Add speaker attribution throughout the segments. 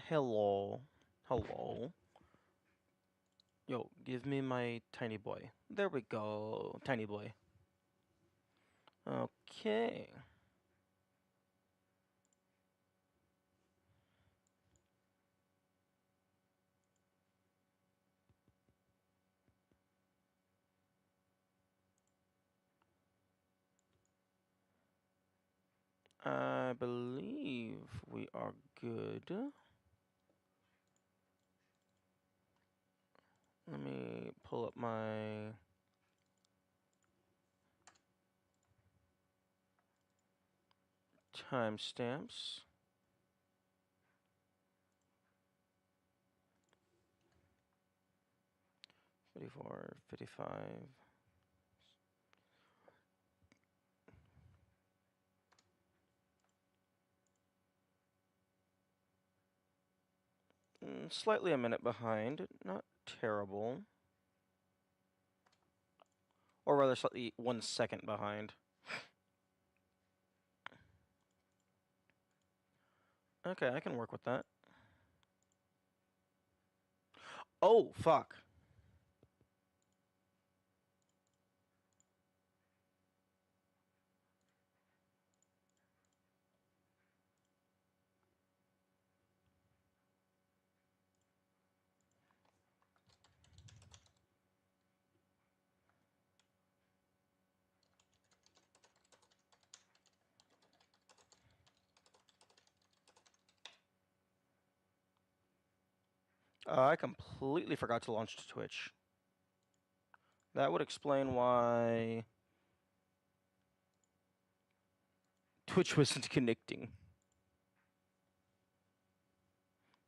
Speaker 1: Hello. Hello. Yo, give me my tiny boy. There we go, tiny boy. Okay. I believe we are good. Let me pull up my timestamps. 54, 55. Slightly a minute behind, not terrible. Or rather, slightly 1 second behind. Okay, I can work with that. Oh, fuck. I completely forgot to launch to Twitch. That would explain why Twitch wasn't connecting.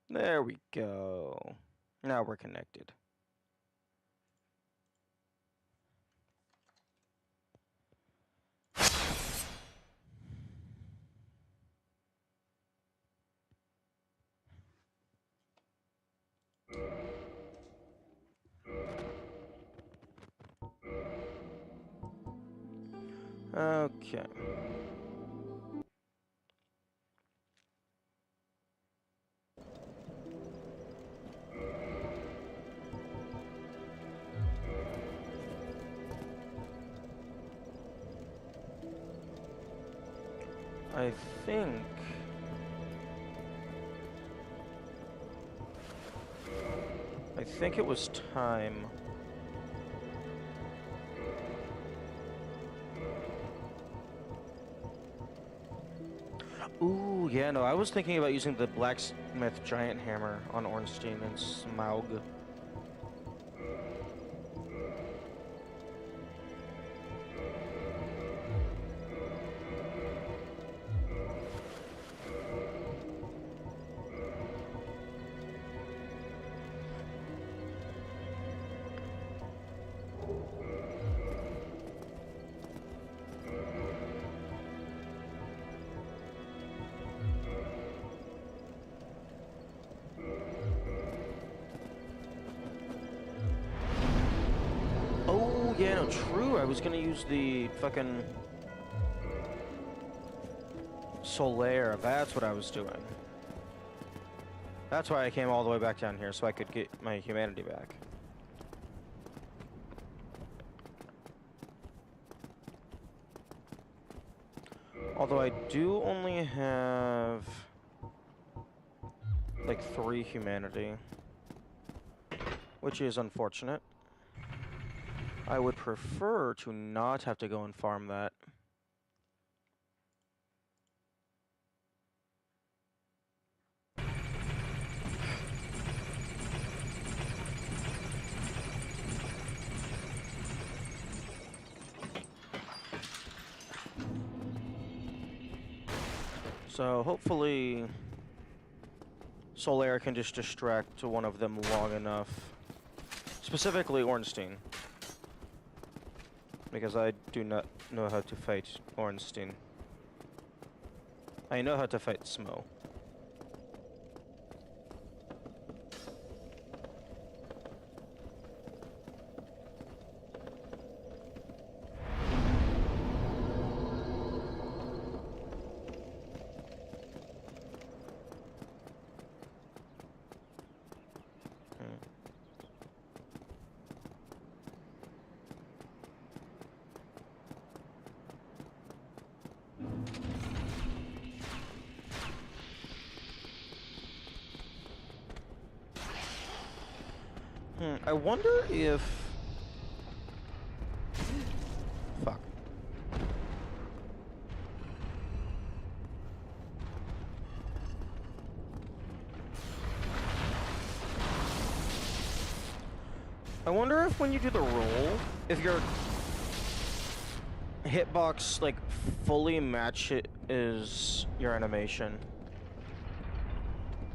Speaker 1: There we go. Now we're connected. Okay. I think it was time. Ooh, yeah, no, I was thinking about using the blacksmith giant hammer on Ornstein and Smaug. Oh, yeah, no, true. I was gonna use the fucking Solaire. That's what I was doing. That's why I came all the way back down here, so I could get my humanity back. Although I do only have like 3 humanity, which is unfortunate. I would prefer to not have to go and farm that. So hopefully Solaire can just distract one of them long enough. Specifically Ornstein. Because I do not know how to fight Ornstein. I know how to fight Smo. I wonder if... Fuck. I wonder if when you do the roll, if your hitbox, like, fully matches your animation.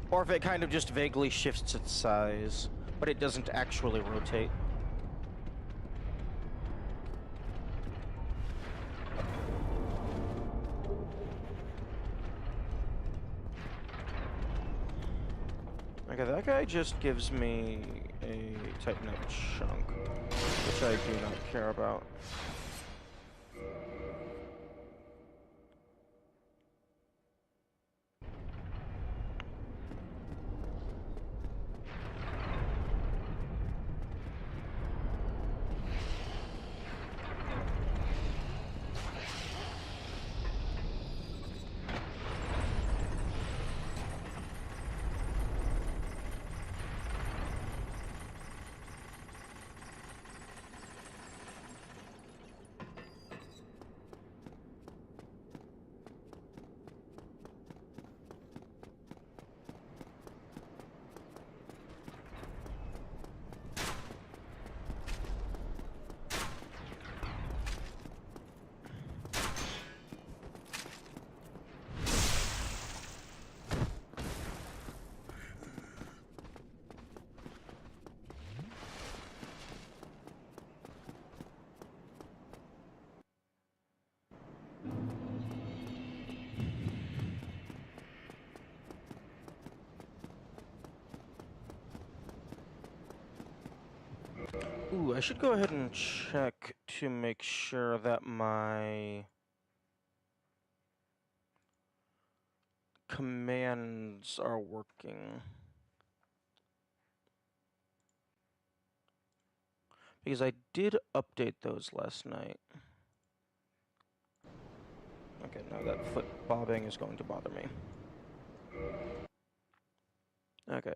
Speaker 1: Or if it kind of just vaguely shifts its size, but it doesn't actually rotate. Okay, that guy just gives me a Titanite chunk, which I do not care about. Ooh, I should go ahead and check to make sure that my commands are working. Because I did update those last night. Okay, now that foot bobbing is going to bother me. Okay.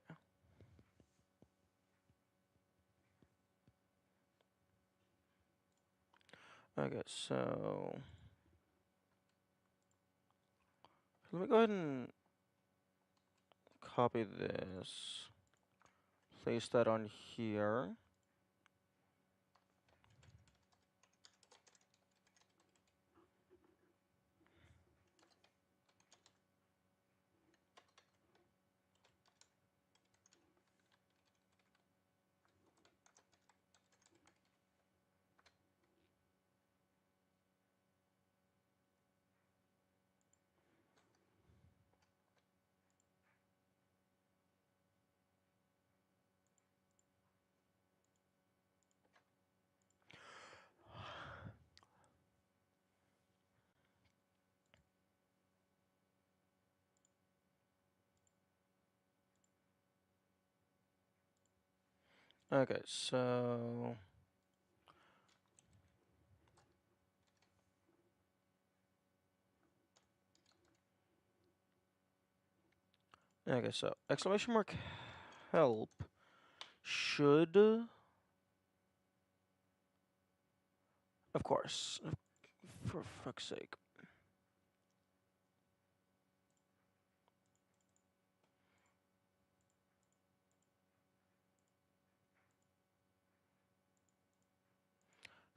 Speaker 1: Okay, so... let me go ahead and copy this. Place that on here. Okay, so... okay, so exclamation mark help should... of course, for fuck's sake.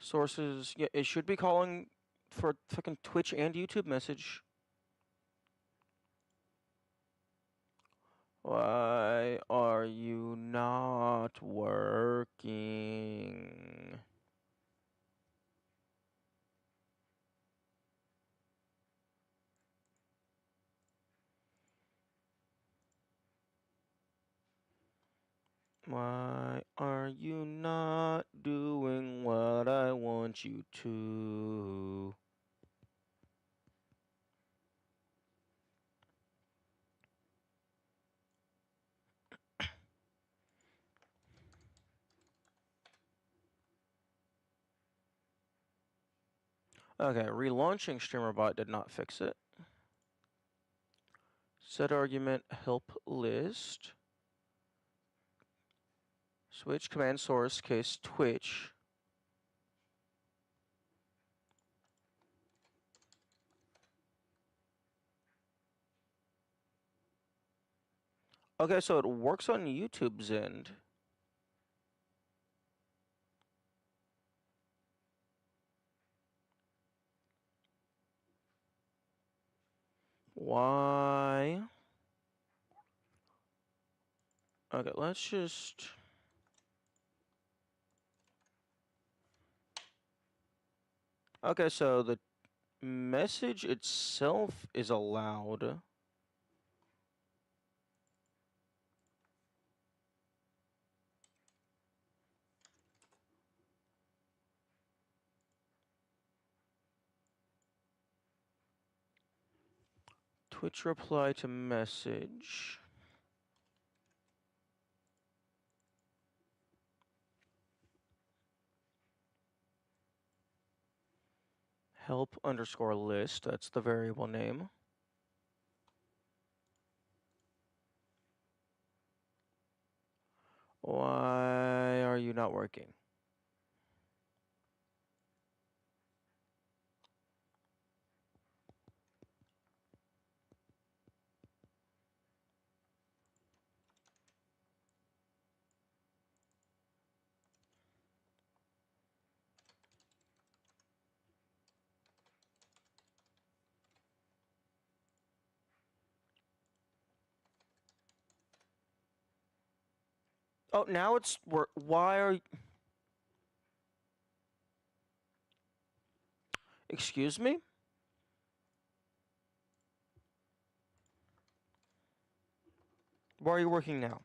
Speaker 1: Sources, yeah, it should be calling for fucking Twitch and YouTube message. Why are you not working? Why are you not doing what I want you to? Okay, relaunching StreamerBot did not fix it. Set argument help list. Switch command source case Twitch. Okay, so it works on YouTube's end. Why? Okay, let's just... Okay, so the message itself is allowed. Twitch reply to message. Help underscore list, that's the variable name. Why are you not working? Oh, now it's why are you... Excuse me? Why are you working now?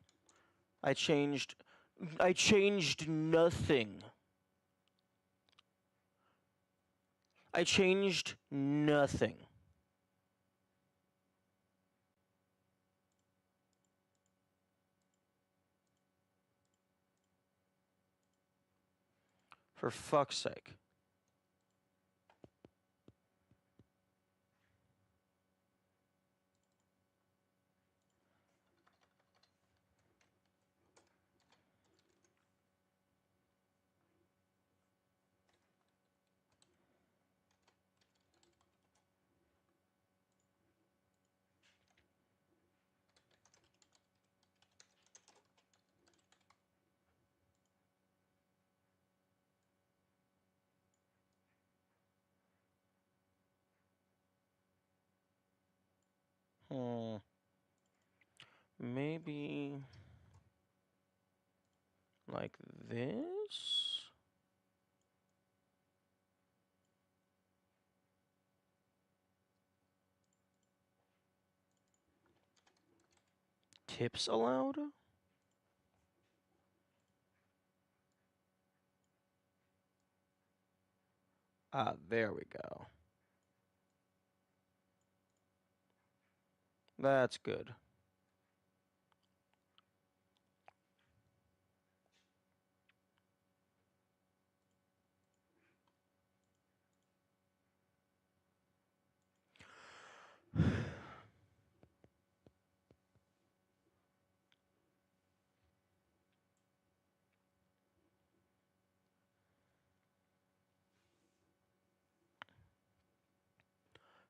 Speaker 1: I changed nothing. I changed nothing. For fuck's sake. Maybe like this? Tips allowed? Ah, there we go. That's good.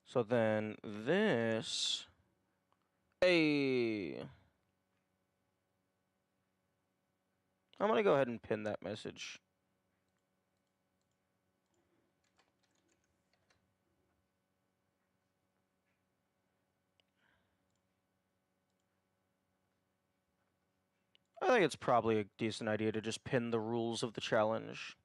Speaker 1: So then this... Hey! I'm gonna go ahead and pin that message. I think it's probably a decent idea to just pin the rules of the challenge.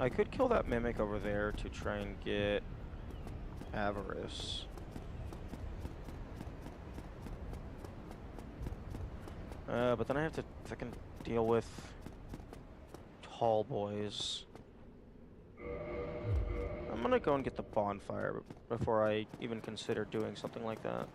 Speaker 1: I could kill that mimic over there to try and get avarice. But then I have to fucking deal with tall boys. I'm gonna go and get the bonfire before I even consider doing something like that.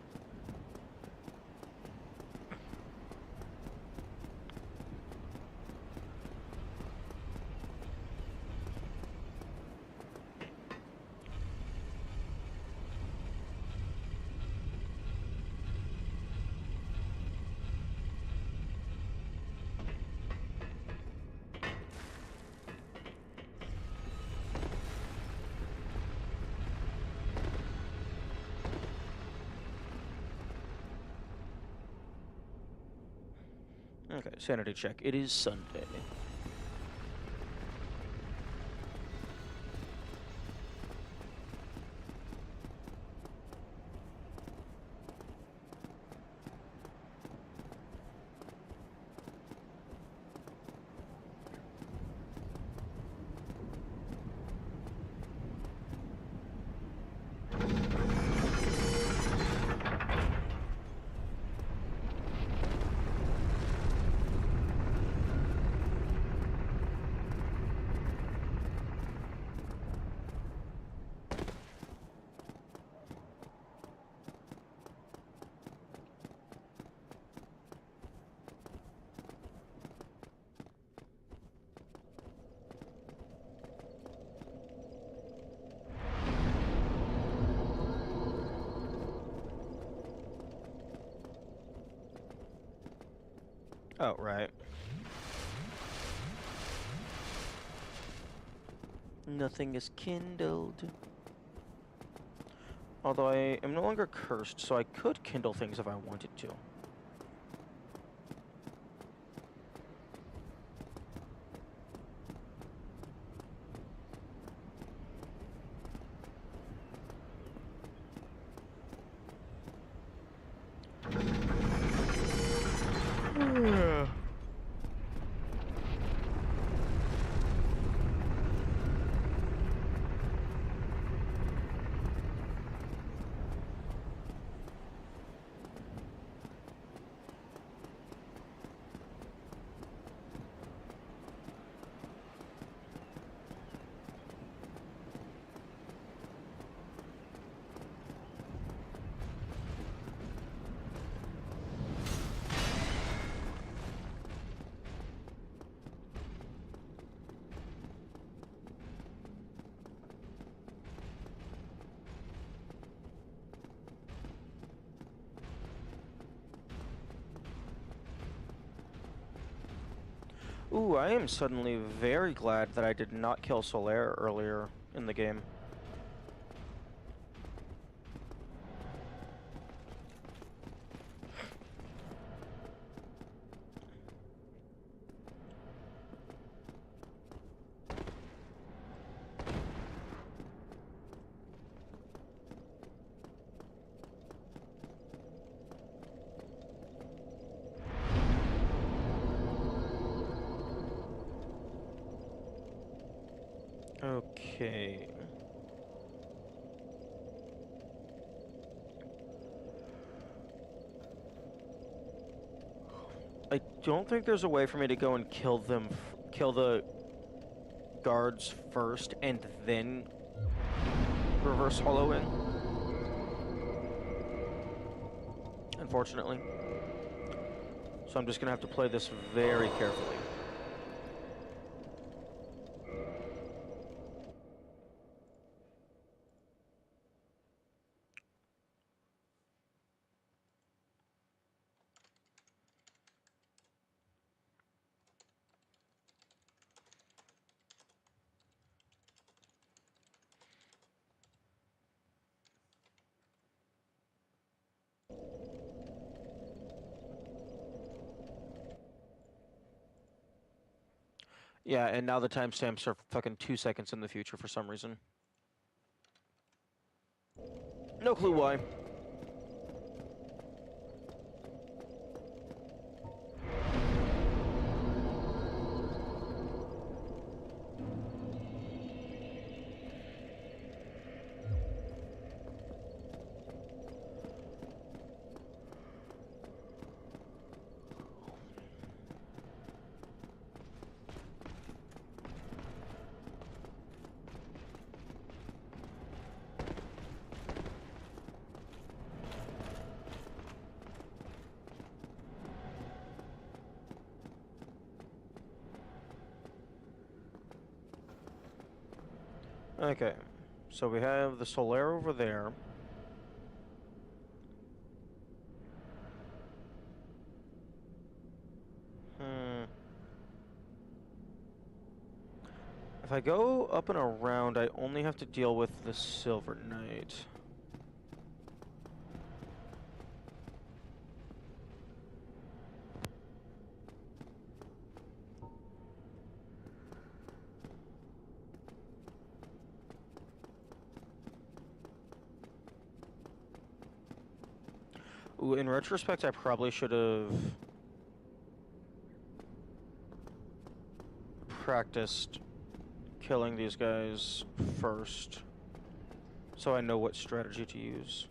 Speaker 1: Okay, sanity check. It is Sunday. Oh, right. Nothing is kindled. Although I am no longer cursed, so I could kindle things if I wanted to. Ooh, I am suddenly very glad that I did not kill Solaire earlier in the game. Okay. I don't think there's a way for me to go and kill them, kill the guards first and then reverse hollowing. Unfortunately. So I'm just gonna have to play this very carefully. Yeah, and now the timestamps are fucking 2 seconds in the future for some reason. No clue why. Okay, so we have the Solaire over there. If I go up and around, I only have to deal with the Silver Knight. Ooh, in retrospect, I probably should have practiced killing these guys first, so I know what strategy to use.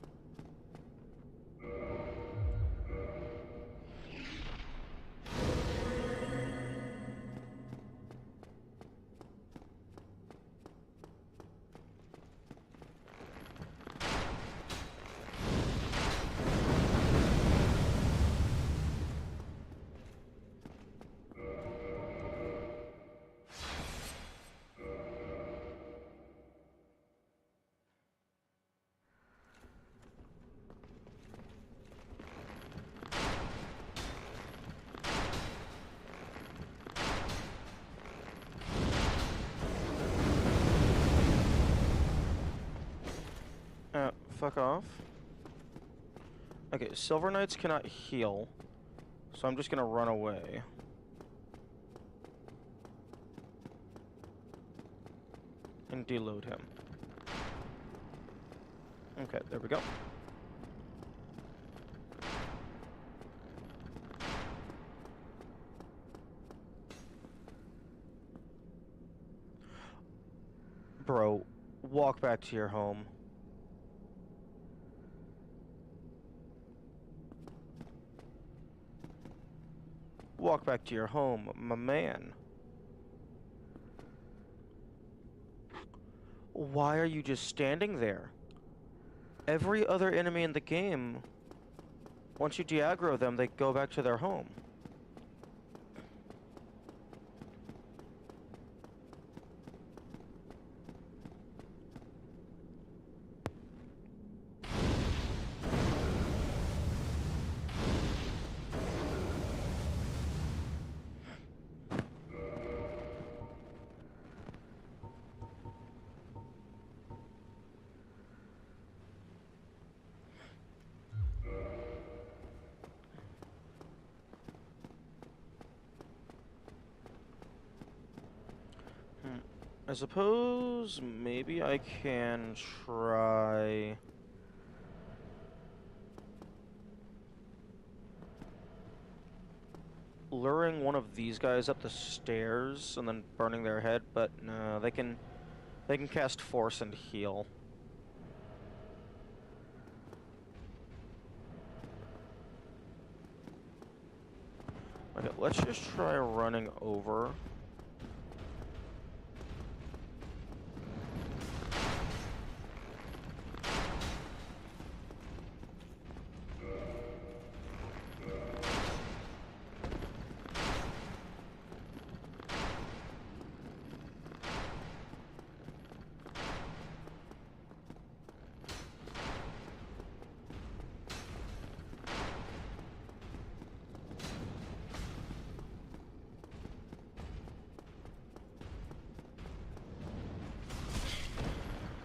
Speaker 1: Fuck off. Okay, Silver Knights cannot heal, so I'm just gonna run away. And deload him. Okay, there we go. Bro, walk back to your home. Walk back to your home, my man. Why are you just standing there? Every other enemy in the game, once you de-aggro them, they go back to their home. I suppose maybe I can try... luring one of these guys up the stairs and then burning their head, but no, they can cast Force and heal. Okay, let's just try running over.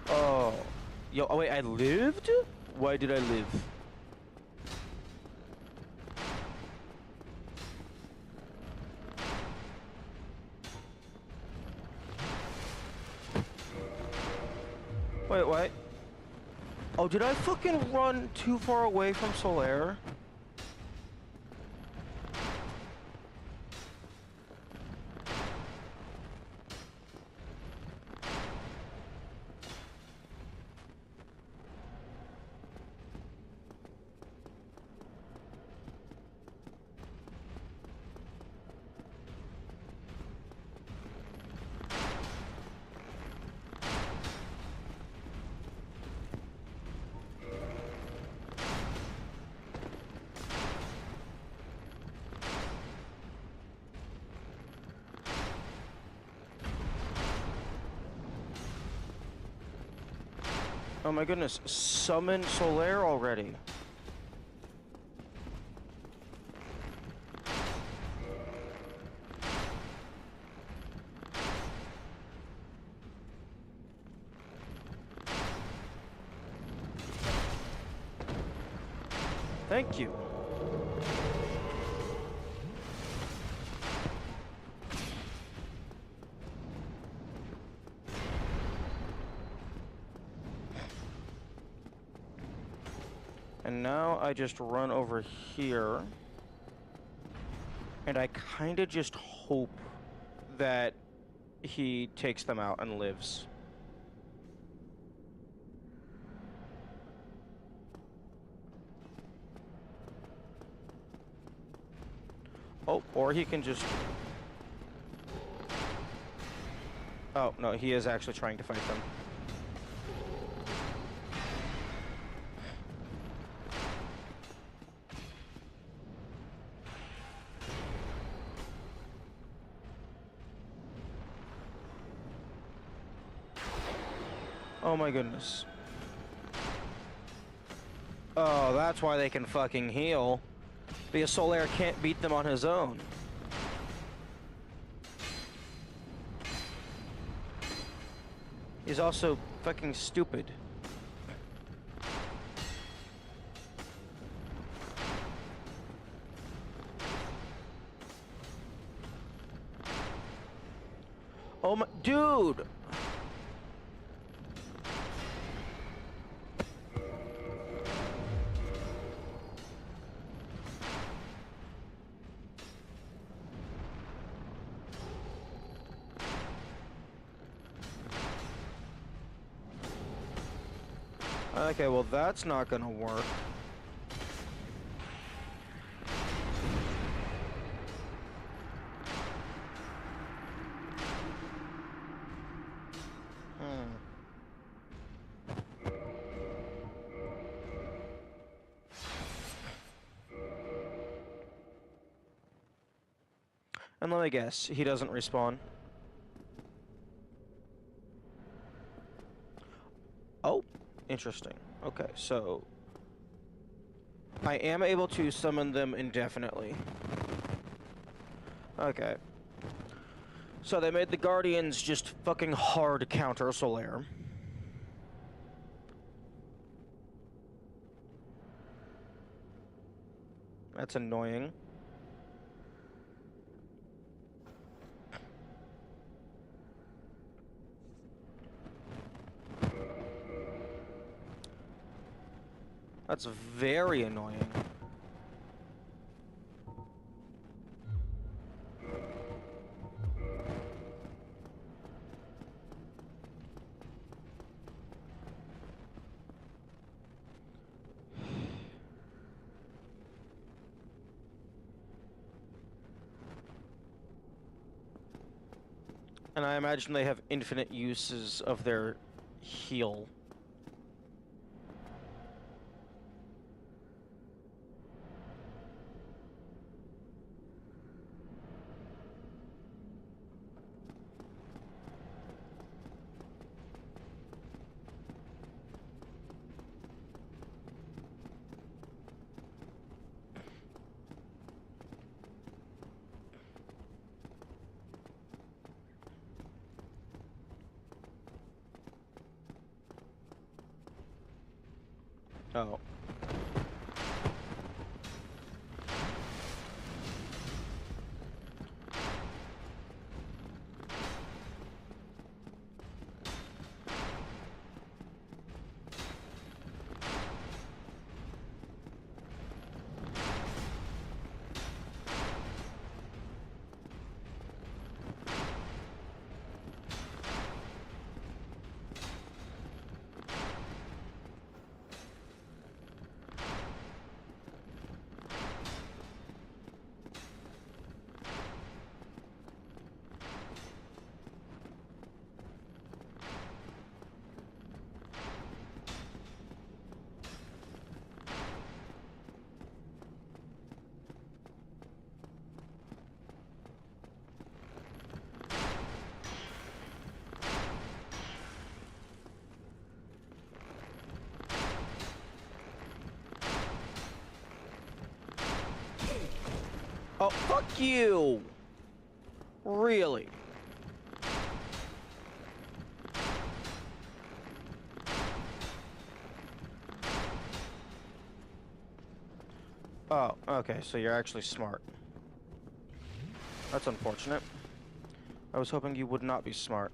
Speaker 1: Oh. Yo, oh wait, I lived? Why did I live? Wait. Oh, did I fucking run too far away from Solaire? Oh my goodness, summon Solaire already. Thank you. And now I just run over here. And I kind of just hope that he takes them out and lives. Oh, or he can just... Oh, no, he is actually trying to fight them. Oh my goodness. Oh, that's why they can fucking heal. Because Solaire can't beat them on his own. He's also fucking stupid. Oh my... Dude! Okay, well that's not gonna work. And let me guess, he doesn't respawn. Oh, interesting. Okay, so I am able to summon them indefinitely. Okay. So they made the Guardians just fucking hard counter Solaire. That's annoying. That's very annoying. And I imagine they have infinite uses of their heal. Oh. Oh, fuck you! Really? Oh, okay, so you're actually smart. That's unfortunate. I was hoping you would not be smart.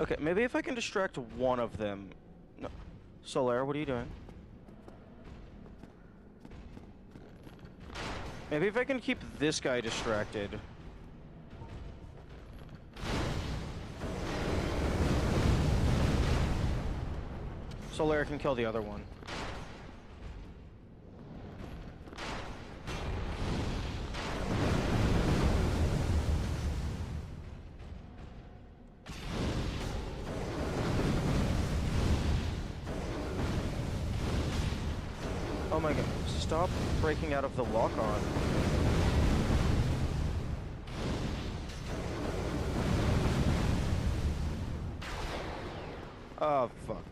Speaker 1: Okay, maybe if I can distract one of them. No. Solaire, what are you doing? Maybe if I can keep this guy distracted. Solaire can kill the other one. Oh my god, stop breaking out of the lock-on. Oh, fuck.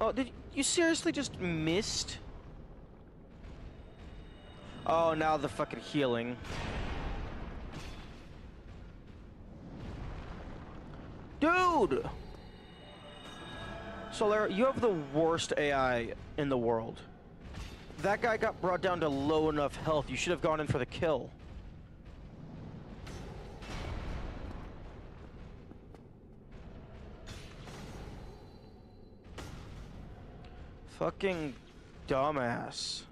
Speaker 1: Oh, did you seriously just missed? Oh, now the fucking healing. Dude! Solaire, you have the worst AI in the world. That guy got brought down to low enough health. You should have gone in for the kill. Fucking dumbass.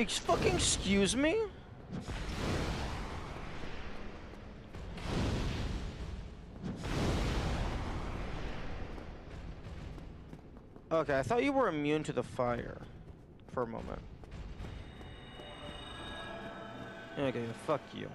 Speaker 1: Fucking excuse me? Okay, I thought you were immune to the fire for a moment. Okay, fuck you.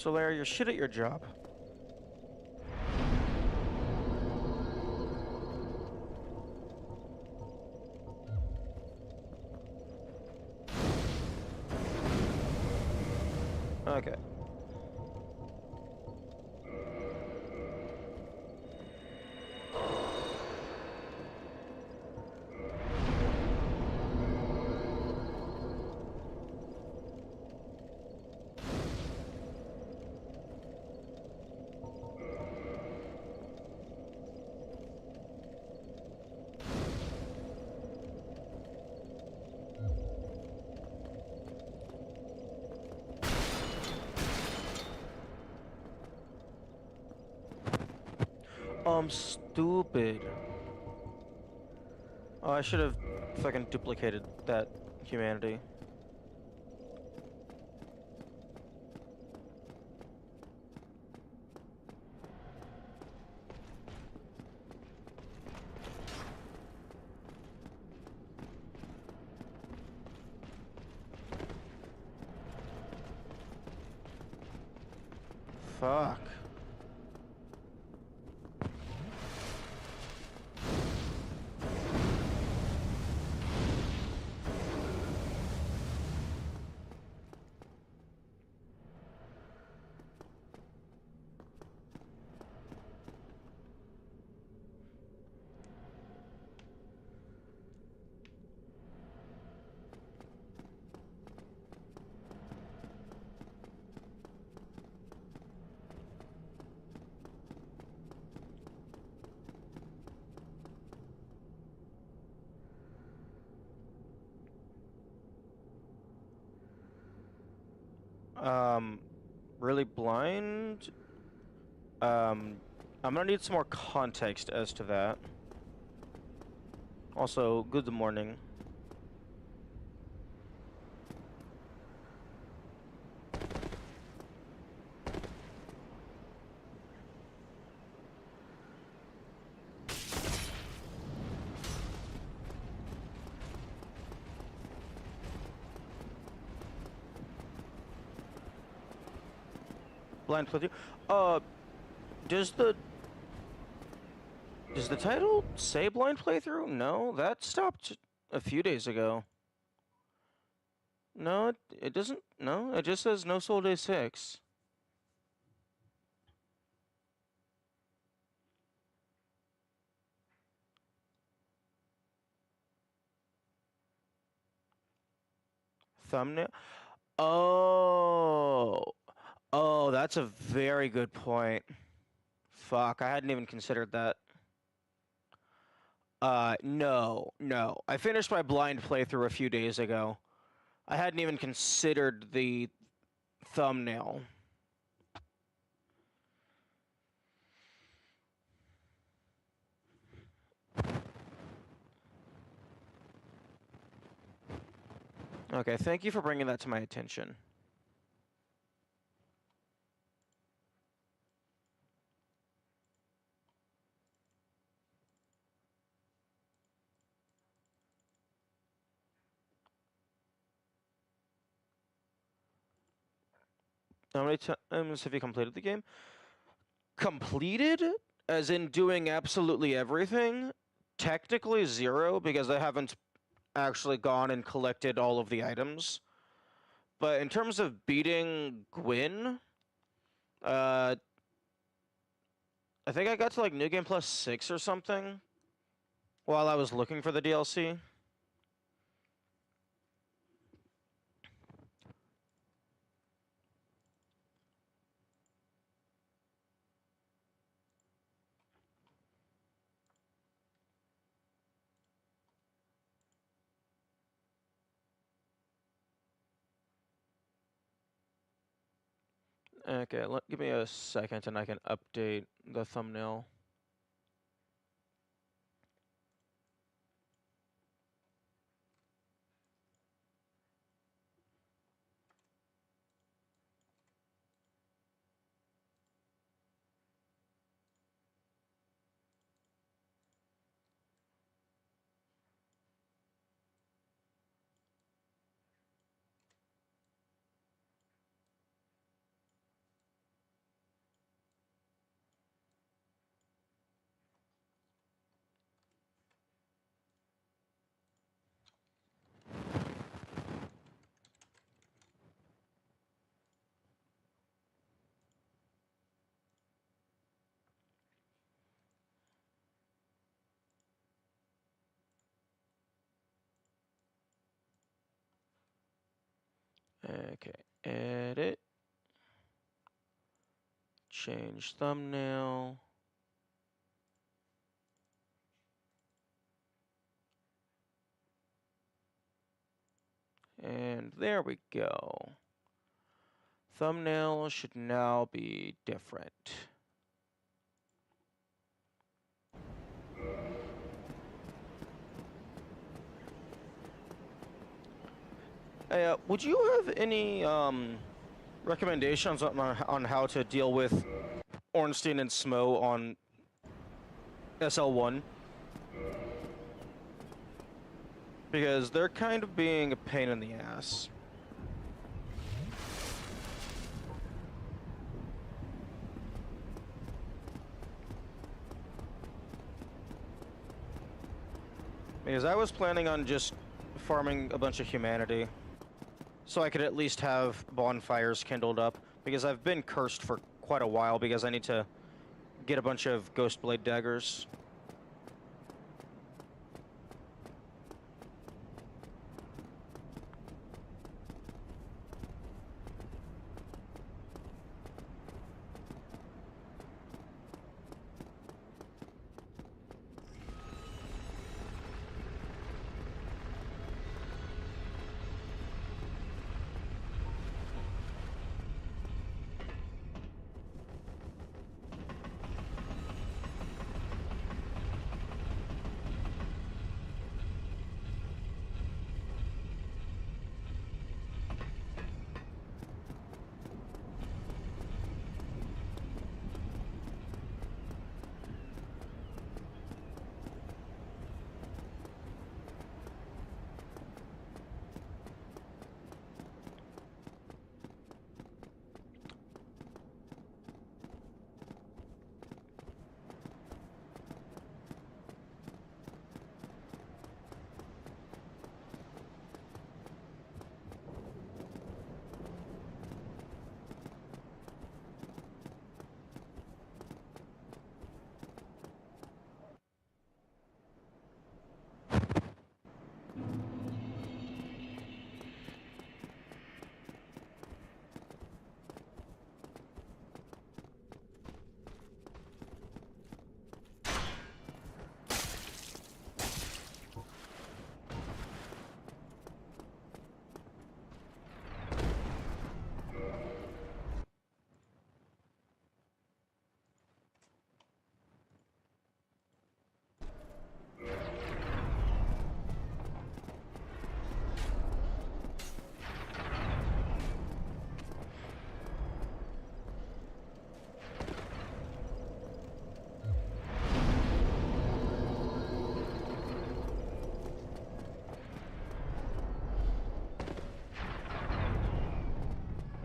Speaker 1: Solaire, you're shit at your job. Okay. Stupid. Oh, I should have fucking duplicated that humanity. Fuck. Really blind? I'm gonna need some more context as to that. Also, good morning. Blind playthrough. Does the does the title say blind playthrough? No, that stopped a few days ago. No, it doesn't. No, it just says No Soul Day 6. Thumbnail. Oh, oh, that's a very good point. Fuck, I hadn't even considered that. No. I finished my blind playthrough a few days ago. I hadn't even considered the thumbnail. Okay, thank you for bringing that to my attention. How many times have you completed the game? Completed? As in doing absolutely everything? Technically 0, because I haven't actually gone and collected all of the items. But in terms of beating Gwyn, uh, I think I got to like New Game Plus 6 or something while I was looking for the DLC. Okay, give me a second and I can update the thumbnail. Okay, edit. Change thumbnail. And there we go. Thumbnail should now be different. Hey, would you have any recommendations on how to deal with Ornstein and Smo on SL1? Because they're kind of being a pain in the ass. Because I was planning on just farming a bunch of humanity, so I could at least have bonfires kindled up, because I've been cursed for quite a while because I need to get a bunch of Ghost Blade daggers.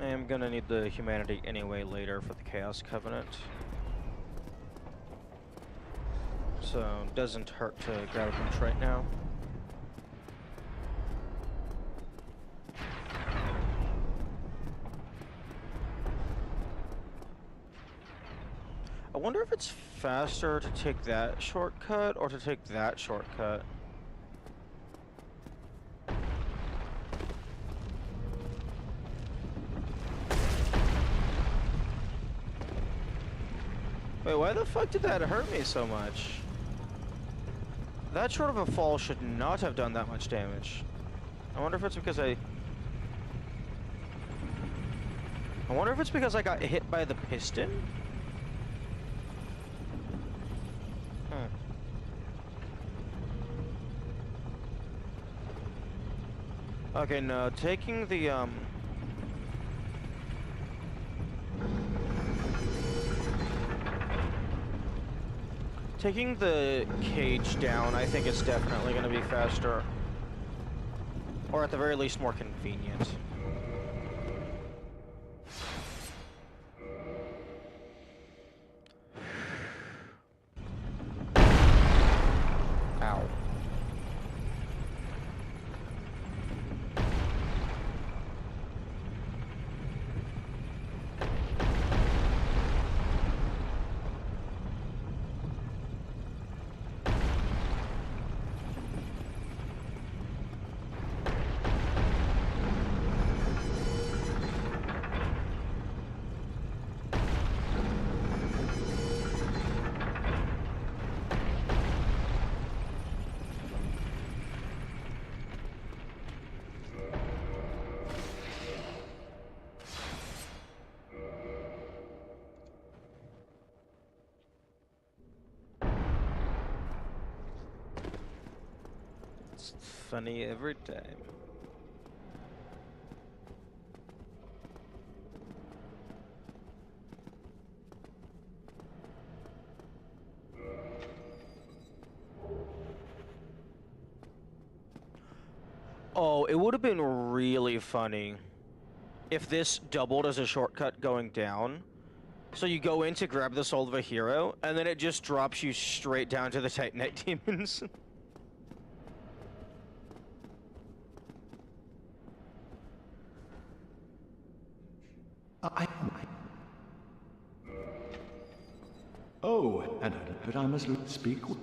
Speaker 1: I am gonna need the humanity anyway later for the Chaos Covenant. So it doesn't hurt to grab a bunch right now. I wonder if it's faster to take that shortcut or to take that shortcut. Wait, why the fuck did that hurt me so much? That short of a fall should not have done that much damage. I wonder if it's because I wonder if it's because I got hit by the piston? Okay, no, taking the, taking the cage down, I think it's definitely going to be faster. Or at the very least, more convenient. Ow. It's funny every time. Oh, it would have been really funny if this doubled as a shortcut going down. So you go in to grab the soul of a hero, and then it just drops you straight down to the Titanite demons.
Speaker 2: Oh, but I must speak with...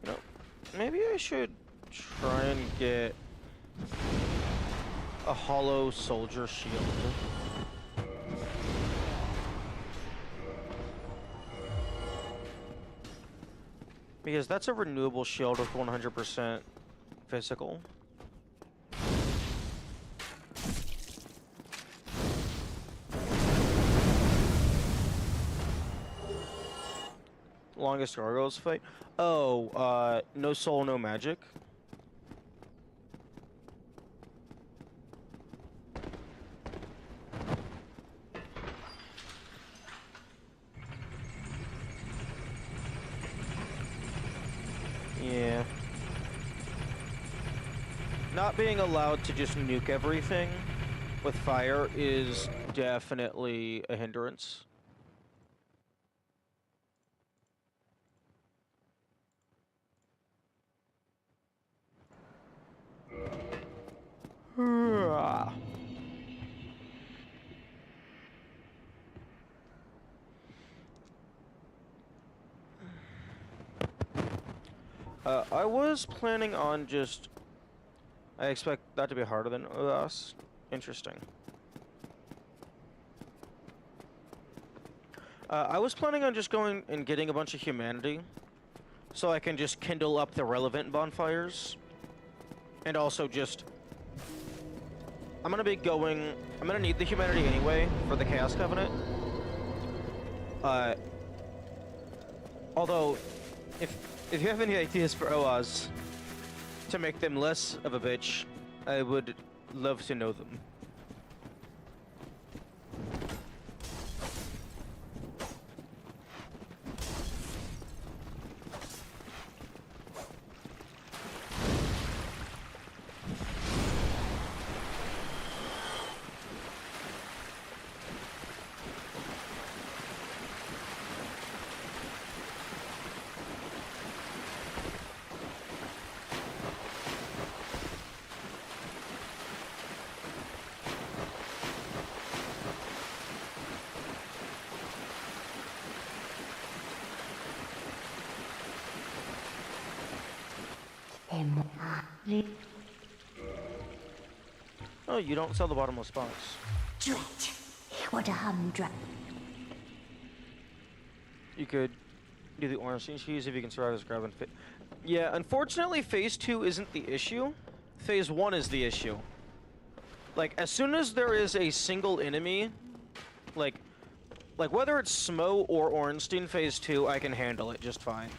Speaker 1: You know, maybe I should try and get a hollow soldier shield. Because that's a renewable shield with 100% physical. Longest gargoyles fight? Oh, no soul, no magic. Yeah. Not being allowed to just nuke everything with fire is definitely a hindrance. I was planning on just... I expect that to be harder than us. Interesting. I was planning on just going and getting a bunch of humanity, so I can just kindle up the relevant bonfires. And also just... I'm gonna need the humanity anyway for the Chaos Covenant. Although, if you have any ideas for OAs to make them less of a bitch, I would love to know them. Oh, you don't sell the bottomless box.
Speaker 3: What a humdrum.
Speaker 1: You could do the orange cheese if you can survive this grab and fit. Yeah, unfortunately, phase 2 isn't the issue. Phase 1 is the issue. Like, as soon as there is a single enemy, like whether it's Smo or Ornstein phase 2, I can handle it just fine.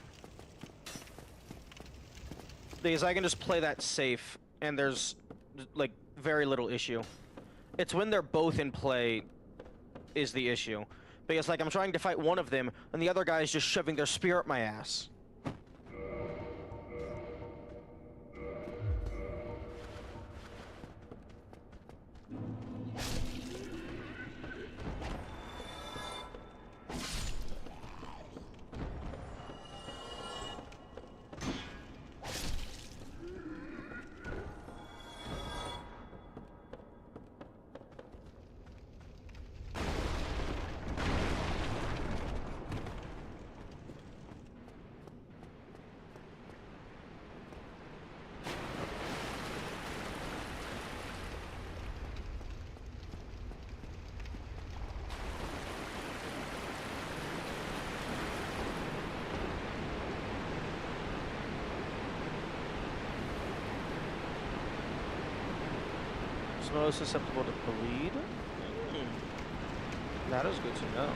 Speaker 1: Because I can just play that safe, and there's, like, very little issue. It's when they're both in play is the issue. Because, like, I'm trying to fight one of them, and the other guy's just shoving their spear up my ass. Most susceptible to bleed? That is good to know.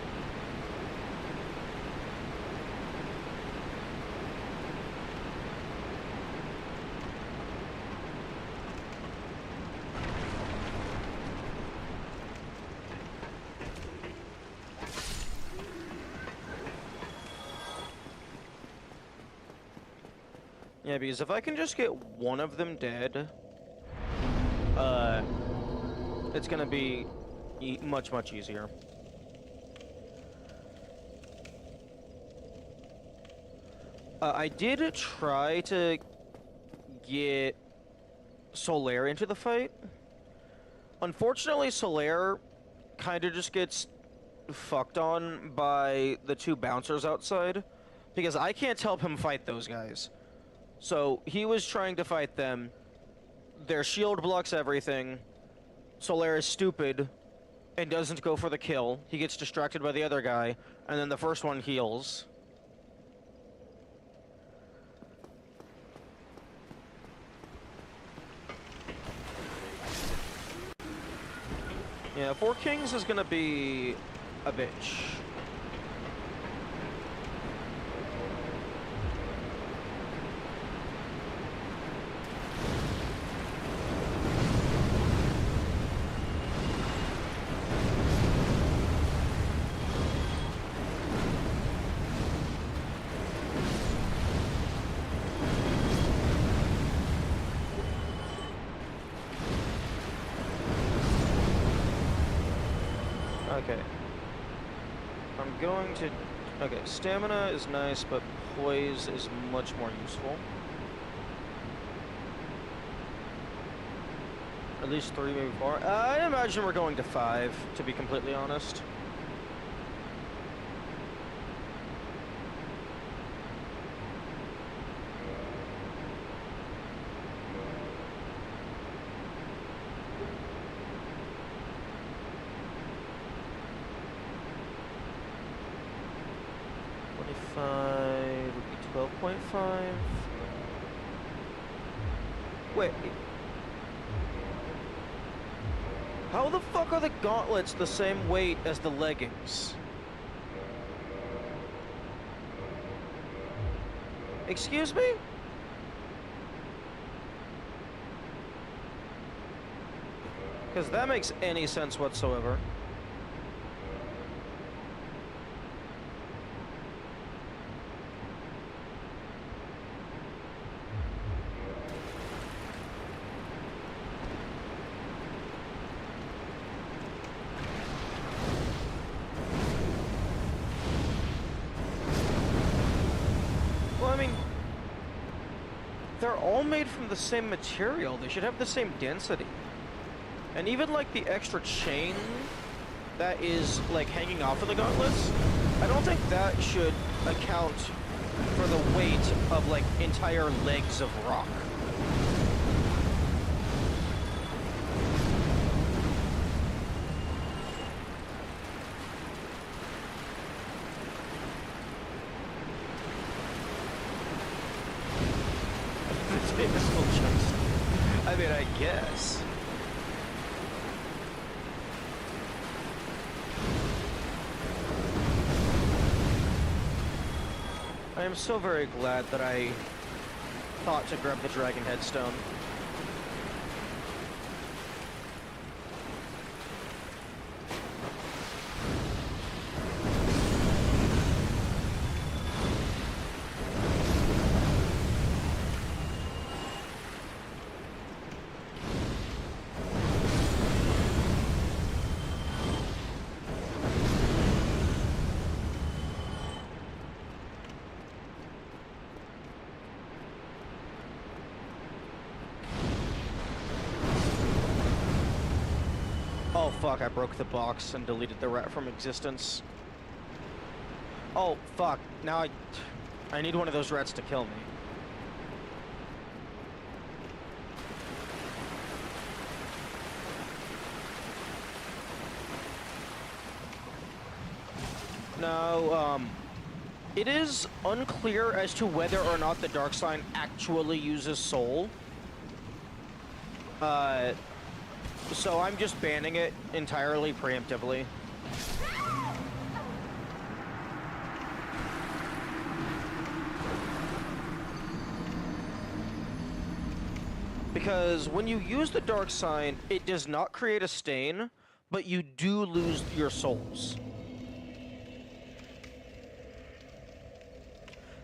Speaker 1: Yeah, because if I can just get one of them dead, it's gonna be much easier. I did try to get Solaire into the fight. Unfortunately, Solaire kind of just gets fucked on by the two bouncers outside, because I can't help him fight those guys. So he was trying to fight them. Their shield blocks everything. Solaire is stupid and doesn't go for the kill. He gets distracted by the other guy, and then the first one heals. Yeah, 4 Kings is gonna be a bitch. Okay. I'm going to... Okay, stamina is nice, but poise is much more useful. At least 3, maybe 4. I imagine we're going to 5, to be completely honest. Would be 12.5. Wait. How the fuck are the gauntlets the same weight as the leggings? Excuse me? Because that makes any sense whatsoever. They're all made from the same material. They should have the same density. And even like the extra chain that is like hanging off of the gauntlets, I don't think that should account for the weight of like entire legs of rock. I mean, I guess. I am so very glad that I thought to grab the Dragon Headstone. Oh fuck, I broke the box and deleted the rat from existence. Oh fuck, now I need one of those rats to kill me. Now, it is unclear as to whether or not the Dark Sign actually uses soul. So I'm just banning it entirely preemptively. Because when you use the Dark Sign, it does not create a stain, but you do lose your souls.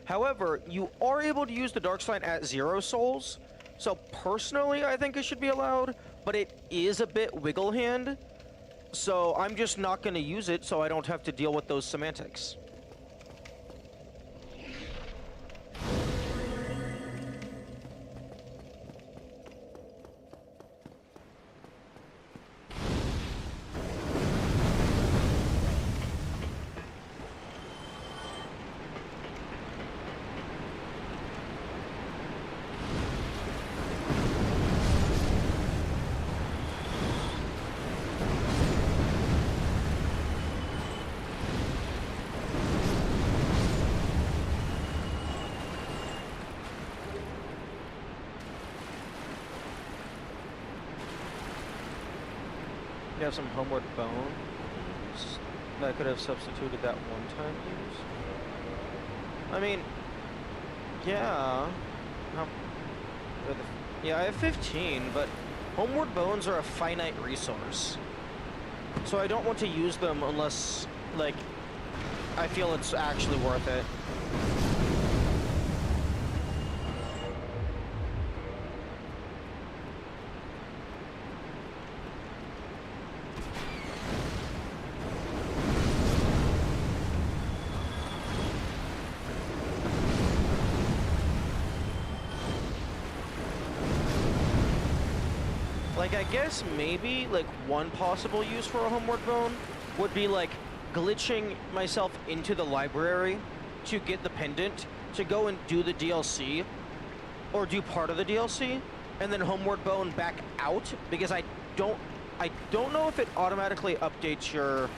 Speaker 1: However, you are able to use the Dark Sign at 0 souls, so personally I think it should be allowed, but it is a bit wiggle hand, so I'm just not going to use it so I don't have to deal with those semantics. You have some homeward bones that I could have substituted that one-time use. I mean, yeah. Yeah, I have 15, but homeward bones are a finite resource. So I don't want to use them unless, like, I feel it's actually worth it. Like, I guess maybe, like, one possible use for a homeward bone would be, like, glitching myself into the library to get the pendant, to go and do the DLC, or do part of the DLC, and then homeward bone back out, because I don't know if it automatically updates your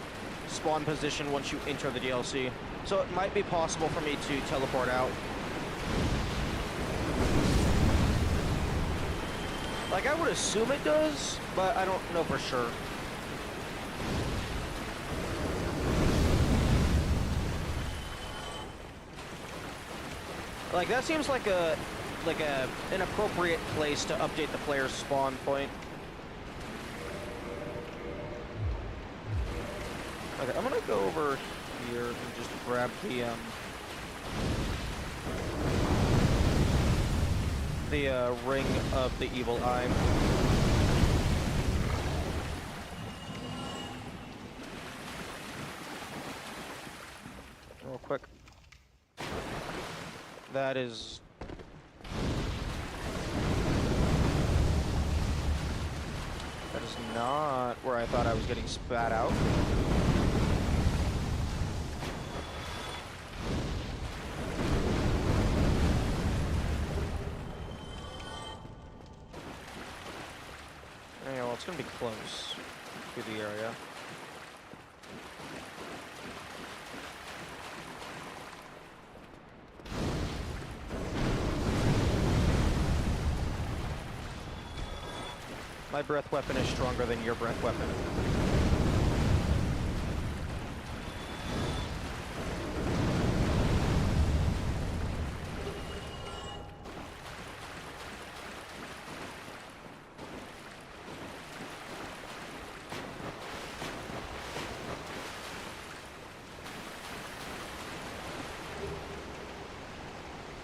Speaker 1: spawn position once you enter the DLC. So it might be possible for me to teleport out. Like, I would assume it does, but I don't know for sure. Like, that seems like an appropriate place to update the player's spawn point. Okay, I'm gonna go over here and just grab the ring of the evil eye. Real quick. That is not where I thought I was getting spat out. be close to the area. My breath weapon is stronger than your breath weapon.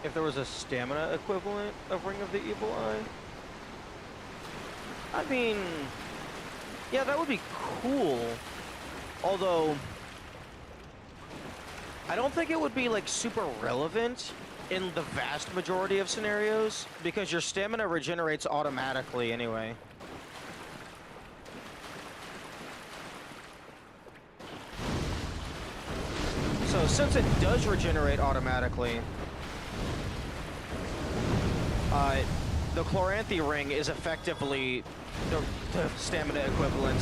Speaker 1: If there was a stamina equivalent of Ring of the Evil Eye, I mean, yeah, that would be cool. Although, I don't think it would be like super relevant in the vast majority of scenarios because your stamina regenerates automatically anyway. So since it does regenerate automatically, the Chloranthy ring is effectively the stamina equivalent.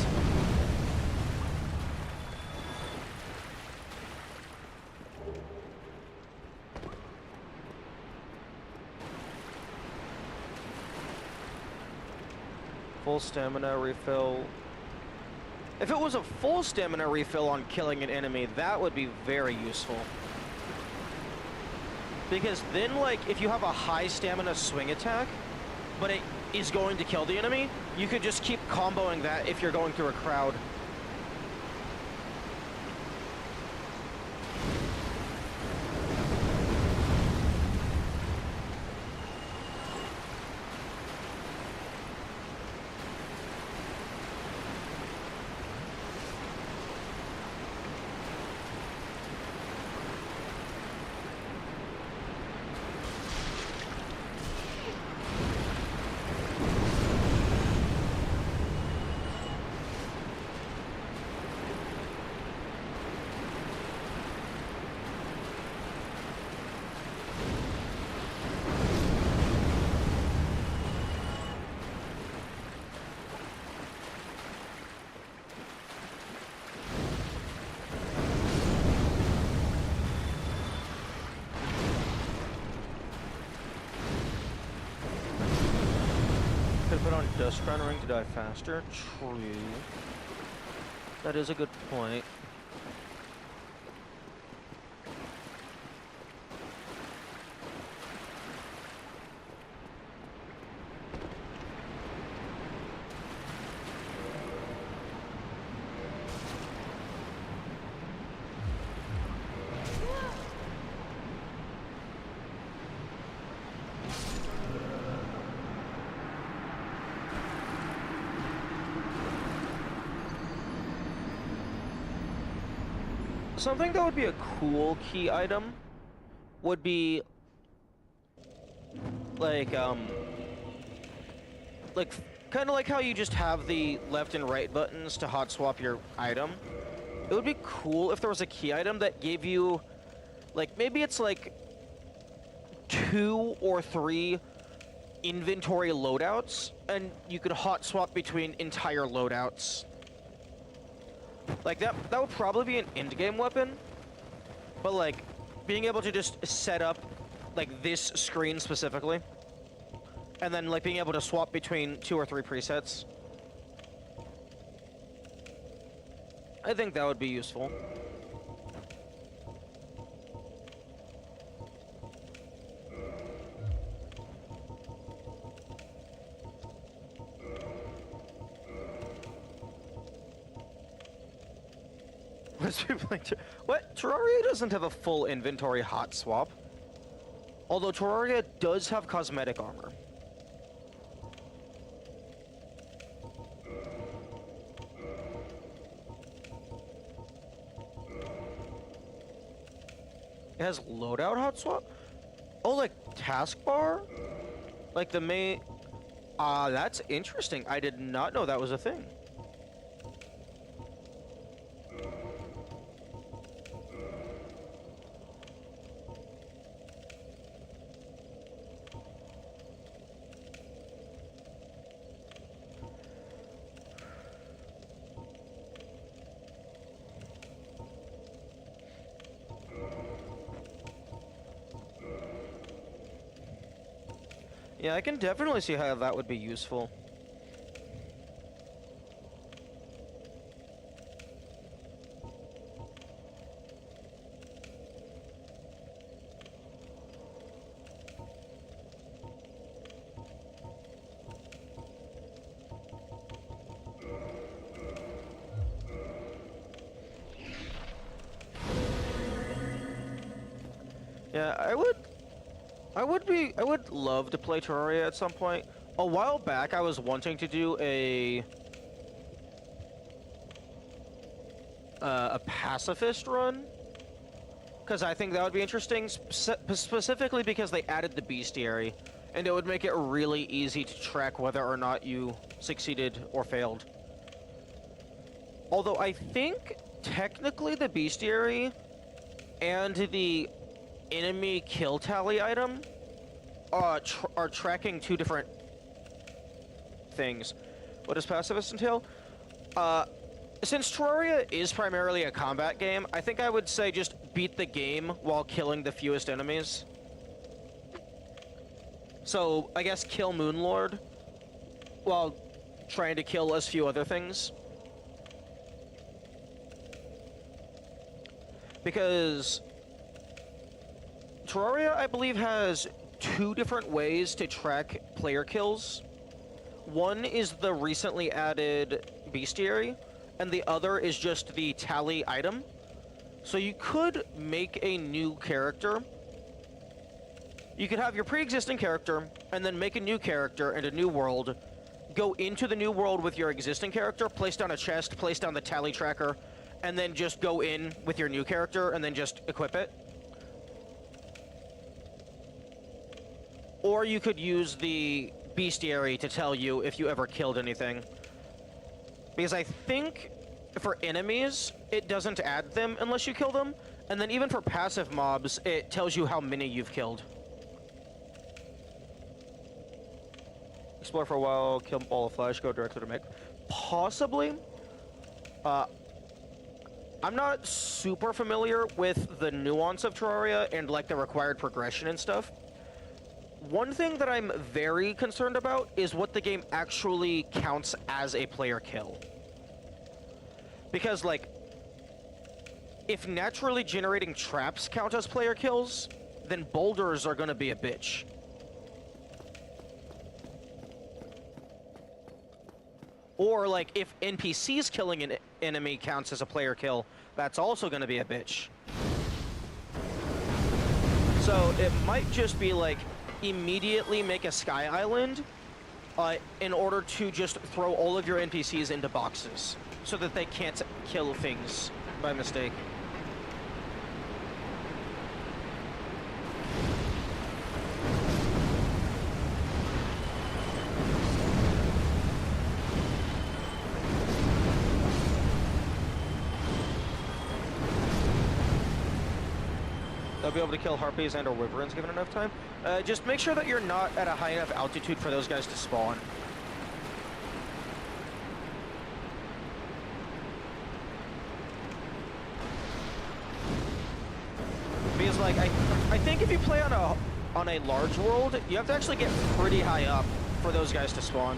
Speaker 1: Full stamina refill. If it was a full stamina refill on killing an enemy, that would be very useful. Because then, like, if you have a high stamina swing attack, but it is going to kill the enemy, you could just keep comboing that if you're going through a crowd. Put on Dustground Ring to die faster. True. That is a good point. Something that would be a cool key item would be like kind of like how you just have the left and right buttons to hot swap your item. It would be cool if there was a key item that gave you, like, maybe it's like 2 or 3 inventory loadouts, and you could hot swap between entire loadouts. Like, that would probably be an end-game weapon, but, like, being able to just set up, like, this screen specifically, and then, like, being able to swap between 2 or 3 presets. I think that would be useful. What? Terraria doesn't have a full inventory hot swap. Although Terraria does have cosmetic armor. It has loadout hot swap? Oh, like taskbar? Like the main... that's interesting. I did not know that was a thing. Yeah, I can definitely see how that would be useful. Yeah, I would love to play Terraria at some point. A while back, I was wanting to do a pacifist run, because I think that would be interesting, specifically because they added the bestiary, and it would make it really easy to track whether or not you succeeded or failed. Although I think technically the bestiary and the enemy kill tally item are tracking two different things. What does pacifist entail? Since Terraria is primarily a combat game, I think I would say just beat the game while killing the fewest enemies. So, I guess kill Moonlord while trying to kill as few other things. Because Terraria, I believe, has two different ways to track player kills. One is the recently added bestiary, and the other is just the tally item. So you could make a new character. You could have your pre-existing character, and then make a new character and a new world. Go into the new world with your existing character, place down a chest, place down the tally tracker, and then just go in with your new character, and then just equip it. Or you could use the bestiary to tell you if you ever killed anything. Because I think for enemies, it doesn't add them unless you kill them. And then even for passive mobs, it tells you how many you've killed. Explore for a while, kill ball of flesh, go directly to make. Possibly. I'm not super familiar with the nuance of Terraria and like the required progression and stuff. One thing that I'm very concerned about is what the game actually counts as a player kill. Because, like, if naturally generating traps count as player kills, then boulders are gonna be a bitch. Or, like, if NPCs killing an enemy counts as a player kill, that's also gonna be a bitch. So, it might just be, like, immediately make a sky island in order to just throw all of your NPCs into boxes so that they can't kill things by mistake. They'll be able to kill harpies and or wyverns given enough time. Just make sure that you're not at a high enough altitude for those guys to spawn. Because like I think if you play on a large world, you have to actually get pretty high up for those guys to spawn.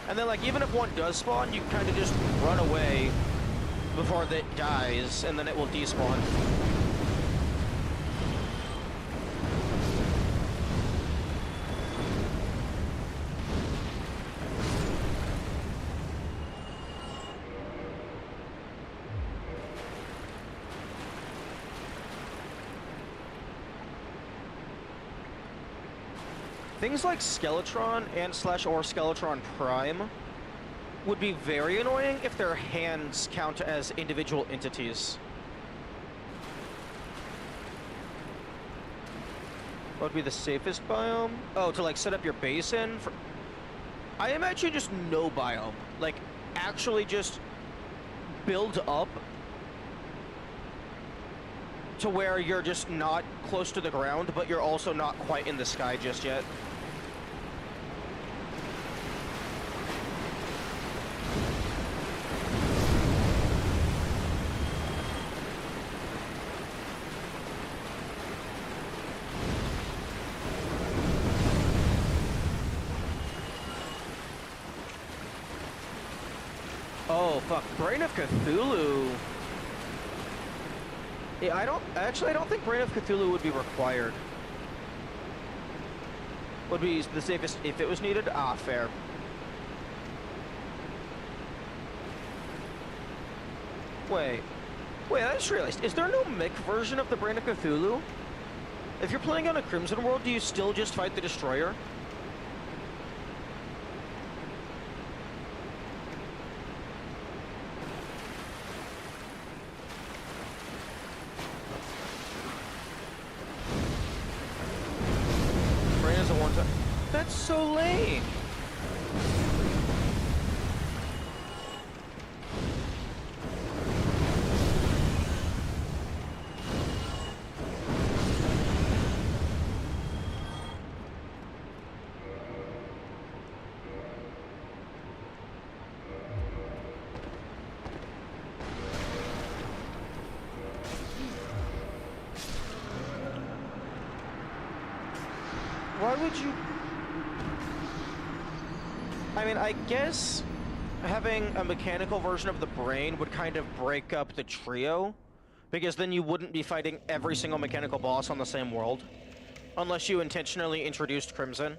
Speaker 1: And then, like, even if one does spawn, you kind of just run away before it dies, and then it will despawn. Things like Skeletron and /or Skeletron Prime would be very annoying if their hands count as individual entities. What would be the safest biome? Oh, to like set up your base in? I imagine just no biome. Like, actually just build up to where you're just not close to the ground, but you're also not quite in the sky just yet. Oh, fuck. Brain of Cthulhu. Yeah, I don't think Brain of Cthulhu would be required. Would be the safest if it was needed? Ah, fair. Wait, I just realized, is there no mech version of the Brain of Cthulhu? If you're playing on a Crimson World, do you still just fight the Destroyer? Brain is a one-time... That's so lame! Why would you... I mean, I guess having a mechanical version of the brain would kind of break up the trio, because then you wouldn't be fighting every single mechanical boss on the same world, unless you intentionally introduced Crimson.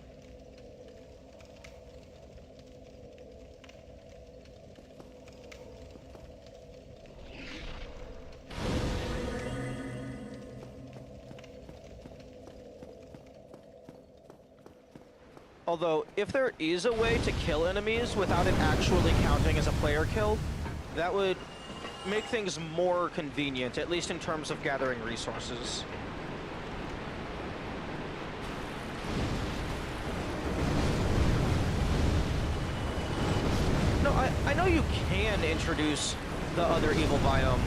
Speaker 1: Although, if there is a way to kill enemies without it actually counting as a player kill, that would make things more convenient, at least in terms of gathering resources. No, I know you can introduce the other evil biome.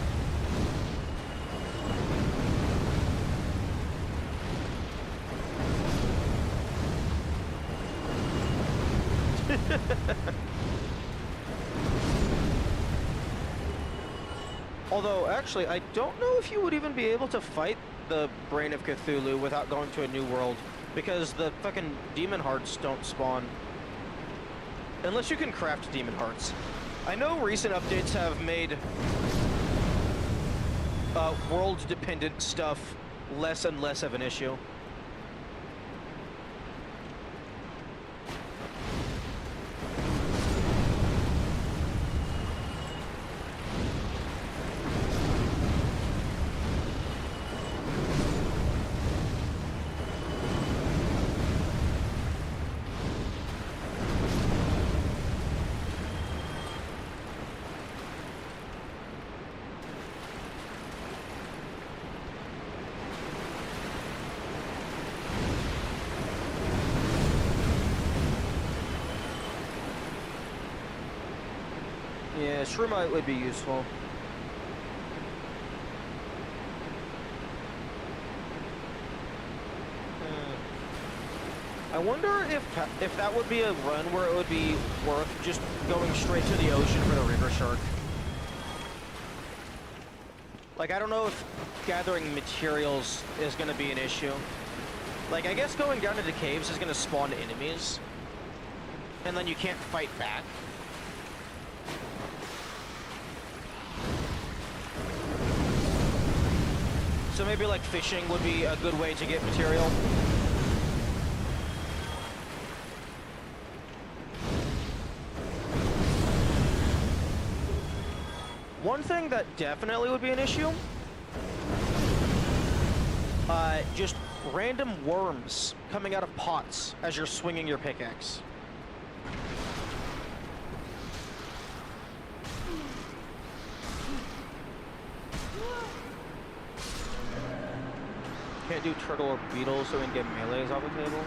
Speaker 1: Although, actually, I don't know if you would even be able to fight the Brain of Cthulhu without going to a new world, because the fucking demon hearts don't spawn. Unless you can craft demon hearts. I know recent updates have made world-dependent stuff less and less of an issue. Yeah, Shroomite would be useful. I wonder if that would be a run where it would be worth just going straight to the ocean for the river shark. Like, I don't know if gathering materials is going to be an issue. Like, I guess going down into caves is going to spawn enemies, and then you can't fight back. So maybe like fishing would be a good way to get material. One thing that definitely would be an issue, just random worms coming out of pots as you're swinging your pickaxe. Can't do turtle or beetle, so we can get melees off the table.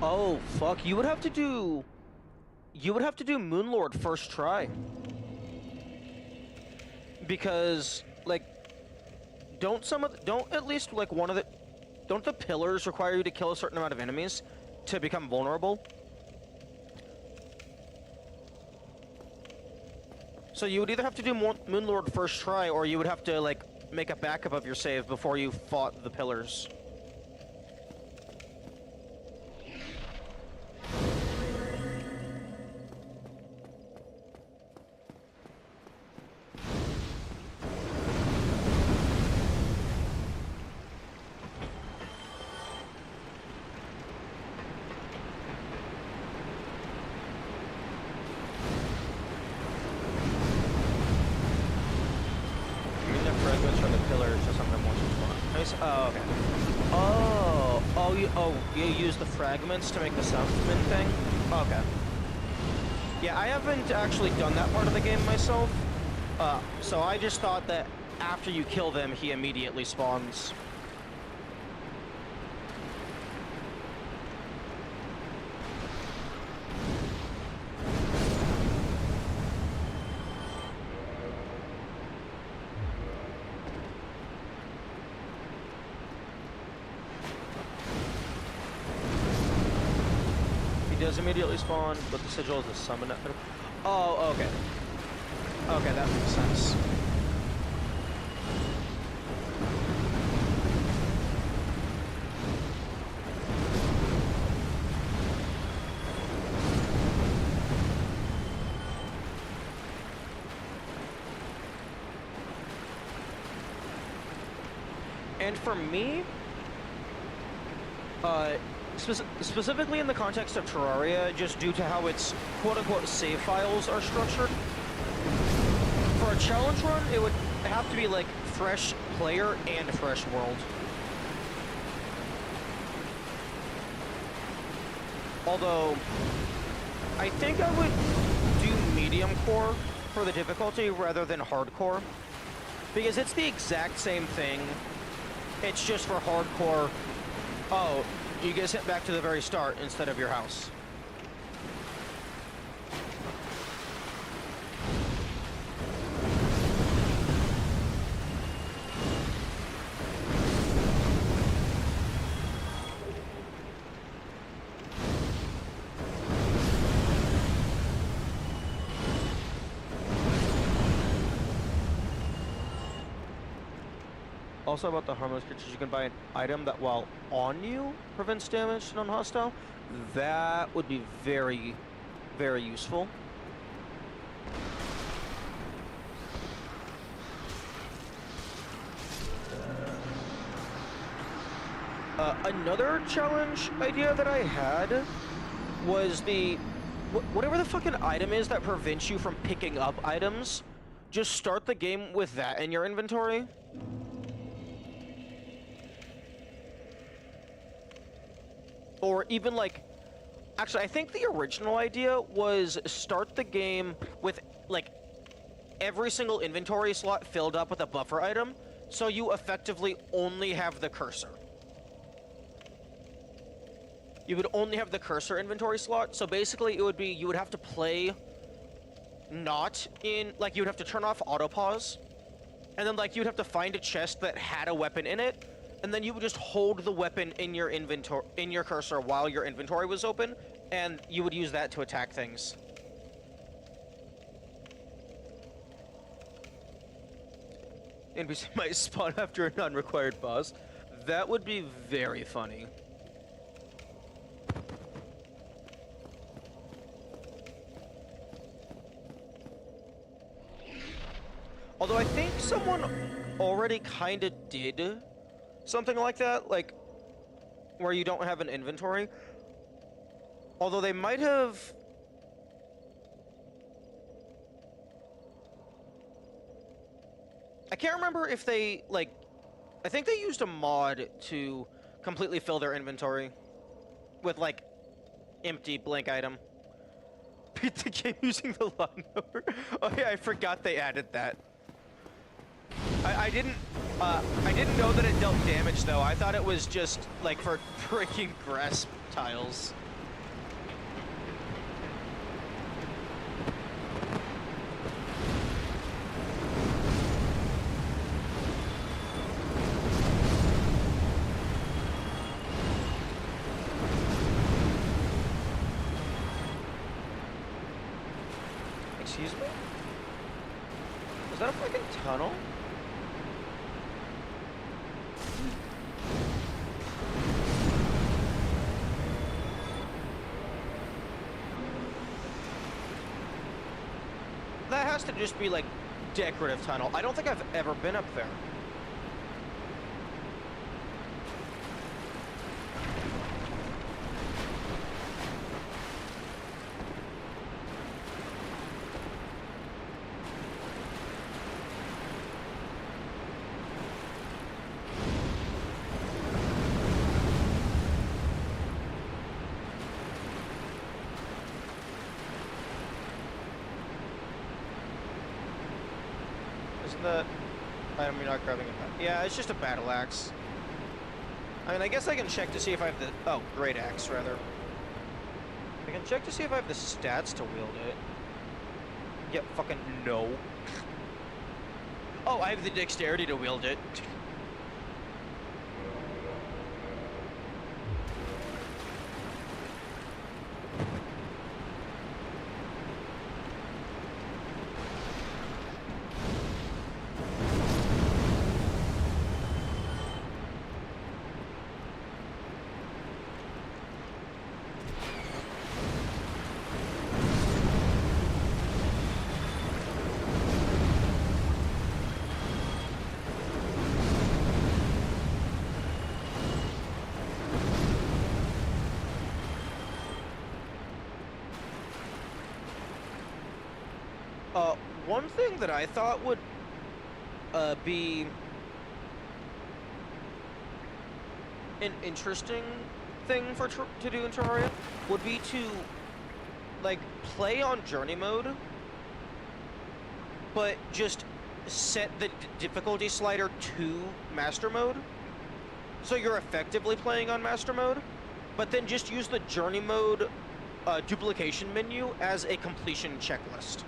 Speaker 1: Oh, fuck. You would have to do Moonlord first try. Because, like, don't at least, like, don't the pillars require you to kill a certain amount of enemies to become vulnerable? So you would either have to do Moonlord first try, or you would have to, like, make a backup of your save before you fought the pillars. Oh, you use the fragments to make the summon thing? Okay. Yeah, I haven't actually done that part of the game myself. So I just thought that after you kill them, he immediately spawns. He does immediately spawn, but the sigil is a summon. Oh, okay. Okay, that makes sense. And for me, specifically in the context of Terraria, just due to how its quote-unquote save files are structured, for a challenge run, it would have to be like fresh player and fresh world. Although, I think I would do medium core for the difficulty rather than hardcore, because it's the exact same thing. It's just for hardcore, oh, you get sent back to the very start instead of your house. Also about the harmless creatures, you can buy an item that while on you prevents damage to non-hostile. That would be very, very useful. Another challenge idea that I had was whatever the fucking item is that prevents you from picking up items, just start the game with that in your inventory. Or even like, actually I think the original idea was start the game with like every single inventory slot filled up with a buffer item, so you effectively only have the cursor. You would only have the cursor inventory slot, so basically it would be, you would have to play not in, like you would have to turn off auto pause, and then like you would have to find a chest that had a weapon in it, and then you would just hold the weapon in your inventory, in your cursor while your inventory was open, and you would use that to attack things. NPC might spawn after a non-required boss. That would be very funny. Although I think someone already kind of did something like that, like where you don't have an inventory. Although they might have... I can't remember if they, like... I think they used a mod to completely fill their inventory with, like, empty blank item. Beat the game using the lawnmower. Oh yeah, I forgot they added that. I didn't know that it dealt damage though. I thought it was just like for breaking grass tiles. Excuse me? Is that a fucking tunnel? That has to just be like decorative tunnel. I don't think I've ever been up there. Isn't that item you're not grabbing it back? Yeah, it's just a battle axe. I mean, I guess I can check to see if I have the... Oh, great axe, rather. I can check to see if I have the stats to wield it. Yep, fucking no. Oh, I have the dexterity to wield it. One thing that I thought would be an interesting thing to do in Terraria would be to, like, play on Journey mode, but just set the difficulty slider to Master mode, so you're effectively playing on Master mode, but then just use the Journey mode duplication menu as a completion checklist.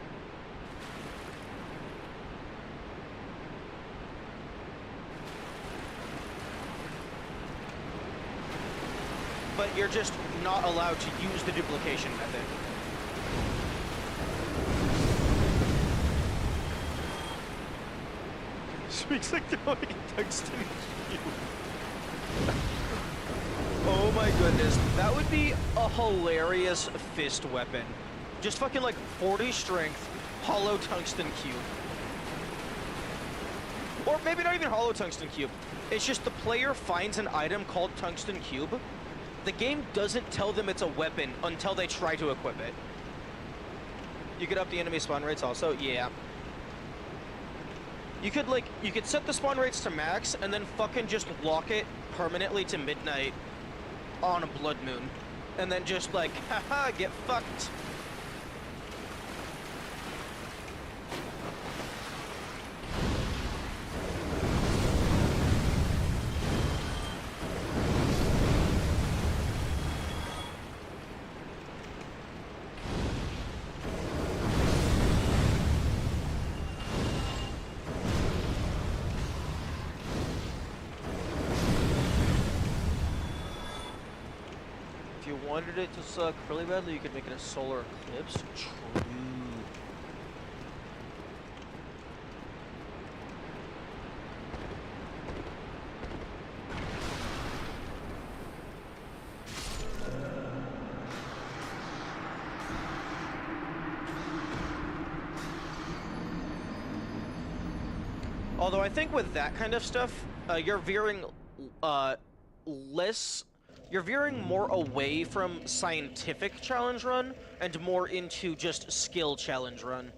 Speaker 1: But you're just not allowed to use the duplication method. Speaks like throwing a tungsten cube. Oh my goodness, that would be a hilarious fist weapon. Just fucking like 40 strength, hollow tungsten cube. Or maybe not even hollow tungsten cube. It's just the player finds an item called tungsten cube. The game doesn't tell them it's a weapon until they try to equip it. You could up the enemy spawn rates also? Yeah. You could set the spawn rates to max and then fucking just lock it permanently to midnight on a blood moon. And then just like, haha, get fucked. If you wanted it to suck really badly, you could make it a solar eclipse. True. Although I think with that kind of stuff, you're veering you're veering more away from scientific challenge run and more into just skill challenge run.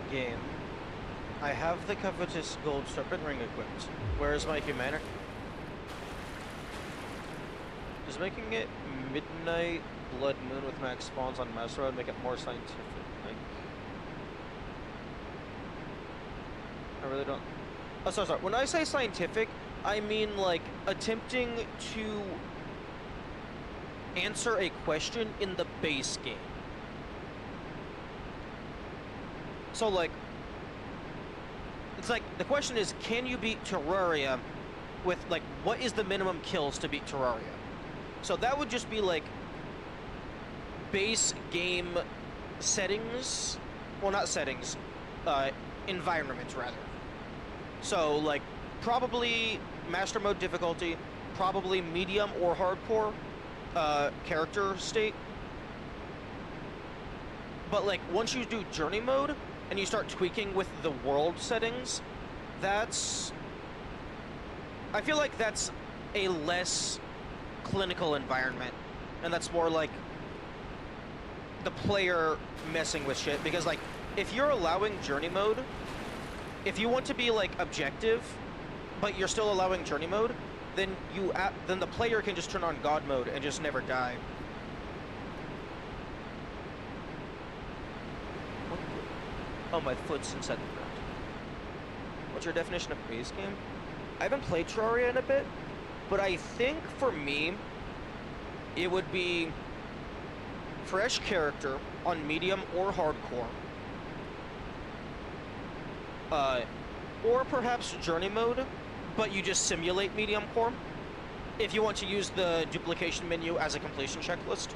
Speaker 1: Game. I have the covetous gold serpent ring equipped. Where is my humanity? Does making it midnight blood moon with max spawns on Master Road make it more scientific? Like, I really don't. Oh, sorry. When I say scientific, I mean like attempting to answer a question in the base game. So, like, it's like, the question is, can you beat Terraria with, like, what is the minimum kills to beat Terraria? So that would just be, like, base game settings, well, not settings, environments rather. So like probably master mode difficulty, probably medium or hardcore character state. But like once you do journey mode and you start tweaking with the world settings, that's I feel like that's a less clinical environment, and that's more like the player messing with shit. Because like if you're allowing journey mode, if you want to be like objective but you're still allowing journey mode, then then the player can just turn on god mode and just never die. Oh, my foot's inside the ground. What's your definition of base game? I haven't played Terraria in a bit, but I think for me, it would be fresh character on medium or hardcore. Or perhaps journey mode, but you just simulate medium core. If you want to use the duplication menu as a completion checklist.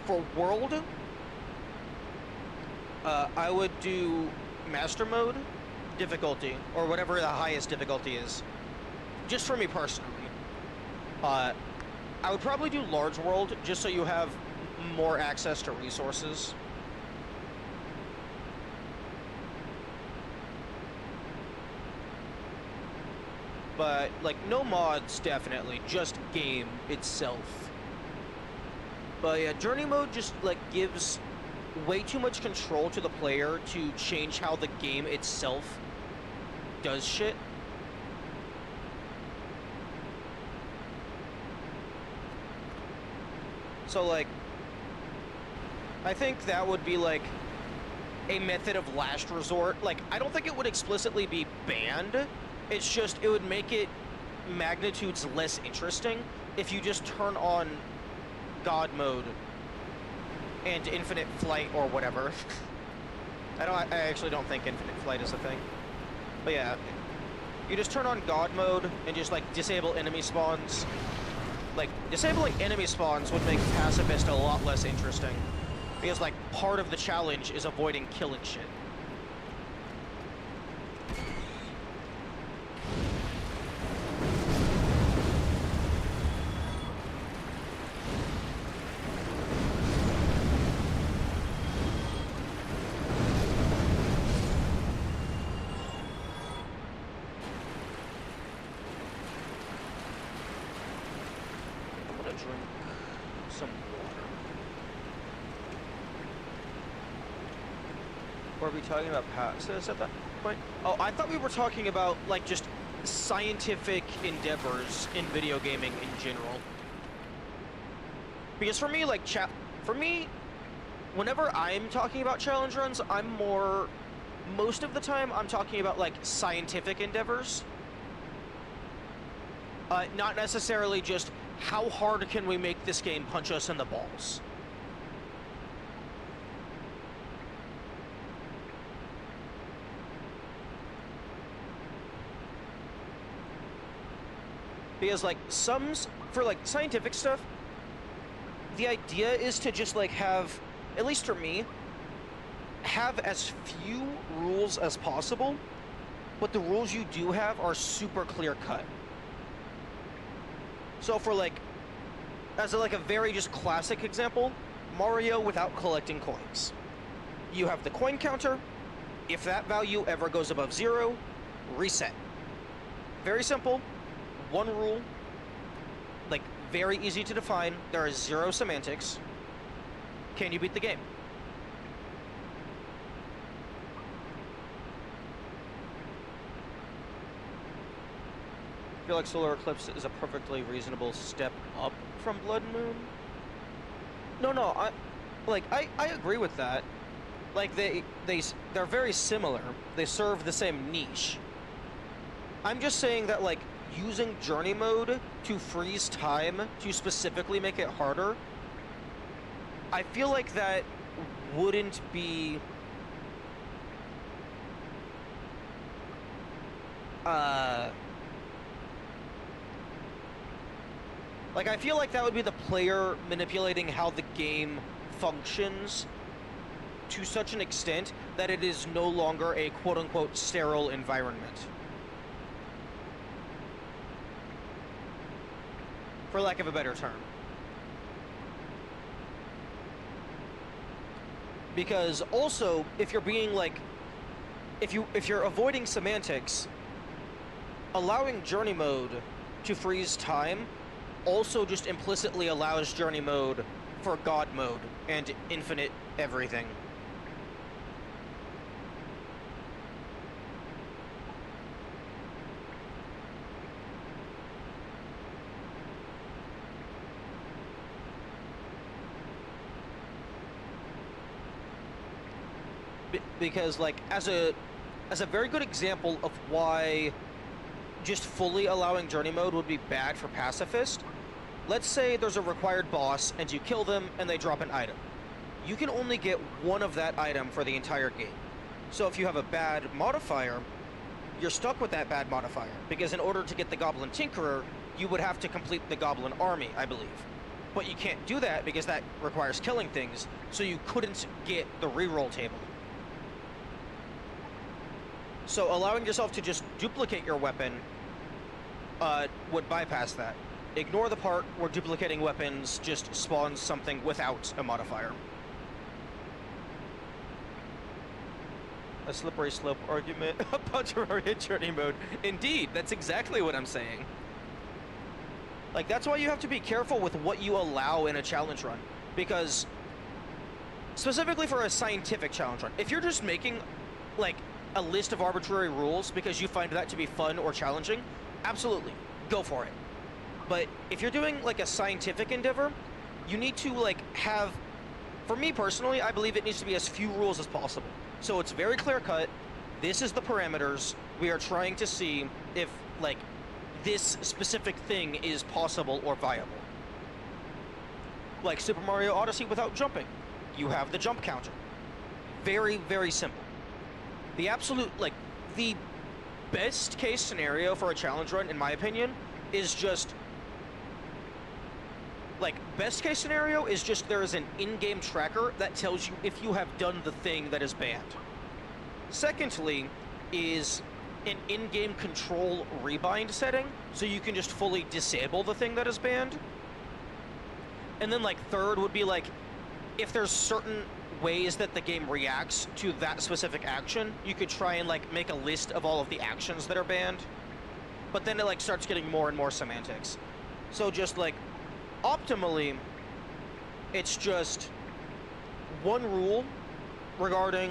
Speaker 1: For world, I would do master mode difficulty, or whatever the highest difficulty is. Just for me personally. I would probably do large world, just so you have more access to resources. But, like, no mods, definitely. Just game itself. But, yeah, journey mode just, like, gives way too much control to the player to change how the game itself does shit. So, like, I think that would be, like, a method of last resort. Like, I don't think it would explicitly be banned. It's just, it would make it magnitudes less interesting if you just turn on God mode and infinite flight or whatever. I actually don't think infinite flight is a thing. But yeah, you just turn on God mode and just, like, disable enemy spawns. Like, disabling enemy spawns would make Pacifist a lot less interesting. Because, like, part of the challenge is avoiding killing shit. Drink some water. Were we talking about passes at that point? Oh, I thought we were talking about, like, just scientific endeavors in video gaming in general. Because for me, like, whenever I'm talking about challenge runs, most of the time, I'm talking about, like, scientific endeavors. Not necessarily just, how hard can we make this game punch us in the balls? Because, like, for, like, scientific stuff, the idea is to just, like, have, at least for me, have as few rules as possible, but the rules you do have are super clear-cut. So for, like, as a very just classic example, Mario without collecting coins. You have the coin counter. If that value ever goes above 0, reset. Very simple. One rule. Like, very easy to define. There is 0 semantics. Can you beat the game? I feel like Solar Eclipse is a perfectly reasonable step up from Blood Moon. No, I agree with that. Like, they're very similar. They serve the same niche. I'm just saying that, like, using journey mode to freeze time to specifically make it harder, I feel like that wouldn't be Like, I feel like that would be the player manipulating how the game functions to such an extent that it is no longer a quote-unquote sterile environment. For lack of a better term. Because also, if you're being like, if you're avoiding semantics, allowing journey mode to freeze time also just implicitly allows journey mode for God mode and infinite everything. Because, like, as a very good example of why just fully allowing journey mode would be bad for pacifist, let's say there's a required boss and you kill them and they drop an item. You can only get one of that item for the entire game. So if you have a bad modifier, you're stuck with that bad modifier, because in order to get the Goblin Tinkerer, you would have to complete the Goblin Army, I believe. But you can't do that because that requires killing things, so you couldn't get the reroll table. So allowing yourself to just duplicate your weapon would bypass that. Ignore the part where duplicating weapons just spawns something without a modifier. A slippery slope argument about Terraria journey mode. Indeed, that's exactly what I'm saying. Like, that's why you have to be careful with what you allow in a challenge run. Because, specifically for a scientific challenge run, if you're just making, like, a list of arbitrary rules because you find that to be fun or challenging, absolutely, go for it. But if you're doing, like, a scientific endeavor, you need to, like, have... For me personally, I believe it needs to be as few rules as possible. So it's very clear-cut. This is the parameters. We are trying to see if, like, this specific thing is possible or viable. Like Super Mario Odyssey without jumping. You have the jump counter. Very, very simple. The absolute, like, the best case scenario for a challenge run, in my opinion, is just... Like, best case scenario is just there is an in-game tracker that tells you if you have done the thing that is banned. Secondly, is an in-game control rebind setting, so you can just fully disable the thing that is banned. And then, like, third would be, like, if there's certain ways that the game reacts to that specific action, you could try and, like, make a list of all of the actions that are banned. But then it, like, starts getting more and more semantics. So just, like, optimally, it's just one rule regarding,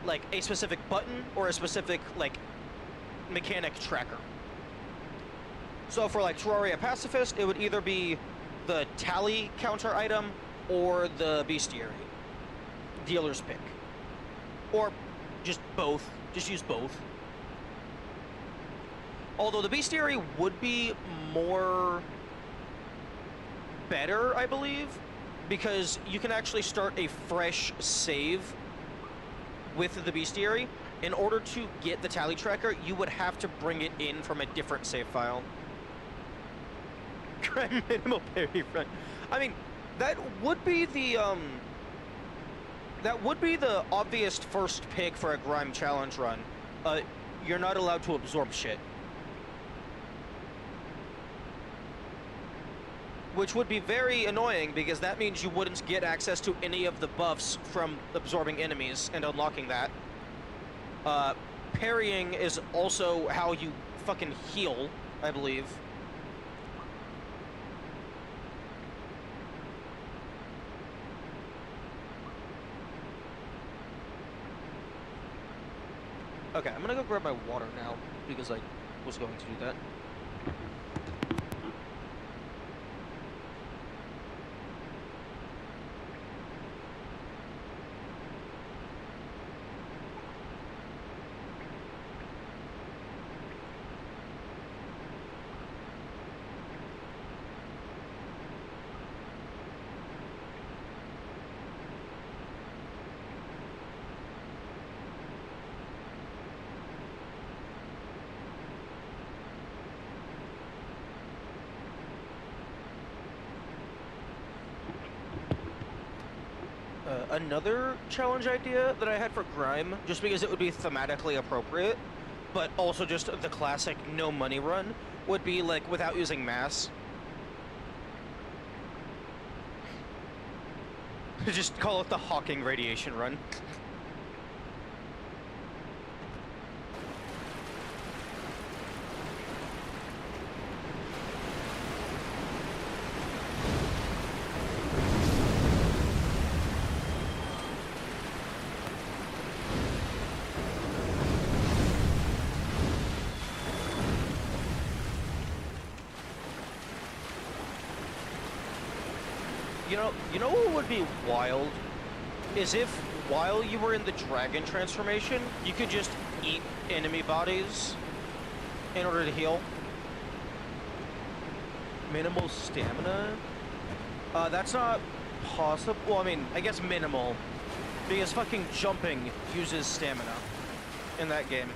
Speaker 1: like, a specific button or a specific, like, mechanic tracker. So for, like, Terraria Pacifist, it would either be the tally counter item or the bestiary. Dealer's pick. Or just both. Just use both. Although the bestiary would be more better, I believe, because you can actually start a fresh save with the bestiary. In order to get the tally tracker, you would have to bring it in from a different save file. Minimal parry front. I mean, that would be the obvious first pick for a Grime challenge run. You're not allowed to absorb shit. Which would be very annoying, because that means you wouldn't get access to any of the buffs from absorbing enemies and unlocking that. Parrying is also how you fucking heal, I believe. Okay, I'm gonna go grab my water now, because I was going to do that. another challenge idea that I had for Grime, just because it would be thematically appropriate, but also just the classic no money run, would be like without using mass. Just call it the Hawking Radiation Run. You know what would be wild? Is if, while you were in the dragon transformation, you could just eat enemy bodies in order to heal. Minimal stamina? That's not possible. Well, I mean, I guess minimal. Because fucking jumping uses stamina in that game.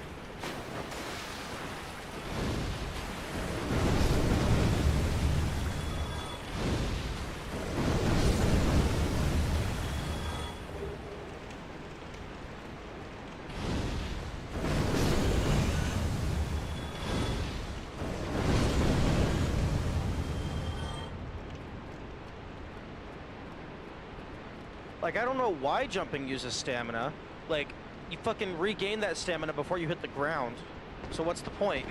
Speaker 1: Like, I don't know why jumping uses stamina. Like, you fucking regain that stamina before you hit the ground. So what's the point?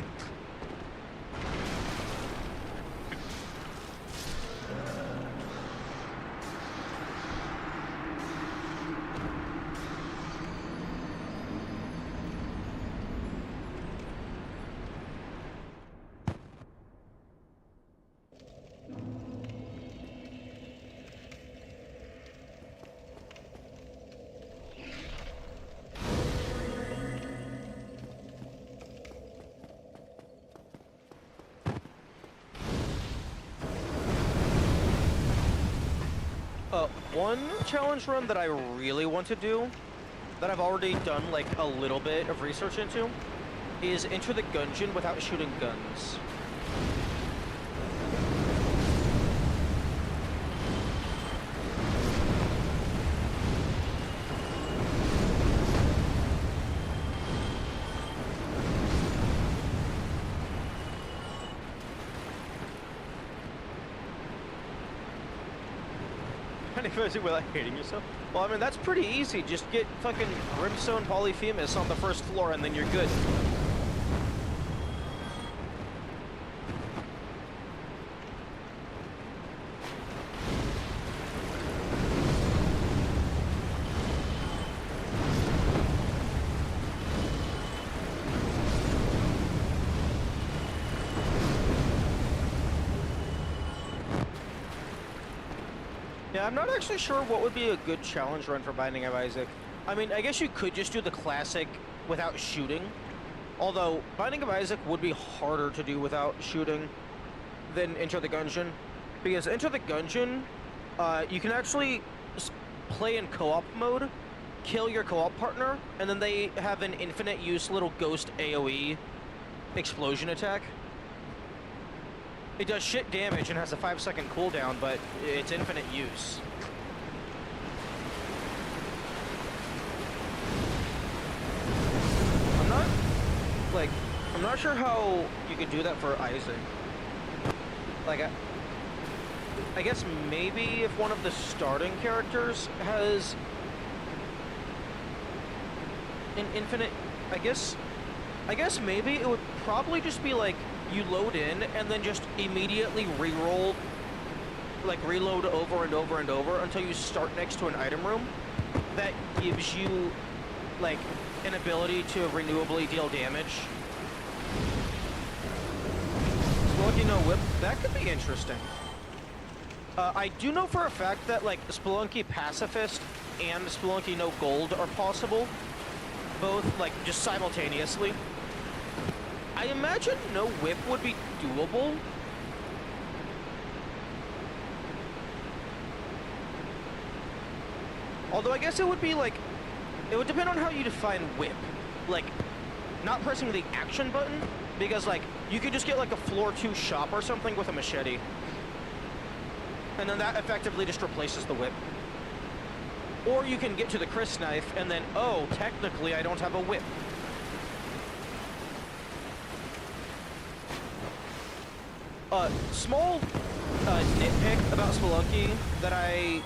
Speaker 1: One challenge run that I really want to do, that I've already done like a little bit of research into, is Enter the Gungeon without shooting guns. Without hating yourself? Well, I mean, that's pretty easy. Just get fucking Brimstone Polyphemus on the first floor and then you're good. Yeah, I'm not actually sure what would be a good challenge run for Binding of Isaac. I mean, I guess you could just do the classic without shooting. Although, Binding of Isaac would be harder to do without shooting than Enter the Gungeon. Because Enter the Gungeon, you can actually play in co-op mode, kill your co-op partner, and then they have an infinite use little ghost AoE explosion attack. It does shit damage and has a 5-second cooldown, but it's infinite use. I'm not sure how you could do that for Isaac. Like, I guess maybe if one of the starting characters has an infinite, I guess maybe it would probably just be like, you load in and then just immediately reroll, like reload over and over and over until you start next to an item room that gives you like an ability to renewably deal damage. Spelunky no whip, that could be interesting. I do know for a fact that like Spelunky Pacifist and Spelunky no gold are possible, both like just simultaneously. I imagine no whip would be doable. Although I guess it would be like, it would depend on how you define whip. Like, not pressing the action button, because like, you could just get like a floor 2 shop or something with a machete. And then that effectively just replaces the whip. Or you can get to the Chris knife and then, oh, technically I don't have a whip. Small nitpick about Spelunky that I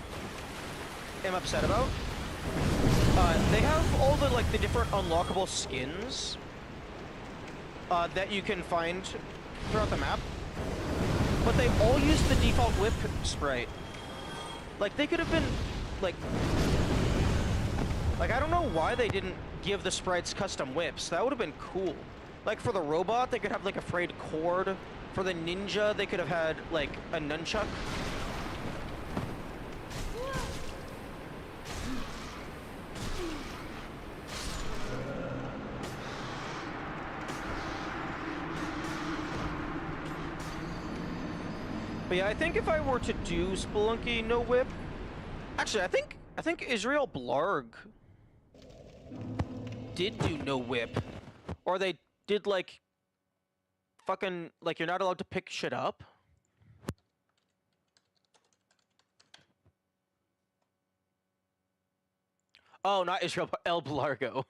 Speaker 1: am upset about. They have all the different unlockable skins that you can find throughout the map, but they all use the default whip sprite. Like, they could have been, like, I don't know why they didn't give the sprites custom whips. That would have been cool. Like, for the robot, they could have, like, a frayed cord. For the ninja, they could have had, like, a nunchuck. But yeah, I think if I were to do Spelunky no whip... Actually, I think Israel Blarg did do no whip. Or they did, like... Fucking... Like, you're not allowed to pick shit up? Oh, not Israel, El Blargo.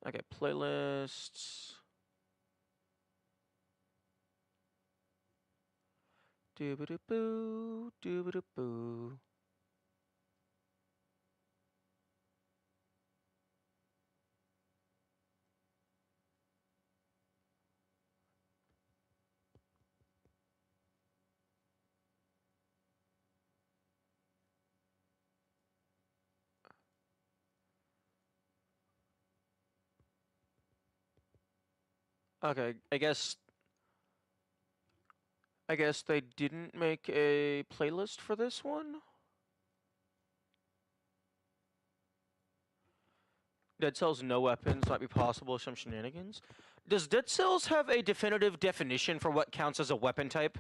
Speaker 1: Okay, playlists... Doo-ba-doo-boo, doo-ba-doo-boo. Okay, I guess they didn't make a playlist for this one. Dead Cells no weapons might be possible, some shenanigans. Does Dead Cells have a definitive definition for what counts as a weapon type?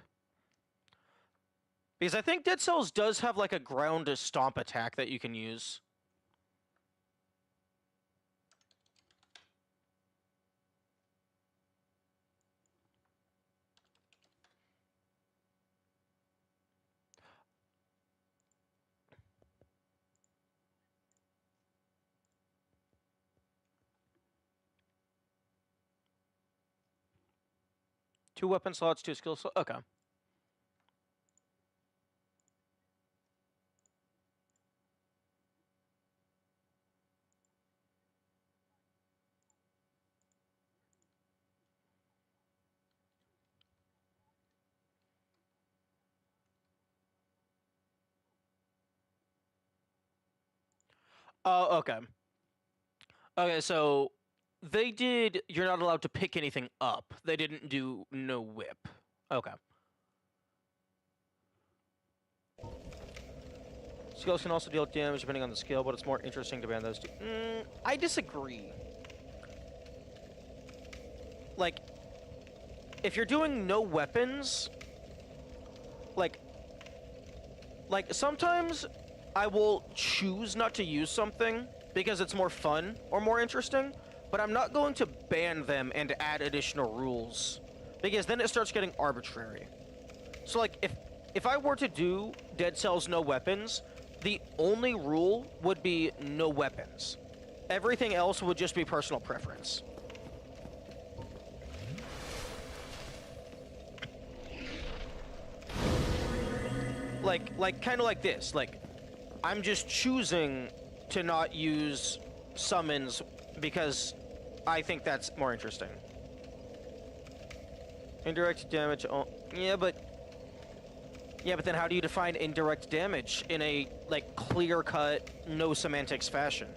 Speaker 1: Because I think Dead Cells does have like a ground stomp attack that you can use. Two weapon slots, two skill slots. Okay. Oh, okay. Okay, so they did. You're not allowed to pick anything up. They didn't do no whip. Okay. Skills can also deal damage depending on the skill, but it's more interesting to ban those two. I disagree. Like, if you're doing no weapons, like sometimes I will choose not to use something because it's more fun or more interesting, but I'm not going to ban them and add additional rules, because then it starts getting arbitrary. So like, if I were to do Dead Cells no weapons, the only rule would be no weapons. Everything else would just be personal preference. Like kind of like this. Like, I'm just choosing to not use summons because I think that's more interesting. Indirect damage. Oh, yeah, but then how do you define indirect damage in a, like, clear-cut, no semantics fashion?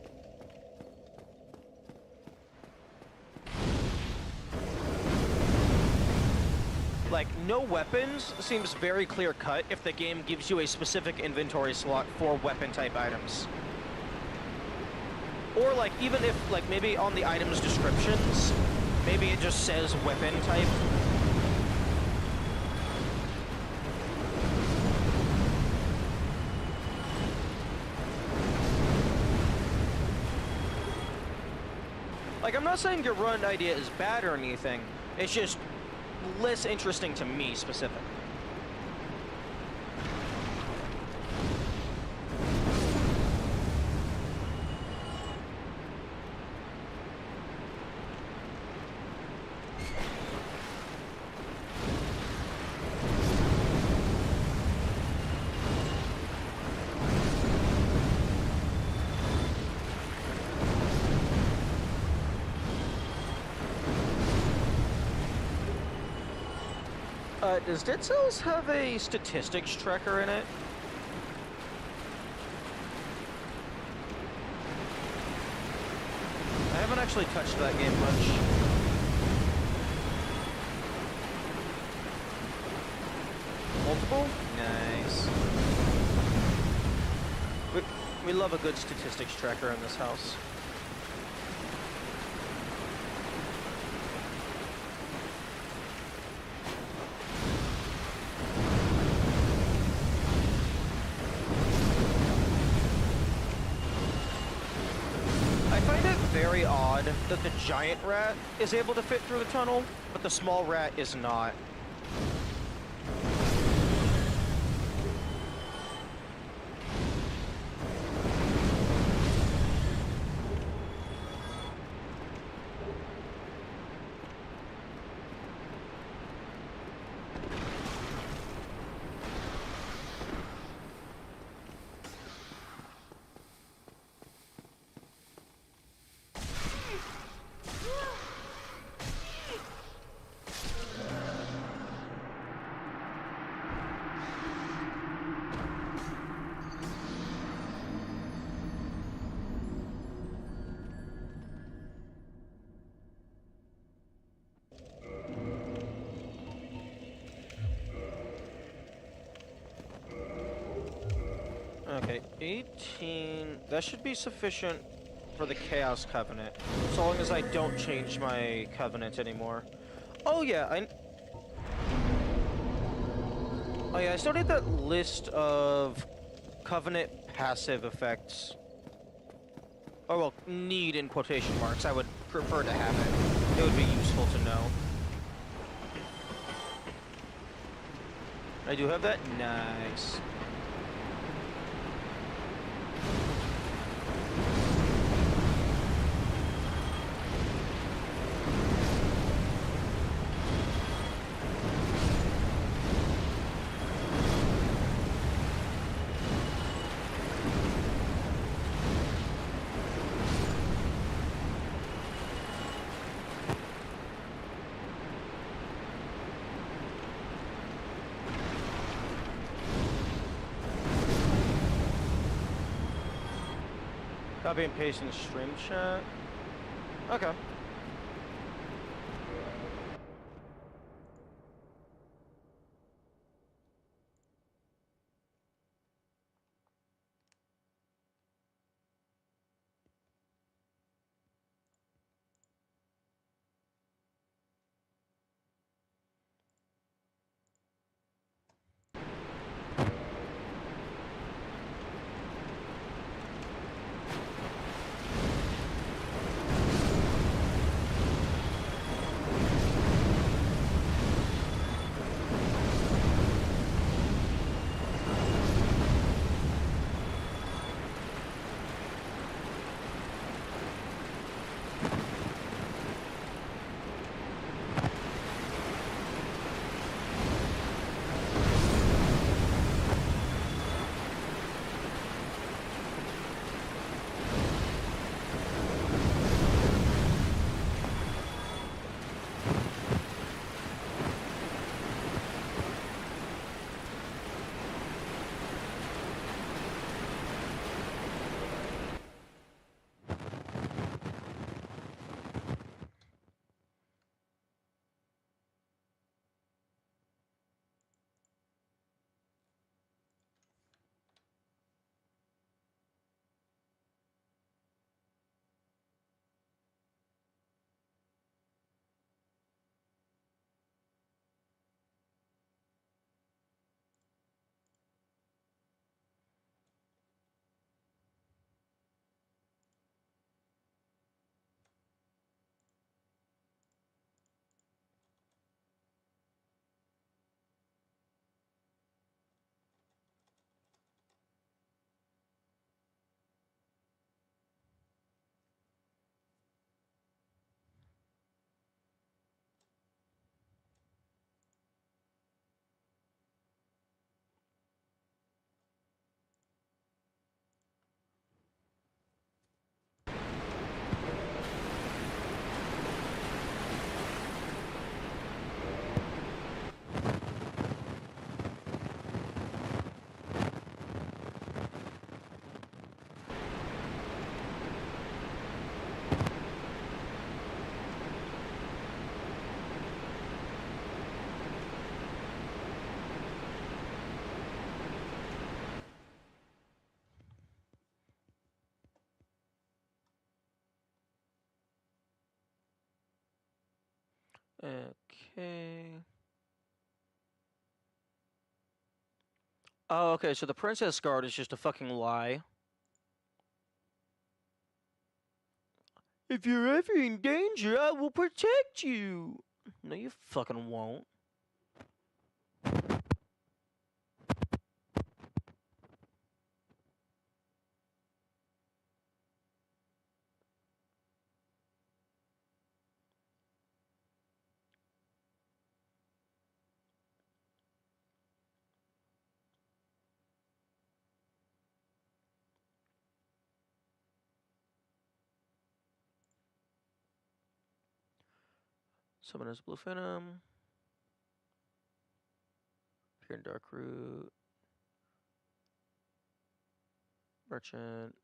Speaker 1: Like, no weapons seems very clear-cut if the game gives you a specific inventory slot for weapon-type items. Or, like, even if, like, maybe on the item's descriptions, maybe it just says weapon type. Like, I'm not saying your run idea is bad or anything, it's just less interesting to me, specifically. Does Dead Cells have a statistics tracker in it? I haven't actually touched that game much. Multiple? Nice. We love a good statistics tracker in this house. I find it very odd that the giant rat is able to fit through the tunnel, but the small rat is not. Okay, 18... That should be sufficient for the Chaos Covenant, so long as I don't change my Covenant anymore. Oh yeah, I still need that list of Covenant passive effects. Or, well, need in quotation marks. I would prefer to have it. It would be useful to know. I do have that? Nice. Copy and paste in stream chat. Okay. Okay. Oh, okay, so the Princess Guard is just a fucking lie. If you're ever in danger, I will protect you. No, you fucking won't. Summon as Blue Phantom. Appear in Dark Root. Merchant.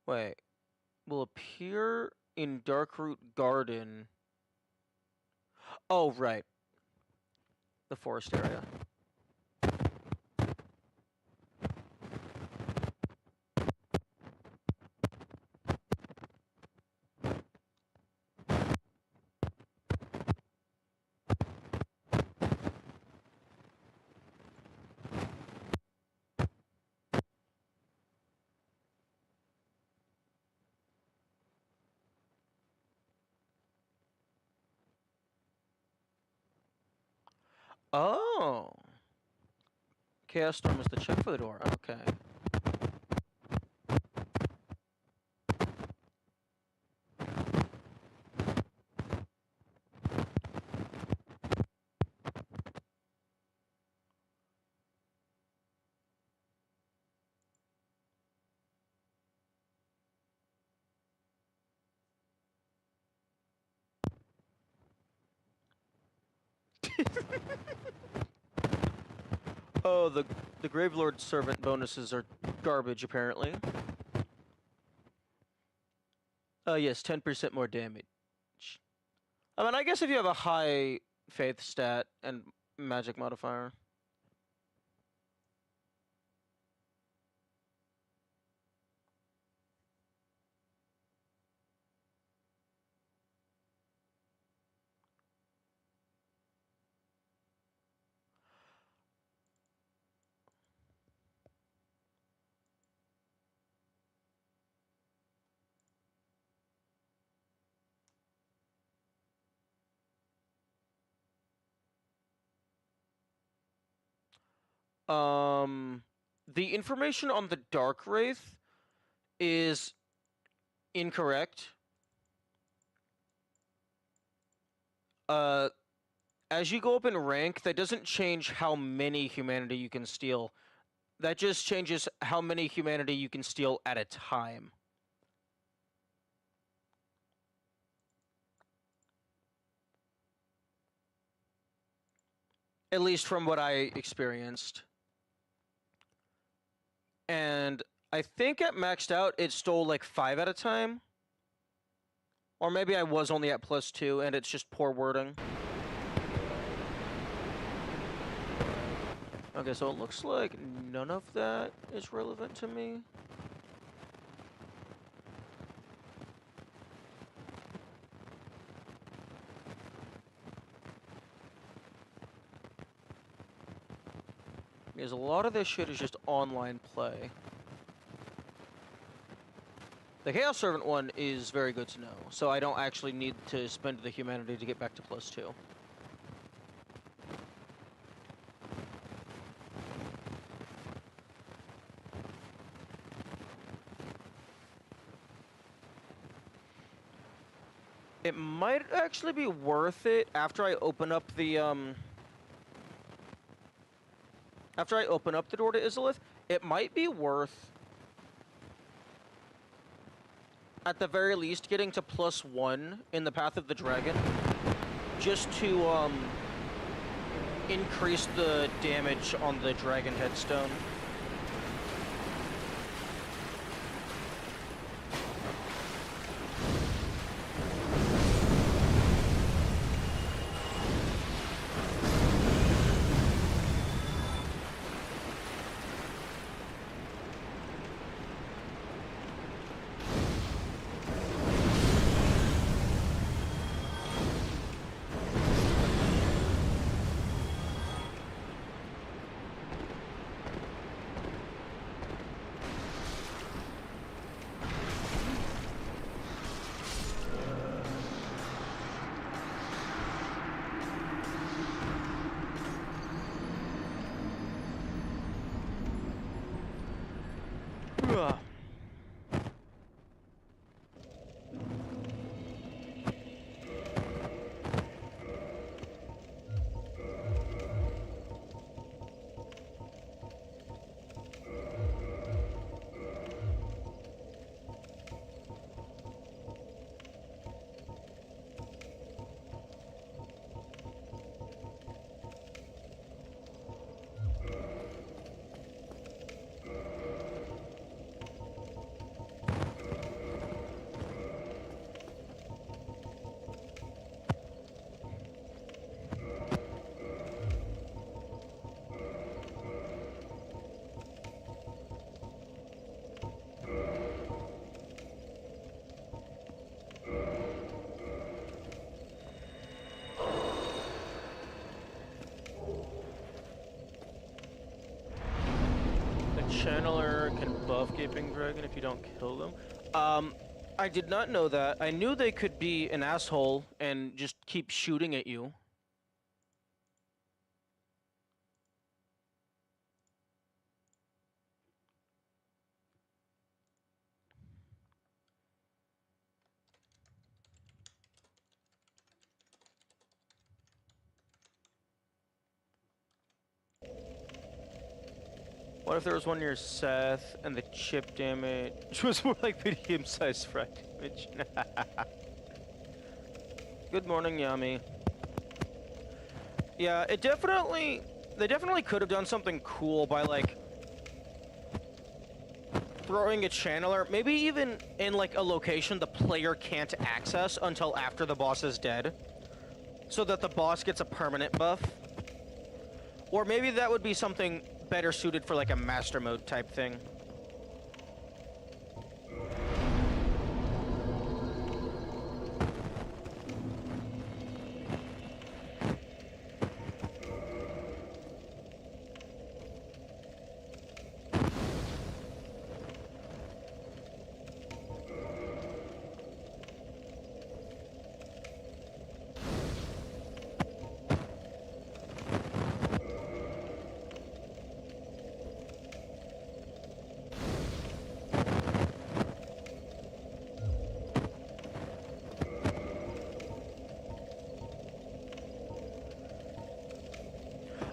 Speaker 1: Wait. Will appear in Darkroot Garden. Oh, right. The forest area. Oh. Chaos Storm is the check for the door. Okay. Oh, the Gravelord servant bonuses are garbage, apparently. Yes, 10% more damage. I mean, I guess if you have a high faith stat and magic modifier. The information on the Dark Wraith is incorrect. As you go up in rank, that doesn't change how many humanity you can steal. That just changes how many humanity you can steal at a time. At least from what I experienced. And I think at maxed out, it stole like 5 at a time. Or maybe I was only at +2 and it's just poor wording. Okay, so it looks like none of that is relevant to me. Because a lot of this shit is just online play. The Chaos Servant one is very good to know, so I don't actually need to spend the humanity to get back to +2. It might actually be worth it after I open up the after I open up the door to Izalith, it might be worth, at the very least, getting to +1 in the Path of the Dragon, just to increase the damage on the Dragon Headstone. Ugh. Channeler can buff Gaping Dragon if you don't kill them. I did not know that. I knew they could be an asshole and just keep shooting at you. What if there was one near Seth and the chip damage was more like medium-sized frag damage? Good morning, Yami. Yeah, they definitely could have done something cool by like throwing a channeler, maybe even in like a location the player can't access until after the boss is dead, so that the boss gets a permanent buff. Or maybe that would be something better suited for like a master mode type thing.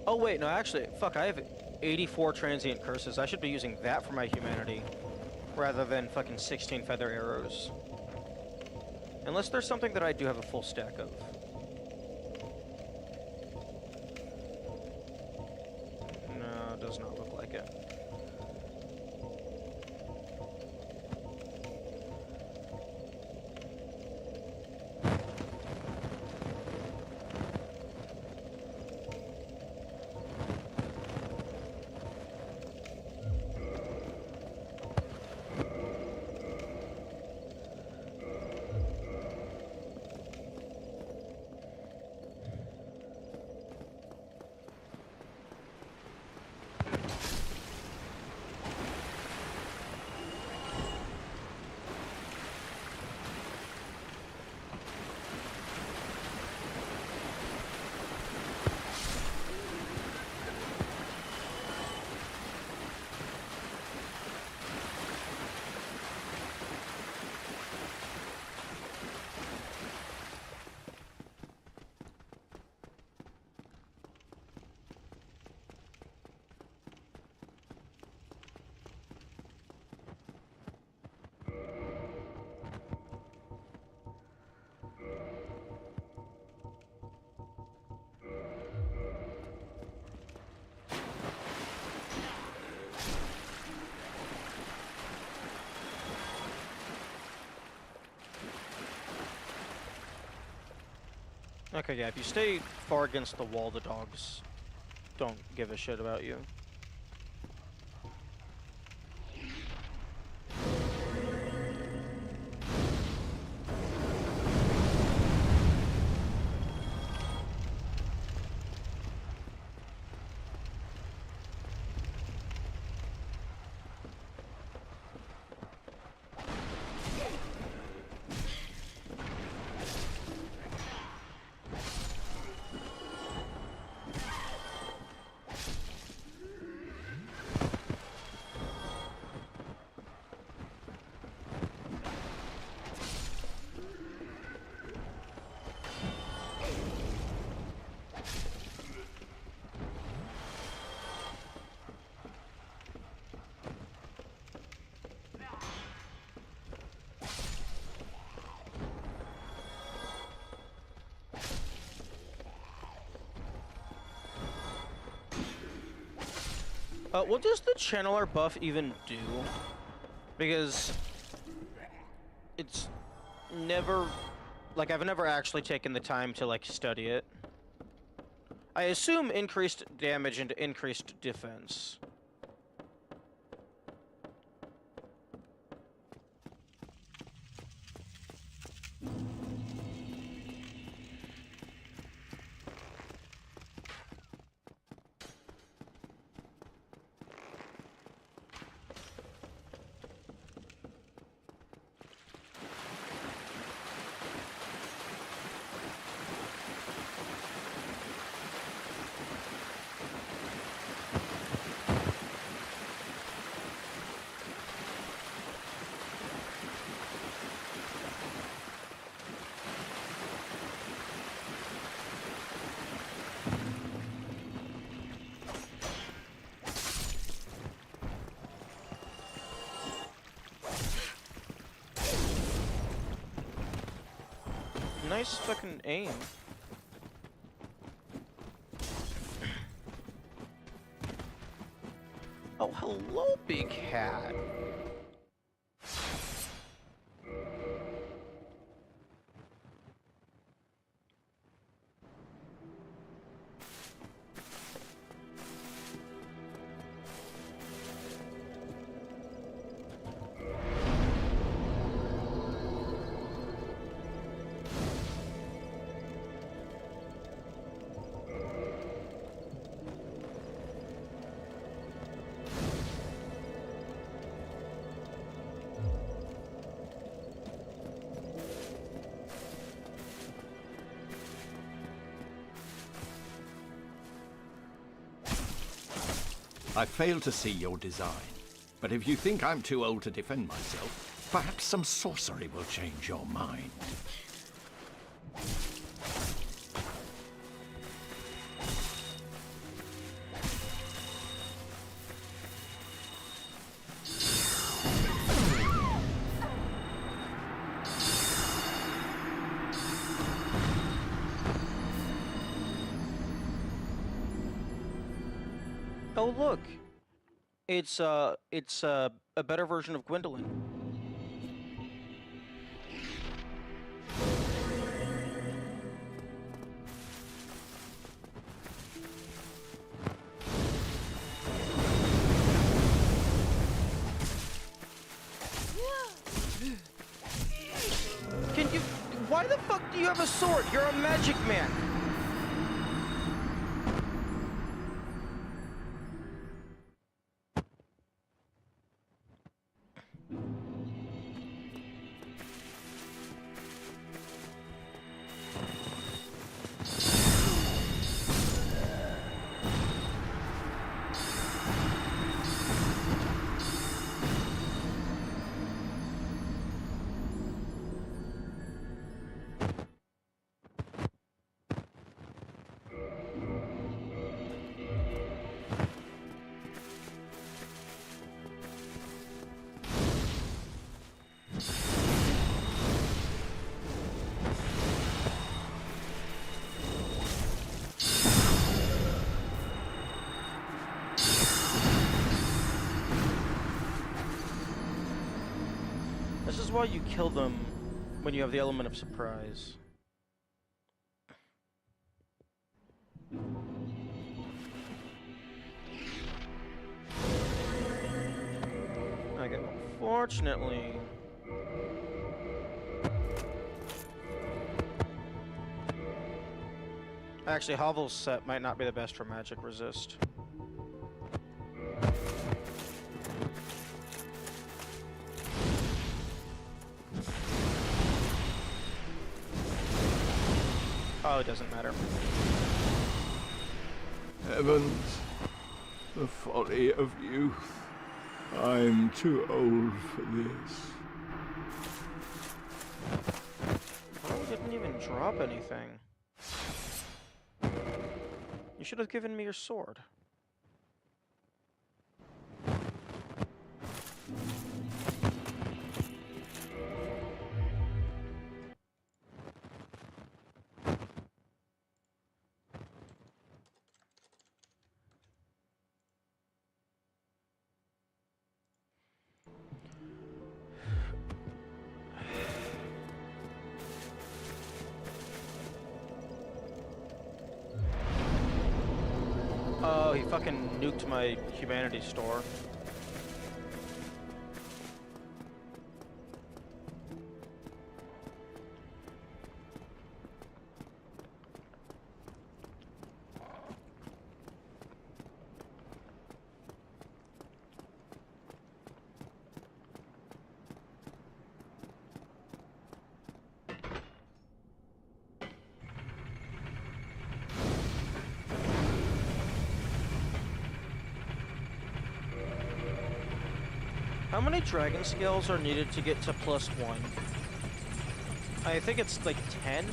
Speaker 1: Oh wait, no, actually, fuck, I have 84 transient curses. I should be using that for my humanity, rather than fucking 16 feather arrows. Unless there's something that I do have a full stack of. No, it does not look like it. Okay, yeah, if you stay far against the wall, the dogs don't give a shit about you. What does the channeler buff even do? Because it's never, like, I've never actually taken the time to, like, study it. I assume increased damage and increased defense. Nice fucking aim. Oh, hello, big hat.
Speaker 2: I fail to see your design, but if you think I'm too old to defend myself, perhaps some sorcery will change your mind.
Speaker 1: Oh, look. It's a better version of Gwendolyn. Can you... Why the fuck do you have a sword? You're a magic man. This is why you kill them when you have the element of surprise. Okay, fortunately... Actually, Hovel's set might not be the best for magic resist. Oh, it doesn't matter.
Speaker 2: Heavens, the folly of youth. I'm too old for this.
Speaker 1: Oh, it didn't even drop anything. You should have given me your sword. Oh, he fucking nuked my humanity store. How many dragon scales are needed to get to +1? I think it's like 10?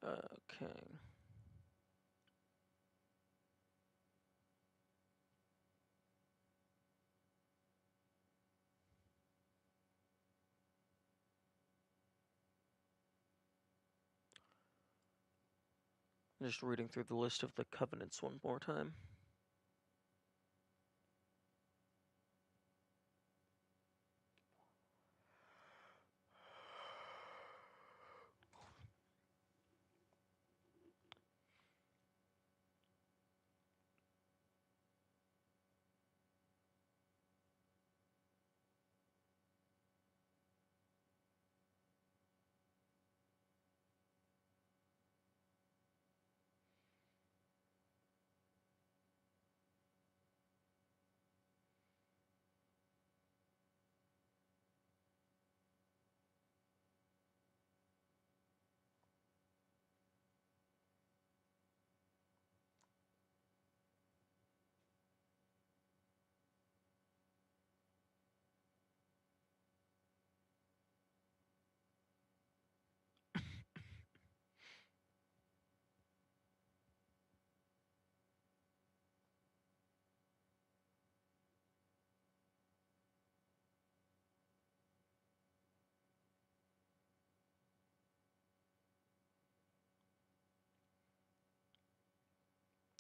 Speaker 1: Okay. Just reading through the list of the covenants one more time.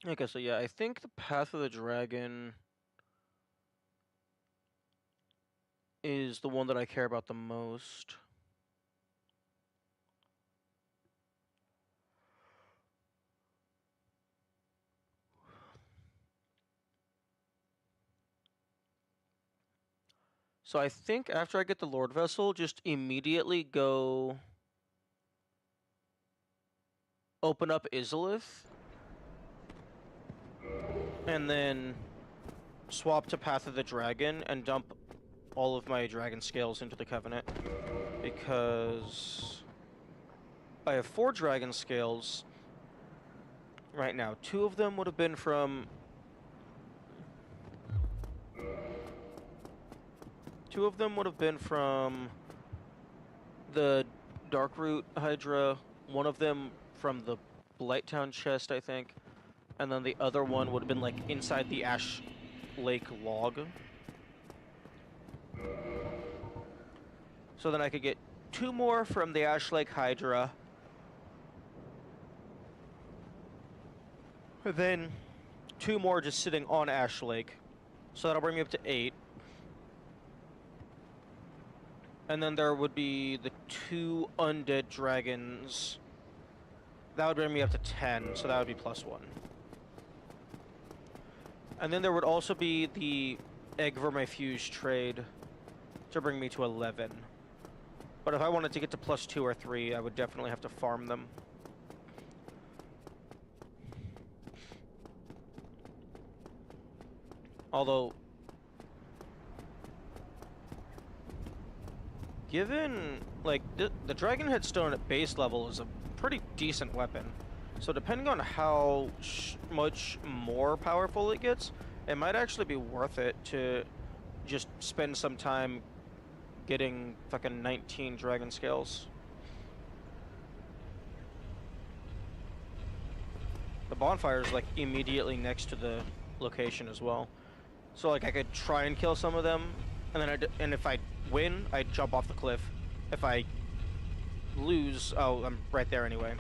Speaker 1: Okay, so yeah, I think the Path of the Dragon is the one that I care about the most. So I think after I get the Lord Vessel, just immediately go open up Izalith, and then swap to Path of the Dragon and dump all of my dragon scales into the Covenant, because I have 4 dragon scales right now. 2 of them would have been from the Darkroot Hydra, one of them from the Blighttown chest, I think, and then the other one would have been like inside the Ash Lake log. So then I could get 2 more from the Ash Lake Hydra. Then 2 more just sitting on Ash Lake. So that'll bring me up to 8. And then there would be the 2 undead dragons. That would bring me up to 10, so that would be +1. And then there would also be the Egg Vermifuse trade to bring me to 11. But if I wanted to get to +2 or 3, I would definitely have to farm them. Although, given, like, the Dragon Headstone at base level is a pretty decent weapon. So depending on how much more powerful it gets, it might actually be worth it to just spend some time getting fucking 19 dragon scales. The bonfire is like immediately next to the location as well. So like I could try and kill some of them, and then if I win, I'd jump off the cliff. If I lose, oh, I'm right there anyway.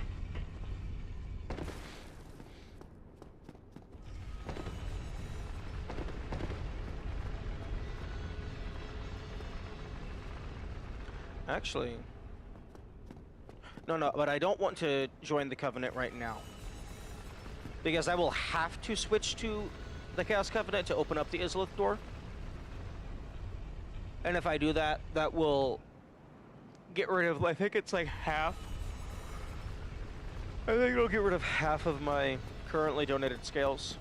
Speaker 1: Actually, no, but I don't want to join the Covenant right now, because I will have to switch to the Chaos Covenant to open up the Izalith door. And if I do that, that will get rid of, I think it's like half. I think it'll get rid of half of my currently donated scales.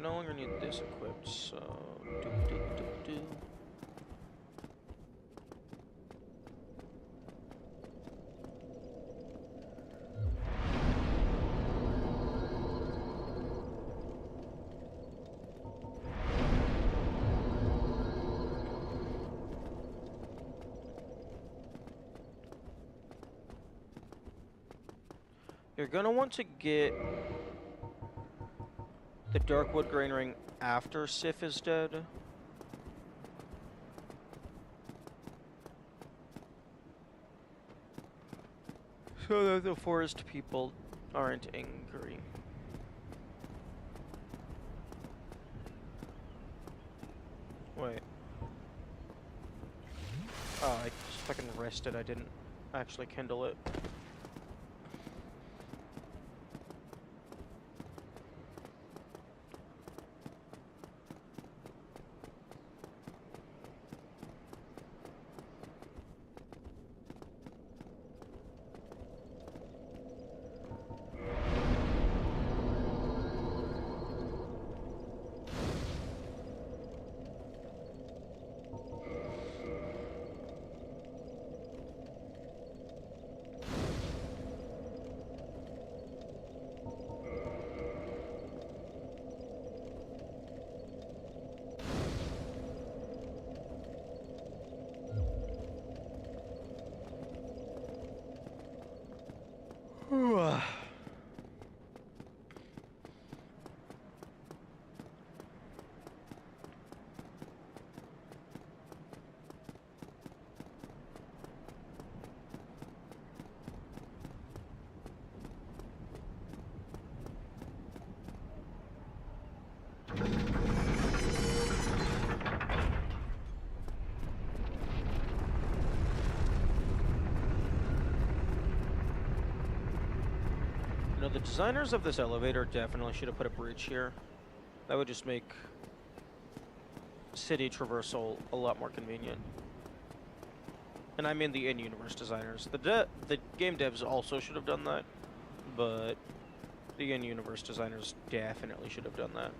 Speaker 1: no longer need this equipped, so... do. You're gonna want to get the Darkwood Grain Ring after Sif is dead. So that the forest people aren't angry. Wait. Oh, I just fucking rested. I didn't actually kindle it. You know, the designers of this elevator definitely should have put a bridge here. That would just make city traversal a lot more convenient. And I mean the in-universe designers. The game devs also should have done that, but the in-universe designers definitely should have done that.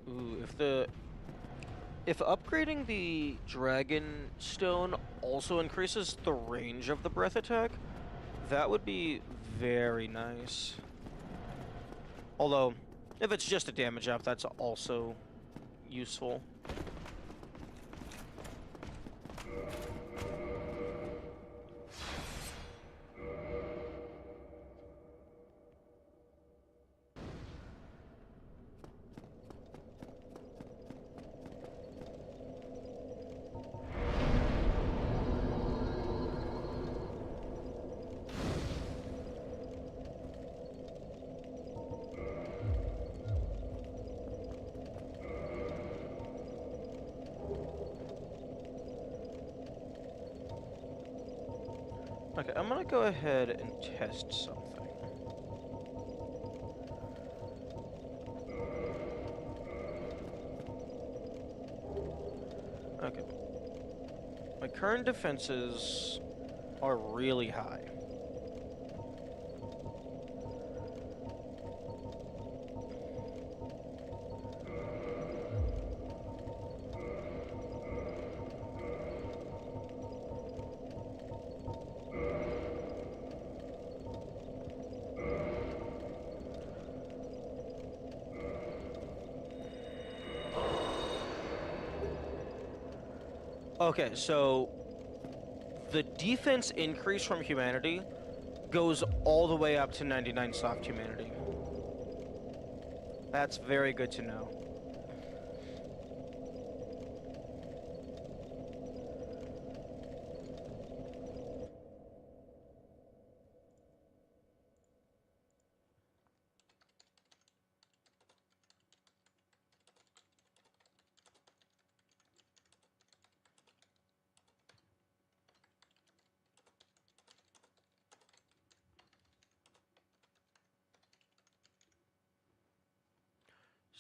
Speaker 1: Ooh, if upgrading the Dragon Stone also increases the range of the breath attack, that would be very nice. Although, if it's just a damage up, that's also useful. Okay, I'm gonna go ahead and test something. Okay. My current defenses are really high. Okay, so the defense increase from humanity goes all the way up to 99 soft humanity. That's very good to know.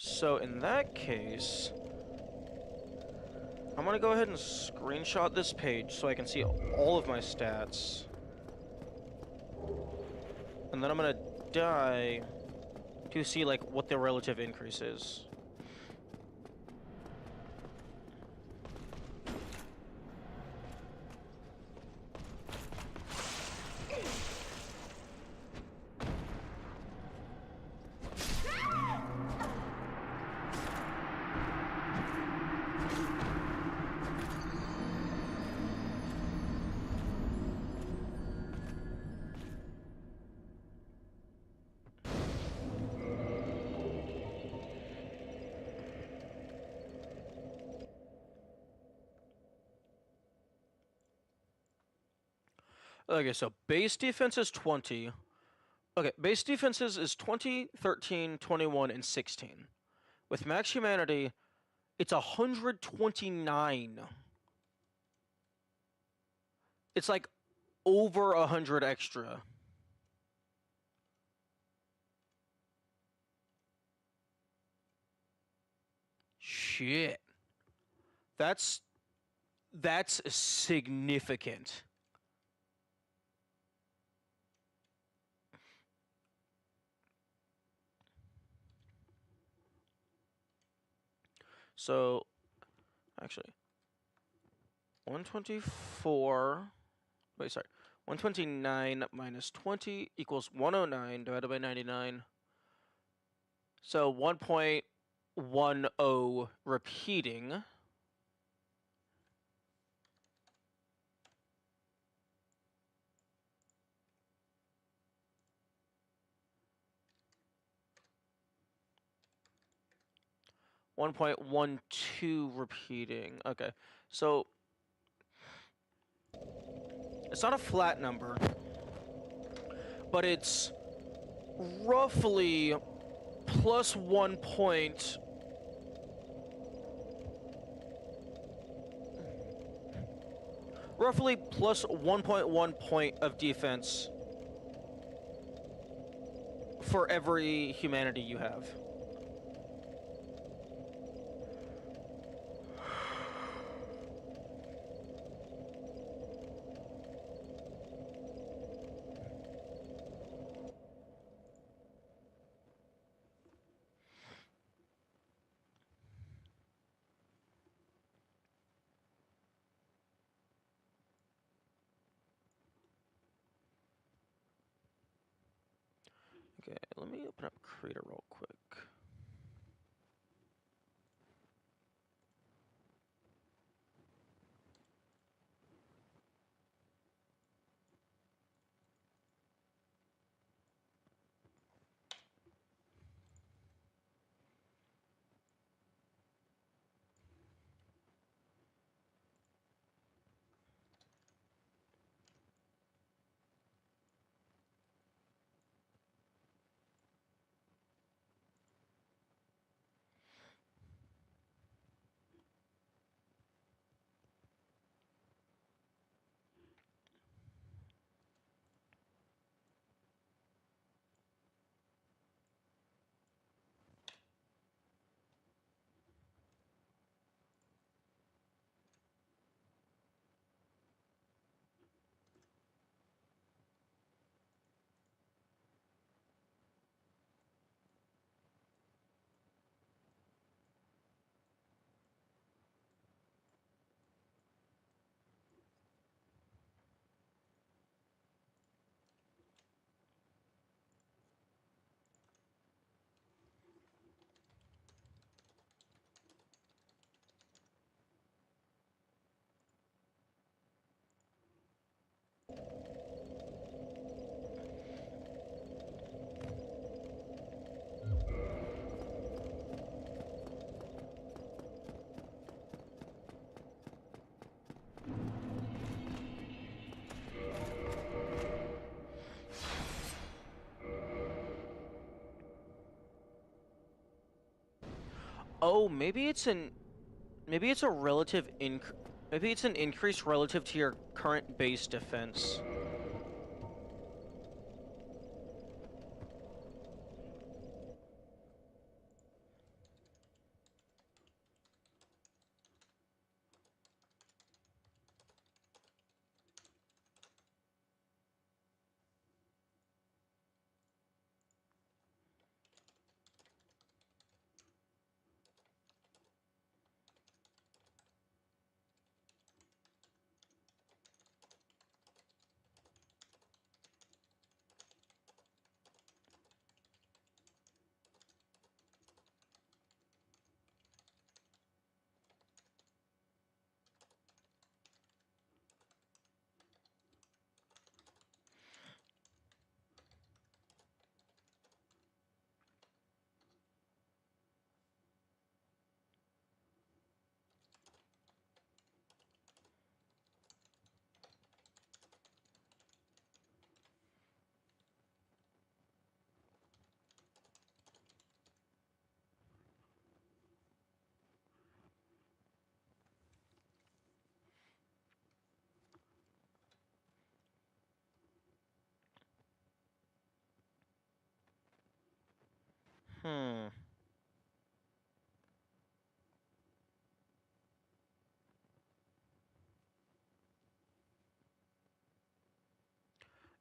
Speaker 1: So in that case, I'm gonna go ahead and screenshot this page so I can see all of my stats. And then I'm gonna die to see like what the relative increase is. Okay, so base defense is 20. Okay, base defenses is 20, 13, 21, and 16. With max humanity, it's 129. It's like over 100 extra. Shit. That's significant. So, actually, 124, wait, sorry, 129 minus 20 equals 109 divided by 99. So 1.10 repeating. .12 repeating. Okay, so it's not a flat number, but it's roughly plus 1 point. Roughly plus 1.1 point of defense for every humanity you have. Okay, let me open up Creator real quick. Oh, maybe it's a relative maybe it's an increase relative to your current base defense.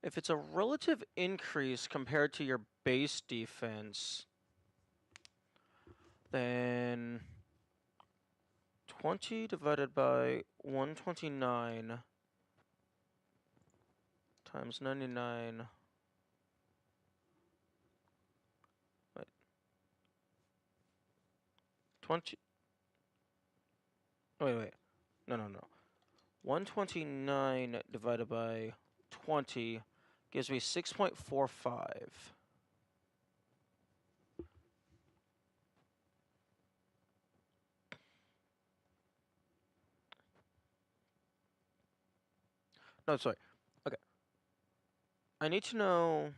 Speaker 1: If it's a relative increase compared to your base defense, then 20 divided by 129 times 99. Wait. 20. Wait. No. 129 divided by 20 gives me 6.45. No, sorry. Okay. I need to know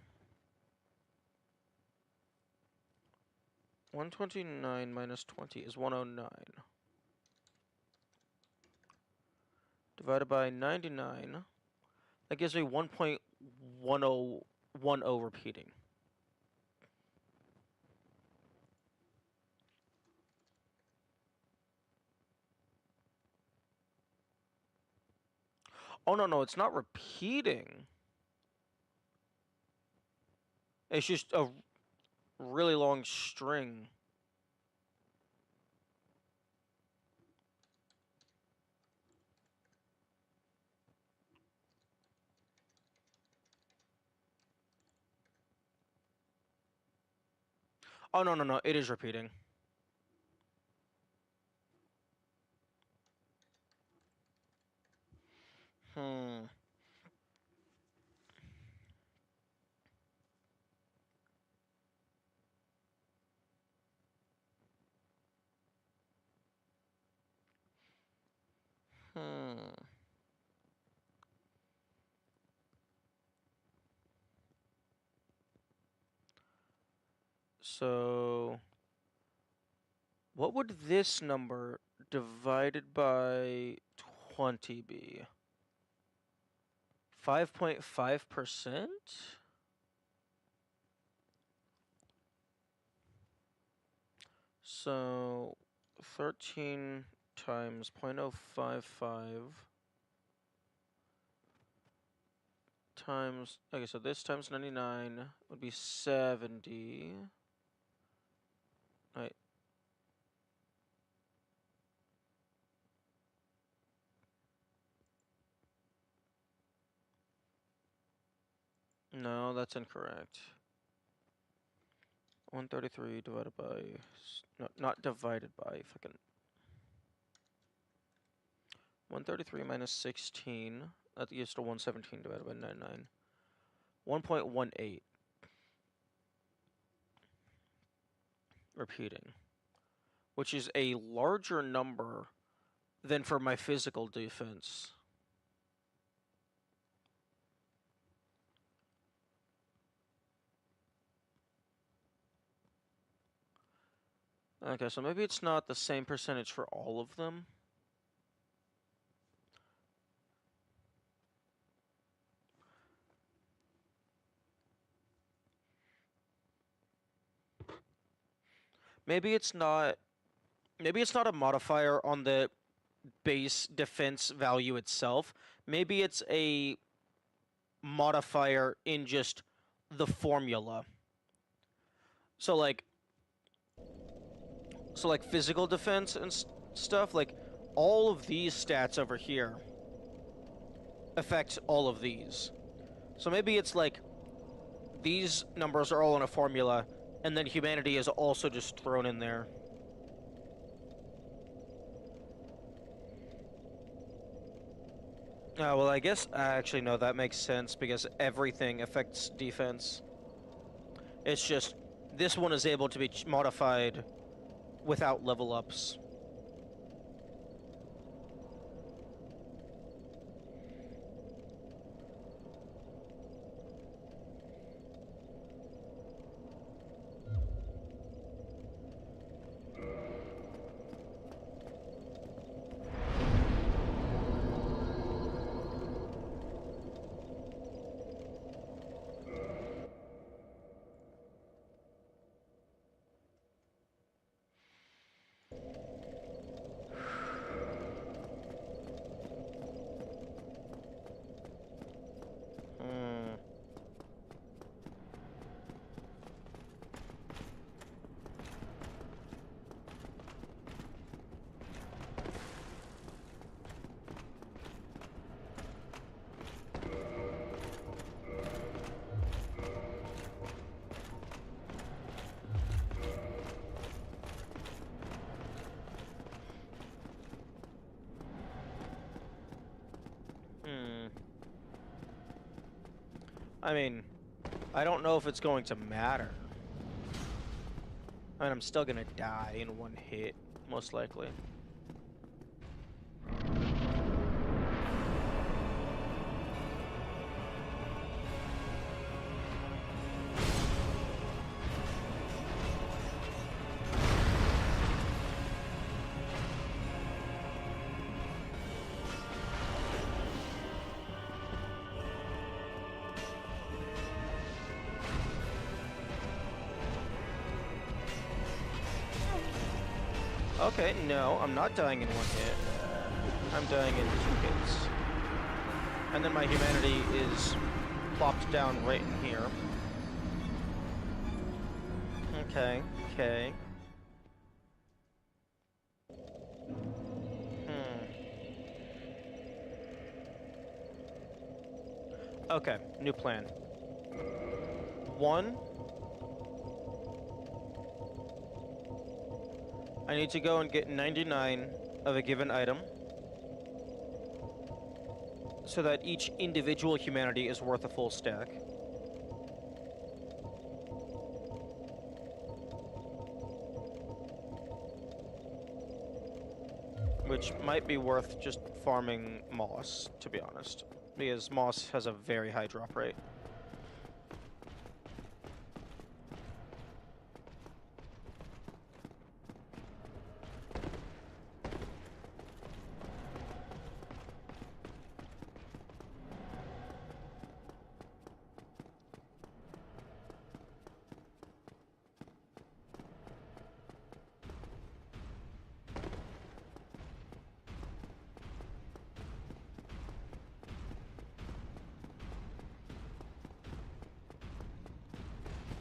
Speaker 1: 129 minus 20 is 109. Divided by 99. That gives me 1.1010 repeating. Oh, no, it's not repeating. It's just a really long string. Oh, no, it is repeating. Hmm. So, what would this number divided by 20 be? 5.5%? So, 13 times 0.055 times... Okay, so this times 99 would be 70. Right. No, that's incorrect. 133 divided by... No, not divided by, fucking... 133 minus 16, that gives to 117 divided by 99. 1.18. Repeating. Which is a larger number than for my physical defense. Okay, so maybe it's not the same percentage for all of them. Maybe it's not a modifier on the base defense value itself. Maybe it's a modifier in just the formula. So like physical defense and stuff, like all of these stats over here affect all of these. So maybe it's like these numbers are all in a formula, and then humanity is also just thrown in there. Well, I guess actually no, that makes sense because everything affects defense. It's just this one is able to be modified without level ups. I mean, I don't know if it's going to matter. I mean, I'm still gonna die in one hit, most likely. Okay, no, I'm not dying in one hit. I'm dying in 2 hits. And then my humanity is plopped down right in here. Okay, okay. Okay, new plan. 1, I need to go and get 99 of a given item so that each individual humanity is worth a full stack. Which might be worth just farming moss, to be honest, because moss has a very high drop rate.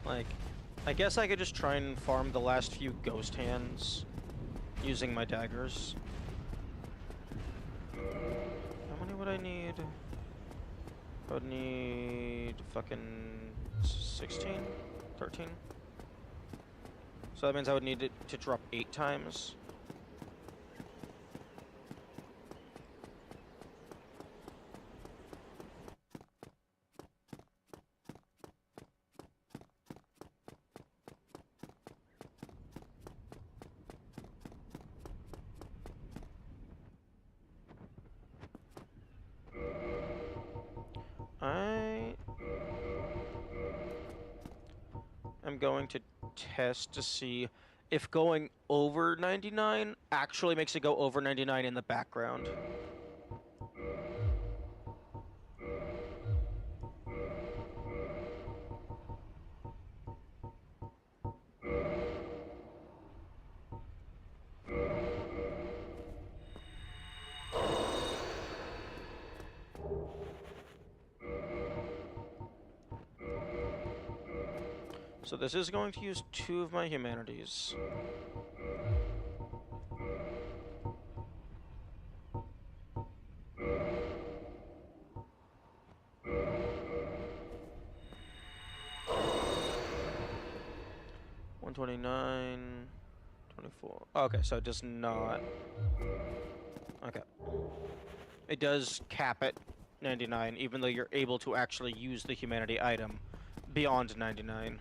Speaker 1: Like, I guess I could just try and farm the last few ghost hands using my daggers. How many would I need? I would need fucking 16? 13? So that means I would need it to drop 8 times. I'm going to test to see if going over 99 actually makes it go over 99 in the background. So this is going to use 2 of my humanities. $129, 24. Okay, so it does not. Okay. It does cap at 99, even though you're able to actually use the humanity item beyond 99.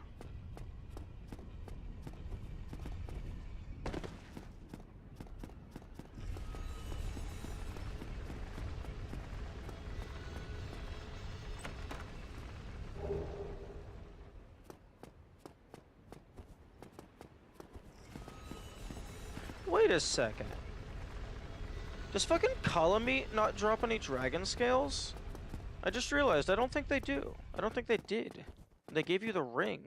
Speaker 1: Wait a second. Does fucking Column not drop any dragon scales? I just realized I don't think they do. I don't think they did. They gave you the ring.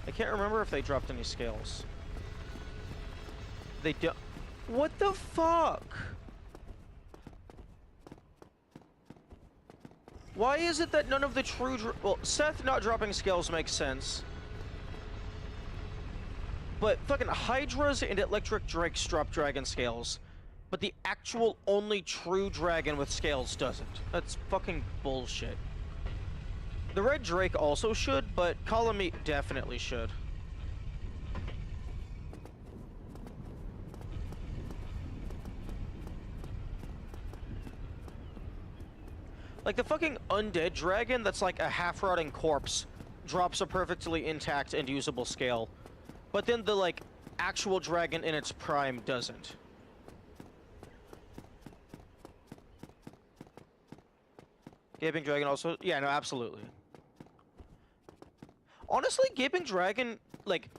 Speaker 1: I can't remember if they dropped any scales. They do. What the fuck? Why is it that none of the true well, Seth not dropping scales makes sense. But fucking Hydras and Electric Drakes drop dragon scales. But the actual only true dragon with scales doesn't. That's fucking bullshit. The Red Drake also should, but Column definitely should. Like, the fucking undead dragon that's like a half-rotting corpse drops a perfectly intact and usable scale. But then the, like, actual dragon in its prime doesn't. Gaping Dragon also... Yeah, no, absolutely. Honestly, Gaping Dragon, like,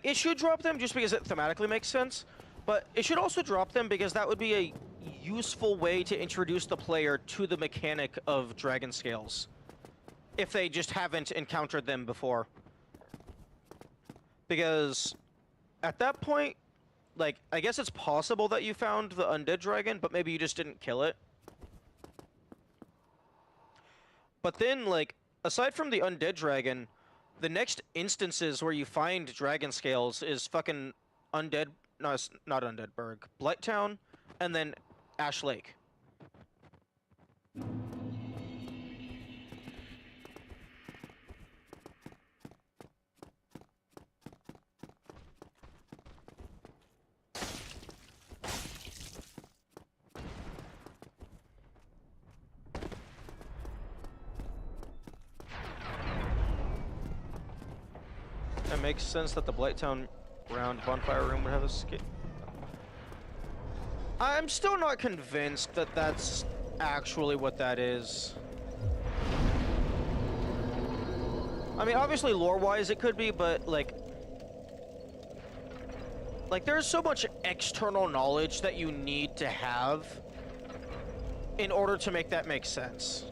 Speaker 1: it should drop them just because it thematically makes sense, but it should also drop them because that would be a useful way to introduce the player to the mechanic of dragon scales, if they just haven't encountered them before. Because at that point, like, I guess it's possible that you found the undead dragon, but maybe you just didn't kill it. But then, like, aside from the undead dragon, the next instances where you find dragon scales is fucking Undead... No, it's not Undeadburg. Blighttown, and then Ash Lake. It makes sense that the Blighttown round bonfire room would have a skip. I'm still not convinced that that's actually what that is. I mean, obviously lore-wise it could be, but like there's so much external knowledge that you need to have in order to make that make sense.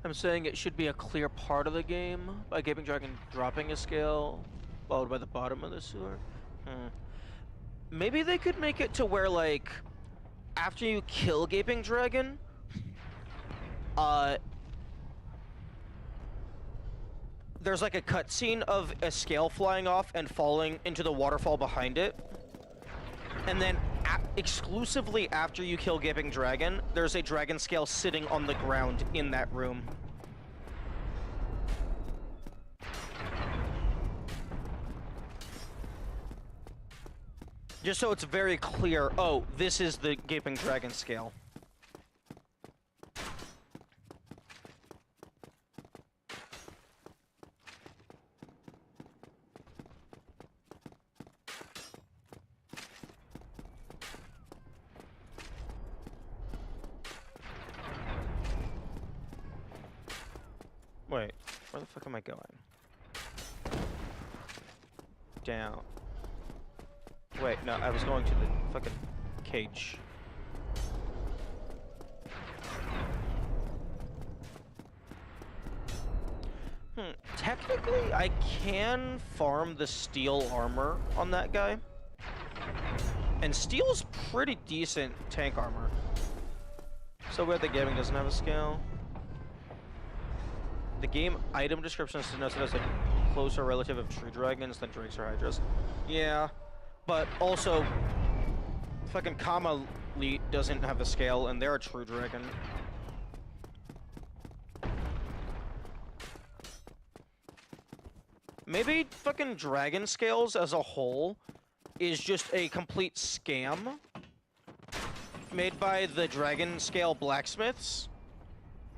Speaker 1: I'm saying it should be a clear part of the game by Gaping Dragon dropping a scale, followed by the bottom of the sewer. Maybe they could make it to where, like, after you kill Gaping Dragon, there's like a cutscene of a scale flying off and falling into the waterfall behind it. And then exclusively after you kill Gaping Dragon, there's a dragon scale sitting on the ground in that room. Just so it's very clear, oh, this is the Gaping Dragon scale. Wait, where the fuck am I going? Down. Wait, no, I was going to the fucking cage. Technically, I can farm the steel armor on that guy. And steel's pretty decent tank armor. So weird the gaming doesn't have a scale. The game item description denotes it as a closer relative of tree dragons than drakes or hydras. Yeah, but also, fucking Kama Leet doesn't have a scale, and they're a true dragon. Maybe fucking dragon scales as a whole is just a complete scam made by the dragon scale blacksmiths.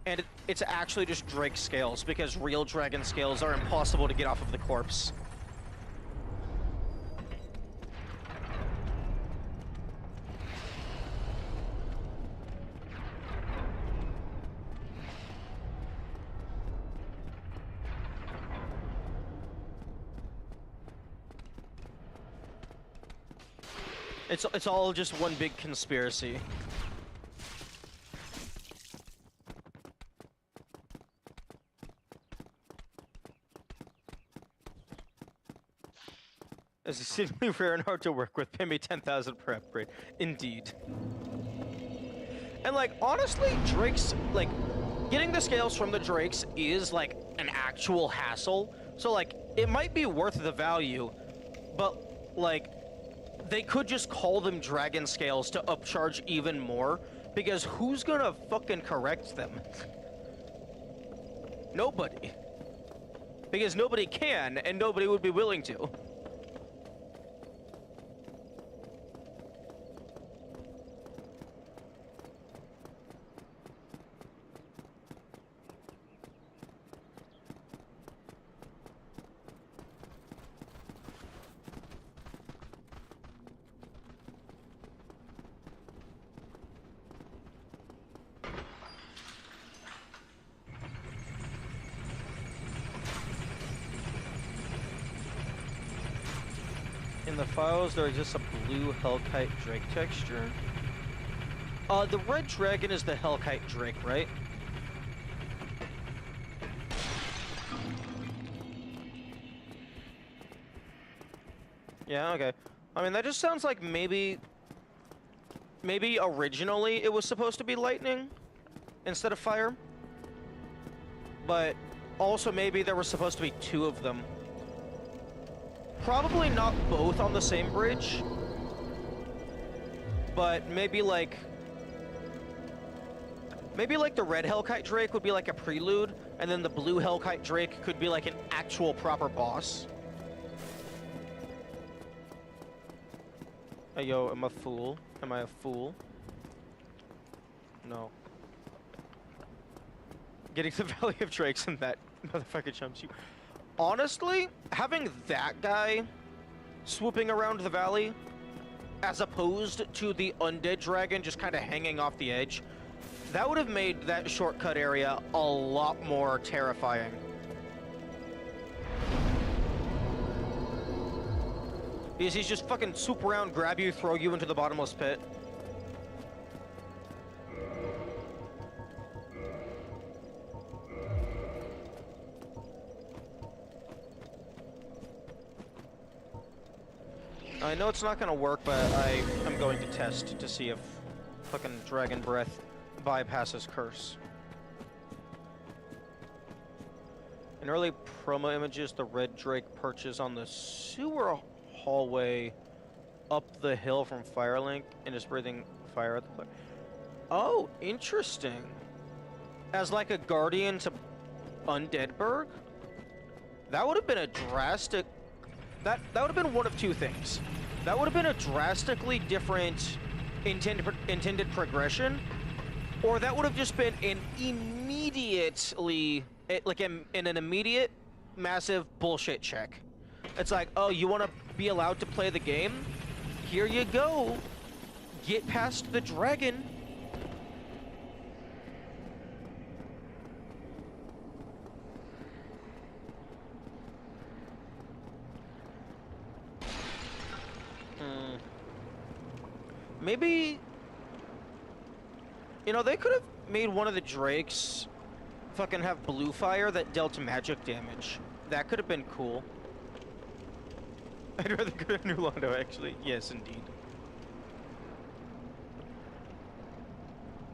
Speaker 1: And it's actually just drake scales, because real dragon scales are impossible to get off of the corpse. It's all just one big conspiracy. As exceedingly rare and hard to work with, pay me 10,000 per upgrade. Indeed. And like, honestly, Drakes, like, getting the scales from the Drakes is like an actual hassle. So like, it might be worth the value, but like, they could just call them dragon scales to upcharge even more, because who's gonna fucking correct them? Nobody. Because nobody can, and nobody would be willing to. In the files, there exists a blue Hellkite Drake texture. The red dragon is the Hellkite Drake, right? Yeah, okay. I mean, that just sounds like maybe originally it was supposed to be lightning instead of fire. But also maybe there were supposed to be two of them. Probably not both on the same bridge, but maybe like the red Hellkite Drake would be like a prelude, and then the blue Hellkite Drake could be like an actual proper boss. Hey yo, am I a fool? Am I a fool? No. Getting to the Valley of Drakes and that motherfucker jumps you. Honestly, having that guy swooping around the valley, as opposed to the undead dragon just kind of hanging off the edge, that would have made that shortcut area a lot more terrifying. Because he's just fucking swoop around, grab you, throw you into the bottomless pit. I know it's not gonna work, but I am going to test to see if fucking Dragon Breath bypasses Curse. In early promo images, the red Drake perches on the sewer hallway up the hill from Firelink and is breathing fire at the player. Oh, interesting. As like a guardian to Undeadburg? That would have been a drastic... That would have been one of two things. That would have been a drastically different intended progression, or that would have just been an immediately, like in an immediate, massive bullshit check. It's like, oh, you want to be allowed to play the game? Here you go. Get past the dragon. Maybe, you know, they could have made one of the Drakes fucking have blue fire that dealt magic damage. That could have been cool. I'd rather go to New Londo, actually. Yes, indeed.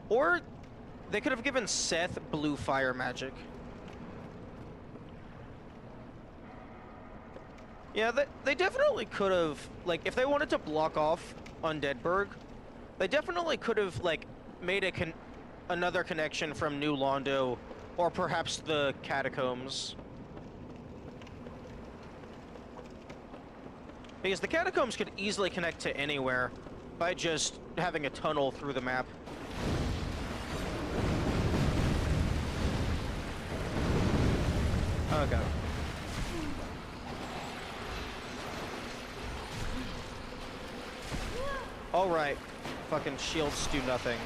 Speaker 1: Or they could have given Seth blue fire magic. Yeah, they definitely could have, like, if they wanted to block off Undeadburg, they definitely could have, like, made another connection from New Londo, or perhaps the Catacombs. Because the Catacombs could easily connect to anywhere by just having a tunnel through the map. Okay. Alright. Fucking shields do nothing.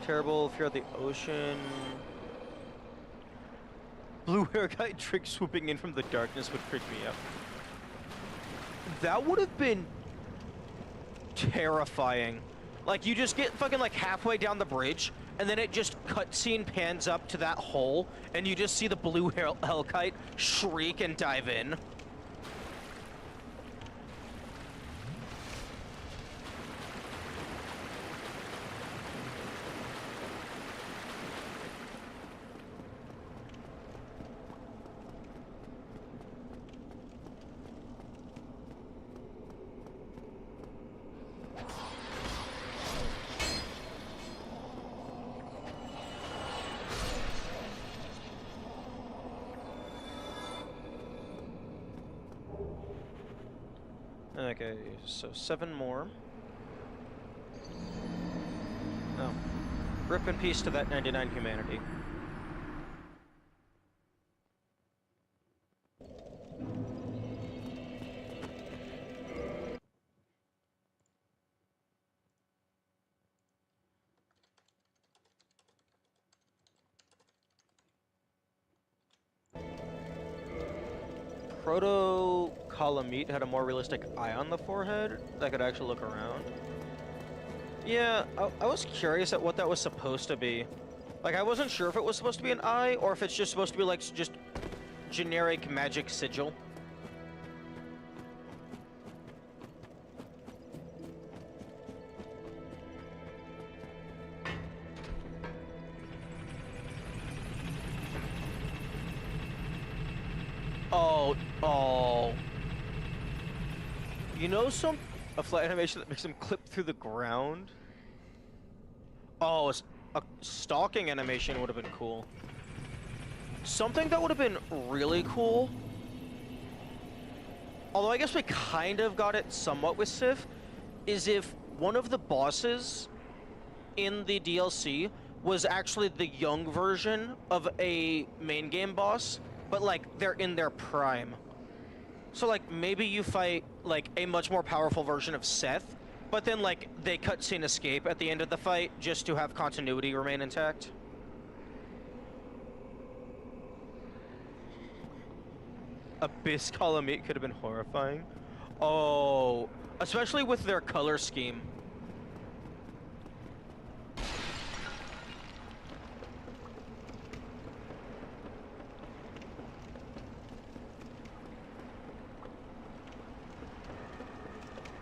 Speaker 1: Terrible fear of the ocean. Blue hair guy trick swooping in from the darkness would freak me out. That would have been terrifying. Like, you just get fucking like halfway down the bridge, and then it just cutscene pans up to that hole, and you just see the blue Hellkite shriek and dive in. Okay, so 7 more. Oh. Rip in peace to that 99 humanity. Proto-Calamite had a more realistic eye on the forehead that could actually look around. Yeah, I was curious at what that was supposed to be. Like, I wasn't sure if it was supposed to be an eye, or if it's just supposed to be, like, just generic magic sigil. Oh. You know a flight animation that makes him clip through the ground? Oh, a stalking animation would have been cool. Something that would have been really cool, although I guess we kind of got it somewhat with Sif, is if one of the bosses in the DLC was actually the young version of a main game boss, but like they're in their prime. So like maybe you fight like a much more powerful version of Seth, but then like they cutscene escape at the end of the fight just to have continuity remain intact. Abyss Calamite could have been horrifying. Oh, especially with their color scheme.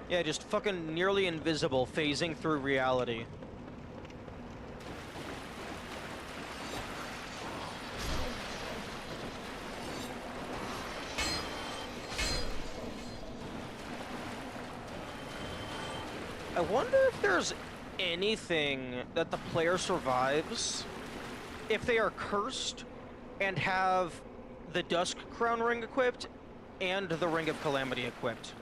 Speaker 1: Yeah, just fucking nearly invisible, phasing through reality. I wonder if there's anything that the player survives if they are cursed and have the Dusk Crown ring equipped and the Ring of Calamity equipped.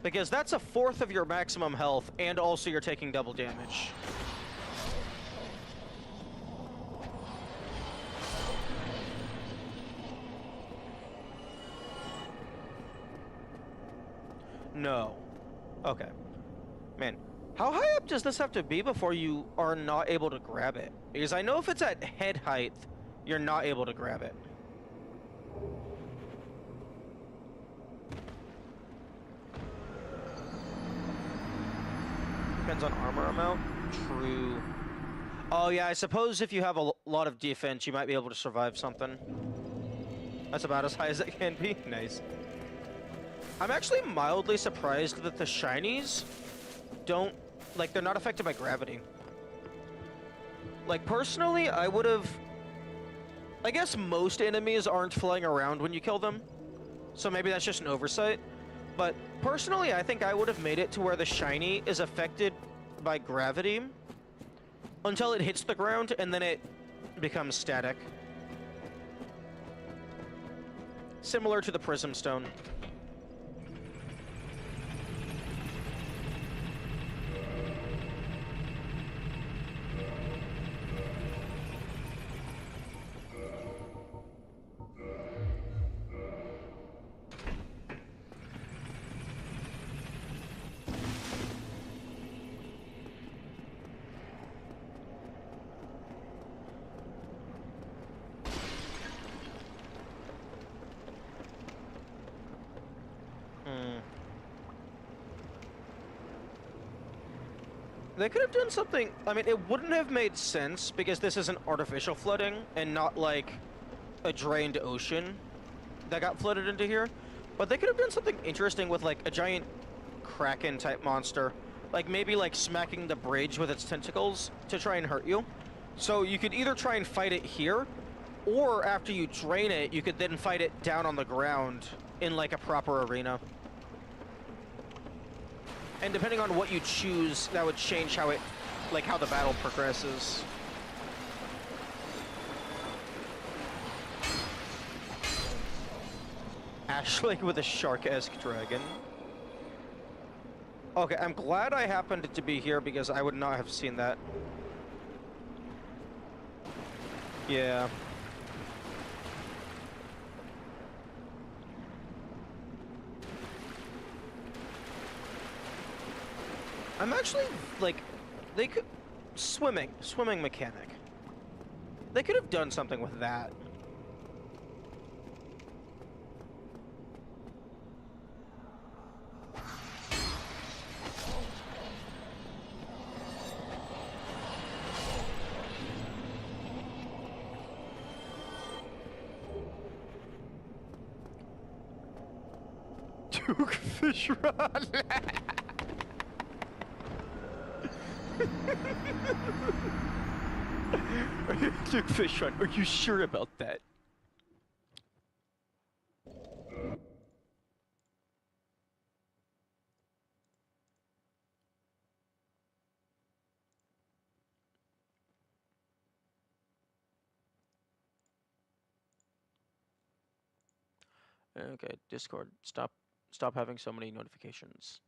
Speaker 1: Because that's a fourth of your maximum health, and also you're taking double damage. No. Okay. Man, how high up does this have to be before you are not able to grab it? Because I know if it's at head height, you're not able to grab it. Depends on armor amount. True. Oh yeah, I suppose if you have a lot of defense, you might be able to survive something. That's about as high as it can be. Nice. I'm actually mildly surprised that the shinies don't, like, they're not affected by gravity. Like, personally, I would have... I guess most enemies aren't flying around when you kill them, so maybe that's just an oversight. But personally, I think I would have made it to where the shiny is affected by gravity until it hits the ground, and then it becomes static. Similar to the Prism Stone. They could have done something. I mean, it wouldn't have made sense because this is an artificial flooding and not like a drained ocean that got flooded into here. But they could have done something interesting with like a giant kraken type monster. Like maybe like smacking the bridge with its tentacles to try and hurt you. So you could either try and fight it here, or after you drain it, you could then fight it down on the ground in like a proper arena. And depending on what you choose, that would change how it, like how the battle progresses. Ashley with a shark-esque dragon. Okay, I'm glad I happened to be here because I would not have seen that. Yeah. I'm actually, like, they could... Swimming mechanic. They could have done something with that. Duke Fish Rod. Duke Fish Rod, are you sure about that? Okay, Discord, stop having so many notifications.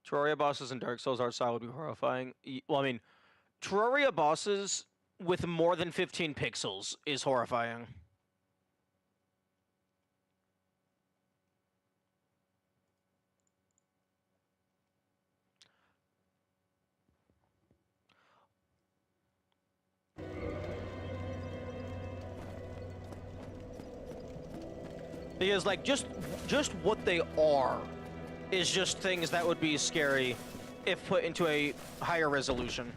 Speaker 1: Terraria bosses in Dark Souls art style would be horrifying. Well, I mean, Terraria bosses with more than 15 pixels is horrifying. Because, like, just what they are is just things that would be scary if put into a higher resolution.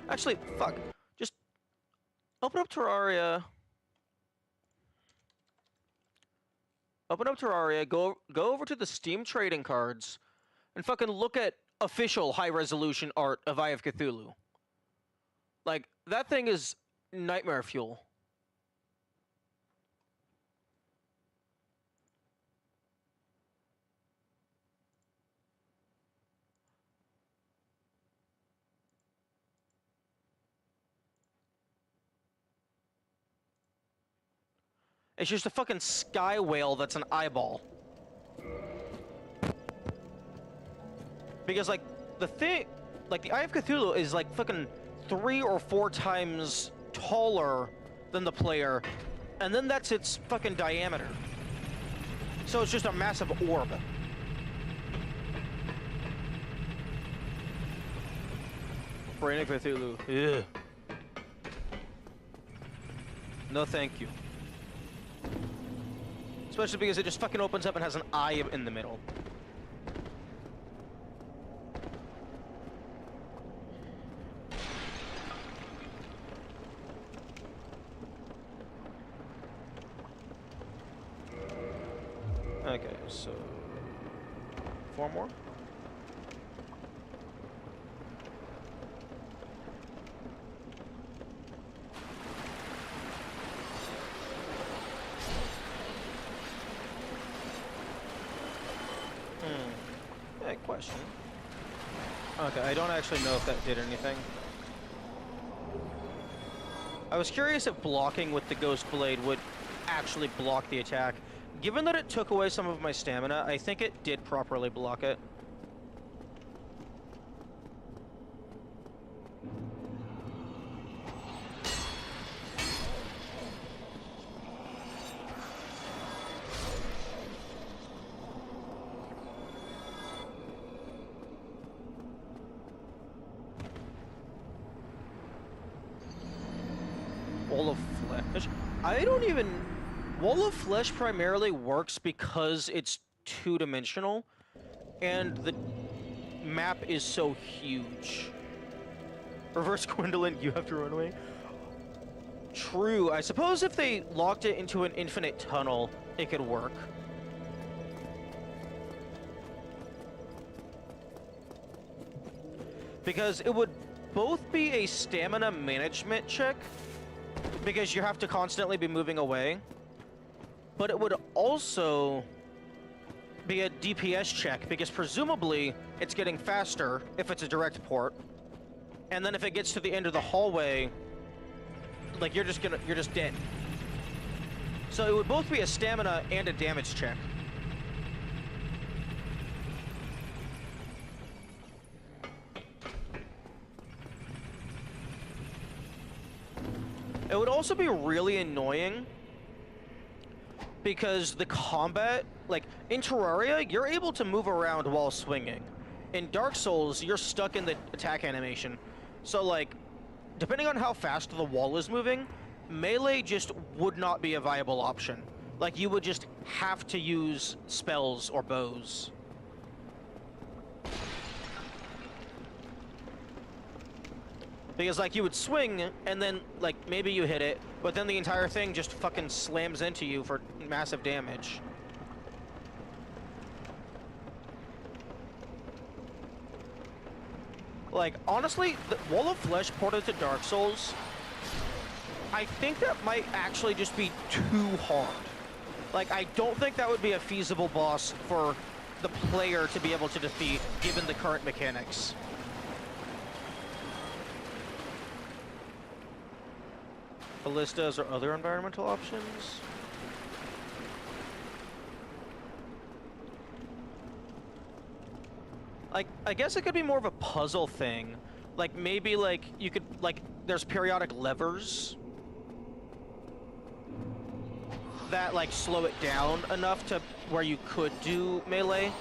Speaker 1: Actually, fuck. Just open up Terraria. Open up Terraria, go over to the Steam trading cards, and fucking look at official high-resolution art of Eye of Cthulhu. Like, that thing is nightmare fuel. It's just a fucking sky whale that's an eyeball. Because, like, the thing... Like, the Eye of Cthulhu is, like, fucking 3 or 4 times taller than the player, and then that's its fucking diameter. So it's just a massive orb. Brain of Cthulhu. Ugh. No thank you. Especially because it just fucking opens up and has an eye in the middle. Okay, so 4 more. Question. Okay, I don't actually know if that did anything. I was curious if blocking with the Ghost Blade would actually block the attack. Given that it took away some of my stamina, I think it did properly block it. Wall of Flesh. I don't even... Wall of Flesh primarily works because it's two-dimensional, and the map is so huge. Reverse Gwendolyn, you have to run away. True. I suppose if they locked it into an infinite tunnel, it could work. Because it would both be a stamina management check, because you have to constantly be moving away, but it would also be a DPS check, because presumably it's getting faster if it's a direct port, and then if it gets to the end of the hallway, like you're just dead. So it would both be a stamina and a damage check. It would also be really annoying because the combat, like in Terraria, you're able to move around while swinging. In Dark Souls, you're stuck in the attack animation. So like, depending on how fast the wall is moving, melee just would not be a viable option. Like you would just have to use spells or bows. Because, like, you would swing, and then, like, maybe you hit it, but then the entire thing just fucking slams into you for massive damage. Like, honestly, the Wall of Flesh ported to Dark Souls, I think that might actually just be too hard. Like, I don't think that would be a feasible boss for the player to be able to defeat, given the current mechanics. Ballistas or other environmental options? Like, I guess it could be more of a puzzle thing. Like, maybe, like, you could, like, there's periodic levers that, like, slow it down enough to where you could do melee.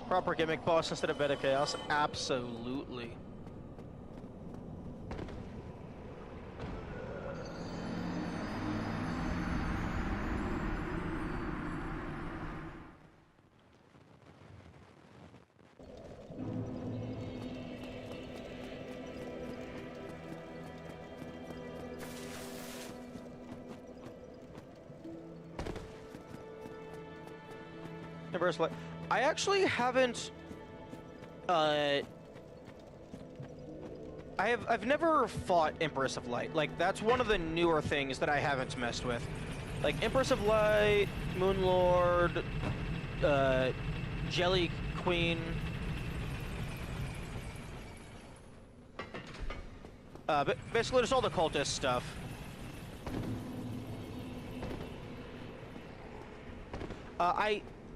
Speaker 1: Proper gimmick boss instead of Beta Chaos? Absolutely. I actually haven't. I've never fought Empress of Light. Like, that's one of the newer things that I haven't messed with. Like Empress of Light, Moon Lord, Jelly Queen. But basically, just all the cultist stuff.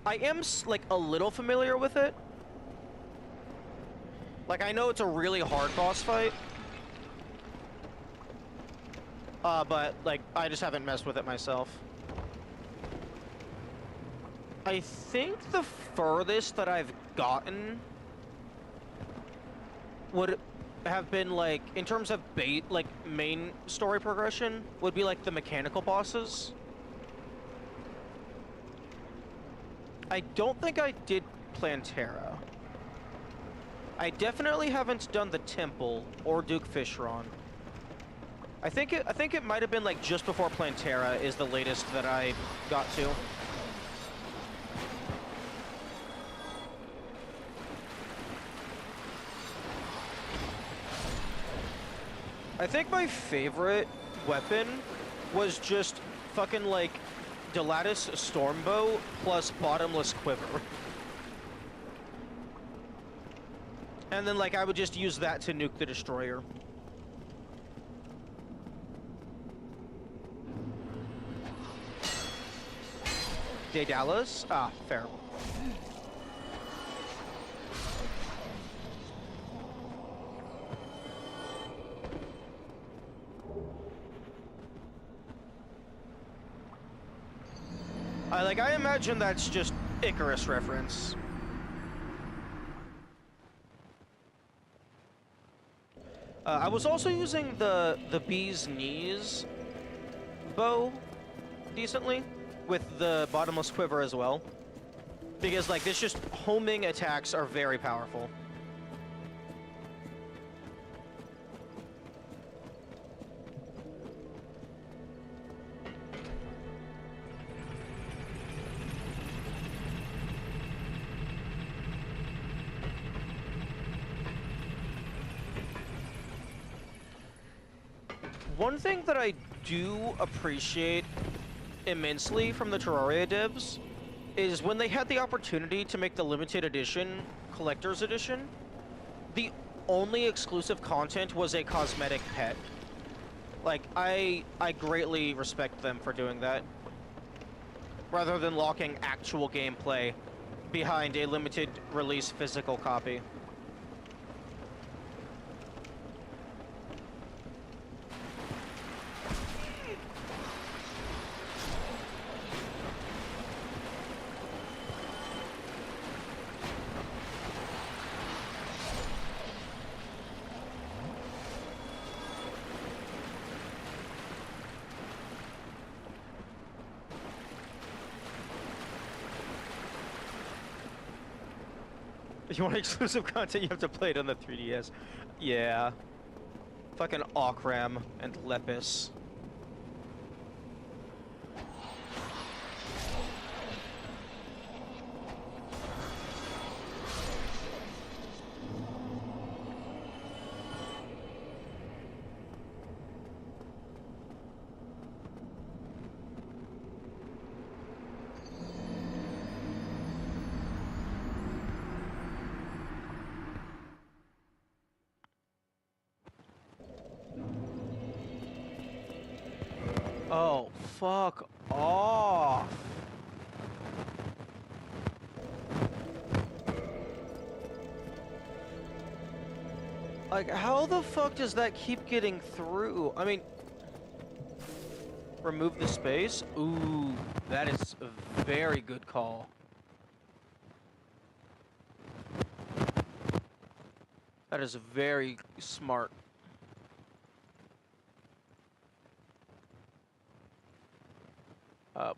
Speaker 1: I am, like, a little familiar with it. Like, I know it's a really hard boss fight. But, like, I just haven't messed with it myself. I think the furthest that I've gotten would have been, like, in terms of main story progression, would be, like, the mechanical bosses. I don't think I did Plantera. I definitely haven't done the Temple or Duke Fishron. I think it might have been like just before Plantera is the latest that I got to. I think my favorite weapon was just fucking like Delatus Stormbow plus Bottomless Quiver. And then, like, I would just use that to nuke the destroyer. Daedalus? Ah, fair. I imagine that's just Icarus reference. I was also using the bee's knees bow decently with the bottomless quiver as well, because like this just homing attacks are very powerful. One thing that I do appreciate immensely from the Terraria devs is when they had the opportunity to make the limited edition collector's edition, the only exclusive content was a cosmetic pet. Like, I greatly respect them for doing that, rather than locking actual gameplay behind a limited release physical copy. If you want exclusive content, you have to play it on the 3DS. Yeah. Fucking Okram and Lepus. Oh, fuck off. Like, how the fuck does that keep getting through? I mean, remove the space? Ooh, that is a very good call. That is very smart.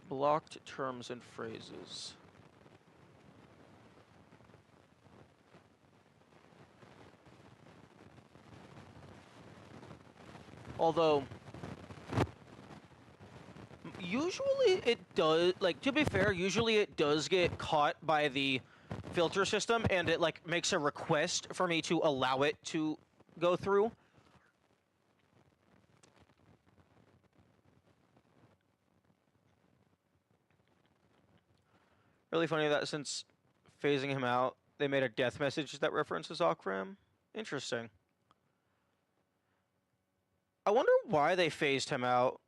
Speaker 1: Blocked terms and phrases. Although, usually it does, like, to be fair, usually it does get caught by the filter system and it, like, makes a request for me to allow it to go through. Really funny that since phasing him out, they made a death message that references Okram. Interesting. I wonder why they phased him out.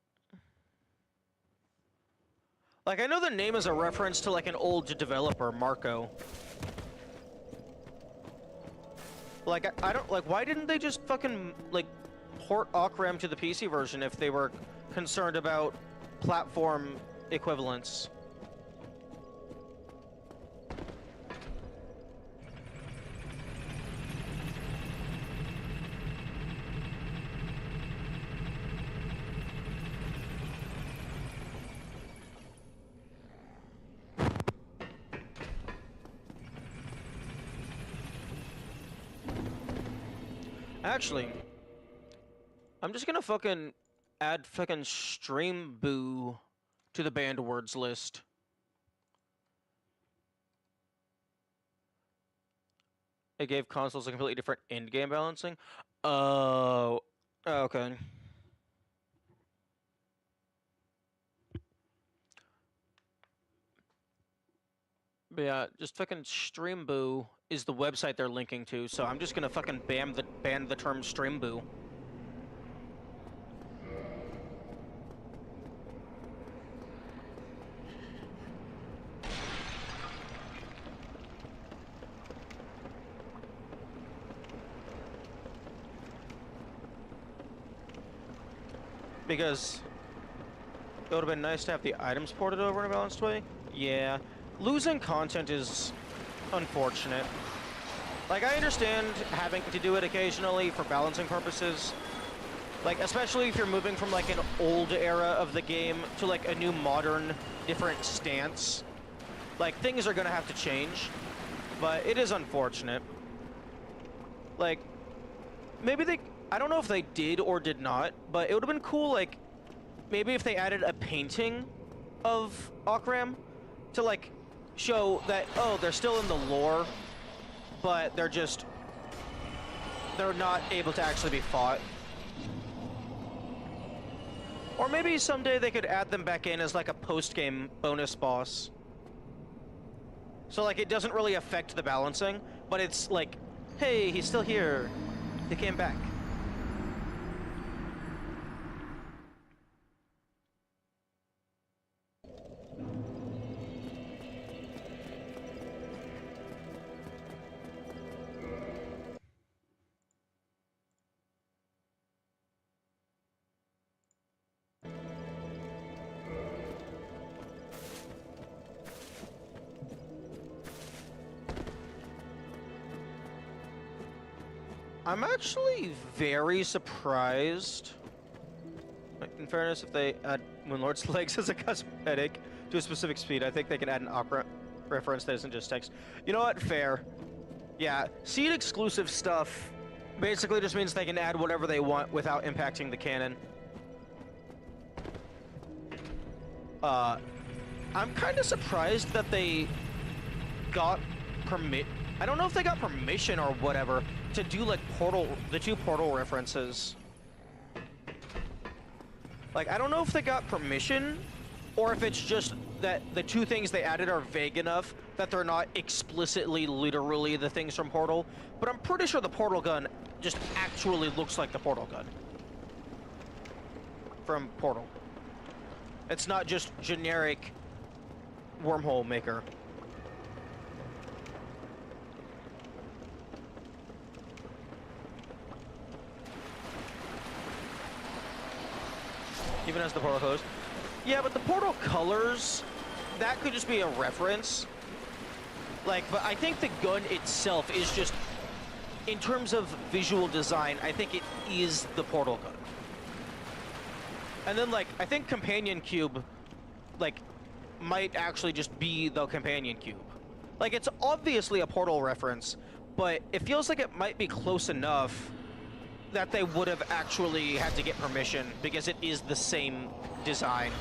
Speaker 1: Like, I know the name is a reference to, like, an old developer, Marco. Like, I don't, like, why didn't they just fucking, like, port Okram to the PC version if they were concerned about platform equivalence? Actually, I'm just gonna fucking add fucking stream boo to the banned words list. It gave consoles a completely different in-game balancing. Oh, okay. But yeah, just fucking stream boo is the website they're linking to, so I'm just gonna fucking ban the term stream boo. Because it would have been nice to have the items ported over in a balanced way. Yeah. losing content is unfortunate. Like, I understand having to do it occasionally for balancing purposes. Like, especially if you're moving from, like, an old era of the game to, like, a new modern, different stance. Like, things are gonna have to change. But it is unfortunate. Like, maybe they... I don't know if they did or did not, but it would have been cool, like, maybe if they added a painting of Okram to, like, show that, oh, they're still in the lore, but they're not able to actually be fought. Or maybe someday they could add them back in as, like, a post-game bonus boss. So, like, it doesn't really affect the balancing, but it's like, hey, he's still here. He came back. I'm actually very surprised, in fairness, if they add Moonlord's legs as a cosmetic to a specific speed. I think they can add an opera reference that isn't just text. You know what? Fair. Yeah, Seed exclusive stuff basically just means they can add whatever they want without impacting the canon. I'm kind of surprised that they got I don't know if they got permission or whatever to do, like, the two Portal references. Like, I don't know if they got permission, or if it's just that the two things they added are vague enough that they're not explicitly, literally the things from Portal. But I'm pretty sure the Portal gun just actually looks like the Portal gun from Portal. It's not just generic wormhole maker. Even as the Portal host. Yeah, but the Portal colors, that could just be a reference. Like, but I think the gun itself is just, in terms of visual design, I think it is the Portal gun. And then, like, I think Companion Cube, like, might actually just be the Companion Cube. Like, it's obviously a Portal reference, but it feels like it might be close enough that they would have actually had to get permission, because it is the same design.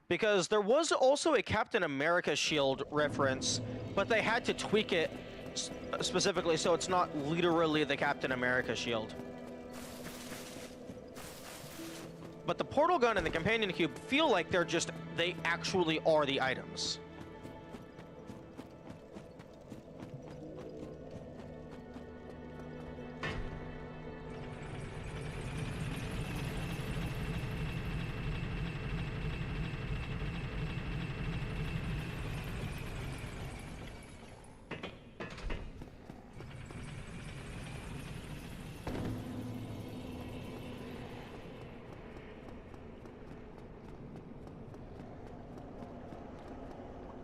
Speaker 1: Because there was also a Captain America shield reference, but they had to tweak it specifically so it's not literally the Captain America shield. But the Portal gun and the Companion Cube feel like they actually are the items.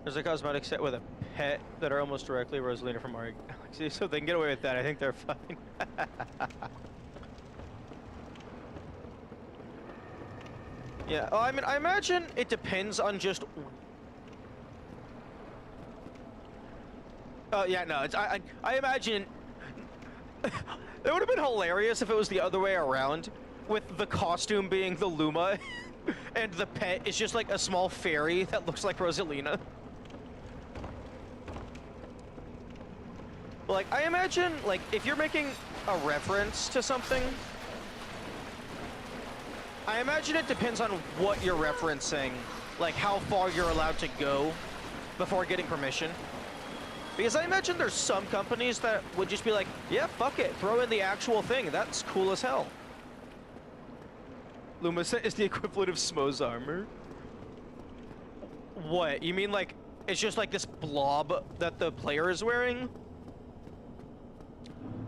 Speaker 1: There's a cosmetic set with a pet that are almost directly Rosalina from Mario Galaxy, so they can get away with that. I think they're fine. Yeah, oh, I mean, I imagine it depends on just... Oh, yeah, no, I imagine... It would have been hilarious if it was the other way around, with the costume being the Luma, and the pet is just like a small fairy that looks like Rosalina. Like, I imagine, like, if you're making a reference to something, I imagine it depends on what you're referencing, like how far you're allowed to go before getting permission. Because I imagine there's some companies that would just be like, yeah, fuck it, throw in the actual thing, that's cool as hell. Luma set is the equivalent of Smo's armor? What, you mean like It's just like this blob that the player is wearing.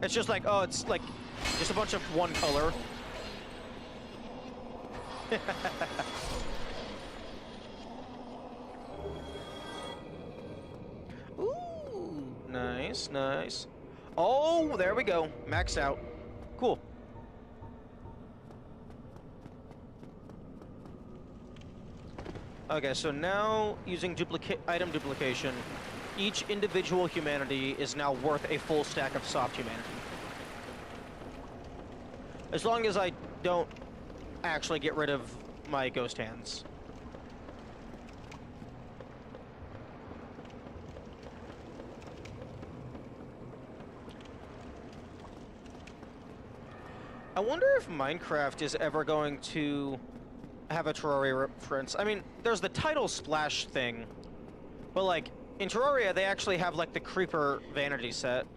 Speaker 1: It's just like, oh, it's like just a bunch of one color. Ooh, nice, nice. Oh, there we go. Maxed out. Cool. Okay, so now using item duplication, each individual humanity is now worth a full stack of soft humanity. As long as I don't actually get rid of my ghost hands. I wonder if Minecraft is ever going to have a Terraria reference. I mean, there's the title splash thing, but like in Terraria they actually have like the creeper vanity set.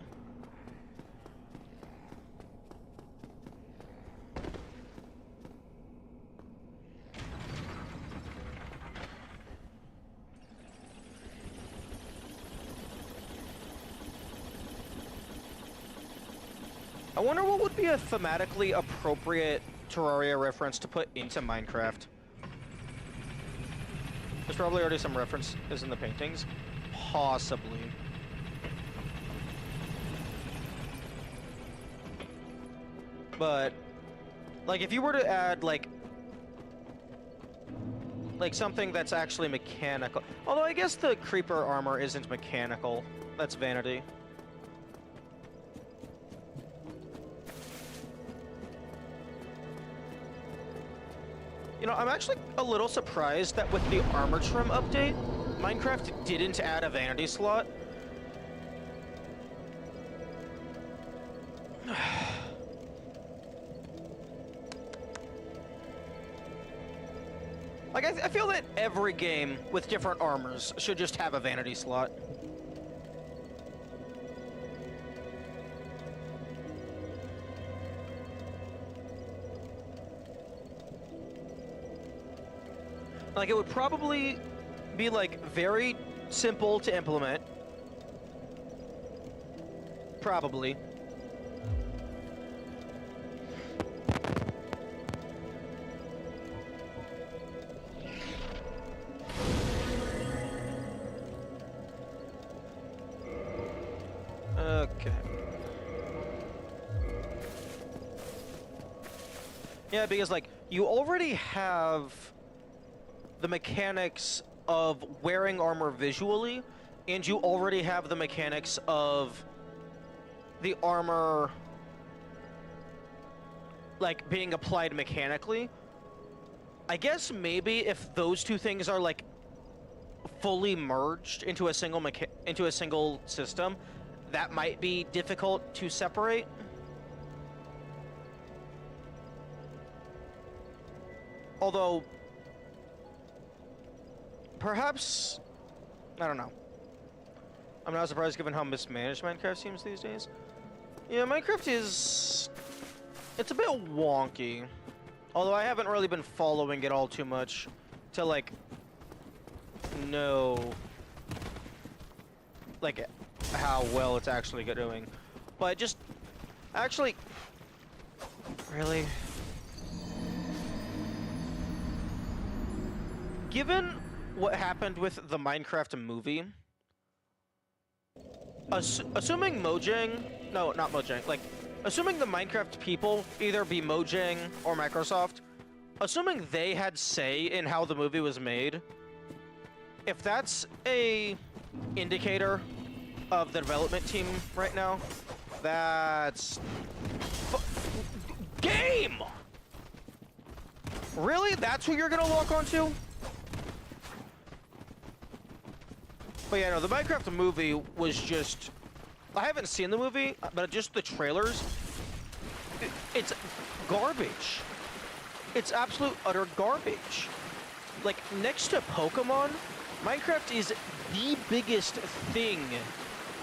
Speaker 1: I wonder what would be a thematically appropriate Terraria reference to put into Minecraft. There's probably already some references in the paintings. Possibly. But, like, if you were to add, like something that's actually mechanical. Although I guess the creeper armor isn't mechanical. That's vanity. You know, I'm actually a little surprised that with the armor trim update, Minecraft didn't add a vanity slot. Like, I feel that every game with different armors should just have a vanity slot. Like, it would probably be, like, very simple to implement. Probably. Okay. Yeah, because, like, you already have the mechanics of wearing armor visually, and you already have the mechanics of the armor, like, being applied mechanically. I guess maybe if those two things are, like, fully merged into a single system, that might be difficult to separate. Although, perhaps, I don't know. I'm not surprised given how mismanaged Minecraft seems these days. Yeah, Minecraft is... it's a bit wonky. Although I haven't really been following it all too much to, like, know, like, how well it's actually doing. But just, actually, really? Given what happened with the Minecraft movie, assuming Mojang, no, not Mojang, like, assuming the Minecraft people, either be Mojang or Microsoft, assuming they had say in how the movie was made, if that's a indicator of the development team right now, that's... game! Really? That's who you're gonna lock onto? But yeah, no, the Minecraft movie was just... I haven't seen the movie, but just the trailers, it's garbage. It's absolute utter garbage. Like, next to Pokemon, Minecraft is the biggest thing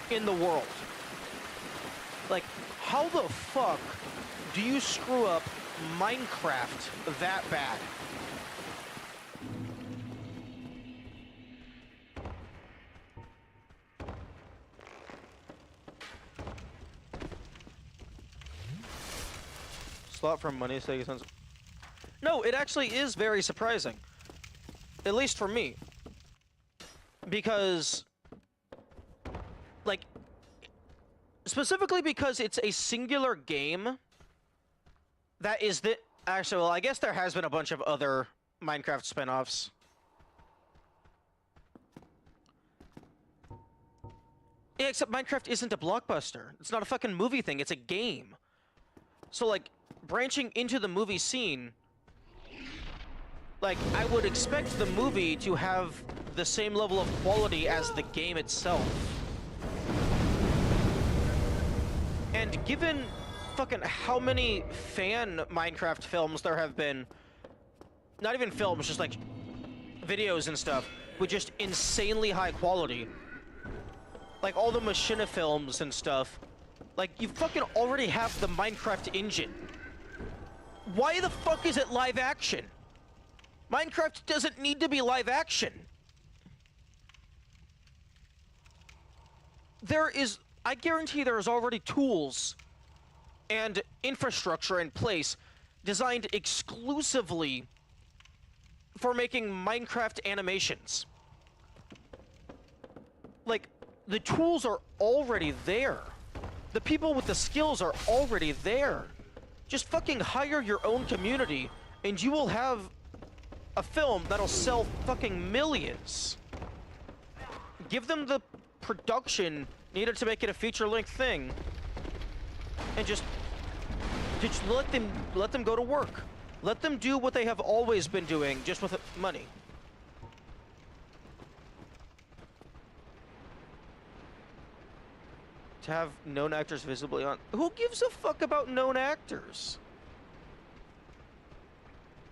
Speaker 1: in the world. Like, how the fuck do you screw up Minecraft that bad? slot for money so you sense. No, it actually is very surprising. At least for me. Because, like, specifically because it's a singular game that is the... Actually, well, I guess there has been a bunch of other Minecraft spin-offs. Yeah, except Minecraft isn't a blockbuster. It's not a fucking movie thing, it's a game. So, like, branching into the movie scene... Like, I would expect the movie to have the same level of quality as the game itself. And given fucking how many fan Minecraft films there have been, not even films, just like videos and stuff, with just insanely high quality. Like all the Machina films and stuff, like you fucking already have the Minecraft engine. Why the fuck is it live action? Minecraft doesn't need to be live action. I guarantee there is already tools and infrastructure in place designed exclusively for making Minecraft animations. Like, the tools are already there. The people with the skills are already there. Just fucking hire your own community and you will have a film that'll sell fucking millions. Give them the production needed to make it a feature-length thing, and just let them go to work. Let them do what they have always been doing, just with money. To have known actors visibly on... Who gives a fuck about known actors?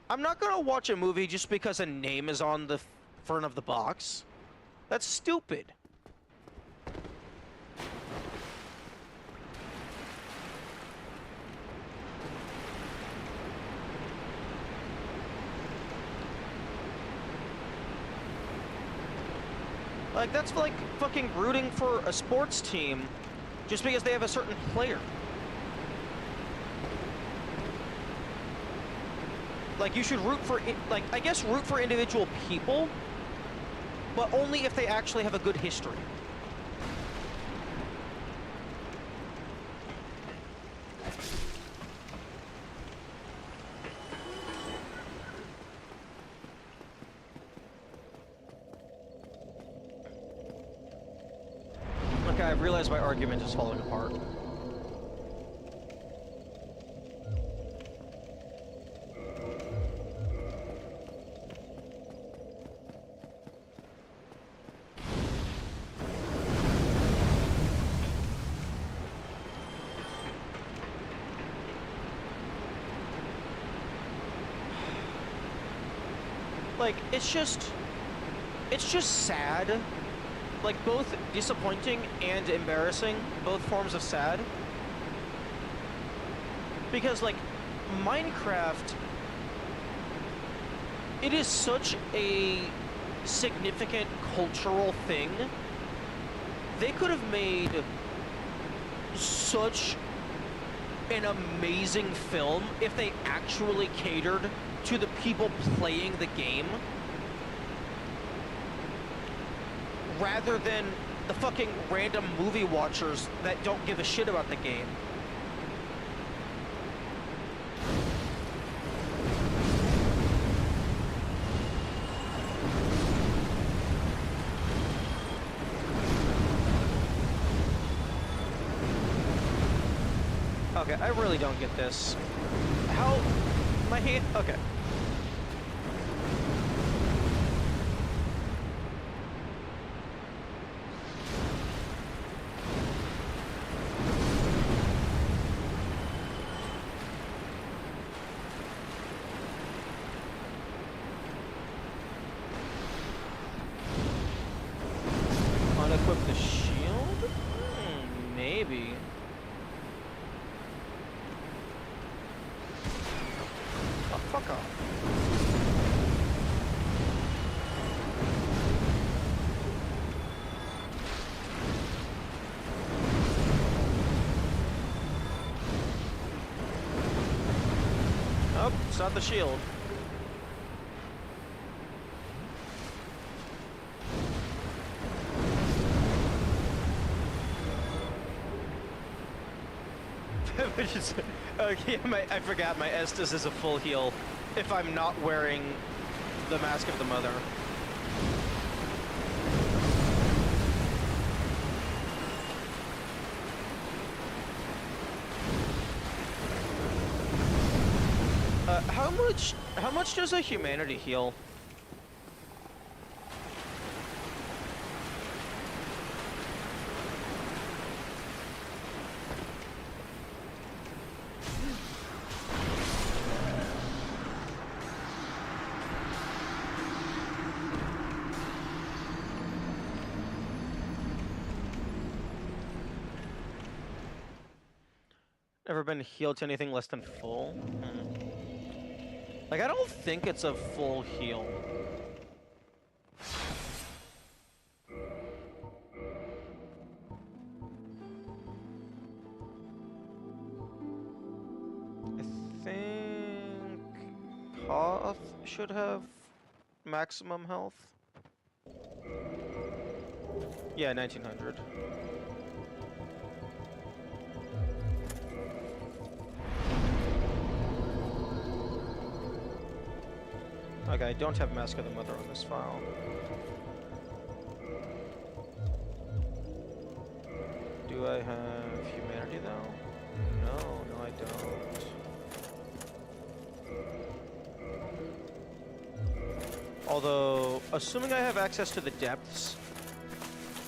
Speaker 1: I'm not gonna watch a movie just because a name is on the front of the box. That's stupid. Like, that's like fucking rooting for a sports team just because they have a certain player. Like, you should root for, like, I guess root for individual people, but only if they actually have a good history. Okay, I've realized my argument is falling apart. Like, it's just sad. Like, both disappointing and embarrassing, both forms of sad. Because, like, Minecraft, it is such a significant cultural thing. They could have made such an amazing film if they actually catered to the people playing the game, rather than the fucking random movie watchers that don't give a shit about the game. Okay, I really don't get this. How... my hand... okay. Unequip the shield? Maybe. Oh, fuck off. It's not the shield. Okay, I forgot my Estus is a full heal if I'm not wearing the Mask of the Mother. How much does a humanity heal? Ever been healed to anything less than full? Like, I don't think it's a full heal. I think Koth should have maximum health. Yeah, 1900. Okay, I don't have Mask of the Mother on this file. Do I have Humanity, though? No, I don't. Although, assuming I have access to the depths,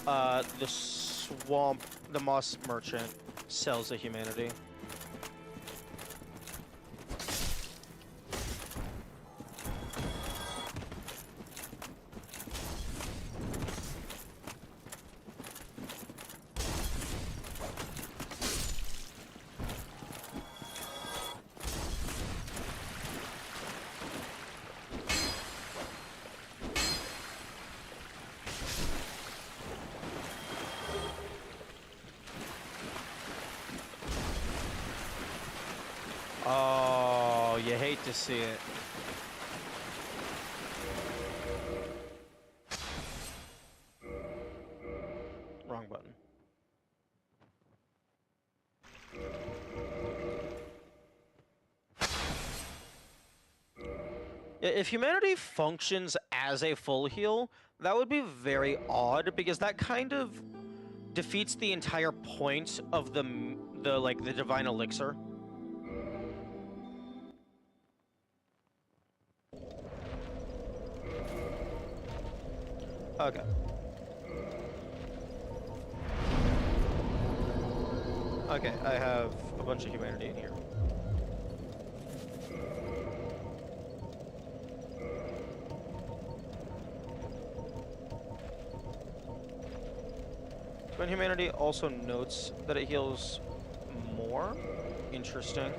Speaker 1: the swamp, the Moss Merchant, sells a Humanity. Oh, you hate to see it. Wrong button. If humanity functions as a full heal, that would be very odd because that kind of defeats the entire point of the divine elixir. Okay. Okay, I have a bunch of humanity in here. When humanity also notes that it heals more. Interesting.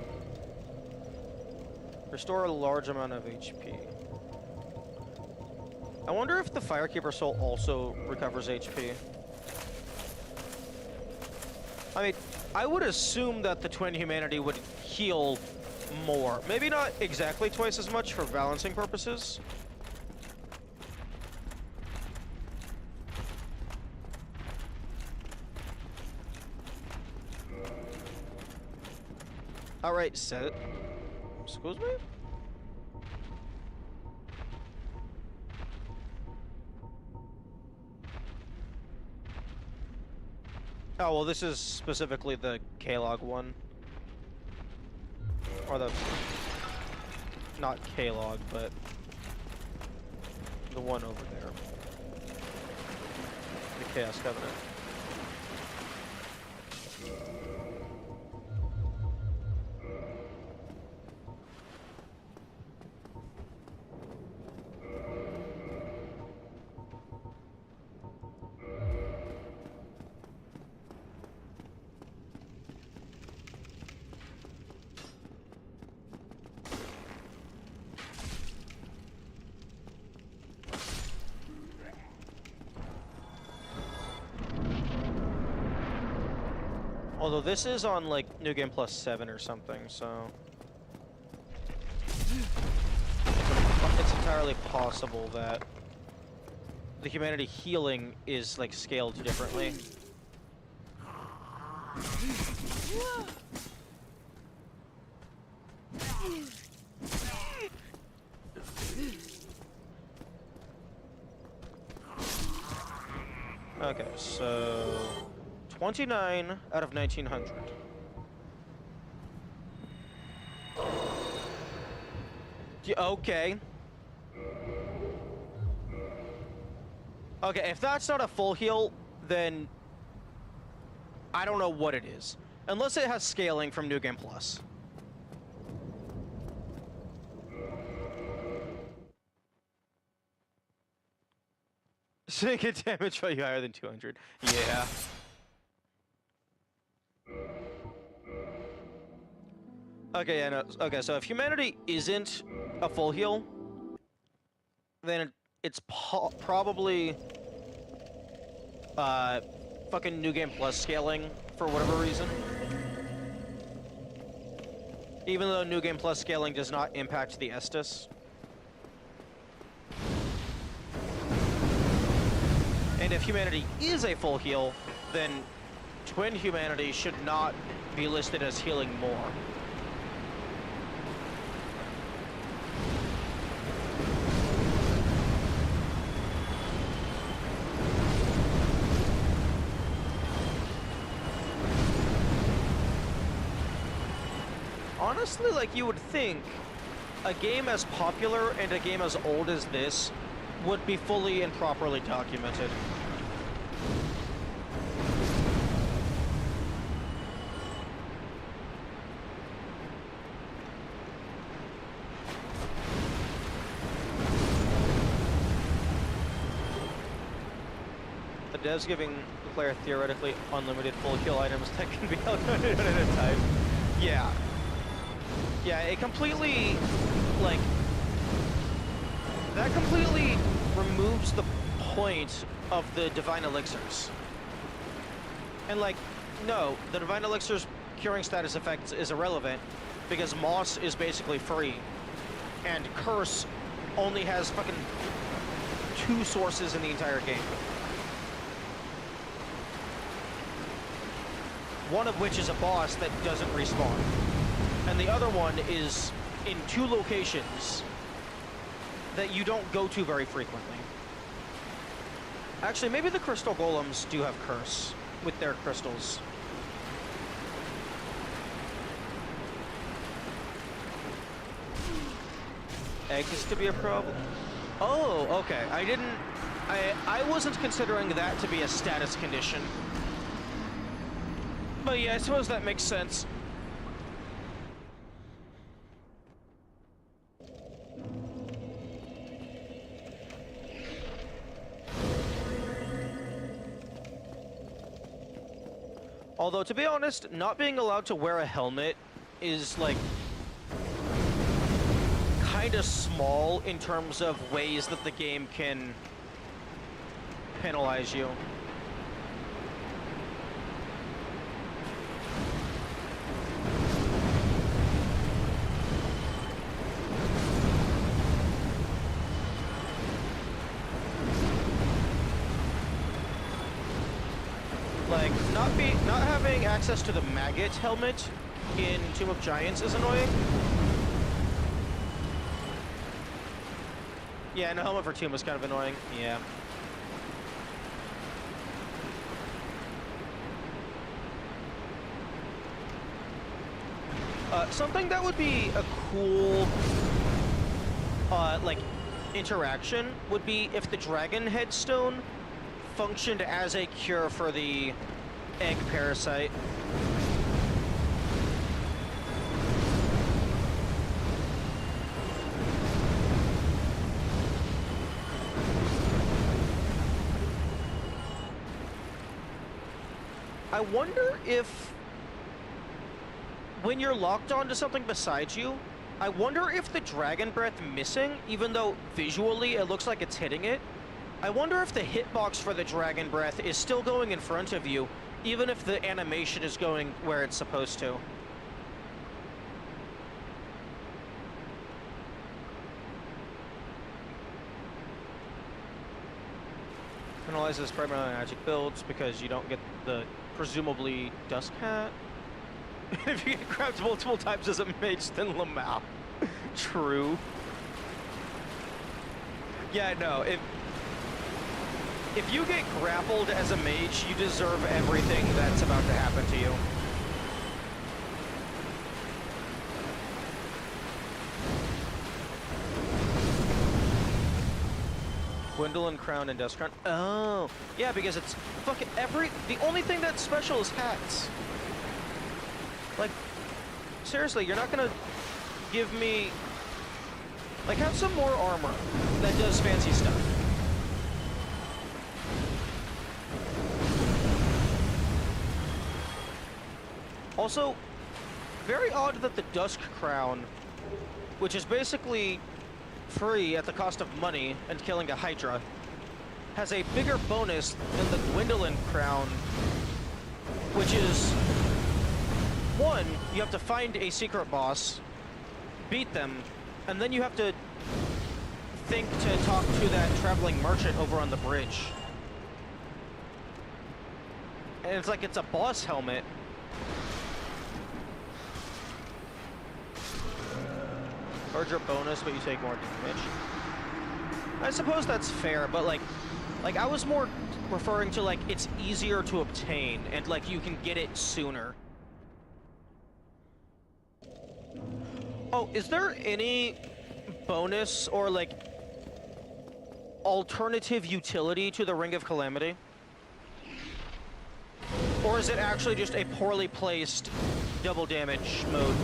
Speaker 1: Restore a large amount of HP. I wonder if the Firekeeper Soul also recovers HP. I mean, I would assume that the Twin Humanity would heal more. Maybe not exactly twice as much for balancing purposes. Alright, set. Excuse me? Oh, well, this is specifically the K-Log one. Or the... not K-Log, but... the one over there. The Chaos Covenant. Although this is on, like, New Game Plus 7 or something, so... It's entirely possible that the humanity healing is, like, scaled differently. Okay, so 29 out of 1900. Okay. Okay, if that's not a full heal, then I don't know what it is. Unless it has scaling from New Game Plus. Sync damage value higher than 200. Yeah. Okay, yeah, no. Okay, so if humanity isn't a full heal, then it's probably fucking New Game Plus scaling for whatever reason. Even though New Game Plus scaling does not impact the Estus. And if humanity is a full heal, then twin humanity should not be listed as healing more. Honestly, like, you would think a game as popular and a game as old as this would be fully and properly documented. The devs giving the player theoretically unlimited full kill items that can be outdone at a time. Yeah. Yeah, it completely, like, that completely removes the point of the Divine Elixirs. And, like, no, the Divine Elixir's curing status effects is irrelevant because Moss is basically free. And Curse only has fucking 2 sources in the entire game. One of which is a boss that doesn't respawn. And the other one is in 2 locations that you don't go to very frequently. Actually, maybe the crystal golems do have curse with their crystals. Egg is to be a problem. Oh, okay. I wasn't considering that to be a status condition. But yeah, I suppose that makes sense. Although, to be honest, not being allowed to wear a helmet is, like, kind of small in terms of ways that the game can penalize you. Like, not having access to the maggot helmet in Tomb of Giants is annoying. Yeah, and a helmet for Tomb is kind of annoying. Yeah. Something that would be a cool, like, interaction would be if the Dragon Headstone functioned as a cure for the egg parasite. I wonder if, when you're locked onto something beside you, I wonder if the Dragon Breath missing, even though visually it looks like it's hitting it, I wonder if the hitbox for the Dragon Breath is still going in front of you, even if the animation is going where it's supposed to. penalizes primarily magic builds because you don't get the presumably Dusk Hat. If you get grabbed multiple times as a mage, then Lamau. True. Yeah, no, if you get grappled as a mage, you deserve everything that's about to happen to you. Gwendolyn Crown and Dust Crown. Oh, yeah, because it's fucking the only thing that's special is hats. Like, seriously, you're not gonna give me, like, have some more armor that does fancy stuff. Also, very odd that the Dusk Crown, which is basically free at the cost of money and killing a Hydra, has a bigger bonus than the Gwendolyn Crown, which is, one, you have to find a secret boss, beat them, and then you have to think to talk to that traveling merchant over on the bridge. And it's like it's a boss helmet. Larger bonus, but you take more damage. I suppose that's fair, but like I was more referring to like it's easier to obtain and like you can get it sooner. Oh, is there any bonus or like alternative utility to the Ring of Calamity? Or is it actually just a poorly placed double damage mode?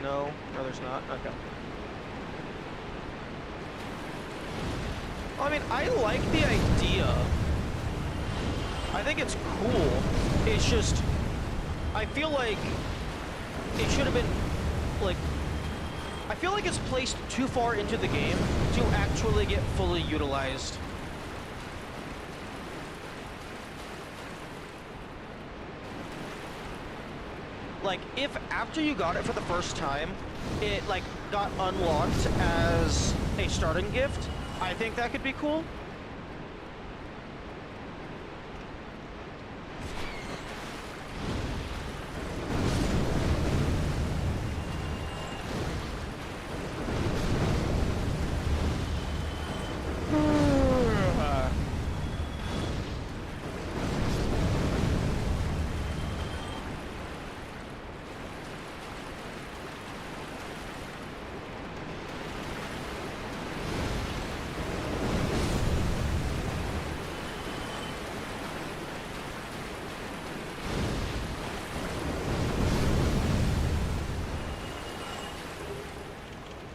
Speaker 1: No, there's not. Okay. I mean, I like the idea. I think it's cool. It's just, I feel like it should have been, like, I feel like it's placed too far into the game to actually get fully utilized. Like, if after you got it for the first time, it, like, got unlocked as a starting gift, I think that could be cool.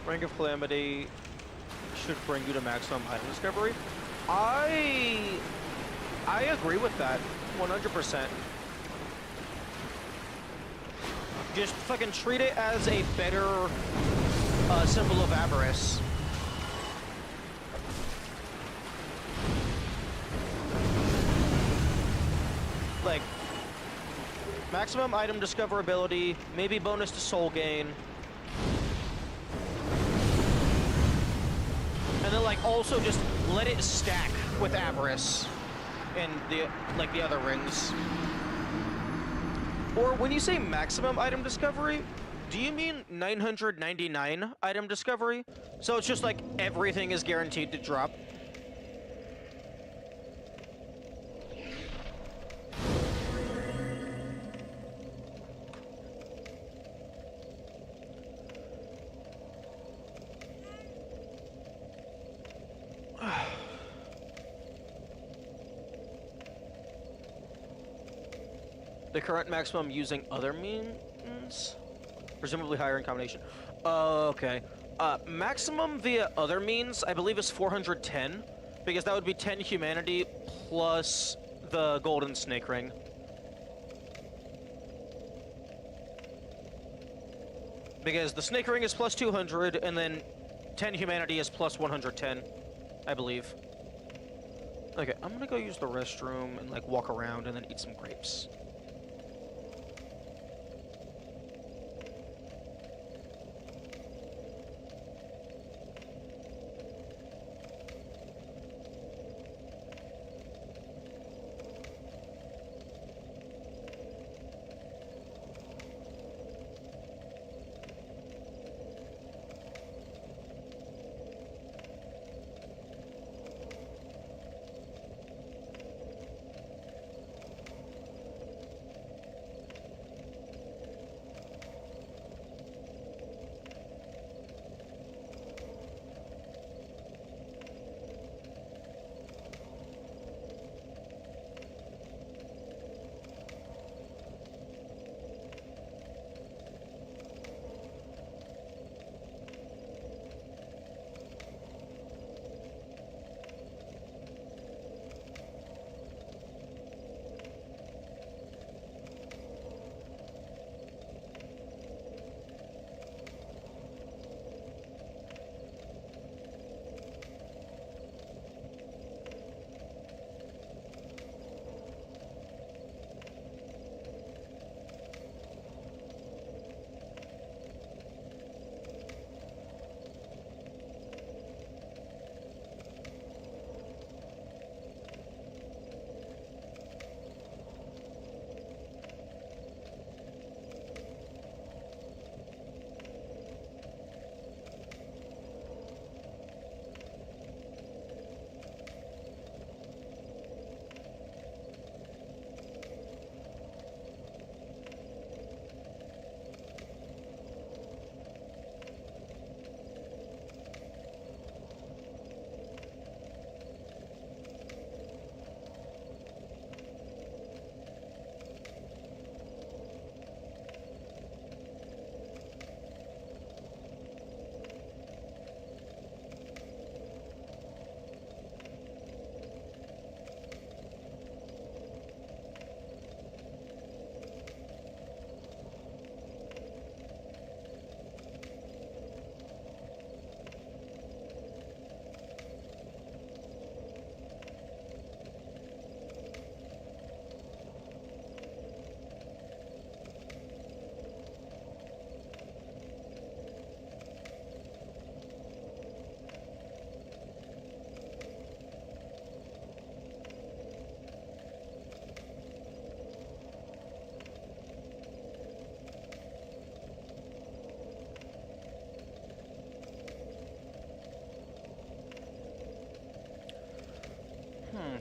Speaker 1: Ring of Calamity should bring you to maximum item discovery. I agree with that, 100%. Just fucking treat it as a better symbol of avarice. Like, maximum item discoverability, maybe bonus to soul gain. And then, like, also just let it stack with avarice and the other rings. Or when you say maximum item discovery, do you mean 999 item discovery? So it's just like everything is guaranteed to drop. The current maximum using other means? Presumably higher in combination. Okay. Maximum via other means, I believe, is 410, because that would be 10 humanity plus the golden snake ring. Because the snake ring is plus 200, and then 10 humanity is plus 110, I believe. Okay, I'm gonna go use the restroom and, like, walk around and then eat some grapes.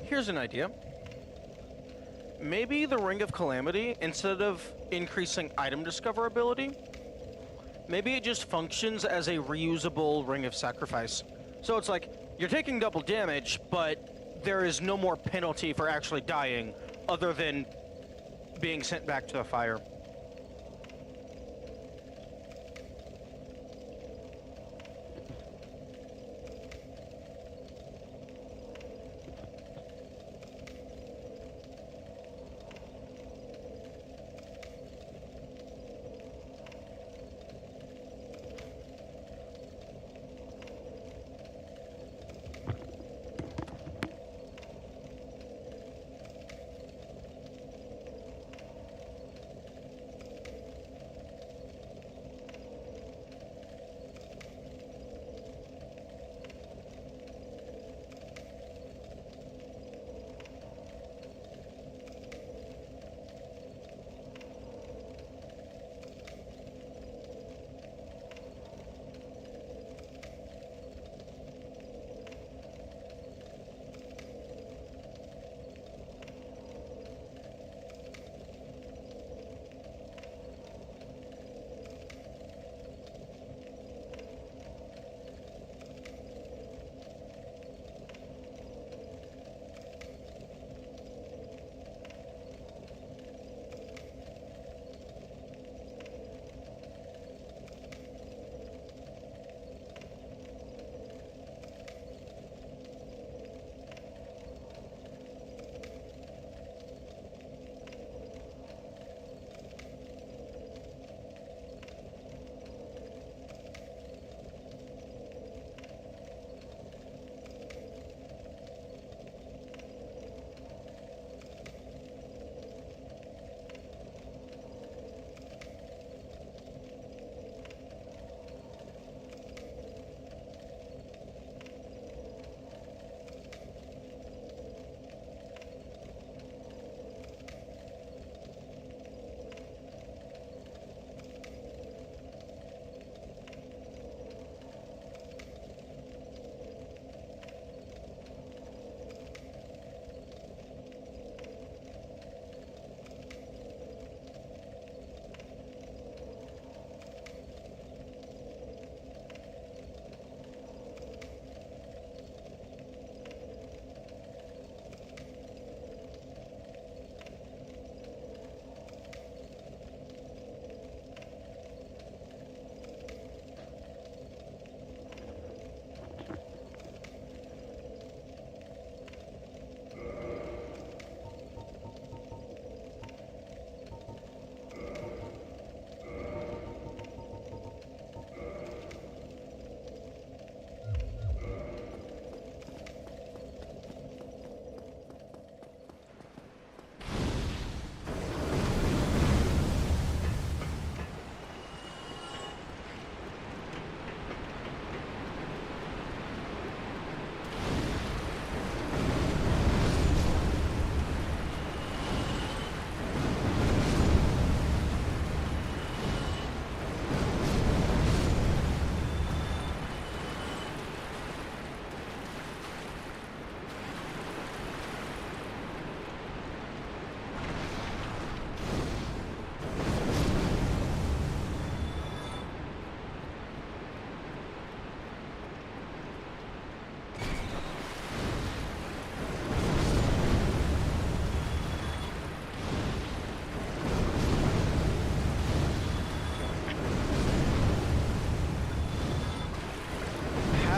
Speaker 1: Here's an idea. Maybe the Ring of Calamity, instead of increasing item discoverability, maybe it just functions as a reusable Ring of Sacrifice. So it's like, you're taking double damage, but there is no more penalty for actually dying, other than being sent back to the fire.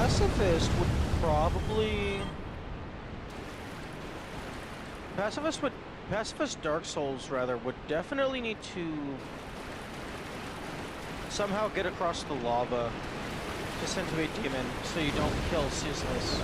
Speaker 1: Pacifist would probably... Pacifist Dark Souls, rather, would definitely need to somehow get across the lava to send to a demon so you don't kill ceaseless.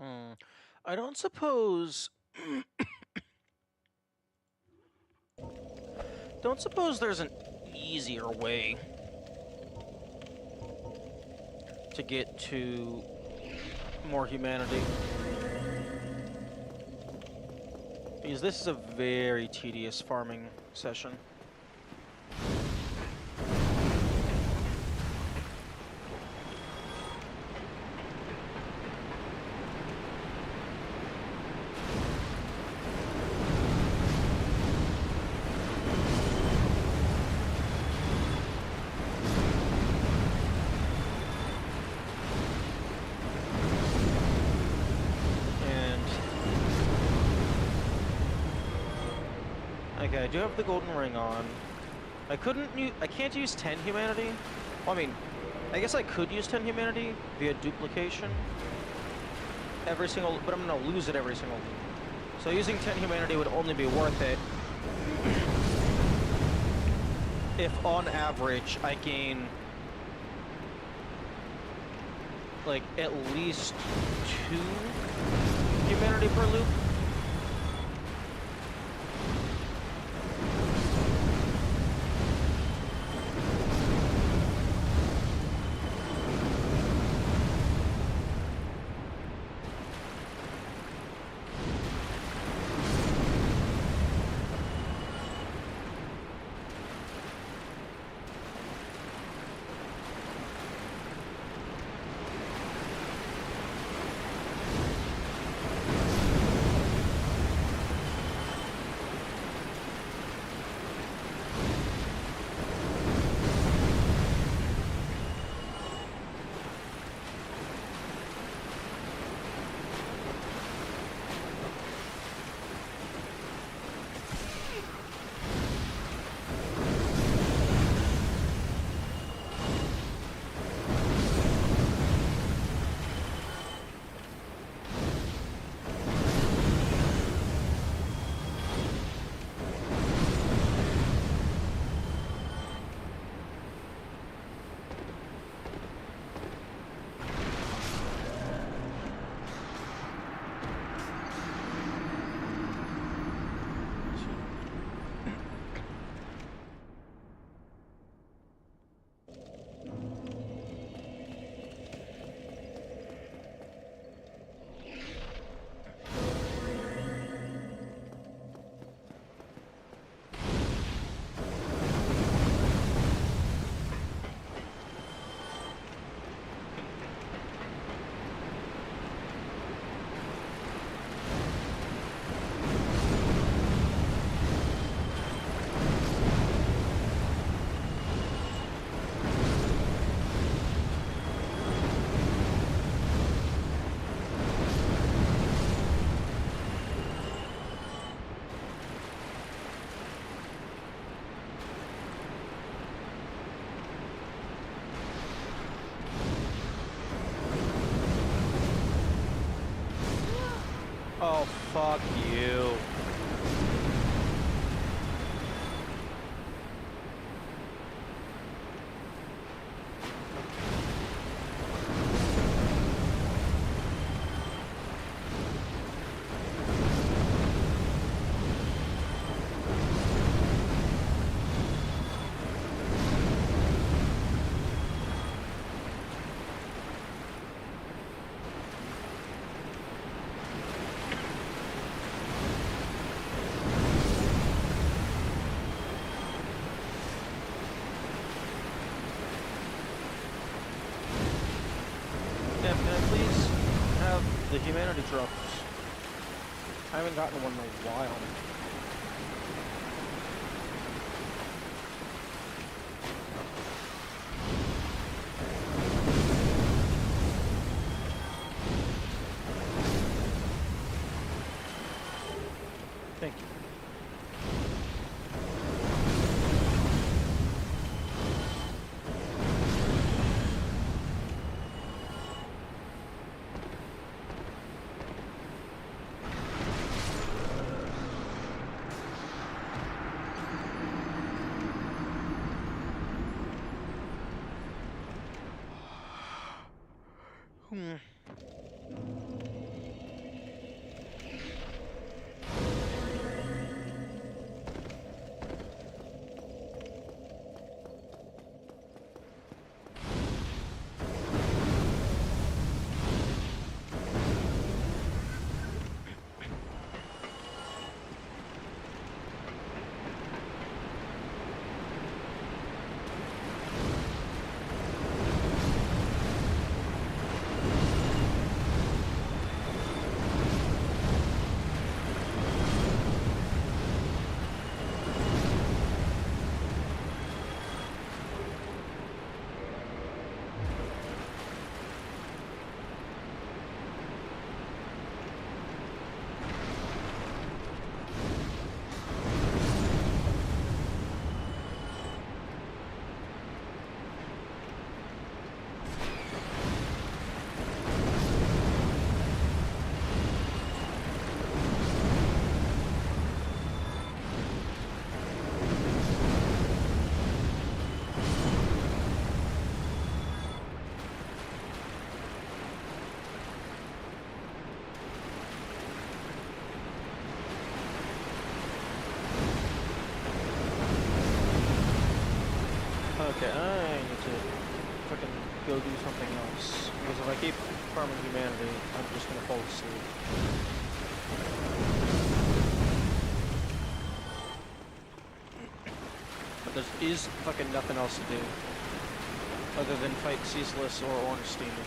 Speaker 1: I don't suppose... don't suppose there's an easier way to get to more humanity. Because this is a very tedious farming session. Okay, I do have the golden ring on. I can't use 10 humanity. Well, I mean, I guess I could use 10 humanity via duplication. But I'm gonna lose it every single loop. So using 10 humanity would only be worth it if on average I gain like at least 2 humanity per loop. Oh, fuck you. Yeah, can I please have the humanity drops? I haven't gotten one in a while. Thank you. Okay, I need to fucking go do something else. Because if I keep farming humanity, I'm just gonna fall asleep. But there is fucking nothing else to do. Other than fight Ceaseless or Orange Steamer.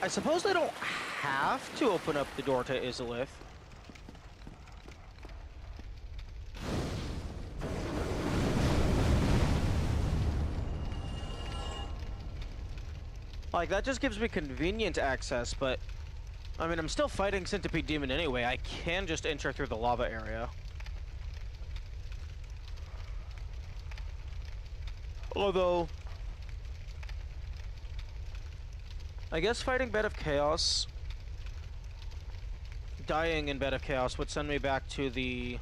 Speaker 1: I suppose I don't have to open up the door to Izalith. Like, that just gives me convenient access, but... I mean, I'm still fighting Centipede Demon anyway. I can just enter through the lava area. Although... I guess fighting Bed of Chaos... Dying in Bed of Chaos would send me back to the...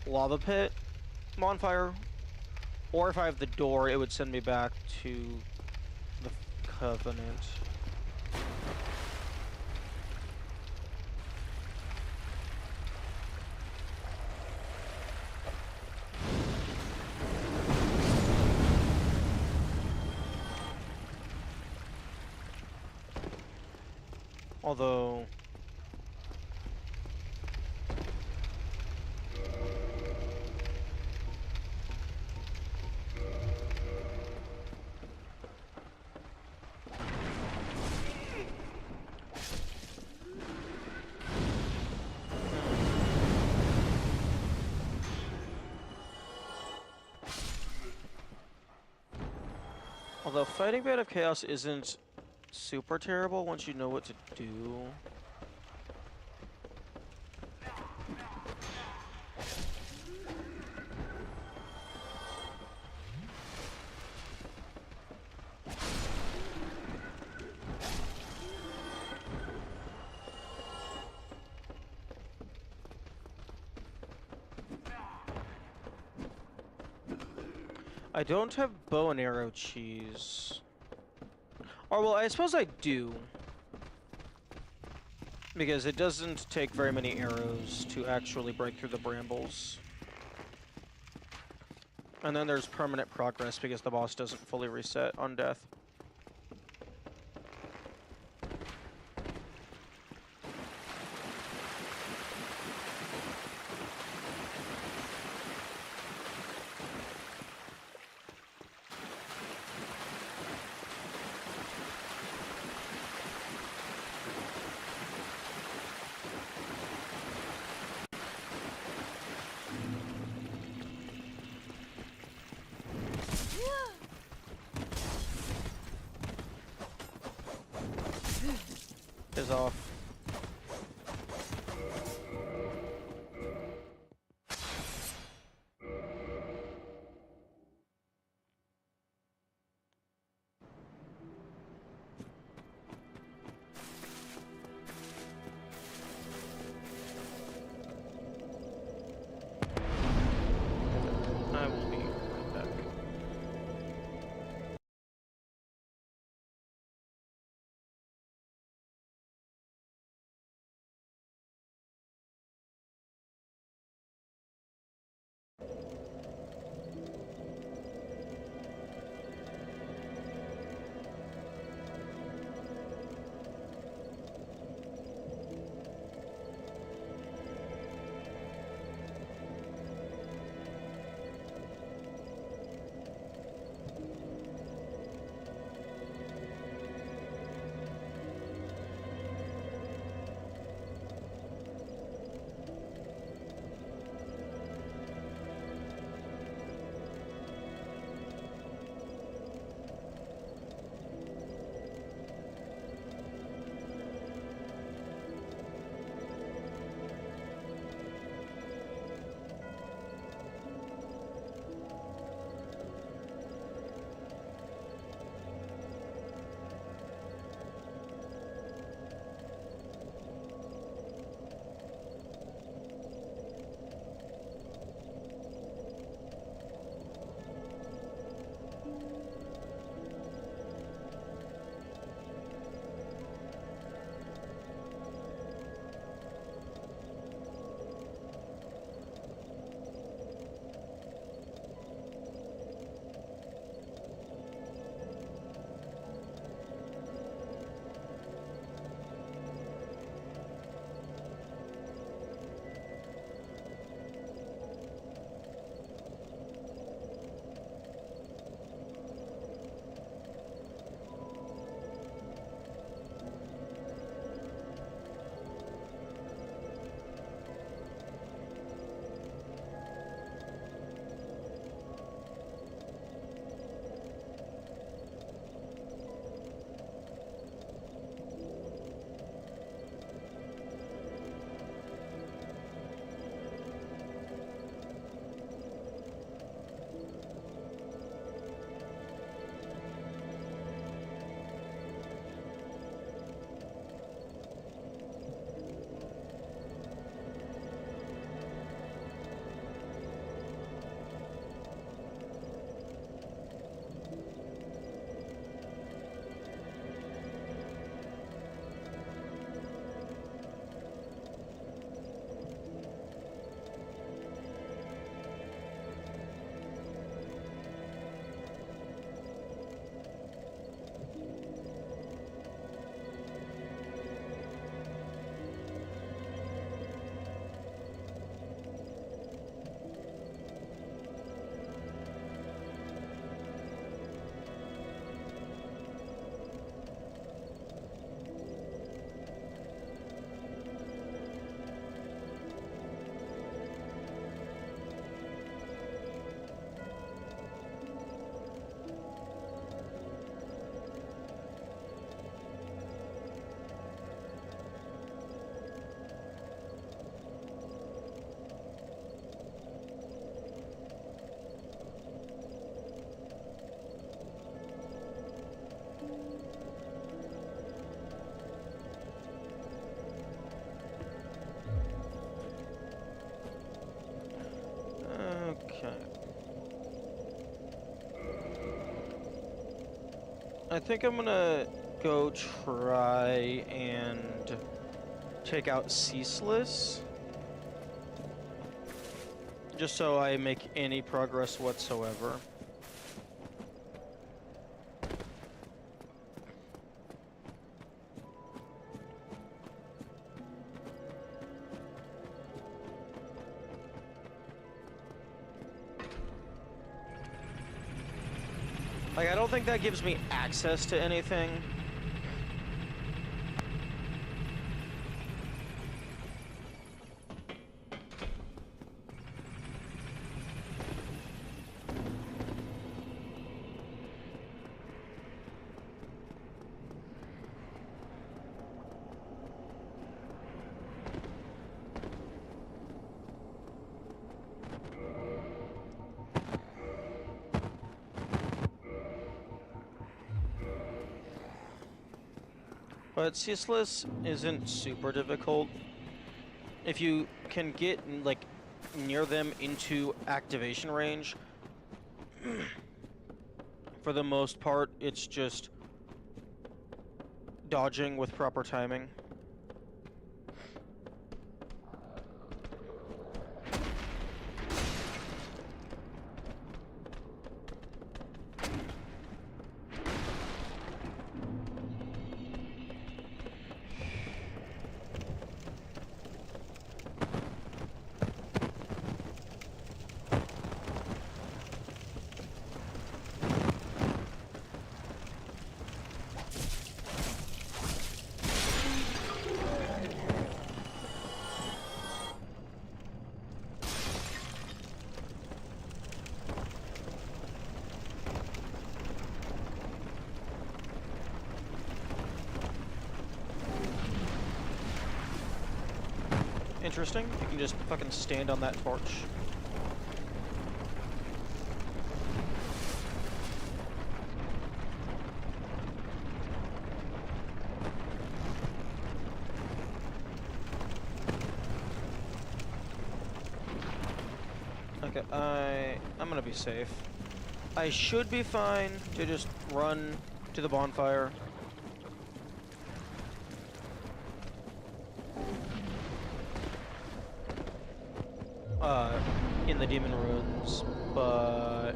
Speaker 1: lava pit bonfire. Or if I have the door, it would send me back to... the Covenant. Although... Although fighting Bed of Chaos isn't super terrible once you know what to do. I don't have bow and arrow cheese. Or, well, I suppose I do. Because it doesn't take very many arrows to actually break through the brambles. And then there's permanent progress because the boss doesn't fully reset on death. is off. I will be right back. I think I'm gonna go try and take out Ceaseless, just so I make any progress whatsoever. Like, I don't think that gives me access to anything. But ceaseless isn't super difficult. If you can get like near them into activation range, for the most part, it's just dodging with proper timing. Interesting. You can just fucking stand on that torch. Okay, I'm gonna be safe. I should be fine to just run to the bonfire. In the demon ruins, but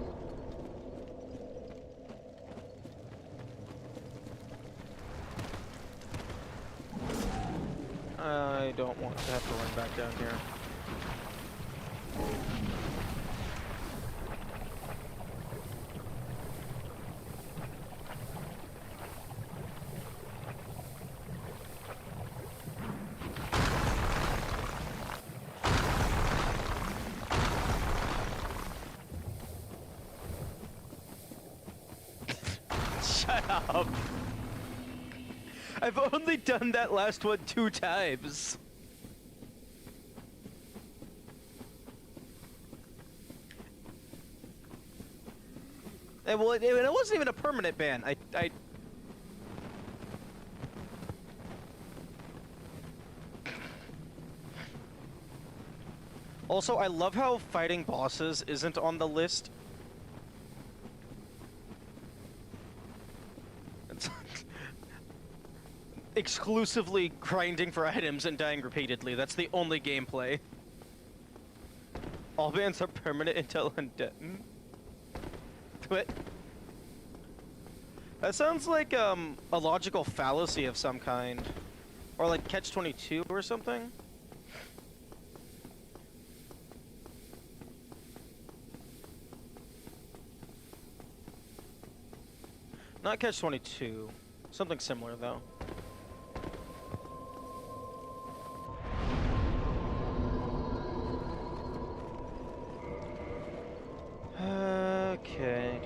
Speaker 1: I don't want to have to run back down here. Shut up. I've only done that last one 2 times. And well, it wasn't even a permanent ban. I Also, I love how fighting bosses isn't on the list. It's exclusively grinding for items and dying repeatedly. That's the only gameplay. All bans are permanent until undead. Quit. That sounds like a logical fallacy of some kind. Or like Catch-22 or something. Not Catch-22. Something similar, though. Okay.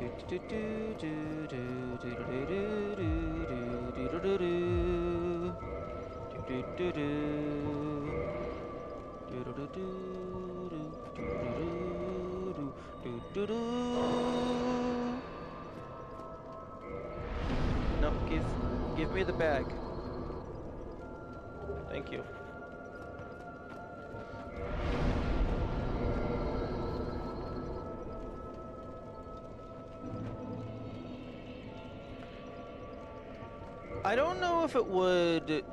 Speaker 1: No, give me the bag. Thank you. I don't know if it would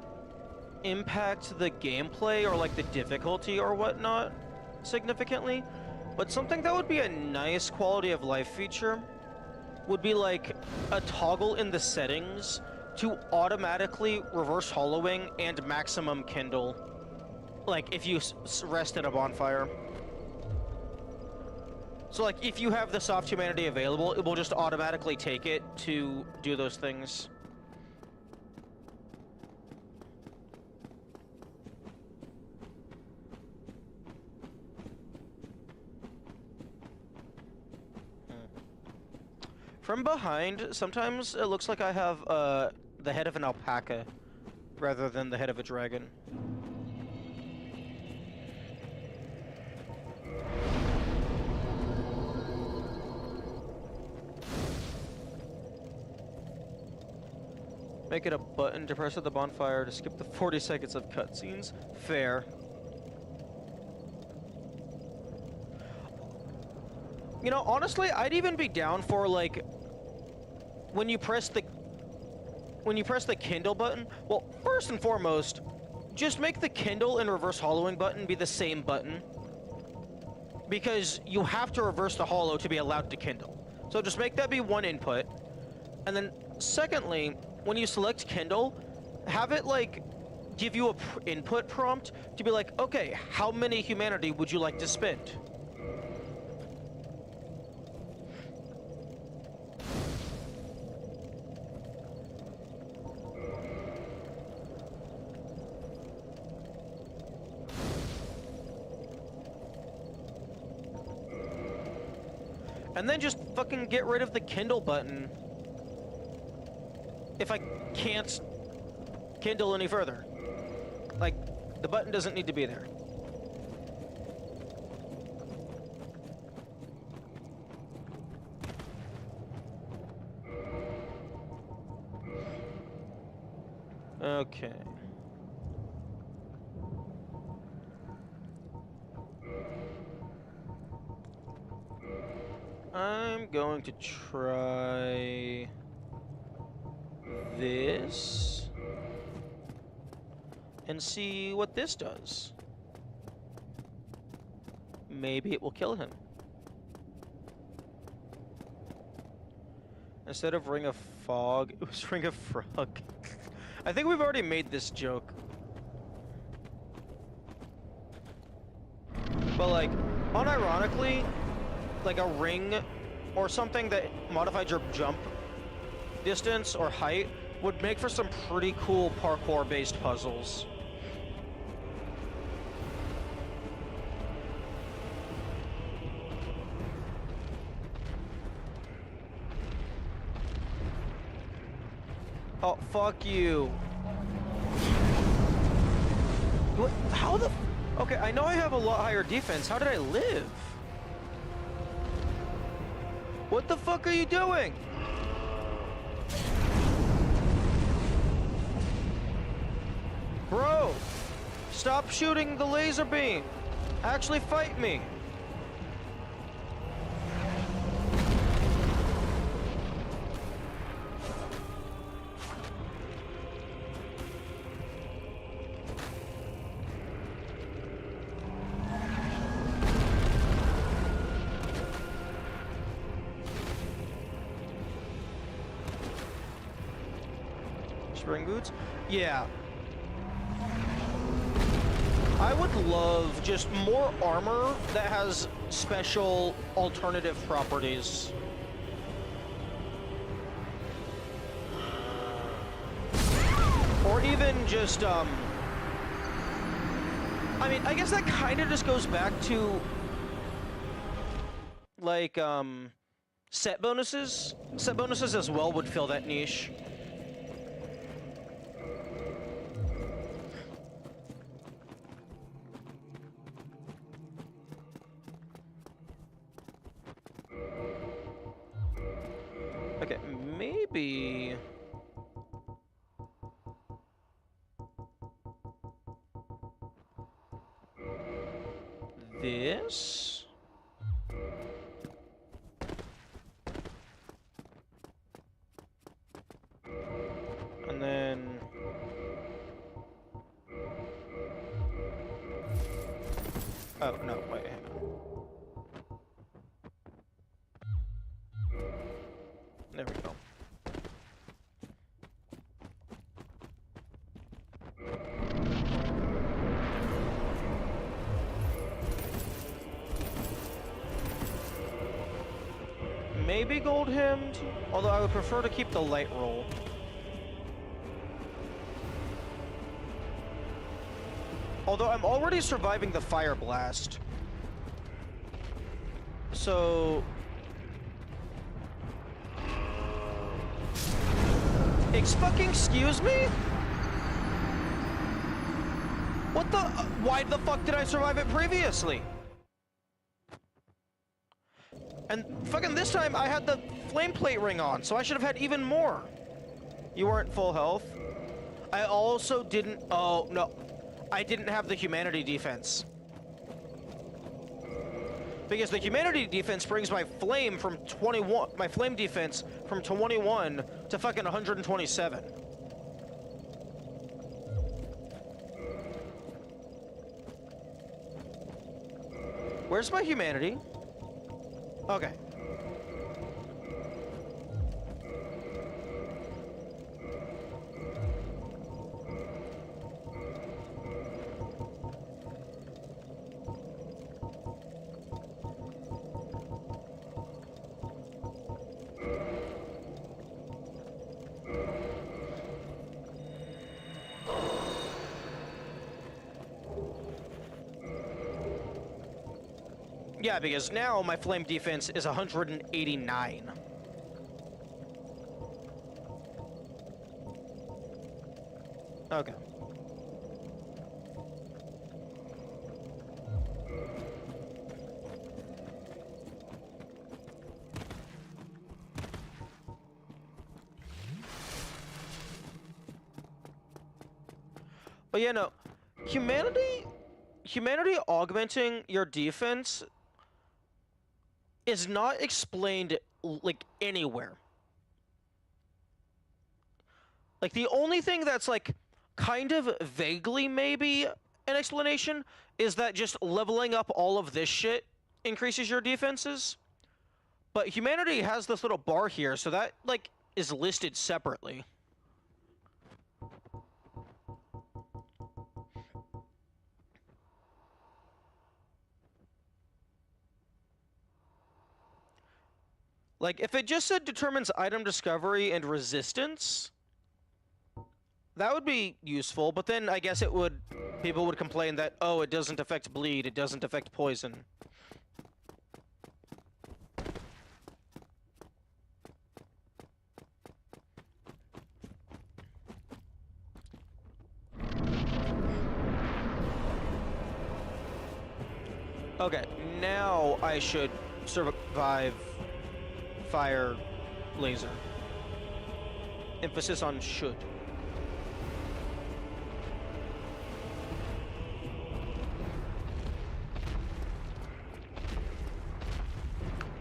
Speaker 1: impact the gameplay or like the difficulty or whatnot significantly, but something that would be a nice quality of life feature would be like a toggle in the settings to automatically reverse hollowing and maximum kindle, like if you rest at a bonfire. So like if you have the soft humanity available, it will just automatically take it to do those things. From behind, sometimes it looks like I have the head of an alpaca rather than the head of a dragon. Make it a button to press at the bonfire to skip the 40 seconds of cutscenes. Fair. You know, honestly, I'd even be down for, like, when you press the Kindle button, well, first and foremost, just make the Kindle and reverse hollowing button be the same button. Because you have to reverse the hollow to be allowed to Kindle. So just make that be one input. And then, secondly, when you select Kindle, have it, like, give you a input prompt to be like, okay, how many humanity would you like to spend? And then just fucking get rid of the Kindle button if I can't Kindle any further. Like, the button doesn't need to be there. Okay. I'm going to try this and see what this does. Maybe it will kill him. Instead of Ring of Fog, it was Ring of Frog. I think we've already made this joke. But like, unironically, like a ring or something that modified your jump distance or height would make for some pretty cool parkour-based puzzles. Oh, fuck you. What? How the... Okay, I know I have a lot higher defense. How did I live? What the fuck are you doing? Bro, stop shooting the laser beam. Actually fight me. Spring boots? Yeah. I would love just more armor that has special alternative properties. Or even just, I mean, I guess that kind of just goes back to, like, set bonuses. Set bonuses as well would fill that niche. Okay, maybe... this? And then... oh, no, wait, hang on. There we go. Maybe gold hemmed, although I would prefer to keep the light roll. Although I'm already surviving the fire blast. So... excuse me? What the... why the fuck did I survive it previously? And fucking this time I had the flame plate ring on, so I should have had even more. You weren't full health. I also didn't... Oh, no. I didn't have the humanity defense. Because the humanity defense brings my flame from 21... My flame defense from 21 to fucking 127. Where's my humanity? Okay. Yeah, because now my flame defense is 189. Okay. But yeah, no. Humanity augmenting your defense is not explained, like, anywhere. Like, the only thing that's, like, kind of vaguely maybe an explanation is that just leveling up all of this shit increases your defenses. But humanity has this little bar here, so that, like, is listed separately. Like, if it just said determines item discovery and resistance, that would be useful, but then I guess it would... People would complain that, oh, it doesn't affect bleed, it doesn't affect poison. Okay, now I should survive fire laser. Emphasis on should.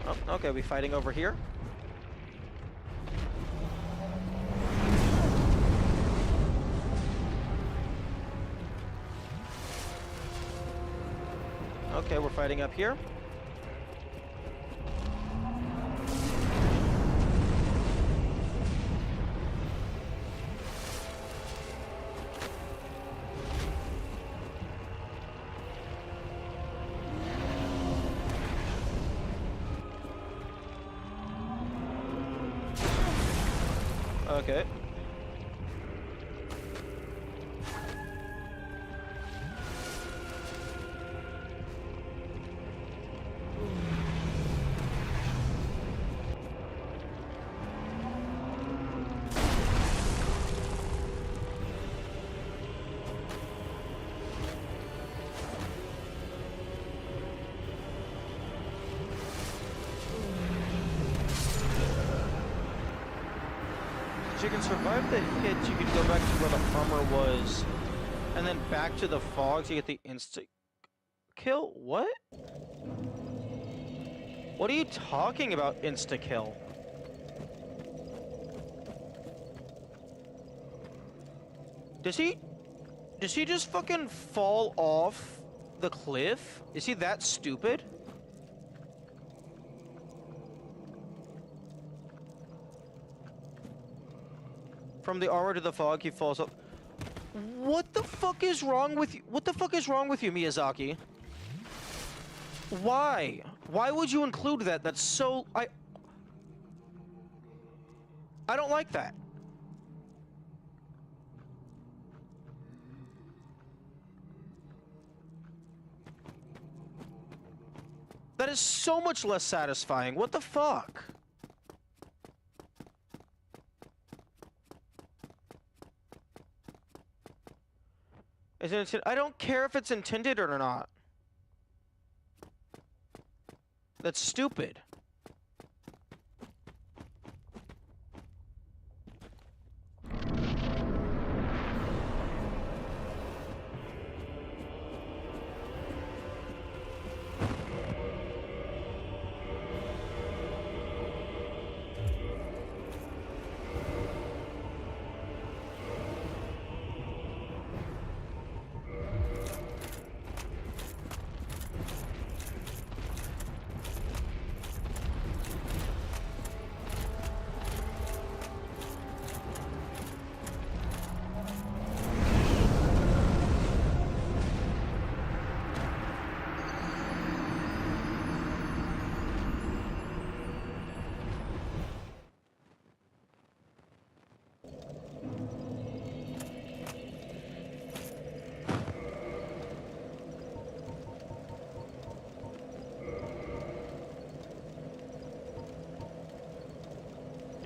Speaker 1: Oh, okay, we fighting over here? Okay, we're fighting up here. Okay. You can survive the hit, you can go back to where the armor was, and then back to the fog to get the instant kill? What? What are you talking about, insta-kill? Does he just fucking fall off the cliff? Is he that stupid? From the armor to the fog, he falls up. What the fuck is wrong with you? What the fuck is wrong with you, Miyazaki? Why? Why would you include that? That's so... I don't like that. That is so much less satisfying. What the fuck? I don't care if it's intended or not. That's stupid.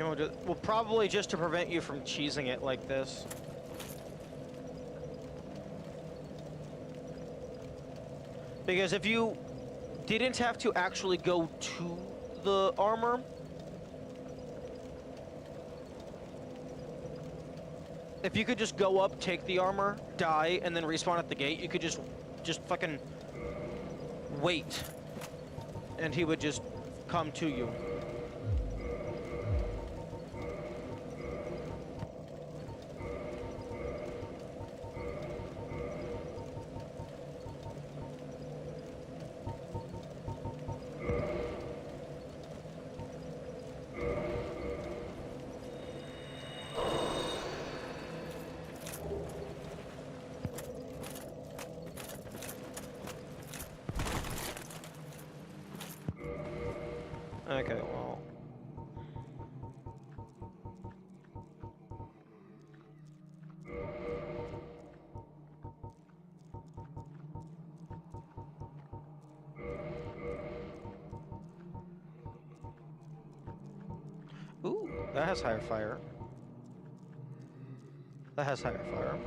Speaker 1: Well, probably just to prevent you from cheesing it like this. Because if you didn't have to actually go to the armor, if you could just go up, take the armor, die, and then respawn at the gate, you could just fucking wait, and he would just come to you. Okay, well. Ooh, that has higher fire. That has higher fire.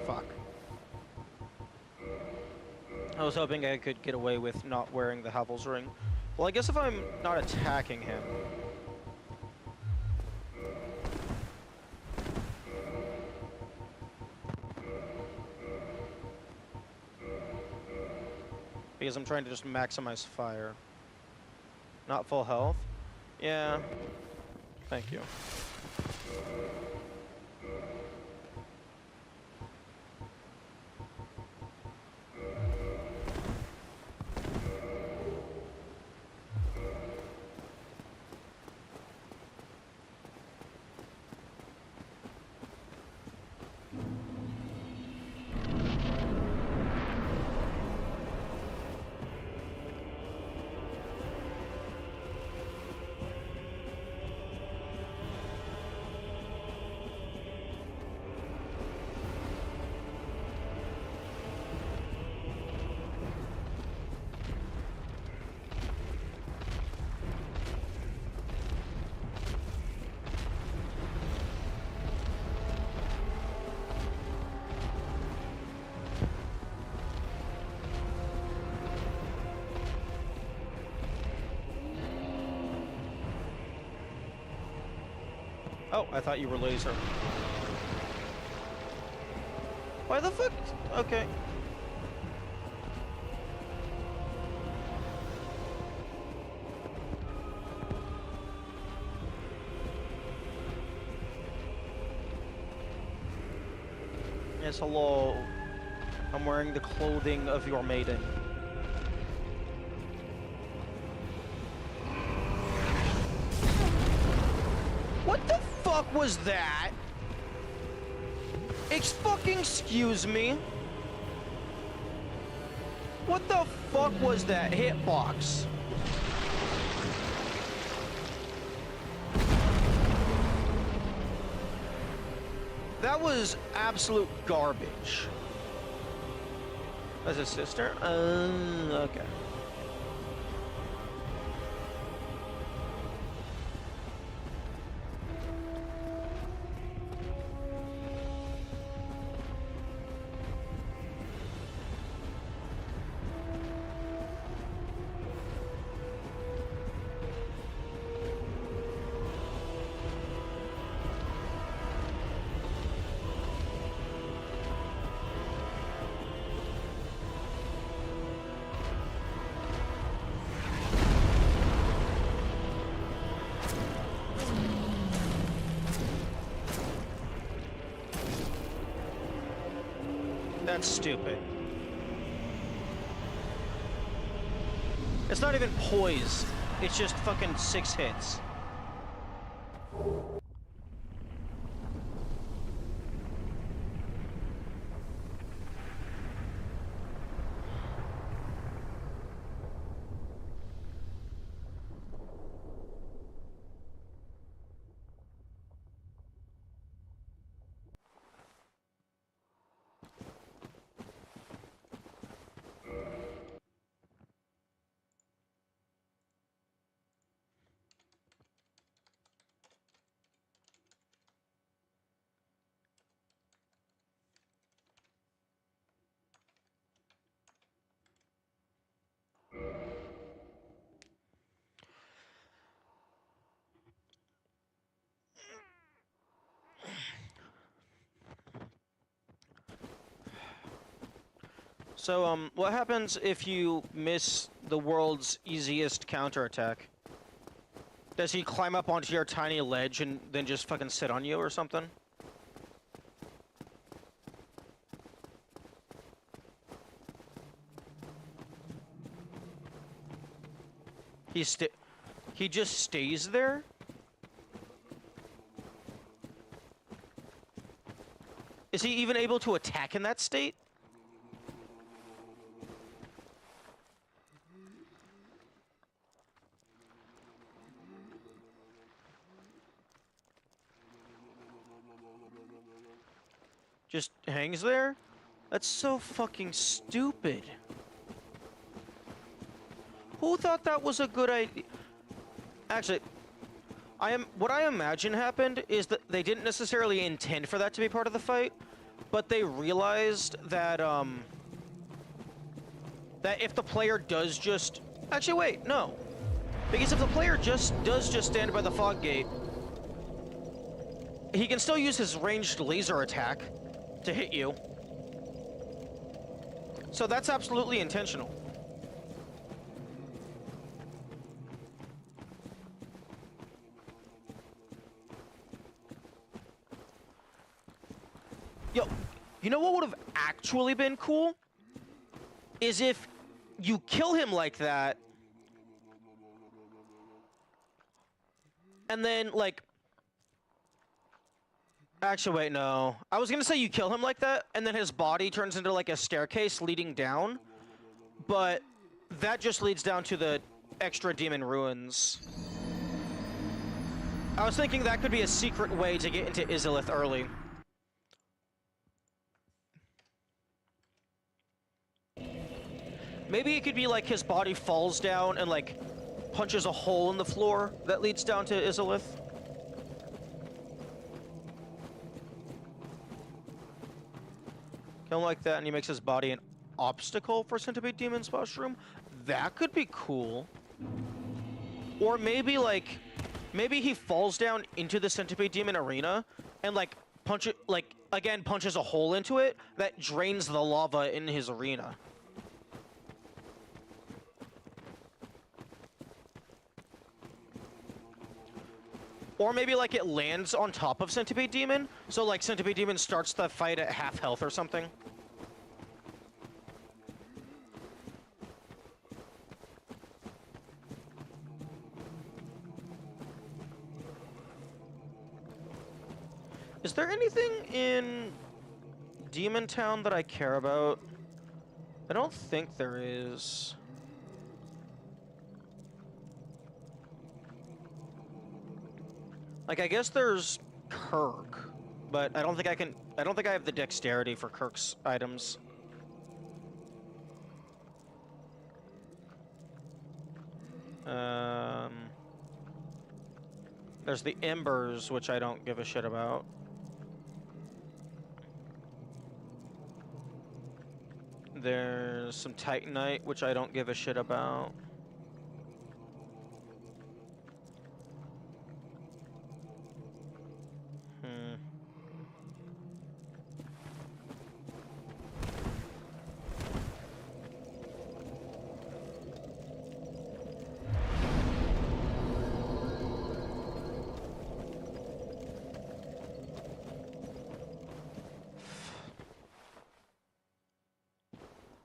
Speaker 1: Fuck. I was hoping I could get away with not wearing the Havel's ring. Well, I guess if I'm not attacking him. Because I'm trying to just maximize fire. Not full health? Yeah. Thank you. Oh, I thought you were laser. Why the fuck? Okay. Yes, hello. I'm wearing the clothing of your maiden. What the fuck was that? Excuse me? What the fuck was that hitbox? That was absolute garbage. As a sister? Okay. That's stupid. It's not even poise. It's just fucking 6 hits. So, what happens if you miss the world's easiest counterattack? Does he climb up onto your tiny ledge and then just fucking sit on you or something? He just stays there? Is he even able to attack in that state? Just hangs there? That's so fucking stupid. Who thought that was a good idea? Actually, what I imagine happened is that they didn't necessarily intend for that to be part of the fight, but they realized that that if the player does just... Actually, wait, no. Because if the player does just stand by the fog gate, he can still use his ranged laser attack to hit you. So that's absolutely intentional. Yo, you know what would have actually been cool? Is if you kill him like that, and then, like... Actually, wait, no. I was gonna say you kill him like that, and then his body turns into, like, a staircase leading down, but that just leads down to the extra demon ruins. I was thinking that could be a secret way to get into Izalith early. Maybe it could be like his body falls down and like punches a hole in the floor that leads down to Izalith. Kill him like that and he makes his body an obstacle for Centipede Demon's mushroom. That could be cool. Or maybe like, maybe he falls down into the Centipede Demon arena and like punches a hole into it that drains the lava in his arena. Or maybe, like, it lands on top of Centipede Demon, so, like, Centipede Demon starts the fight at half health or something. Is there anything in Demon Town that I care about? I don't think there is. Like, I guess there's Kirk, but I don't think I have the dexterity for Kirk's items. There's the Embers, which I don't give a shit about. There's some Titanite, which I don't give a shit about.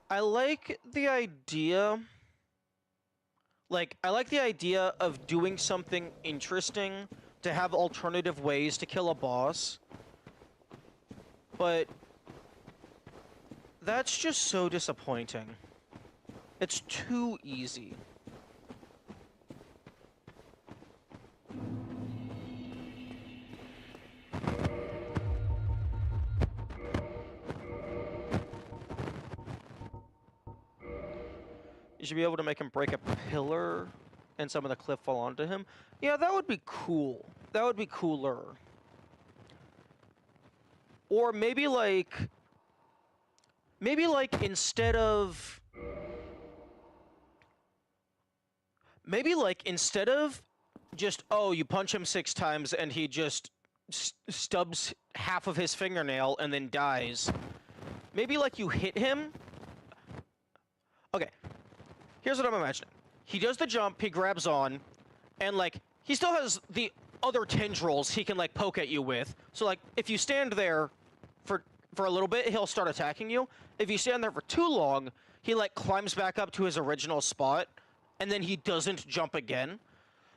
Speaker 1: I like the idea Like, I like the idea of doing something interesting to have alternative ways to kill a boss. But that's just so disappointing. It's too easy. You should be able to make him break a pillar and some of the cliff fall onto him. Yeah, that would be cool. That would be cooler. Or maybe like instead of just, oh, you punch him 6 times and he just stubs half of his fingernail and then dies. Maybe like you hit him. Okay. Here's what I'm imagining. He does the jump, he grabs on, and like he still has the other tendrils he can like poke at you with. So like if you stand there for a little bit, he'll start attacking you. If you stand there for too long, he like climbs back up to his original spot, and then he doesn't jump again.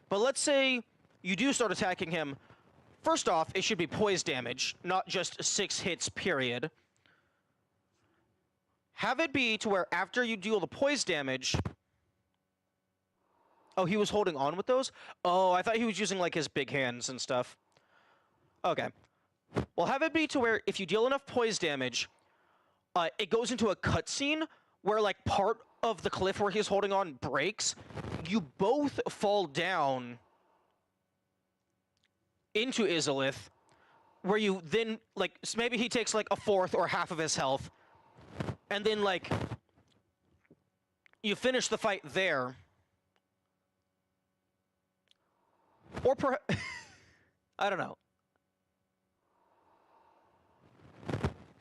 Speaker 1: But let's say you do start attacking him. First off, it should be poise damage, not just 6 hits, period. Have it be to where after you deal the poise damage... Oh, he was holding on with those? Oh, I thought he was using like his big hands and stuff. Okay. Well, have it be to where if you deal enough poise damage, it goes into a cutscene where like part of the cliff where he's holding on breaks. You both fall down into Izalith, where you then like maybe he takes like a fourth or half of his health, and then like you finish the fight there. Or I don't know.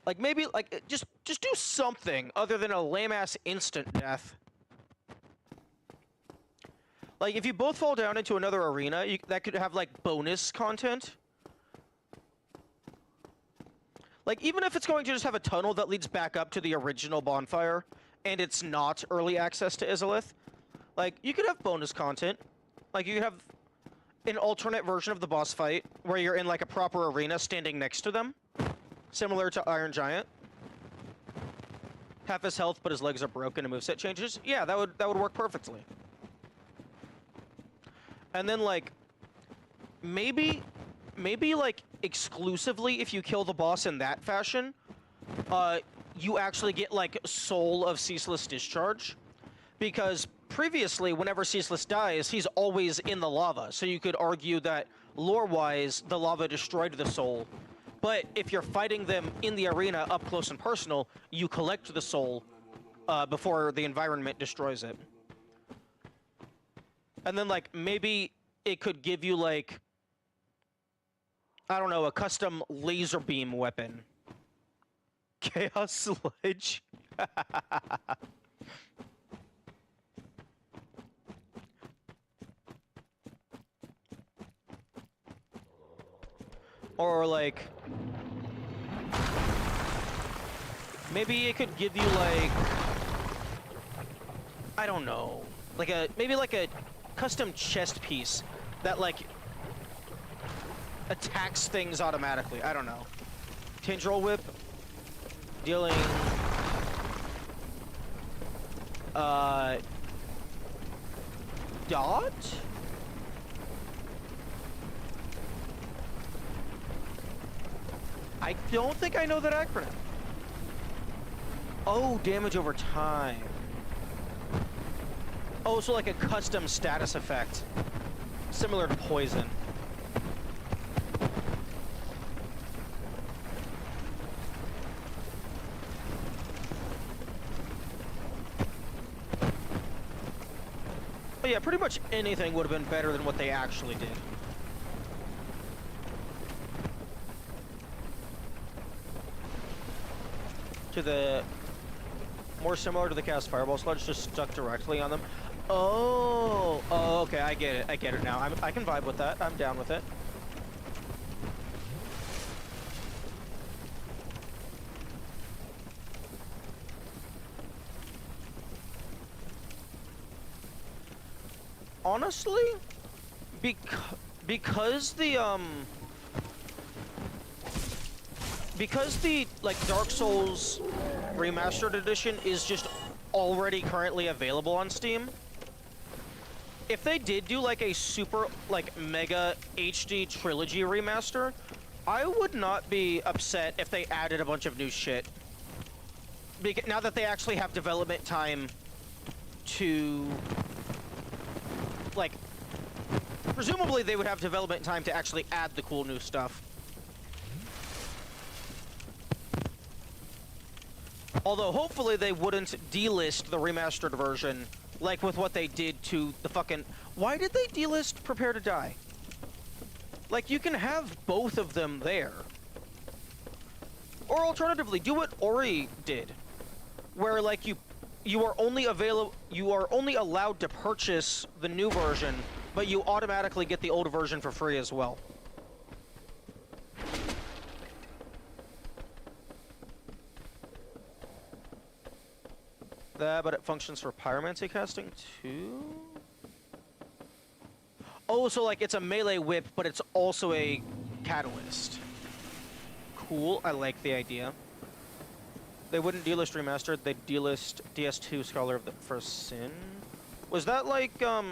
Speaker 1: Like maybe like just do something other than a lame-ass instant death. Like if you both fall down into another arena, that could have like bonus content. Like even if it's going to just have a tunnel that leads back up to the original bonfire and it's not early access to Izalith, like you could have bonus content. Like you could have an alternate version of the boss fight where you're in like a proper arena standing next to them. Similar to Iron Giant. Half his health, but his legs are broken and moveset changes. Yeah, that would work perfectly. And then like maybe like exclusively if you kill the boss in that fashion, you actually get like Soul of Ceaseless Discharge. Because previously, whenever Ceaseless dies, he's always in the lava. So you could argue that lore-wise, the lava destroyed the soul. But if you're fighting them in the arena up close and personal, you collect the soul before the environment destroys it. And then, like, maybe it could give you, like, I don't know, a custom laser beam weapon. Chaos Sledge. Or, like... maybe it could give you, like... I don't know. Like maybe like a custom chest piece that, like, attacks things automatically. I don't know. Tendril Whip. Dealing... Dot? I don't think I know that acronym. Oh, damage over time. Oh, so like a custom status effect. Similar to poison. But yeah, pretty much anything would have been better than what they actually did. To the... more similar to the cast Fireball Sludge, just stuck directly on them. Oh, okay, I get it now. I can vibe with that. I'm down with it. honestly, because the like Dark Souls Remastered Edition is just already currently available on Steam. If they did do like a super like mega HD trilogy remaster, I would not be upset if they added a bunch of new shit. Now that they actually have development time to like, presumably they would have development time to actually add the cool new stuff. Although, hopefully they wouldn't delist the remastered version, like with what they did to the fucking... Why did they delist Prepare to Die? Like, you can have both of them there. Or alternatively, do what Ori did. Where, like, you are only allowed to purchase the new version, but you automatically get the old version for free as well. But it functions for pyromancy casting too? Oh, so like it's a melee whip, but it's also a catalyst. Cool, I like the idea. They wouldn't delist Remastered, they'd delist DS2 Scholar of the First Sin. Was that like, a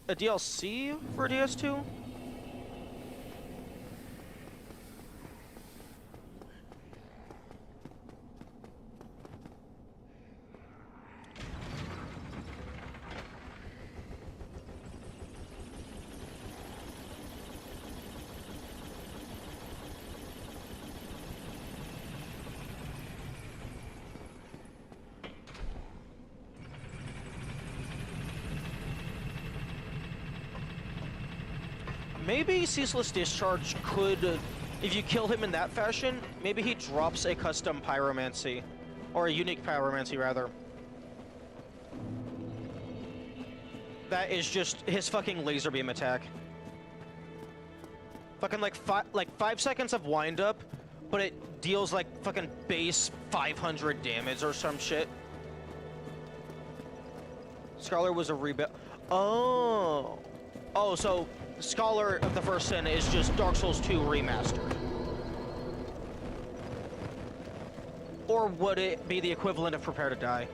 Speaker 1: DLC for DS2? Maybe Ceaseless Discharge could, if you kill him in that fashion, maybe he drops a custom pyromancy. Or a unique pyromancy, rather. That is just his fucking laser beam attack. Fucking like 5 seconds of wind up, but it deals like fucking base 500 damage or some shit. Scholar was a rebuild. Oh. Oh, so Scholar of the First Sin is just Dark Souls 2 Remastered. Or would it be the equivalent of Prepare to Die?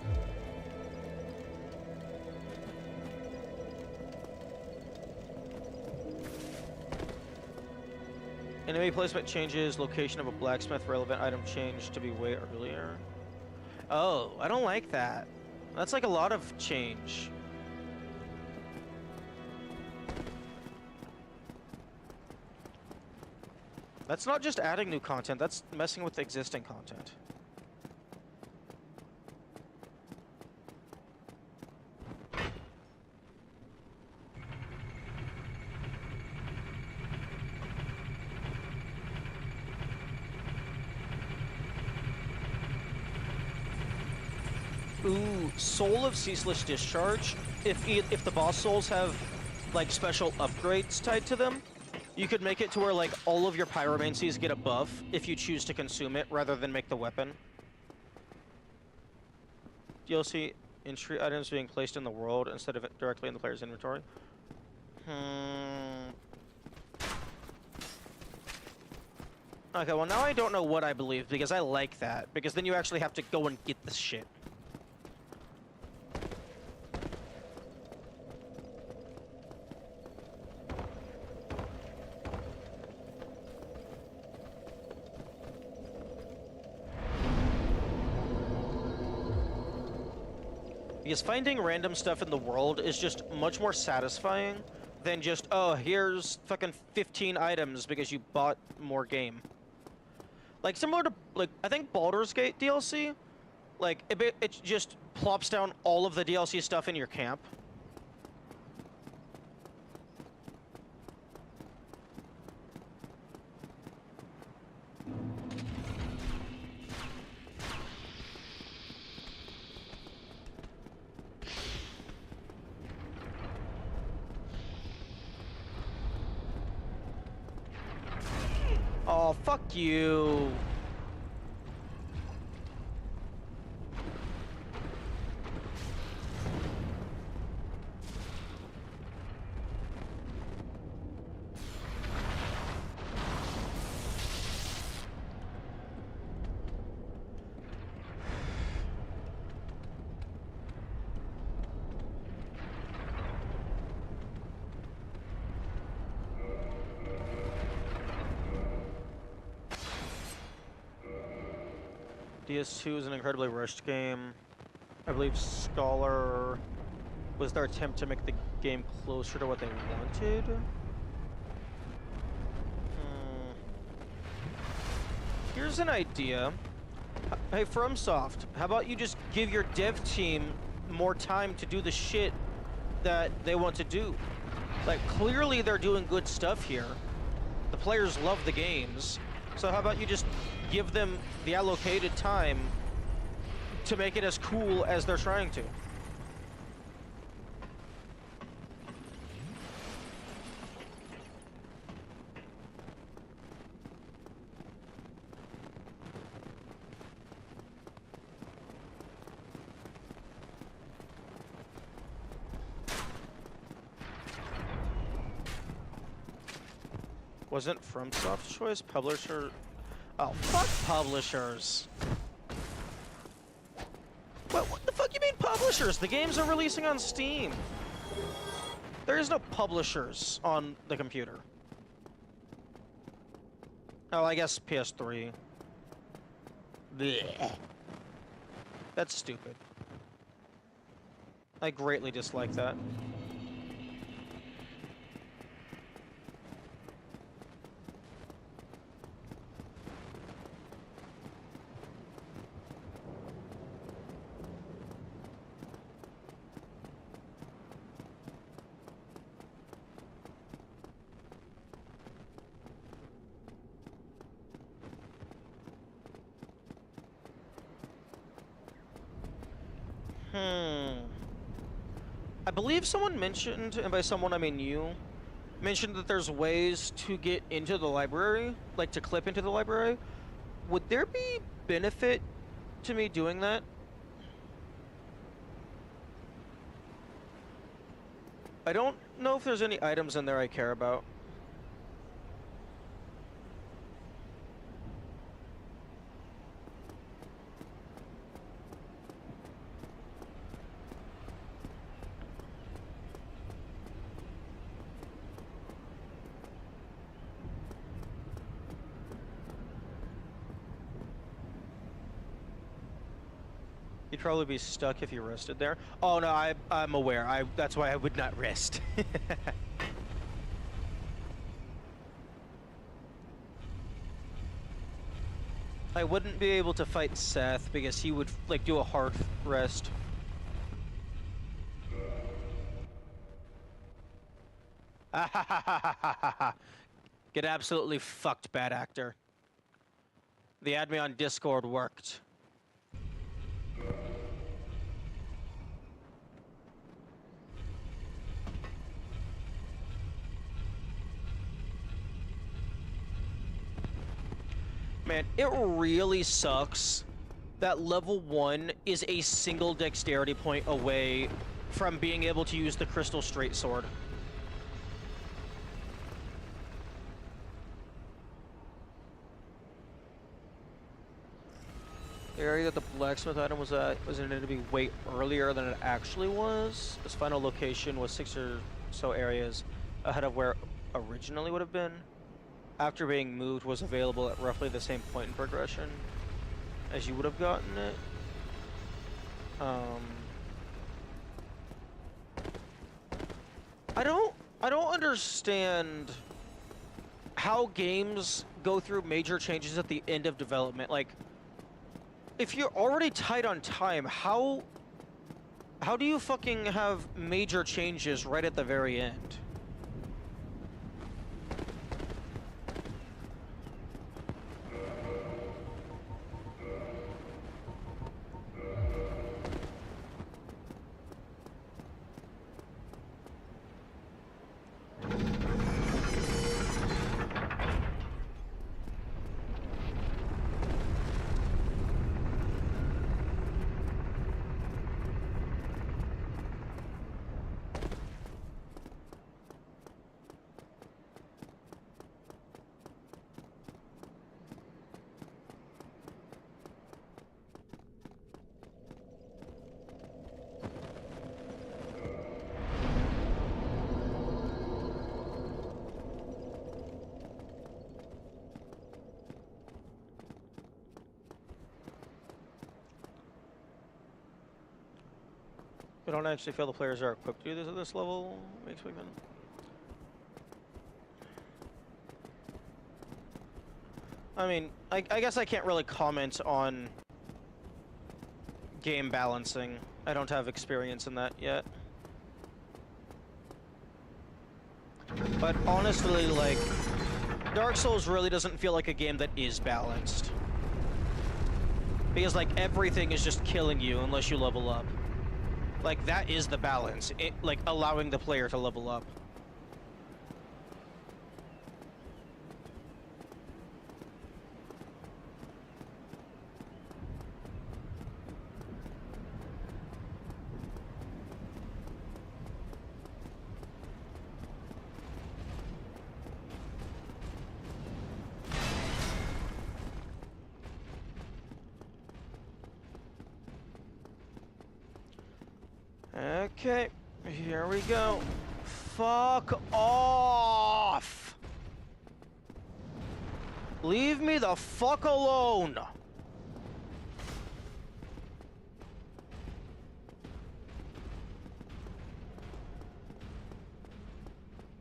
Speaker 1: Enemy placement changes, location of a blacksmith, relevant item change to be way earlier. Oh, I don't like that. That's like a lot of change. That's not just adding new content, that's messing with existing content. Ooh, Soul of Ceaseless Discharge. If the boss souls have like special upgrades tied to them, you could make it to where like all of your pyromancies get a buff if you choose to consume it rather than make the weapon. DLC entry items being placed in the world instead of directly in the player's inventory. Okay, well now I don't know what I believe because I like that, because then you actually have to go and get this shit. Because finding random stuff in the world is just much more satisfying than just, oh, here's fucking 15 items because you bought more game. Like, similar to, like, I think Baldur's Gate DLC, like, it just plops down all of the DLC stuff in your camp. Oh, fuck you. DS2 is an incredibly rushed game. I believe Scholar was their attempt to make the game closer to what they wanted. Here's an idea. Hey, FromSoft, how about you just give your dev team more time to do the shit that they want to do? Like, clearly they're doing good stuff here. The players love the games. So how about you just give them the allocated time to make it as cool as they're trying to? Wasn't FromSoft's choice publisher? Oh, fuck publishers. What the fuck you mean publishers? The games are releasing on Steam. There is no publishers on the computer. Oh, I guess PS3. Blech. That's stupid. I greatly dislike that. I believe someone mentioned, and by someone I mean you, mentioned that there's ways to get into the library, like to clip into the library. Would there be benefit to me doing that? I don't know if there's any items in there I care about. You'd probably be stuck if you rested there. Oh no, I'm aware. That's why I would not rest. I wouldn't be able to fight Seth because he would like do a hard rest. Get absolutely fucked, bad actor. The add me on Discord worked. Man, it really sucks that level 1 is a single dexterity point away from being able to use the crystal straight sword. The area that the blacksmith item was at was intended to be way earlier than it actually was. Its final location was 6 or so areas ahead of where originally would have been. After being moved, was available at roughly the same point in progression as you would have gotten it. I don't understand how games go through major changes at the end of development. Like, if you're already tight on time, how do you fucking have major changes right at the very end? I don't actually feel the players are equipped to do this at this level. Makes me fun. I mean, I guess I can't really comment on game balancing. I don't have experience in that yet. But honestly, like, Dark Souls really doesn't feel like a game that is balanced. Because, like, everything is just killing you unless you level up. Like, that is the balance. Like, allowing the player to level up. Okay, here we go. Fuck off! Leave me the fuck alone!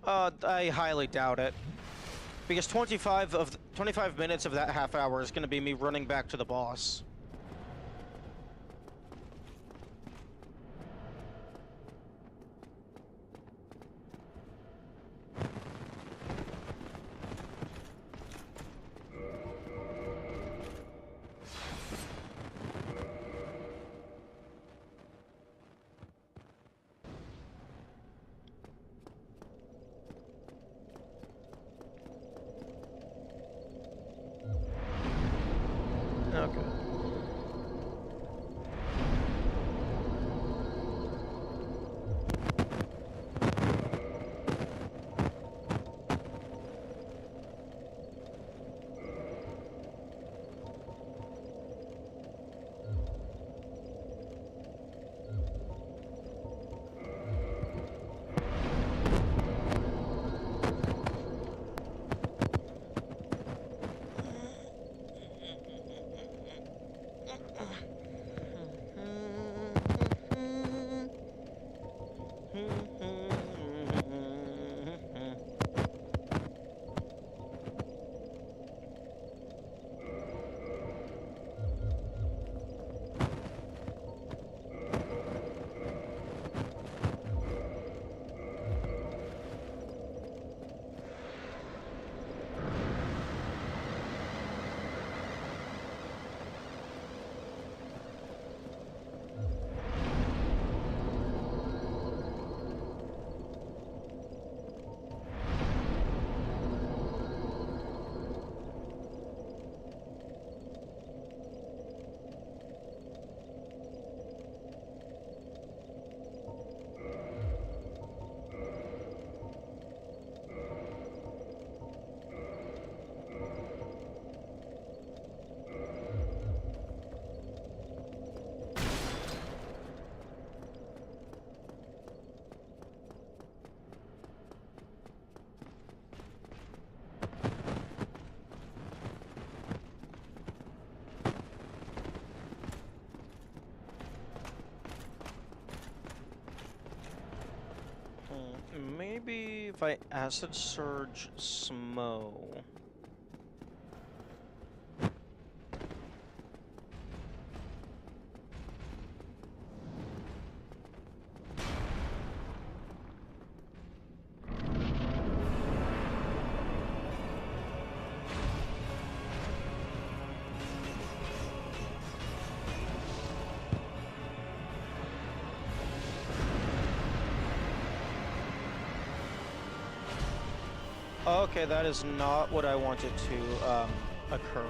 Speaker 1: I highly doubt it. Because 25 minutes of that half hour is gonna be me running back to the boss. Okay. Maybe if I acid surge Smo. Okay, that is not what I wanted to occur.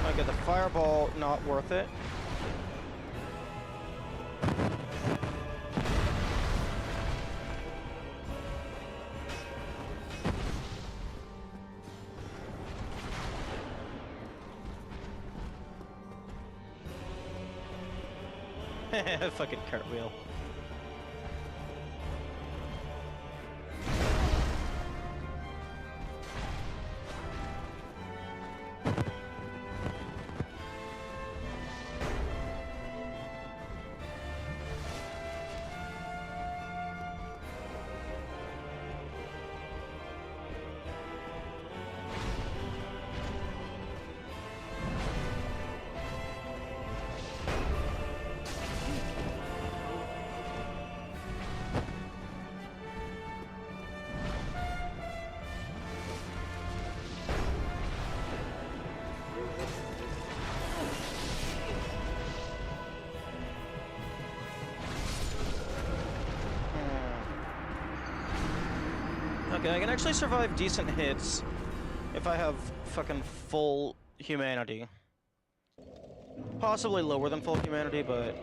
Speaker 1: Okay, the fireball, not worth it. Fucking cartwheel. Okay, I can actually survive decent hits if I have fucking full humanity. Possibly lower than full humanity, but...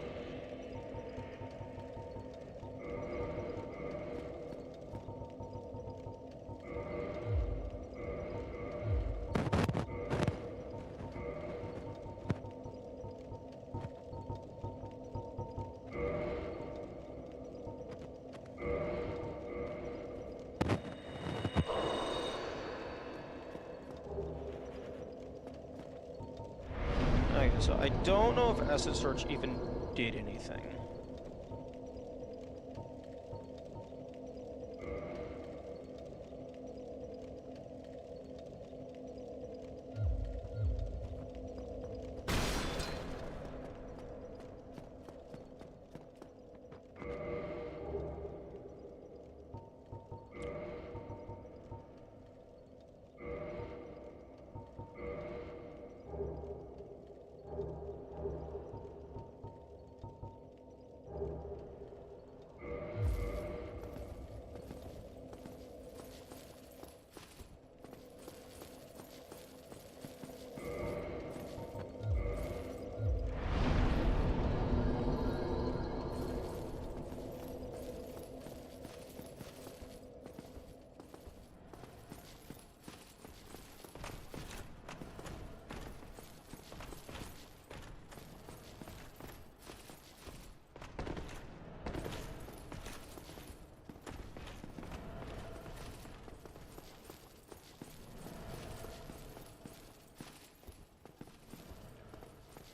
Speaker 1: Okay, so I don't know if Acid Search even did anything.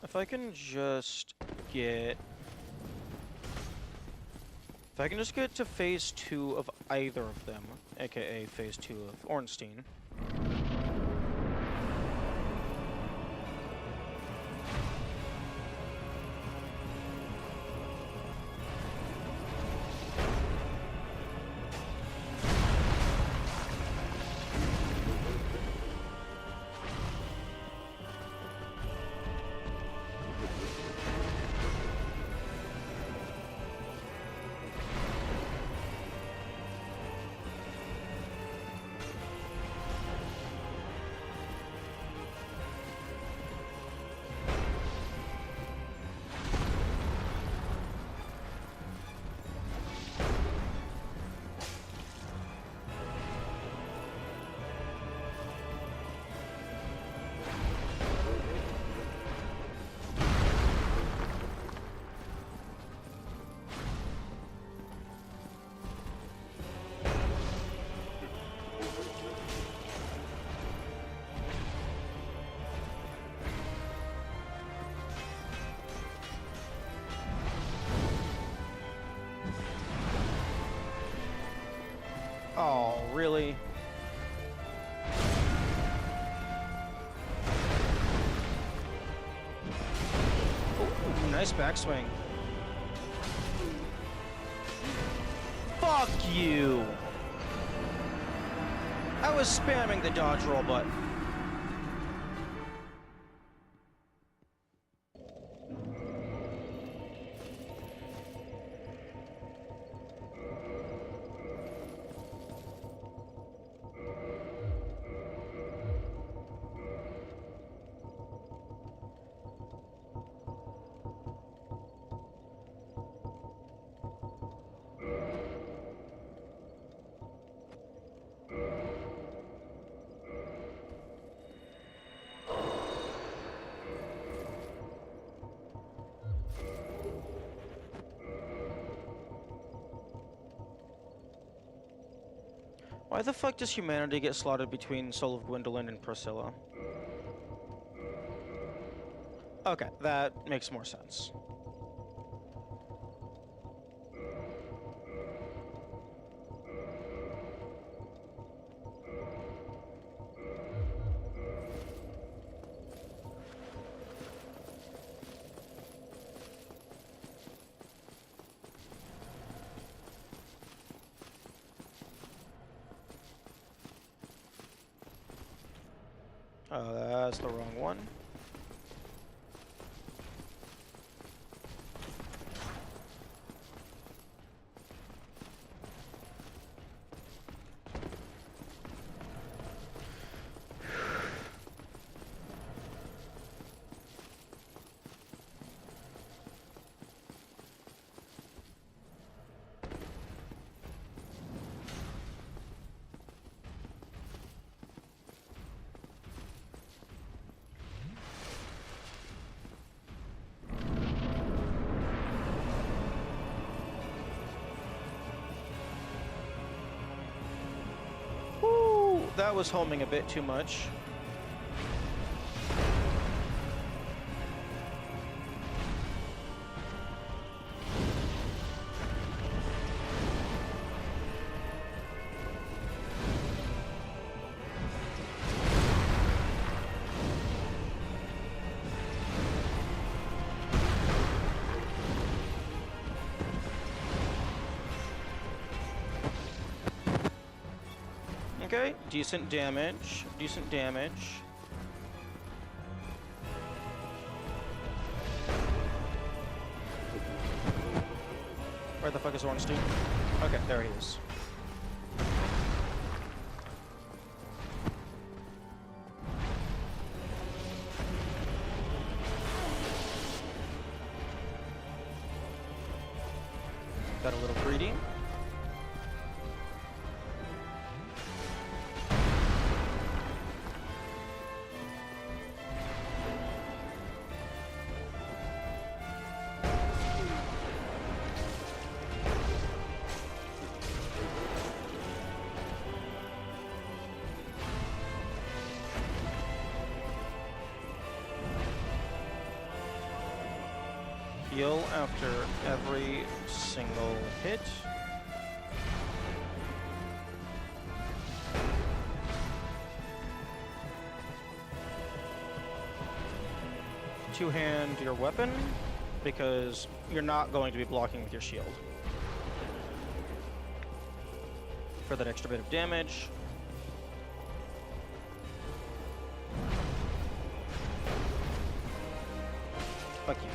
Speaker 1: If I can just get... If I can just get to phase 2 of either of them, aka phase 2 of Ornstein. Oh, really? Ooh, nice backswing. Fuck you! I was spamming the dodge roll button. Why the fuck does humanity get slotted between Soul of Gwendolyn and Priscilla? Okay, that makes more sense. Oh, that's the wrong one. That was homing a bit too much. Okay, decent damage. Decent damage. Where the fuck is Ornstein? Okay, there he is. Got a little greedy. Heal after every single hit. Two-hand your weapon, because you're not going to be blocking with your shield. For that extra bit of damage. Fuck you.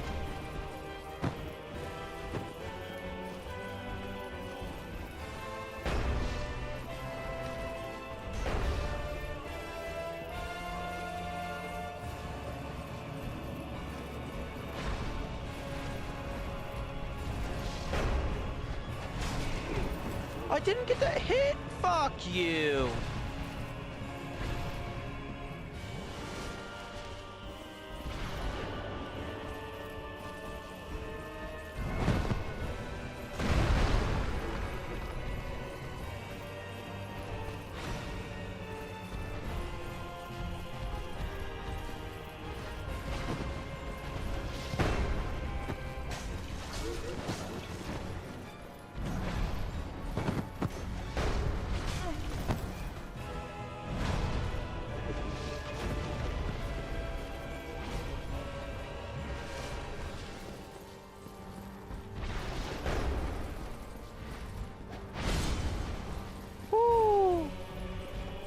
Speaker 1: I didn't get that hit! Fuck you!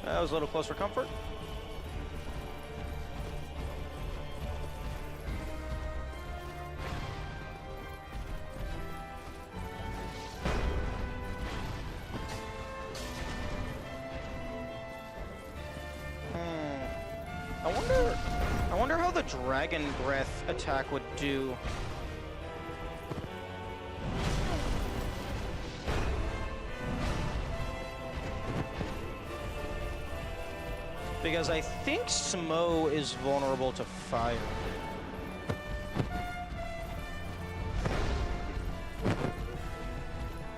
Speaker 1: That was a little close for comfort. I wonder how the Dragon Breath attack would do. Because I think Smo is vulnerable to fire.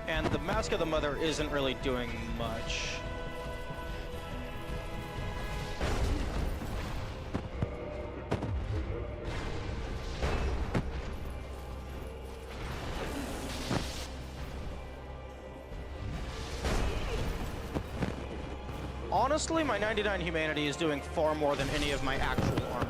Speaker 1: And the Mask of the Mother isn't really doing much. Honestly, my 99 humanity is doing far more than any of my actual armor.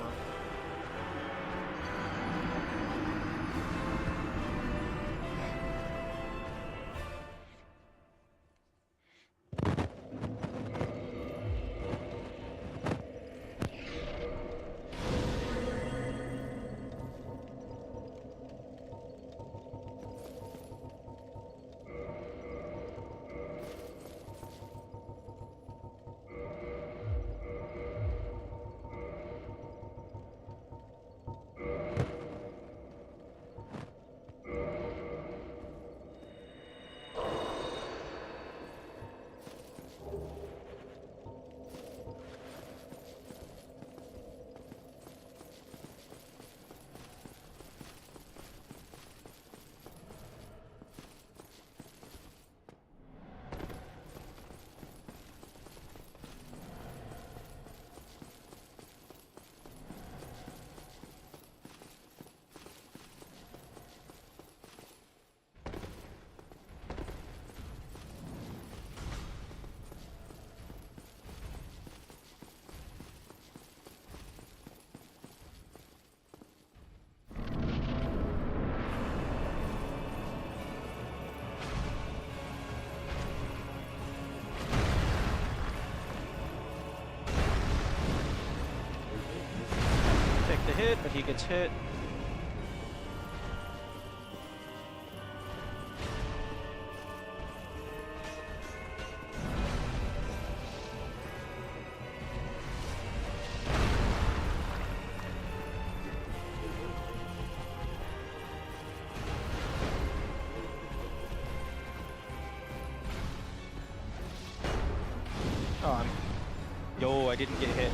Speaker 1: Hit, but he gets hit. Oh, yo, I didn't get hit.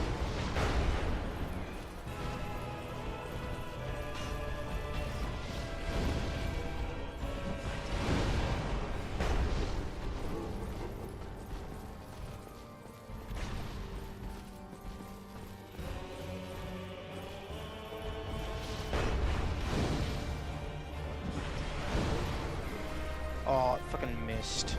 Speaker 1: Oh, it fucking missed.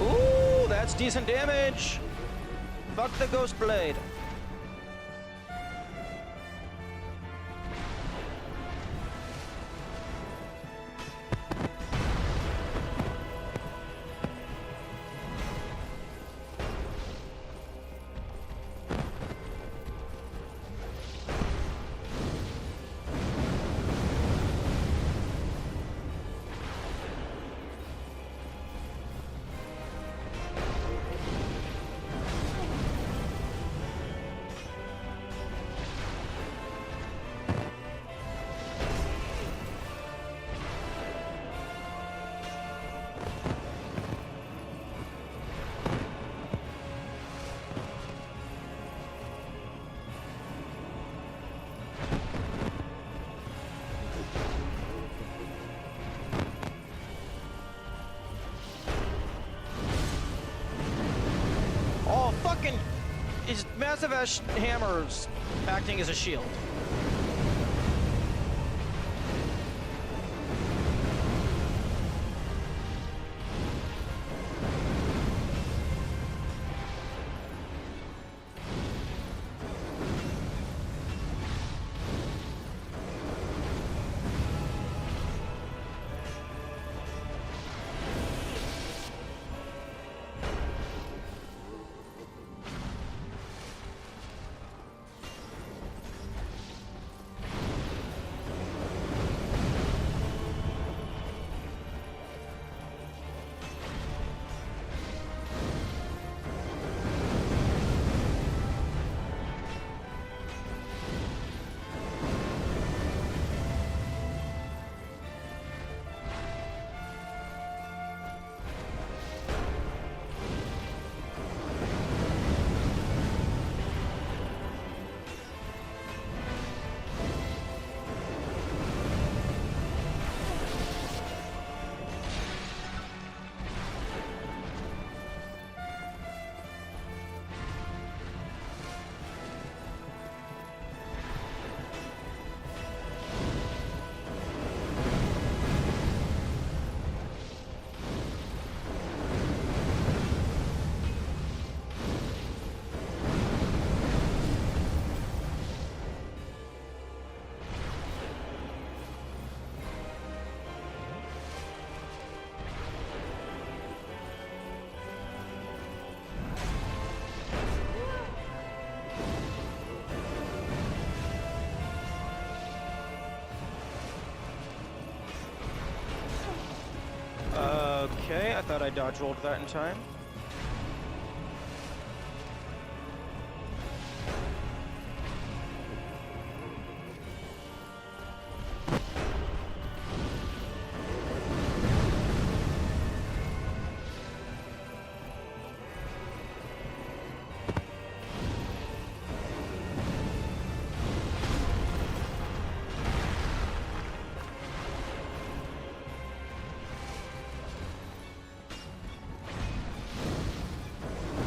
Speaker 1: Ooh, that's decent damage. Fuck the ghost blade. Fucking his massive ass hammer's acting as a shield. Okay, I thought I dodge rolled that in time.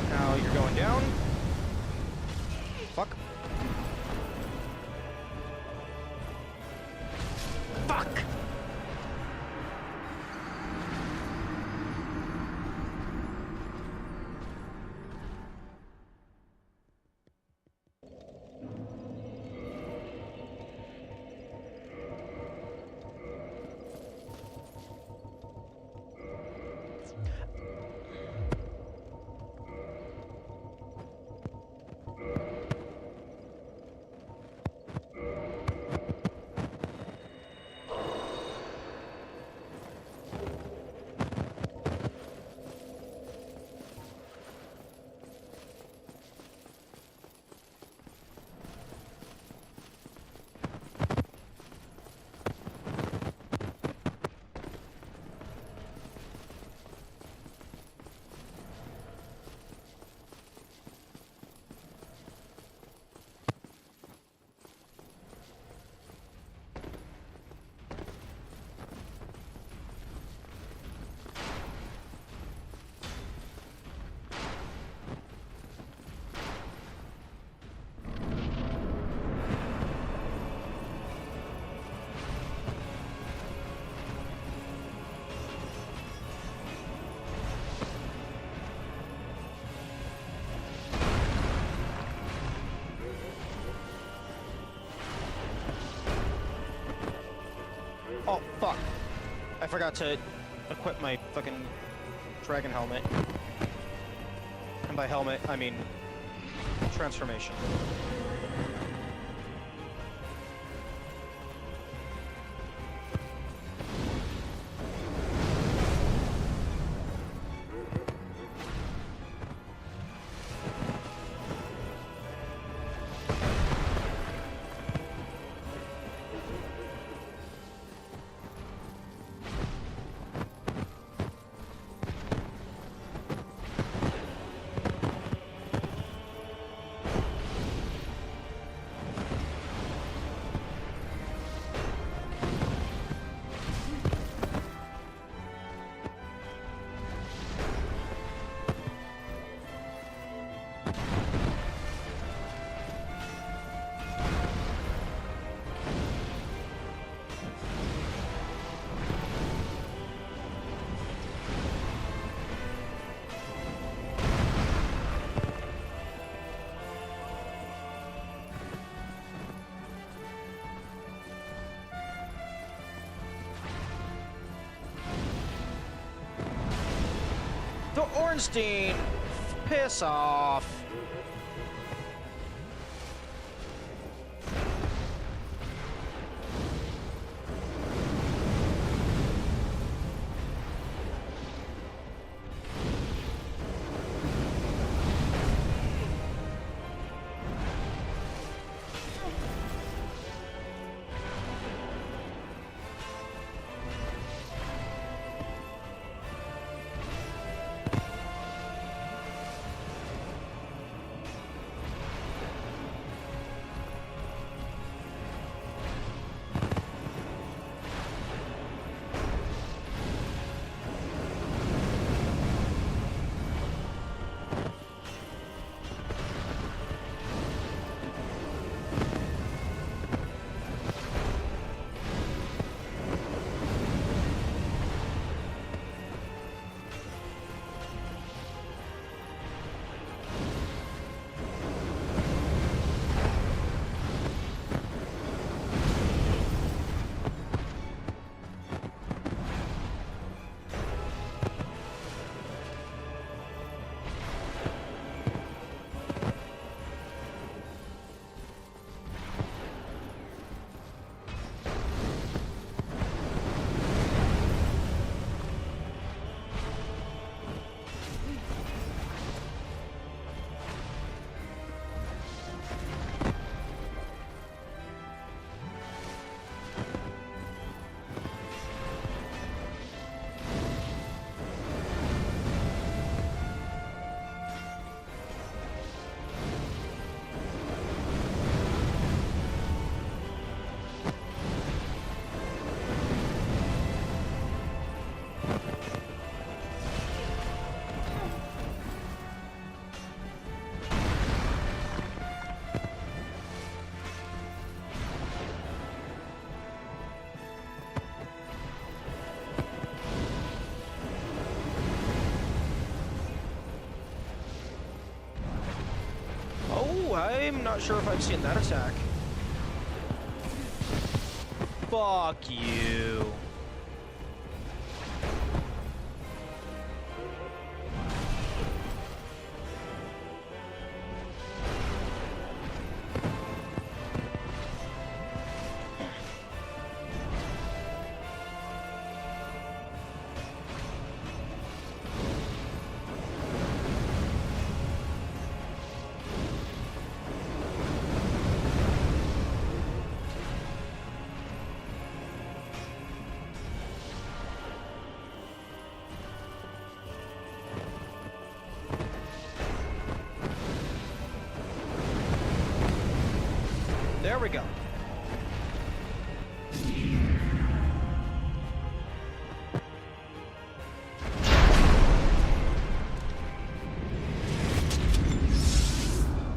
Speaker 1: Now you're going down. Fuck. Fuck! Oh, fuck. I forgot to equip my fucking dragon helmet. And by helmet, I mean transformation. The Ornstein! Piss off! not sure if I've seen that attack. Fuck you. There we go.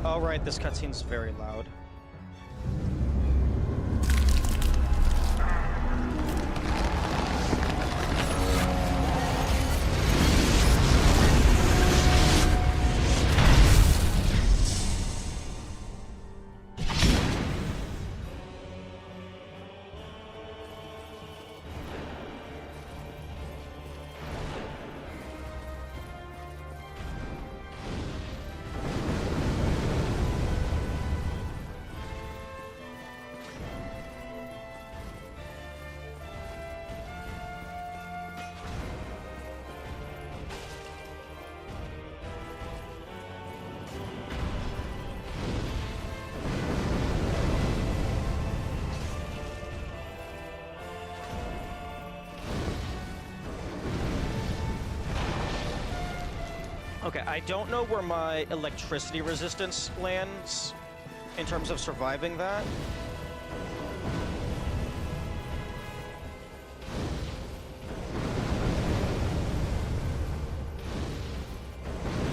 Speaker 1: Oh right, this cutscene's very loud. Okay, I don't know where my electricity resistance lands in terms of surviving that.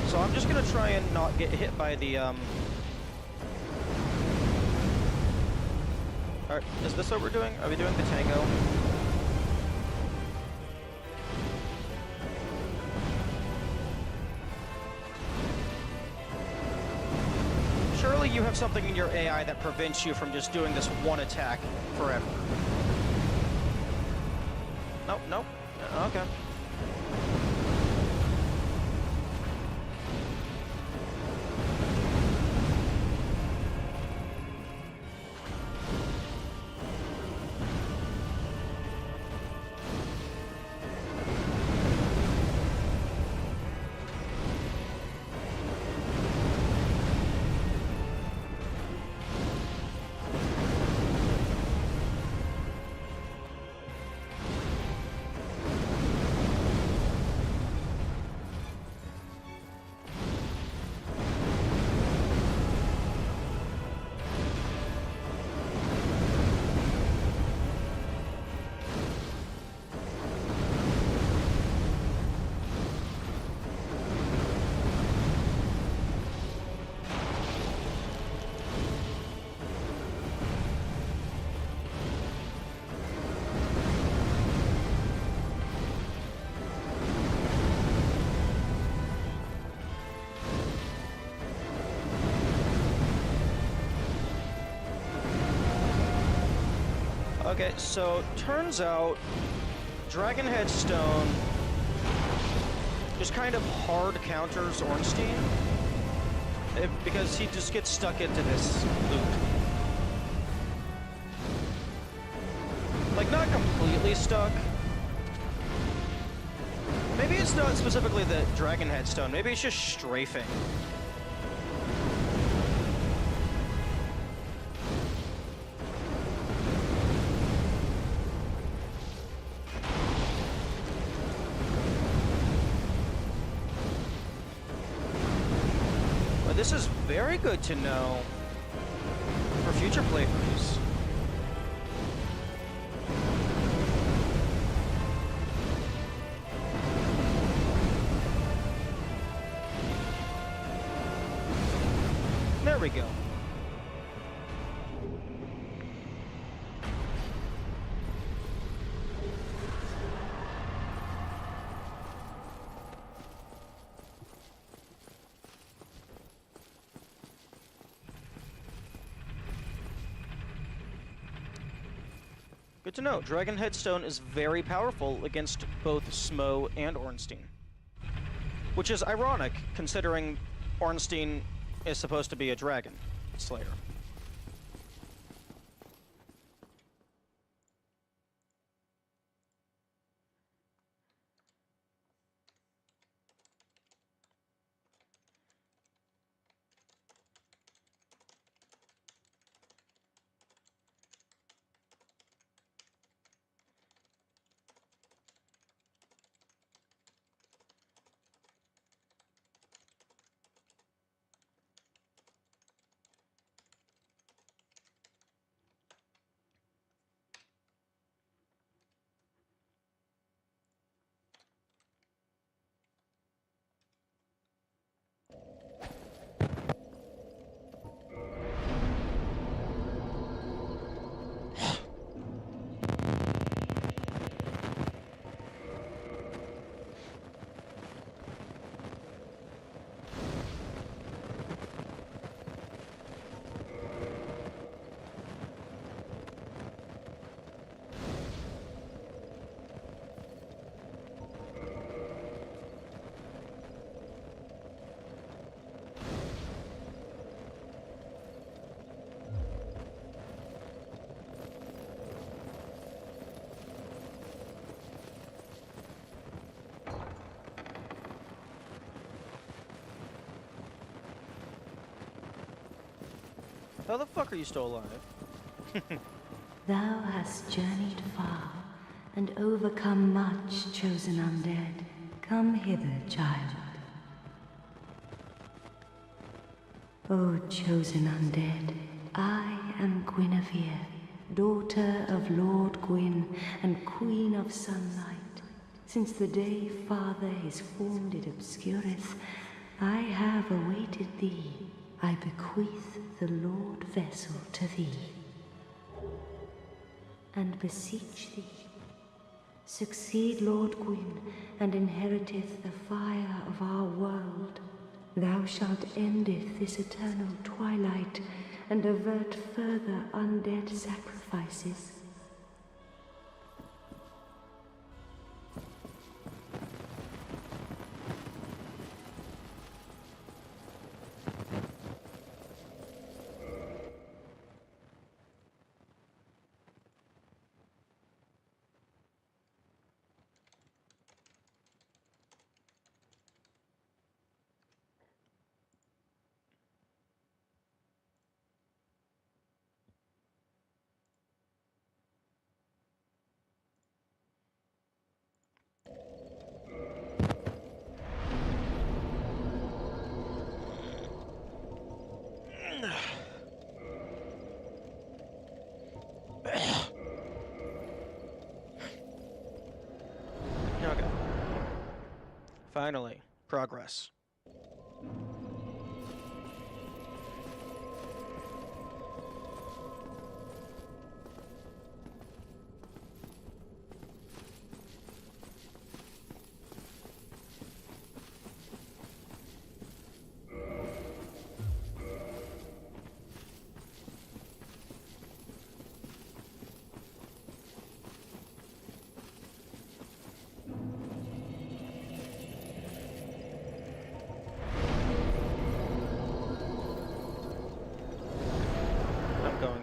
Speaker 1: So I'm just gonna try and not get hit by the, Alright, is this what we're doing? Are we doing the tango? Surely you have something in your AI that prevents you from just doing this one attack forever. Nope, nope. Okay. Okay, so turns out Dragon Head Stone just kind of hard counters Ornstein because he just gets stuck into this loop. Like, not completely stuck. Maybe it's not specifically the Dragon Head Stone, maybe it's just strafing. This is very good to know for future playthroughs. There we go. Good to know. Dragon Headstone is very powerful against both Smo and Ornstein. Which is ironic, considering Ornstein is supposed to be a dragon slayer. How the fuck are you still alive?
Speaker 3: Thou hast journeyed far, and overcome much, chosen undead. Come hither, child. O chosen undead, I am Guinevere, daughter of Lord Gwyn and Queen of Sunlight. Since the day Father his form did obscureth, I have awaited thee. I bequeath the Lord vessel to thee, and beseech thee, succeed Lord Gwyn, and inheriteth the fire of our world. Thou shalt endeth this eternal twilight, and avert further undead sacrifices.
Speaker 1: Okay. Finally, progress.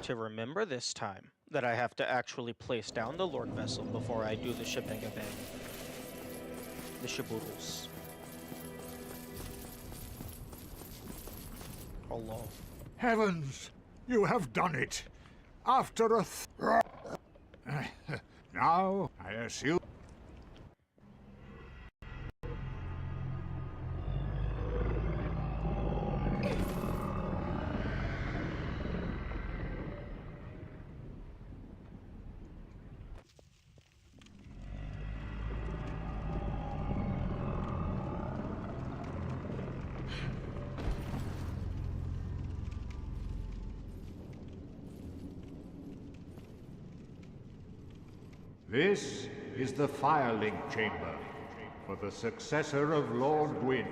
Speaker 1: To remember this time that I have to actually place down the Lord Vessel before I do the shebang-a-bang. The shaboodles. Allah.
Speaker 4: Heavens! You have done it! After a now, I assume... This is the Firelink Chamber for the successor of Lord Gwyn.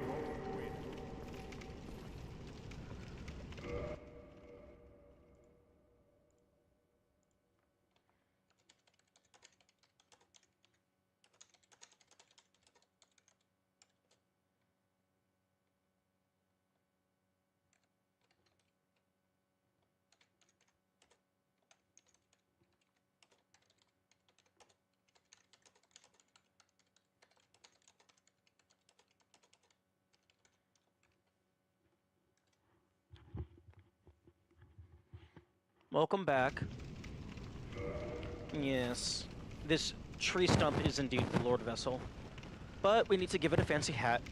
Speaker 1: Welcome back. Yes, this tree stump is indeed the Lord Vessel, but we need to give it a fancy hat.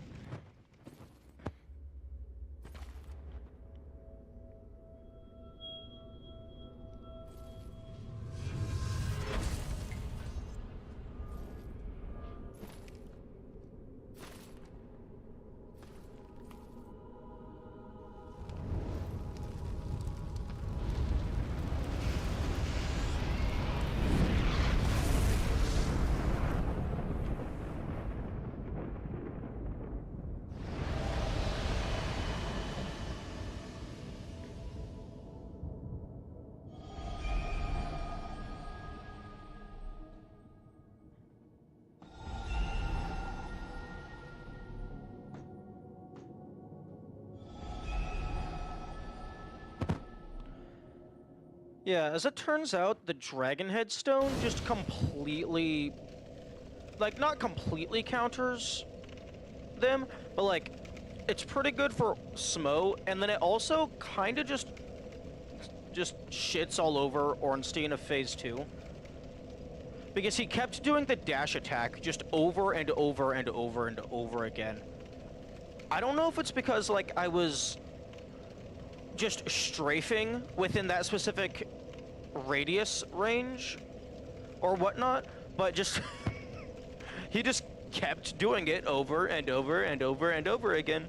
Speaker 1: Yeah, as it turns out, the Dragon Head Stone just completely... like, not completely counters them, but, like, it's pretty good for Smo, and then it also kind of just shits all over Ornstein of Phase 2. Because he kept doing the dash attack just over and over and over and over again. I don't know if it's because, like, I was just strafing within that specific radius range or whatnot, but just he just kept doing it over and over and over and over again.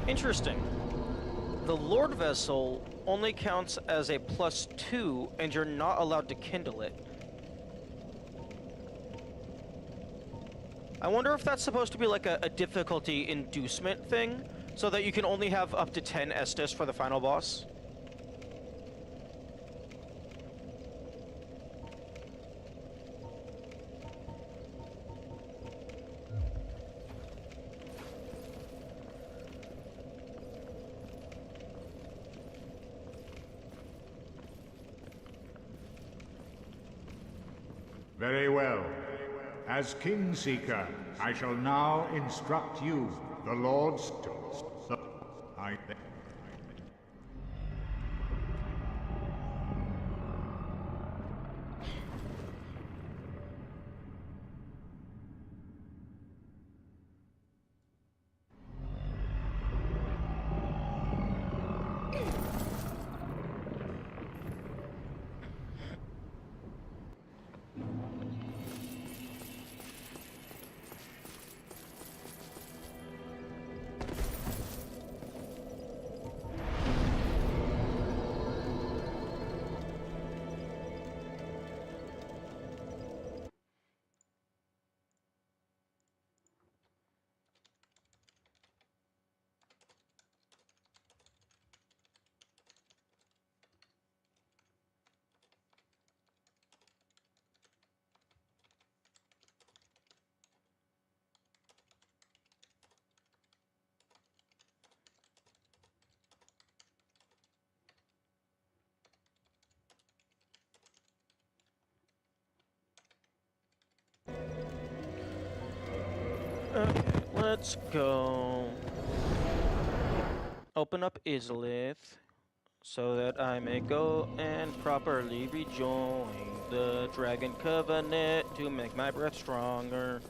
Speaker 1: Interesting. The Lord Vessel only counts as a +2, and you're not allowed to kindle it. I wonder if that's supposed to be like a difficulty inducement thing, so that you can only have up to 10 Estus for the final boss.
Speaker 4: Very well. As Kingseeker, I shall now instruct you, the Lords, to...
Speaker 1: Okay, let's go. Open up Izalith, so that I may go and properly rejoin the Dragon Covenant to make my breath stronger.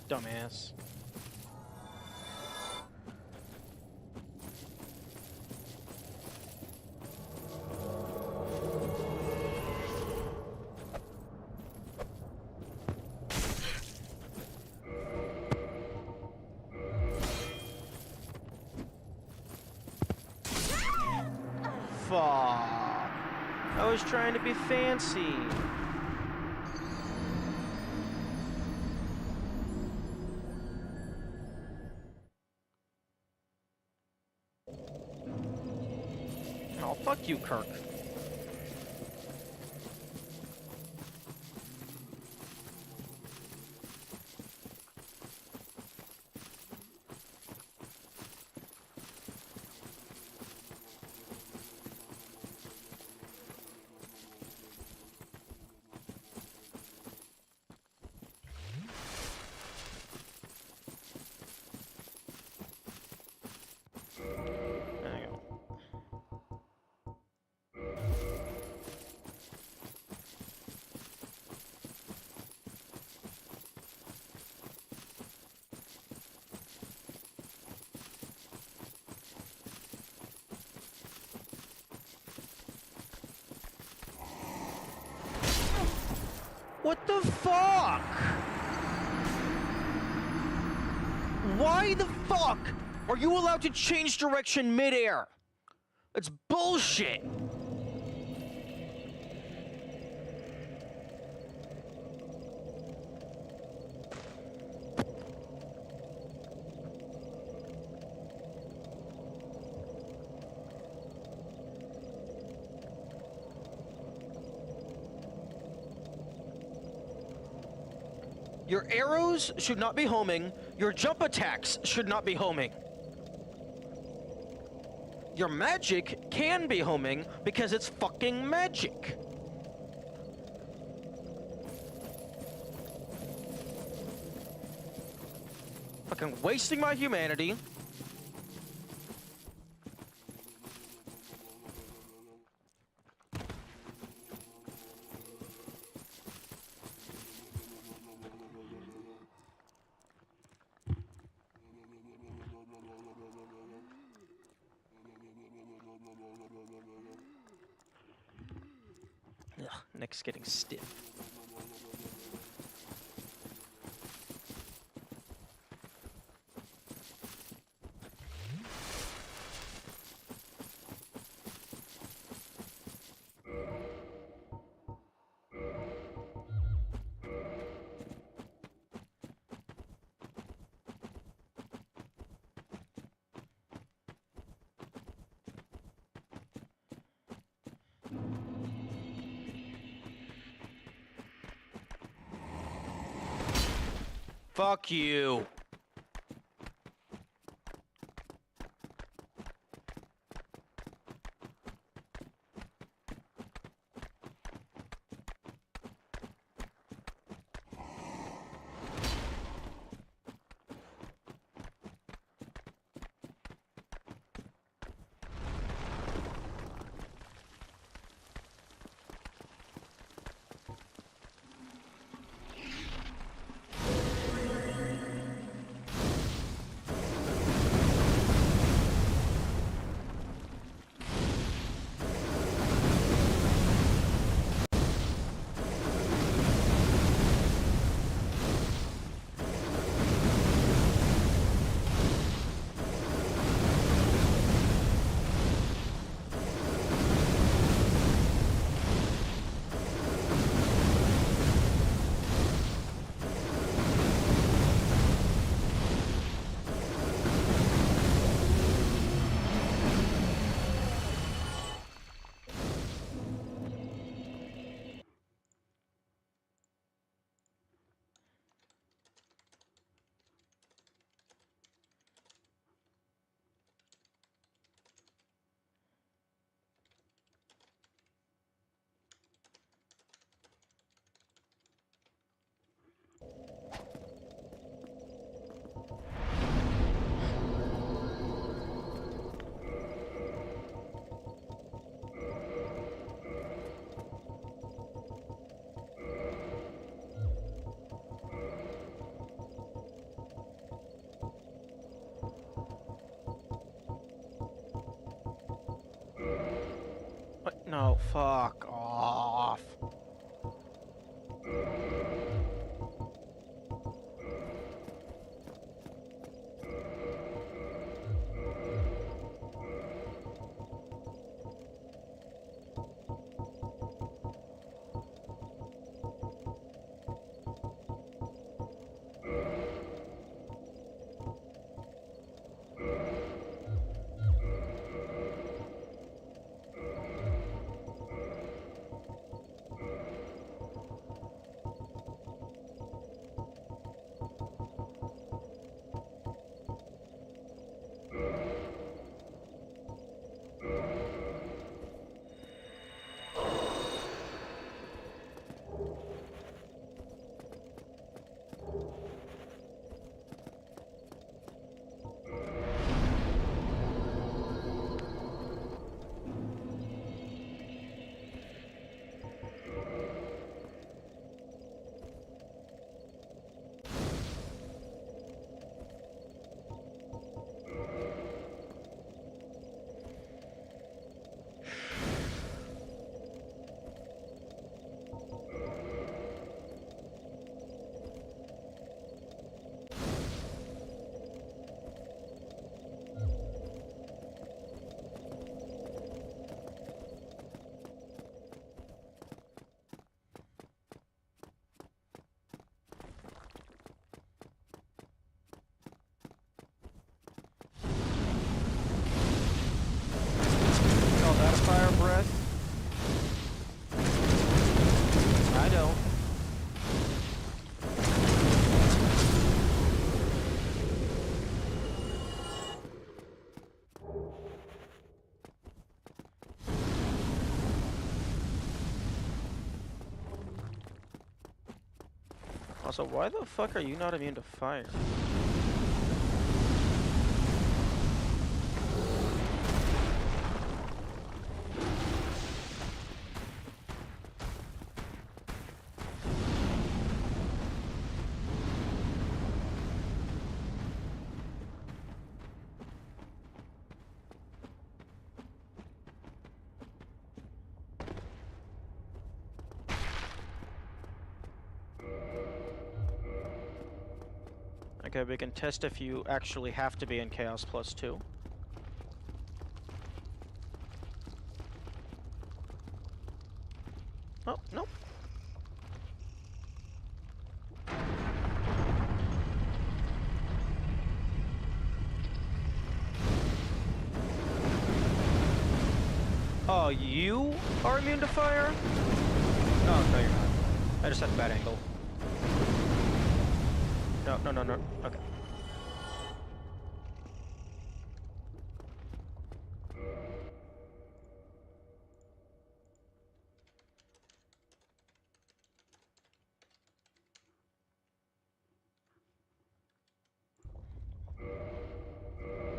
Speaker 1: Dumbass. Fuck. I was trying to be fancy. Oh, fuck you, Kirk. There you go. What the fuck? Why the fuck are you allowed to change direction midair? It's bullshit. Your arrows should not be homing. Your jump attacks should not be homing. Your magic can be homing because it's fucking magic. Fucking wasting my humanity. Ugh, neck's getting stiff. Fuck you. No, fuck off. Call that a fire breath? I don't. Also, why the fuck are you not immune to fire? Okay, we can test if you actually have to be in Chaos +2. Oh, nope. Oh, you are immune to fire? Oh, no, you're not. I just had a bad angle. No, no, no, no. Okay.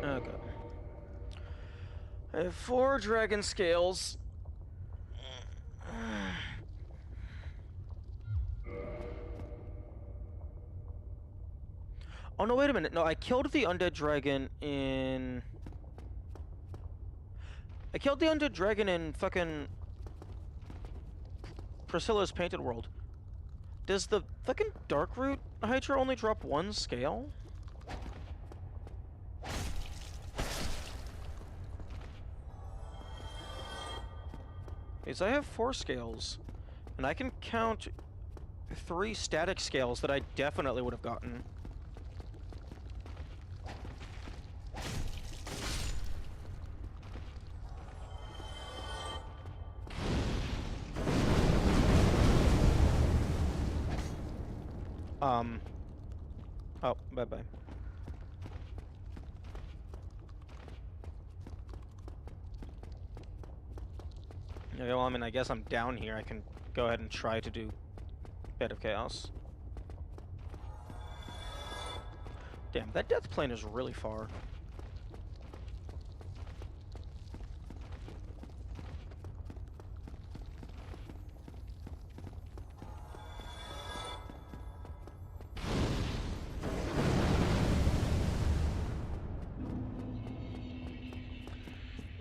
Speaker 1: Okay. I have 4 dragon scales. Oh no, wait a minute. No, I killed the undead dragon in... I killed the undead dragon in fucking... Priscilla's Painted World. Does the fucking Darkroot Hydra only drop 1 scale? Because I have 4 scales. And I can count 3 static scales that I definitely would have gotten. Oh, bye-bye. Yeah, well, I mean, I guess I'm down here. I can go ahead and try to do Bed of Chaos. Damn, that death plane is really far.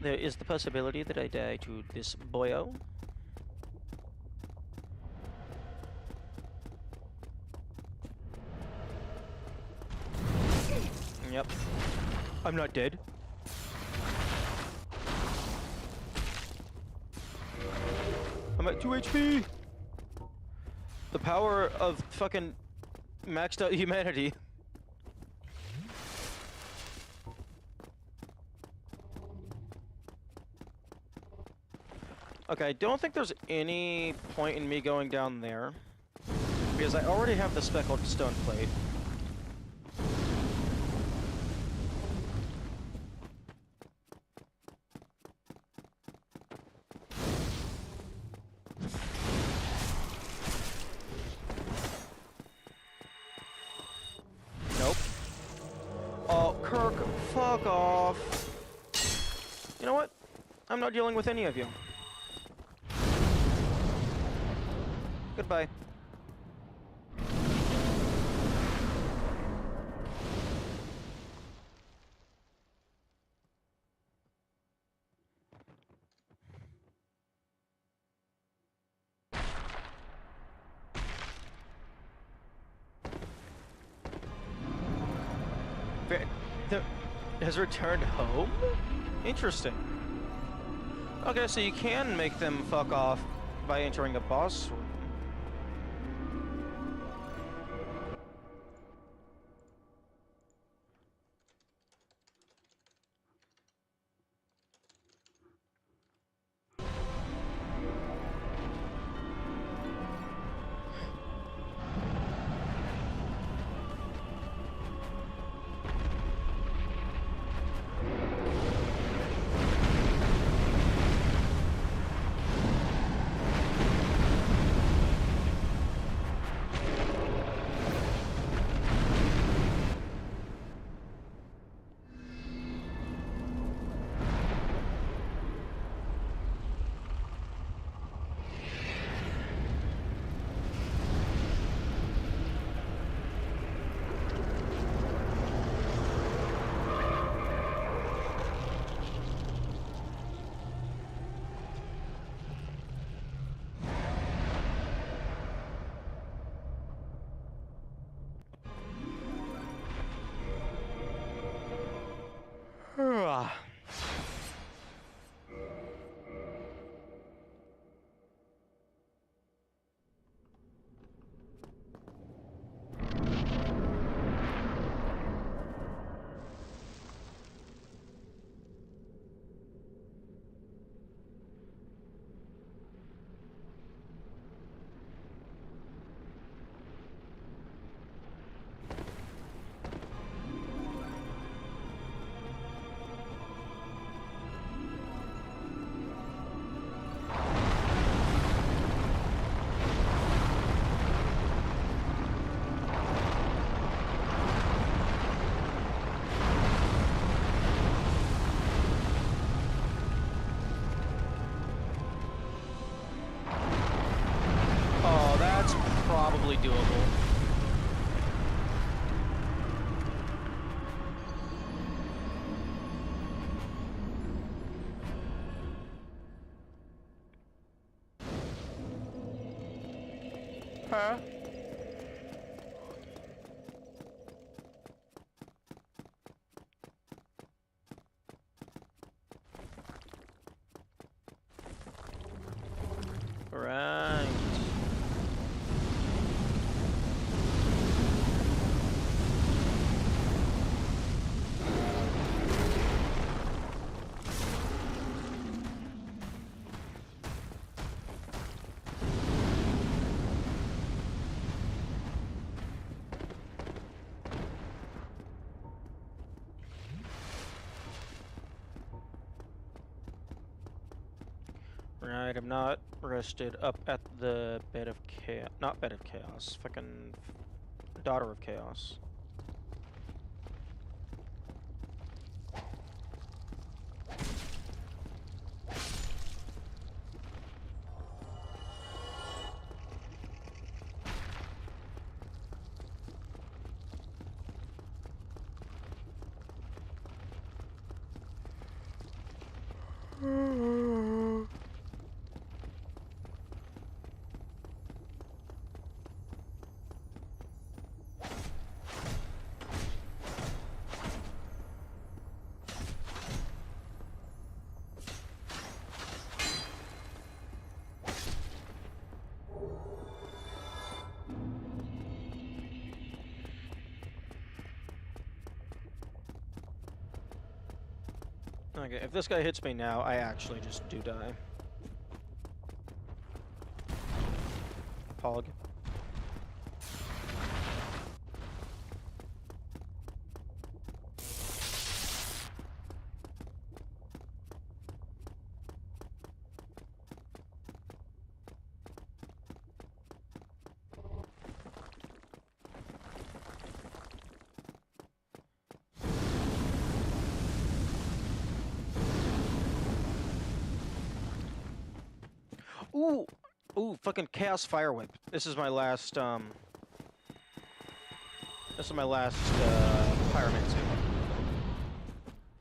Speaker 1: There is the possibility that I die to this boyo. Yep. I'm not dead. I'm at 2 HP! The power of fucking maxed out humanity. Okay, I don't think there's any point in me going down there, because I already have the speckled stone plate. Nope. Oh, Kirk, fuck off. You know what? I'm not dealing with any of you. Goodbye. Has returned home? Interesting. Okay, so you can make them fuck off by entering a boss room. Probably doable. Huh? Right. Right, I'm not rested up at the bed of chaos. Not bed of chaos. Fucking daughter of chaos. Okay, if this guy hits me now, I actually just do die. Pog. Ooh! Ooh, fucking Chaos Fire Whip. This is my last, Pyromancy.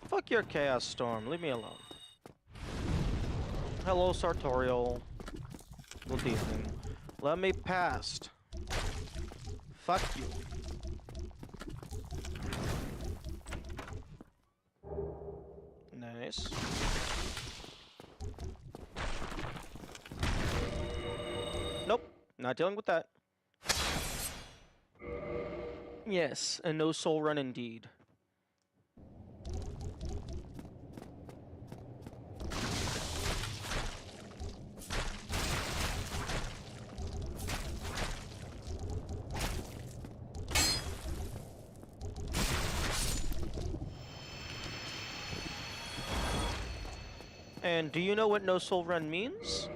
Speaker 1: Fuck your Chaos Storm, leave me alone. Hello, Sartorial. Good evening. Let me past. Fuck you. Nice. Nope, not dealing with that. Yes, a no soul run indeed. And do you know what no soul run means?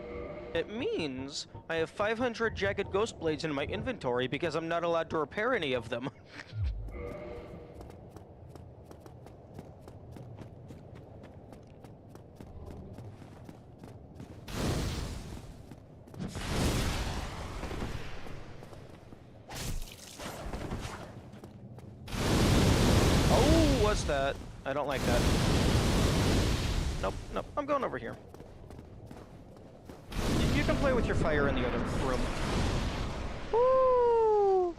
Speaker 1: It means I have 500 jagged ghost blades in my inventory because I'm not allowed to repair any of them. Oh, what's that? I don't like that. Nope, nope, I'm going over here. You can play with your fire in the other room. Woo!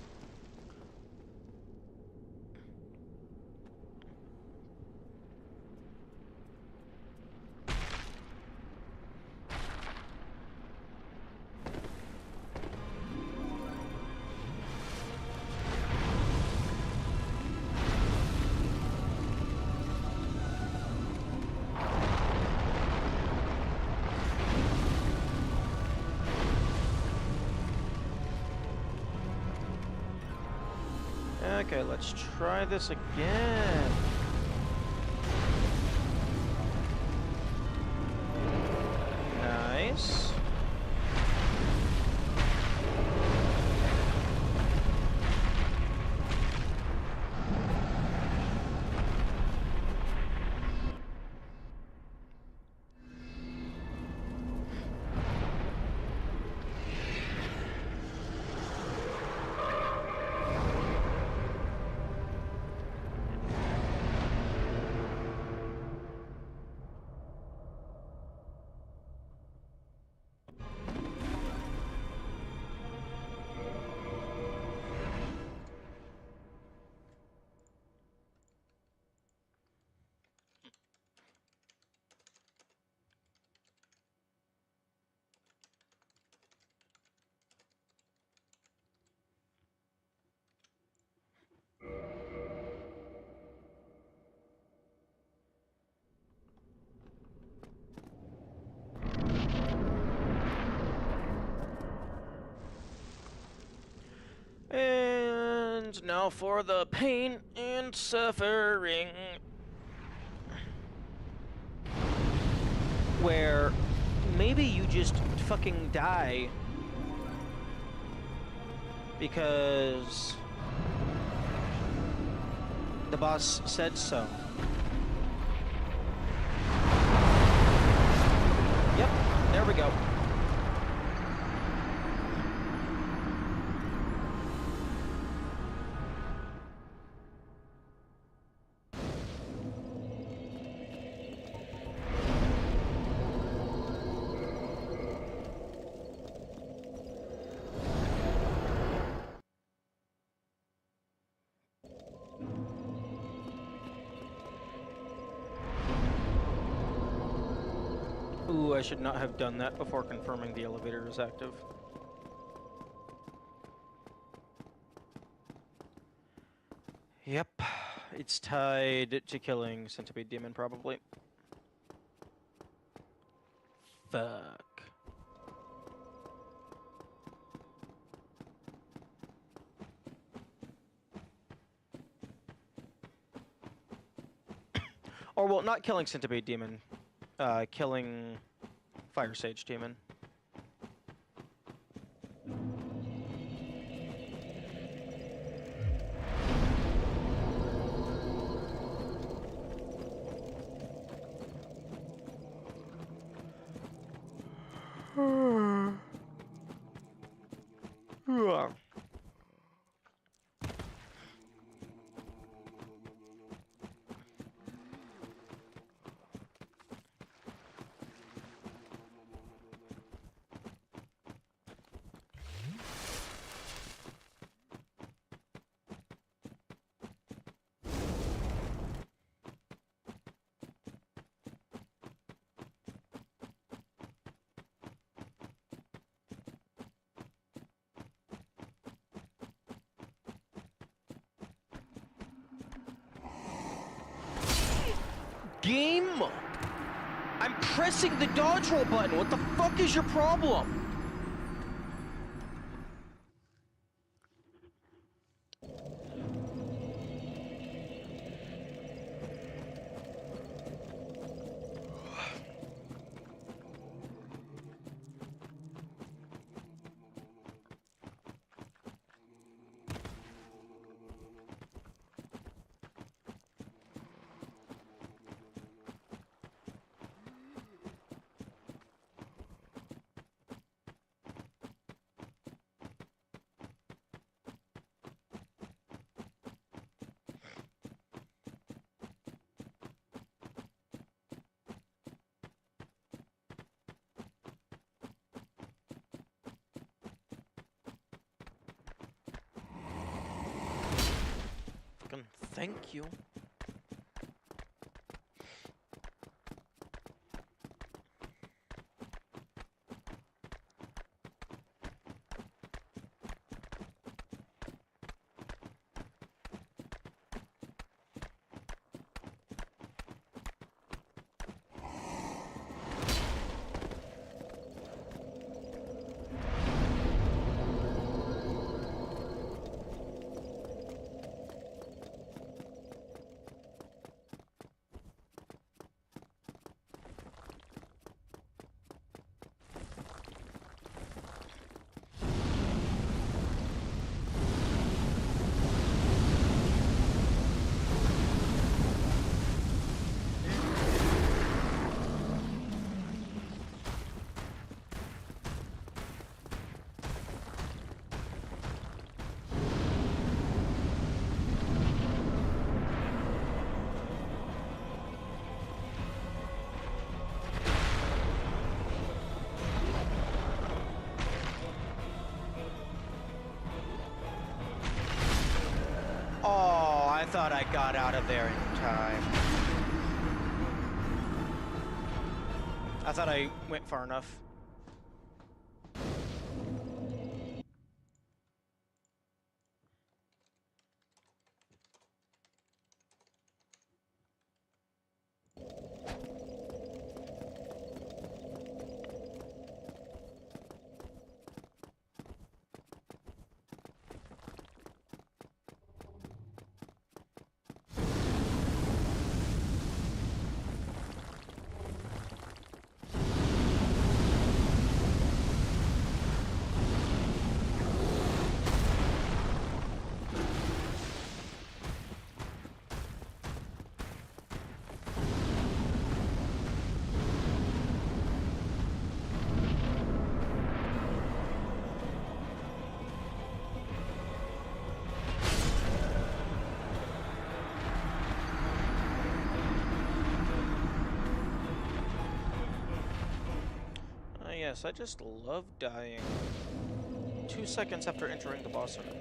Speaker 1: Okay, let's try this again. Nice. And now for the pain and suffering. Where maybe you just fucking die because the boss said so. Yep, there we go. Ooh, I should not have done that before confirming the elevator is active. Yep, it's tied to killing Centipede Demon, probably. Fuck. Or, well, not killing Centipede Demon. Killing Fire Sage Demon. Game? I'm pressing the dodge roll button. What the fuck is your problem? Fucking thank you. Oh, I thought I got out of there in time. I thought I went far enough. Yes, I just love dying 2 seconds after entering the boss arena.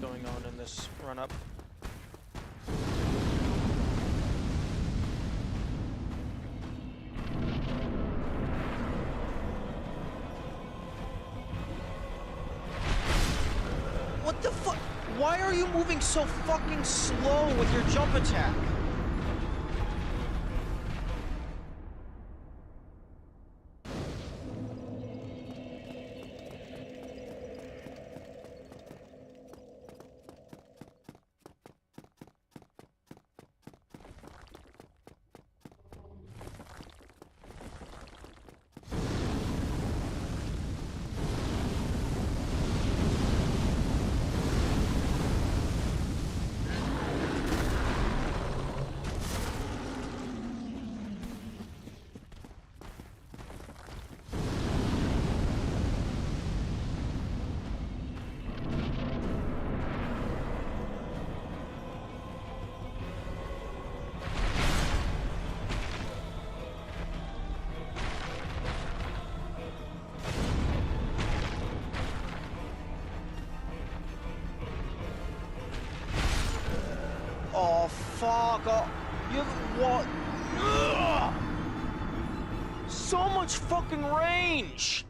Speaker 1: going on in this run-up. What the fuck? Why are you moving so fucking slow with your jump attack? Oh, fuck. Oh, you have what? Ugh. So much fucking range.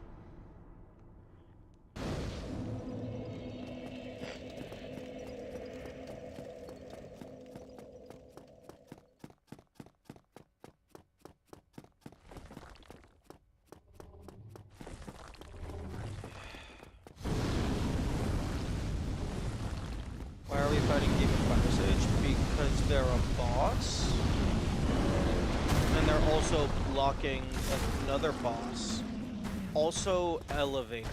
Speaker 1: Why are we fighting Demon Fire Sage? Because they're a boss. And they're also blocking another boss. Also Elevator.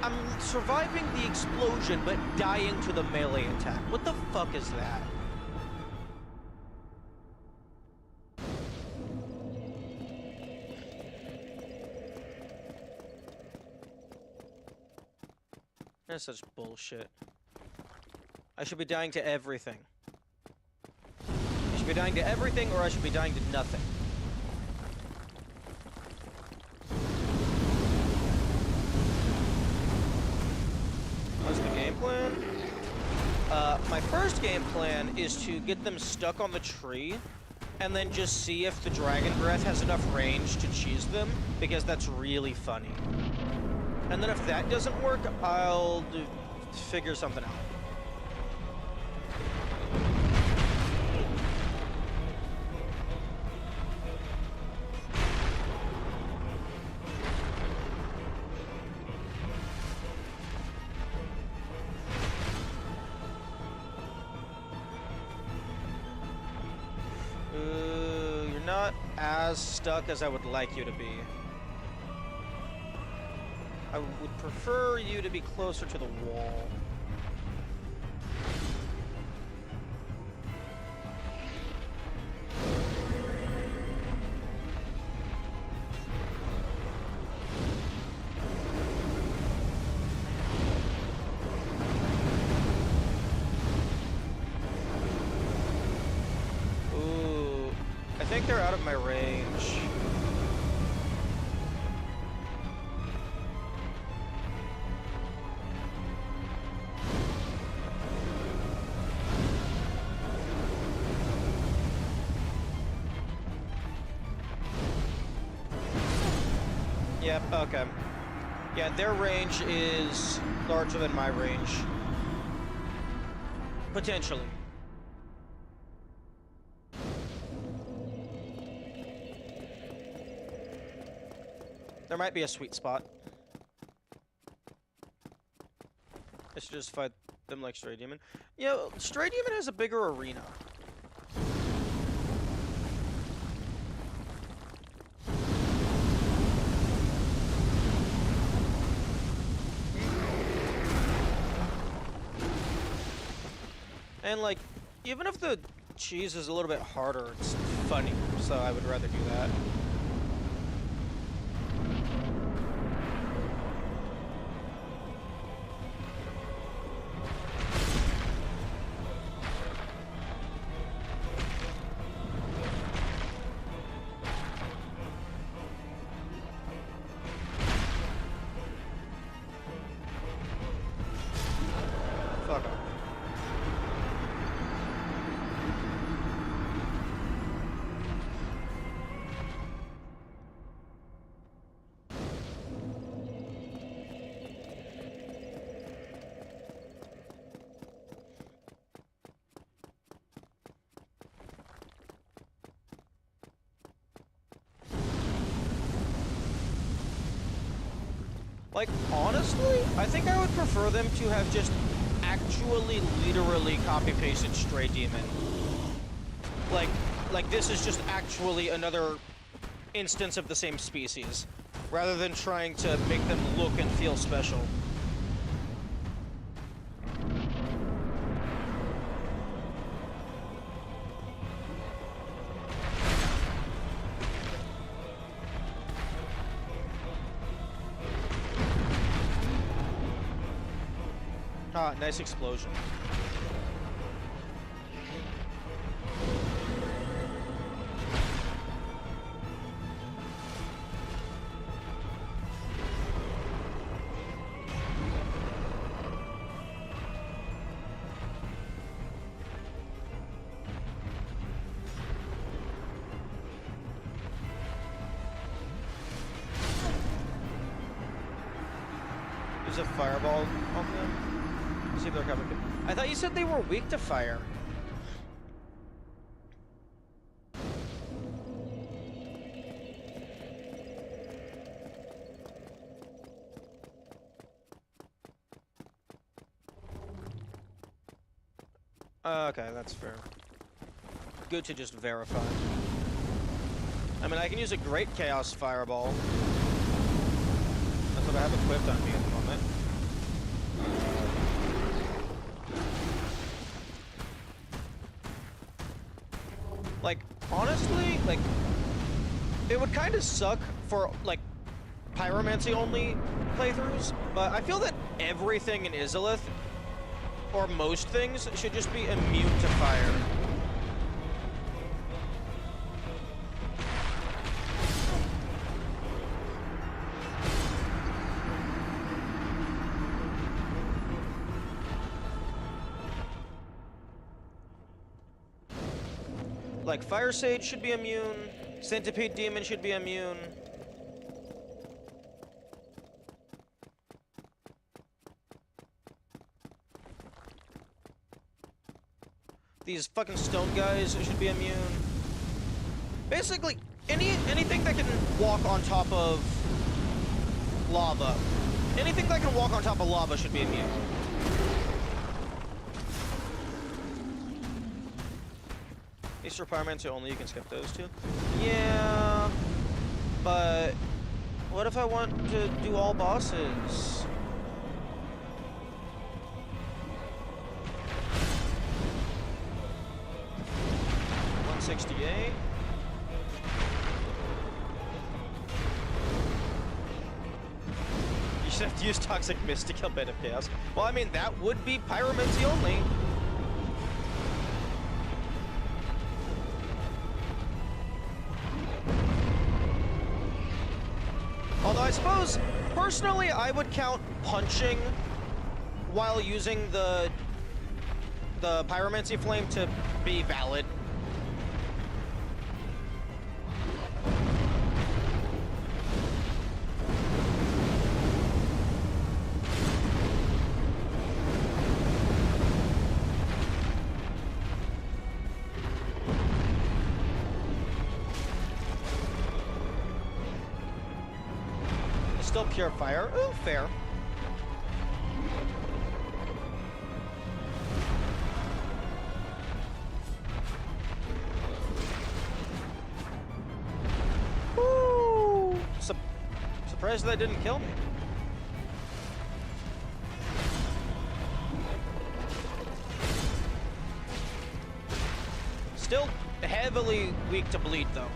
Speaker 1: I'm surviving the explosion, but dying to the melee attack. What the fuck is that? That's such bullshit. I should be dying to everything. I should be dying to everything, or I should be dying to nothing. What's the game plan? My first game plan is to get them stuck on the tree, and then just see if the Dragon Breath has enough range to cheese them, because that's really funny. And then if that doesn't work, I'll figure something out. You're not as stuck as I would like you to be. I would prefer you to be closer to the wall. Ooh, I think they're out of my range. Yep, okay. Yeah, their range is larger than my range. Potentially. There might be a sweet spot. I should just fight them like Stray Demon. Yeah, Stray Demon has a bigger arena. And like, even if the cheese is a little bit harder. It's funny, so I would rather do that. Fuck off. Like, honestly, I think I would prefer them to have just actually literally copy-pasted Stray Demon. Like this is just actually another instance of the same species, rather than trying to make them look and feel special. Ah, nice explosion. There's a fireball on them. See if they're coming. I thought you said they were weak to fire. Okay, that's fair. Good to just verify. I mean, I can use a great Chaos Fireball. That's what I have equipped on me at the moment. Like, honestly, like, it would kind of suck for, like, pyromancy-only playthroughs, but I feel that everything in Izalith, or most things, should just be immune to fire. Like, Fire Sage should be immune, Centipede Demon should be immune. These fucking stone guys should be immune. Basically, anything that can walk on top of lava. Anything that can walk on top of lava should be immune. These are pyromancy only, you can skip those two. Yeah, but what if I want to do all bosses? $168. You should have to use Toxic Mist to kill Bed of Chaos. Well, I mean, that would be pyromancy only. Although I suppose, personally, I would count punching while using the pyromancy flame to be valid. Still pure fire. Oh, fair. Woo! Surprised that didn't kill me. Still heavily weak to bleed, though.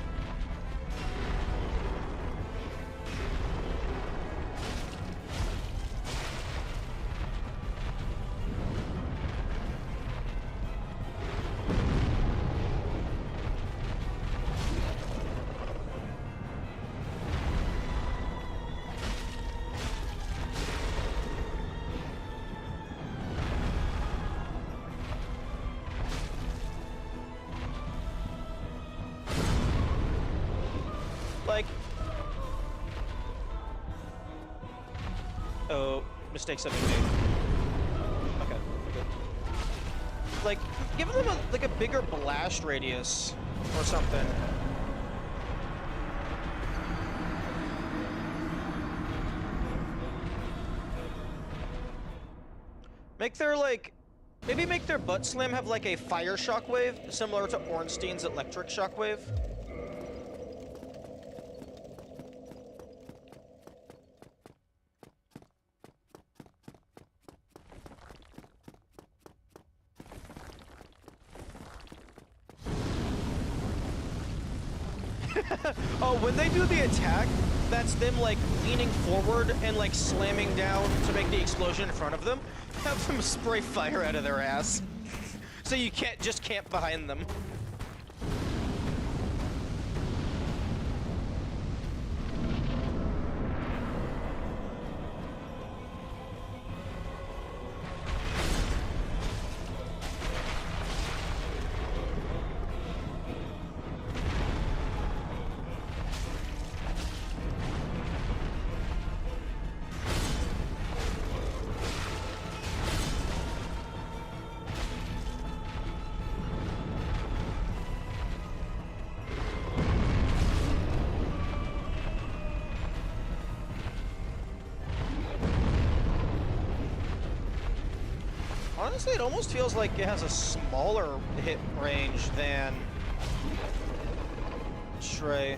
Speaker 1: Like, oh, mistakes have been made. Okay, good. Like, give them a bigger blast radius or something. Make their maybe make their butt slam have like a fire shockwave similar to Ornstein's electric shockwave. Oh, when they do the attack, that's them like leaning forward and like slamming down to make the explosion in front of them. Have them spray fire out of their ass. So you can't just camp behind them. Honestly, it almost feels like it has a smaller hit range than Shrey.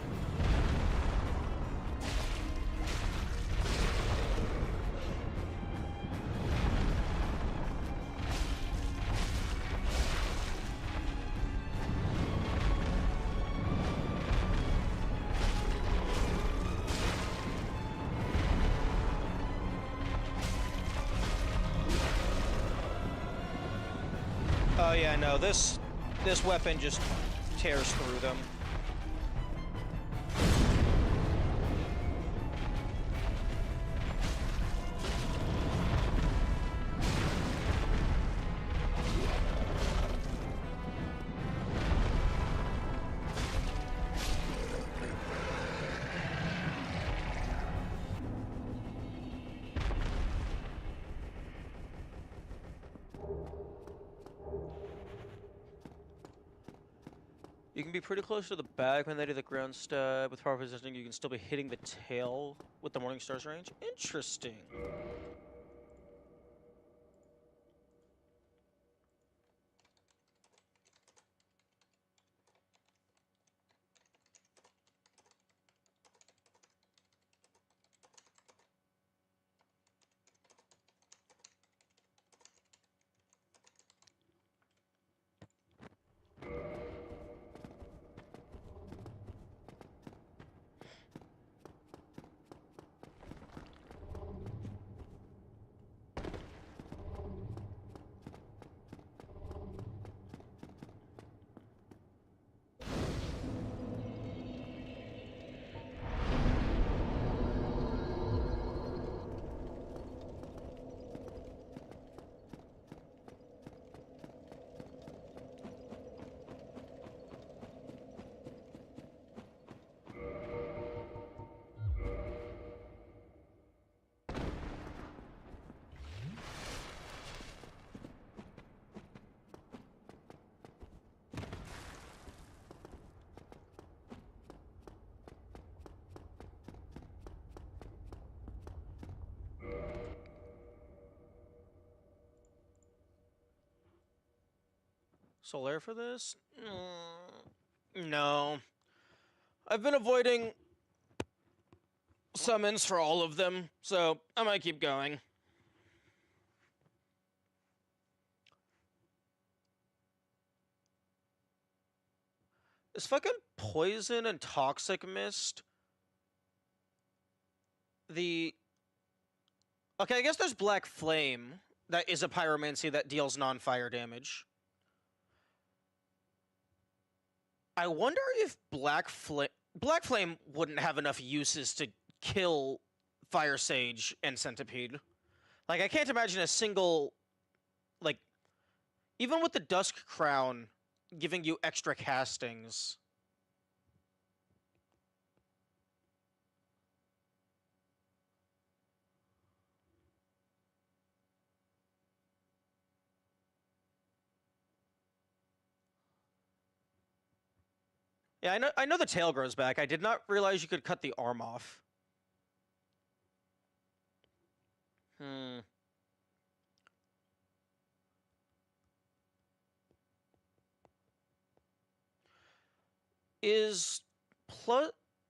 Speaker 1: Oh yeah, no, this weapon just tears through them. You can be pretty close to the back when they do the ground stab. With power positioning, you can still be hitting the tail with the Morning Star's range. Interesting. Solaire for this? No. I've been avoiding summons for all of them, so I might keep going. Is fucking poison and toxic mist the... Okay, I guess there's Black Flame. That is a pyromancy that deals non-fire damage. I wonder if Black Flame wouldn't have enough uses to kill Fire Sage and Centipede. Like, I can't imagine a single... Like, even with the Dusk Crown giving you extra castings... Yeah, I know the tail grows back. I did not realize you could cut the arm off.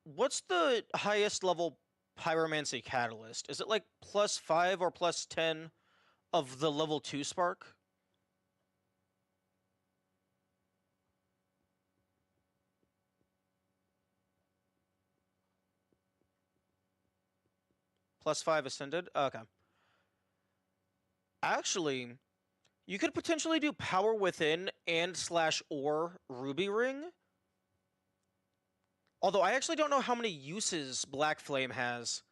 Speaker 1: What's the highest level pyromancy catalyst? Is it like +5 or +10 of the level 2 spark? +5 ascended? Okay. Actually, you could potentially do Power Within and /or Ruby Ring. Although I actually don't know how many uses Black Flame has.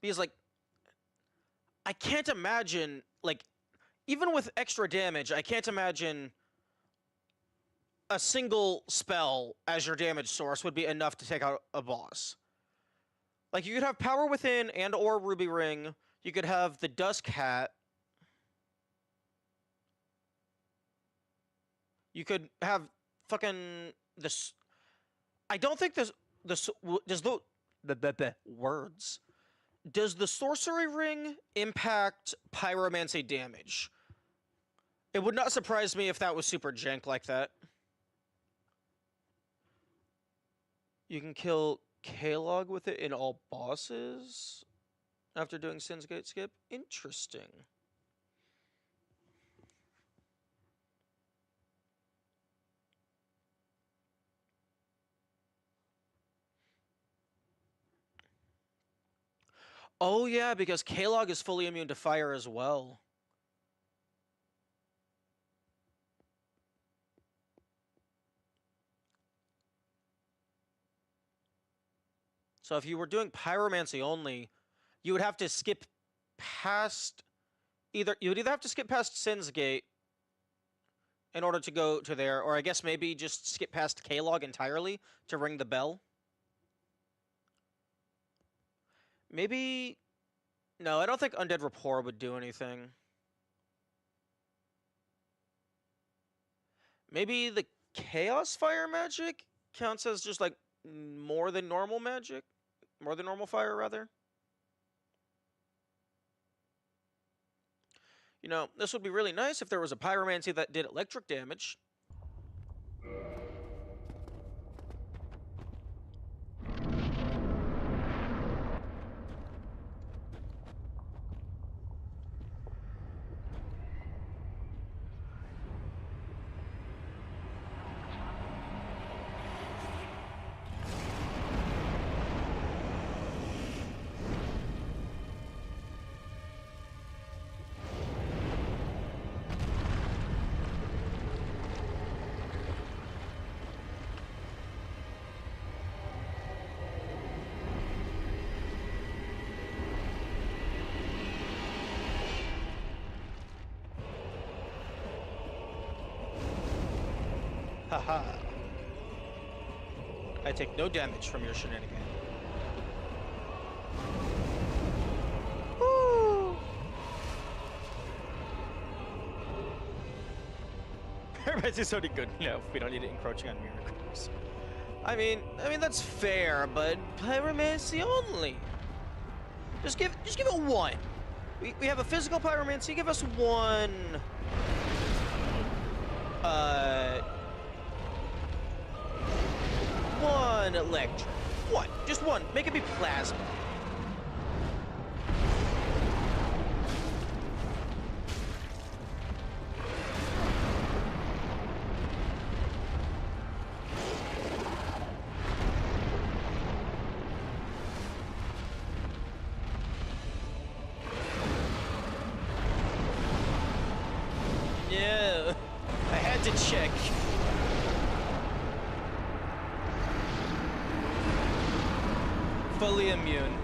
Speaker 1: Because, like, I can't imagine, like, even with extra damage, I can't imagine a single spell as your damage source would be enough to take out a boss. Like, you could have Power Within and or Ruby Ring. You could have the Dusk Hat. You could have fucking this. I don't think does the words. Does the Sorcery Ring impact pyromancy damage? It would not surprise me if that was super jank like that. You can kill Kalog with it in all bosses after doing Sin's Gate skip. Interesting. Oh yeah, because Kalog is fully immune to fire as well. So if you were doing pyromancy only, you would have to skip past you would either have to skip past Sin's Gate in order to go to there, or I guess maybe just skip past Kalog entirely to ring the bell. Maybe... No, I don't think Undead Rapport would do anything. Maybe the Chaos Fire magic counts as just, like, more than normal magic? More than normal fire, rather? You know, this would be really nice if there was a pyromancy that did electric damage. Haha. I take no damage from your shenanigan. Woo! Pyromancy is already good enough. We don't need it encroaching on miracles. I mean that's fair, but pyromancy only. Just give it one. We have a physical pyromancy. Give us one. One electric. One. Just one. Make it be plasma. No. I had to check. Fully immune.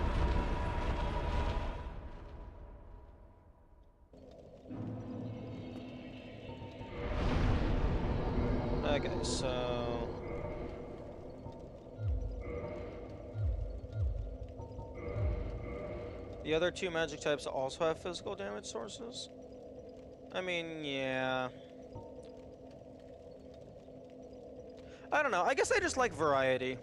Speaker 1: Okay, so... The other two magic types also have physical damage sources? I mean, yeah. I don't know, I guess I just like variety.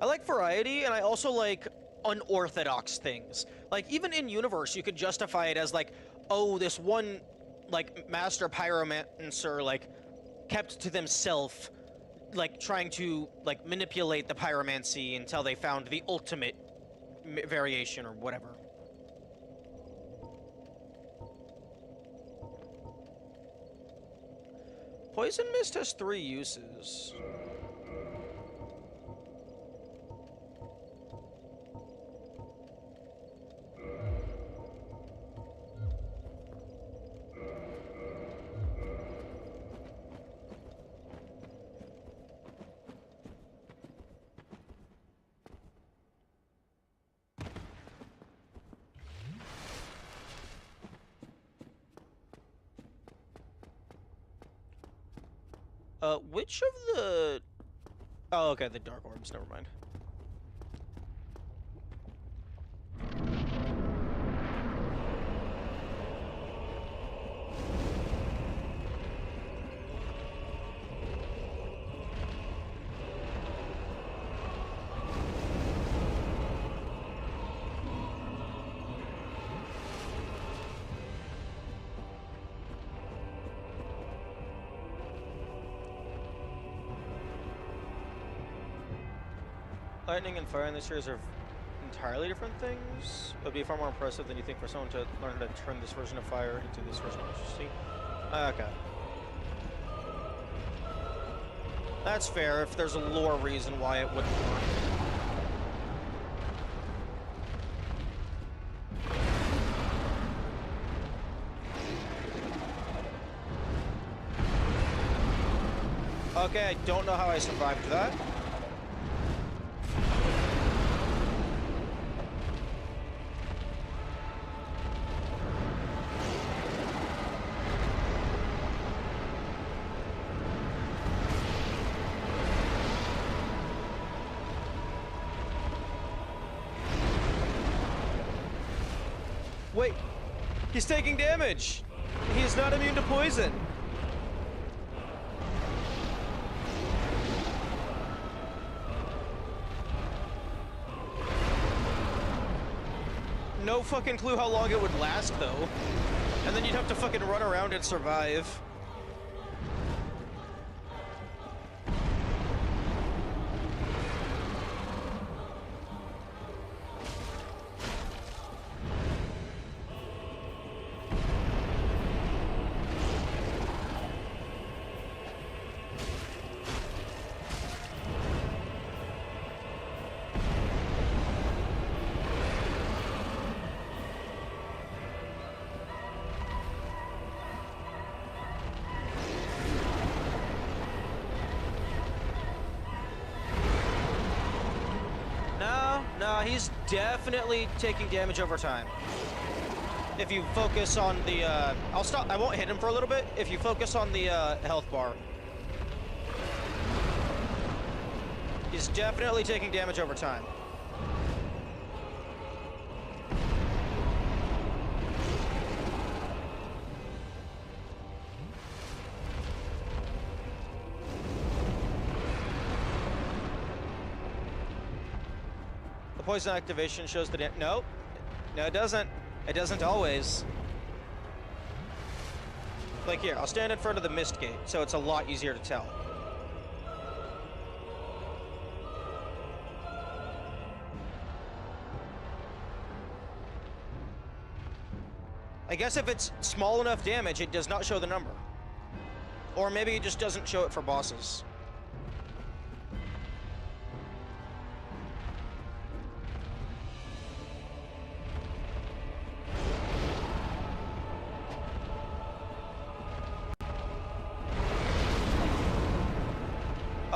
Speaker 1: I like variety, and I also like unorthodox things. Like, even in universe, you could justify it as like, oh, this one, like, master pyromancer, like, kept to themselves, like, trying to, like, manipulate the pyromancy until they found the ultimate variation or whatever. Poison Mist has 3 uses. Which of the... Oh, okay, the Dark Orbs, never mind. Lightning and fire in this series are entirely different things. It would be far more impressive than you think for someone to learn how to turn this version of fire into this version of electricity. Okay. That's fair, if there's a lore reason why it wouldn't work. Okay, I don't know how I survived that. Wait, he's taking damage. He's not immune to poison. No fucking clue how long it would last, though. And then you'd have to fucking run around and survive. No, he's definitely taking damage over time. If you focus on the, I won't hit him for a little bit. If you focus on the, health bar. He's definitely taking damage over time. Poison activation shows the no, it doesn't. It doesn't always. Like here, I'll stand in front of the mist gate, so it's a lot easier to tell. I guess if it's small enough damage, it does not show the number. Or maybe it just doesn't show it for bosses.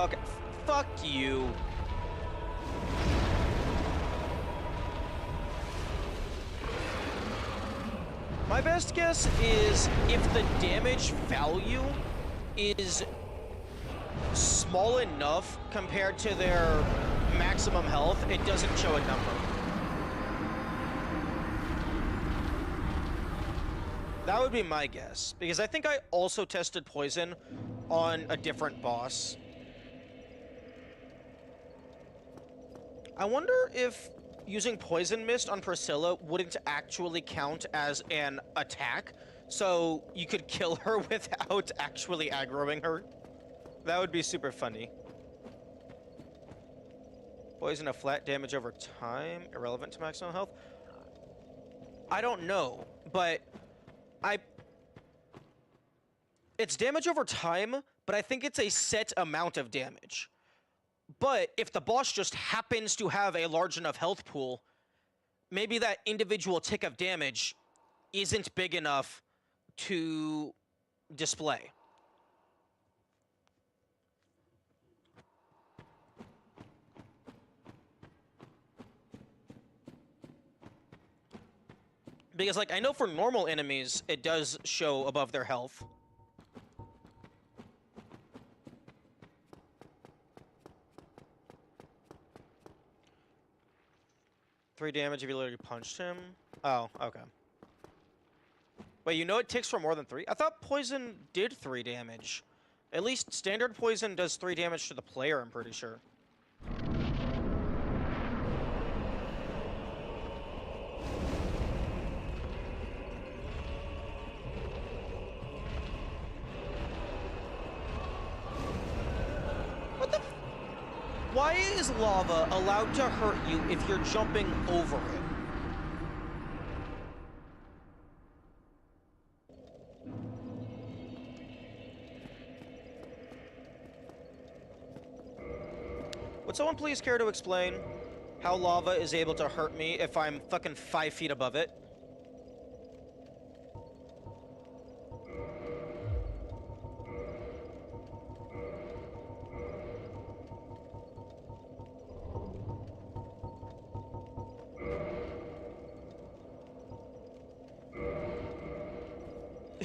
Speaker 1: Okay, fuck you. My best guess is if the damage value is small enough compared to their maximum health, it doesn't show a number. That would be my guess, because I think I also tested poison on a different boss. I wonder if using Poison Mist on Priscilla wouldn't actually count as an attack, so you could kill her without actually aggroing her. That would be super funny. Poison of flat damage over time, irrelevant to maximum health? I don't know, but it's damage over time, but I think it's a set amount of damage. But if the boss just happens to have a large enough health pool, maybe that individual tick of damage isn't big enough to display. Because, like, I know for normal enemies, it does show above their health. Three damage if you literally punched him. Oh, okay. Wait, you know it ticks for more than 3? I thought poison did 3 damage. At least standard poison does 3 damage to the player, I'm pretty sure. Why is lava allowed to hurt you if you're jumping over it? Would someone please care to explain how lava is able to hurt me if I'm fucking 5 feet above it?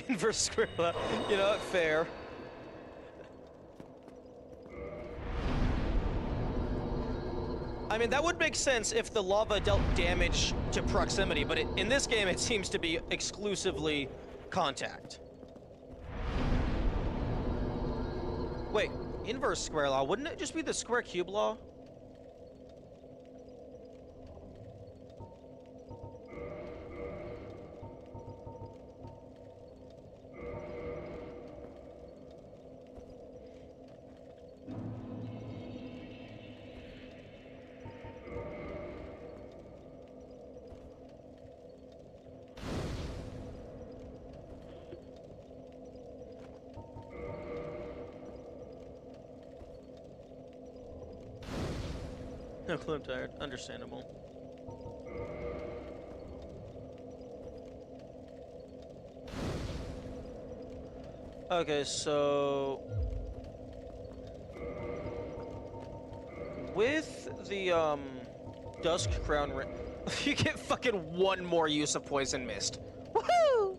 Speaker 1: Inverse Skrilla, you know, fair. I mean, that would make sense if the lava dealt damage to proximity, but in this game, it seems to be exclusively contact. Wait, inverse square law, wouldn't it just be the square cube law? No clue, I'm tired. Understandable. Okay, so... with the, Dusk Crown Ring... you get fucking 1 more use of Poison Mist. Woohoo!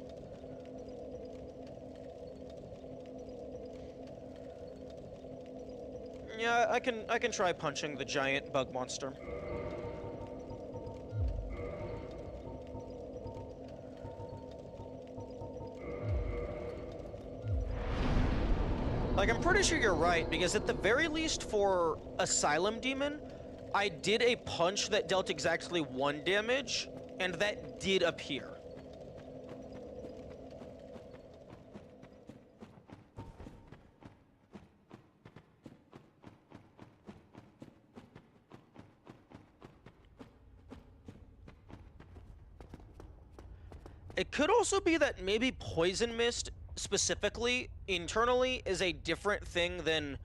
Speaker 1: Yeah, I can try punching the giant bug monster. Like, I'm pretty sure you're right, because at the very least for Asylum Demon, I did a punch that dealt exactly 1 damage, and that did appear. It could also be that maybe Poison Mist, specifically, internally, is a different thing than,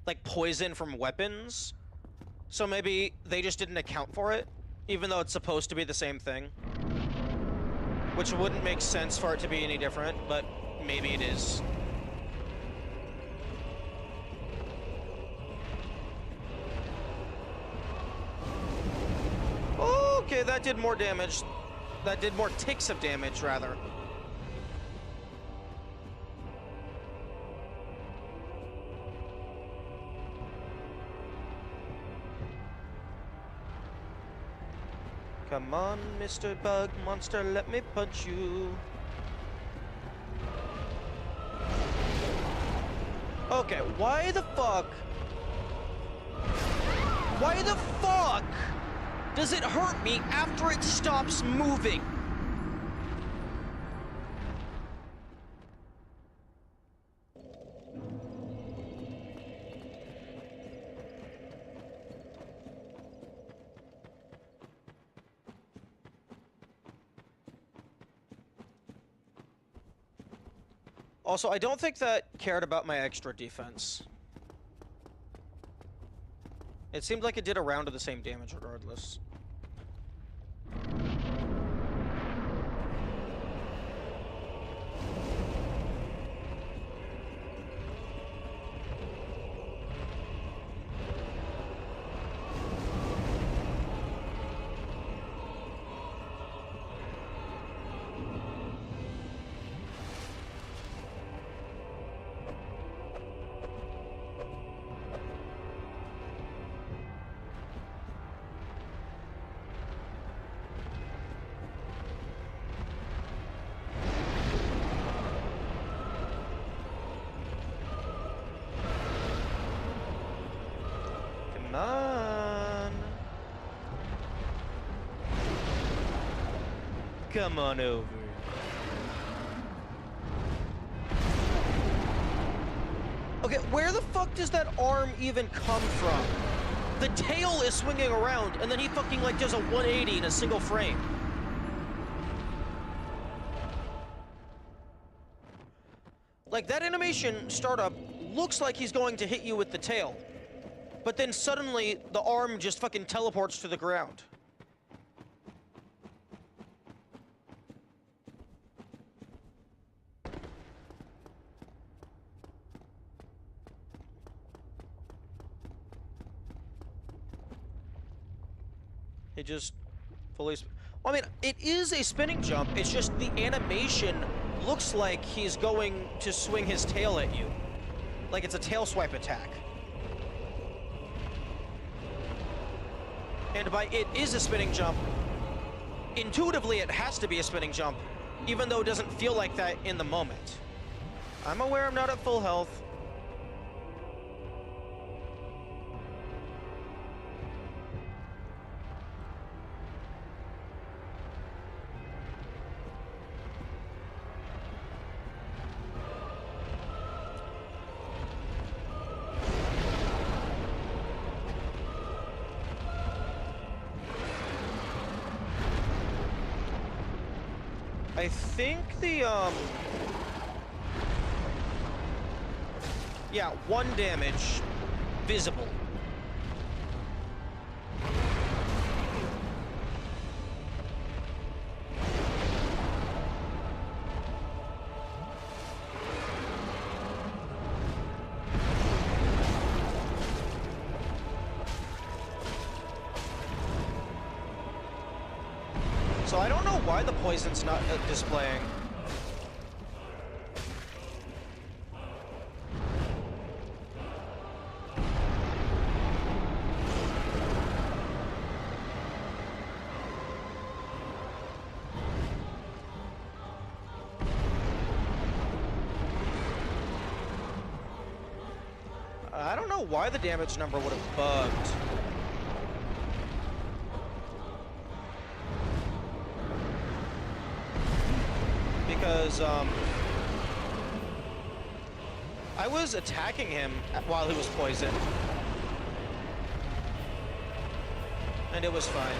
Speaker 1: like, poison from weapons. So maybe they just didn't account for it, even though it's supposed to be the same thing. Which wouldn't make sense for it to be any different, but maybe it is. Okay, that did more damage. That did more ticks of damage, rather. Come on, Mr. Bug Monster, let me punch you. Okay, why the fuck does it hurt me after it stops moving? Also, I don't think that cared about my extra defense. It seemed like it did a round of the same damage regardless. Come on. Come on over. Okay, where the fuck does that arm even come from? The tail is swinging around, and then he fucking, like, does a 180 in a single frame. Like, that animation startup looks like he's going to hit you with the tail. But then suddenly, the arm just fucking teleports to the ground. It just fully... Well, I mean, it is a spinning jump. It's just the animation looks like he's going to swing his tail at you. Like it's a tail swipe attack. And by it is a spinning jump, intuitively it has to be a spinning jump, even though it doesn't feel like that in the moment. I'm aware I'm not at full health. I think the, yeah, 1 damage, visible. So I don't know why the poison's not displaying. I don't know why the damage number would have bugged. Because, I was attacking him while he was poisoned. And it was fine.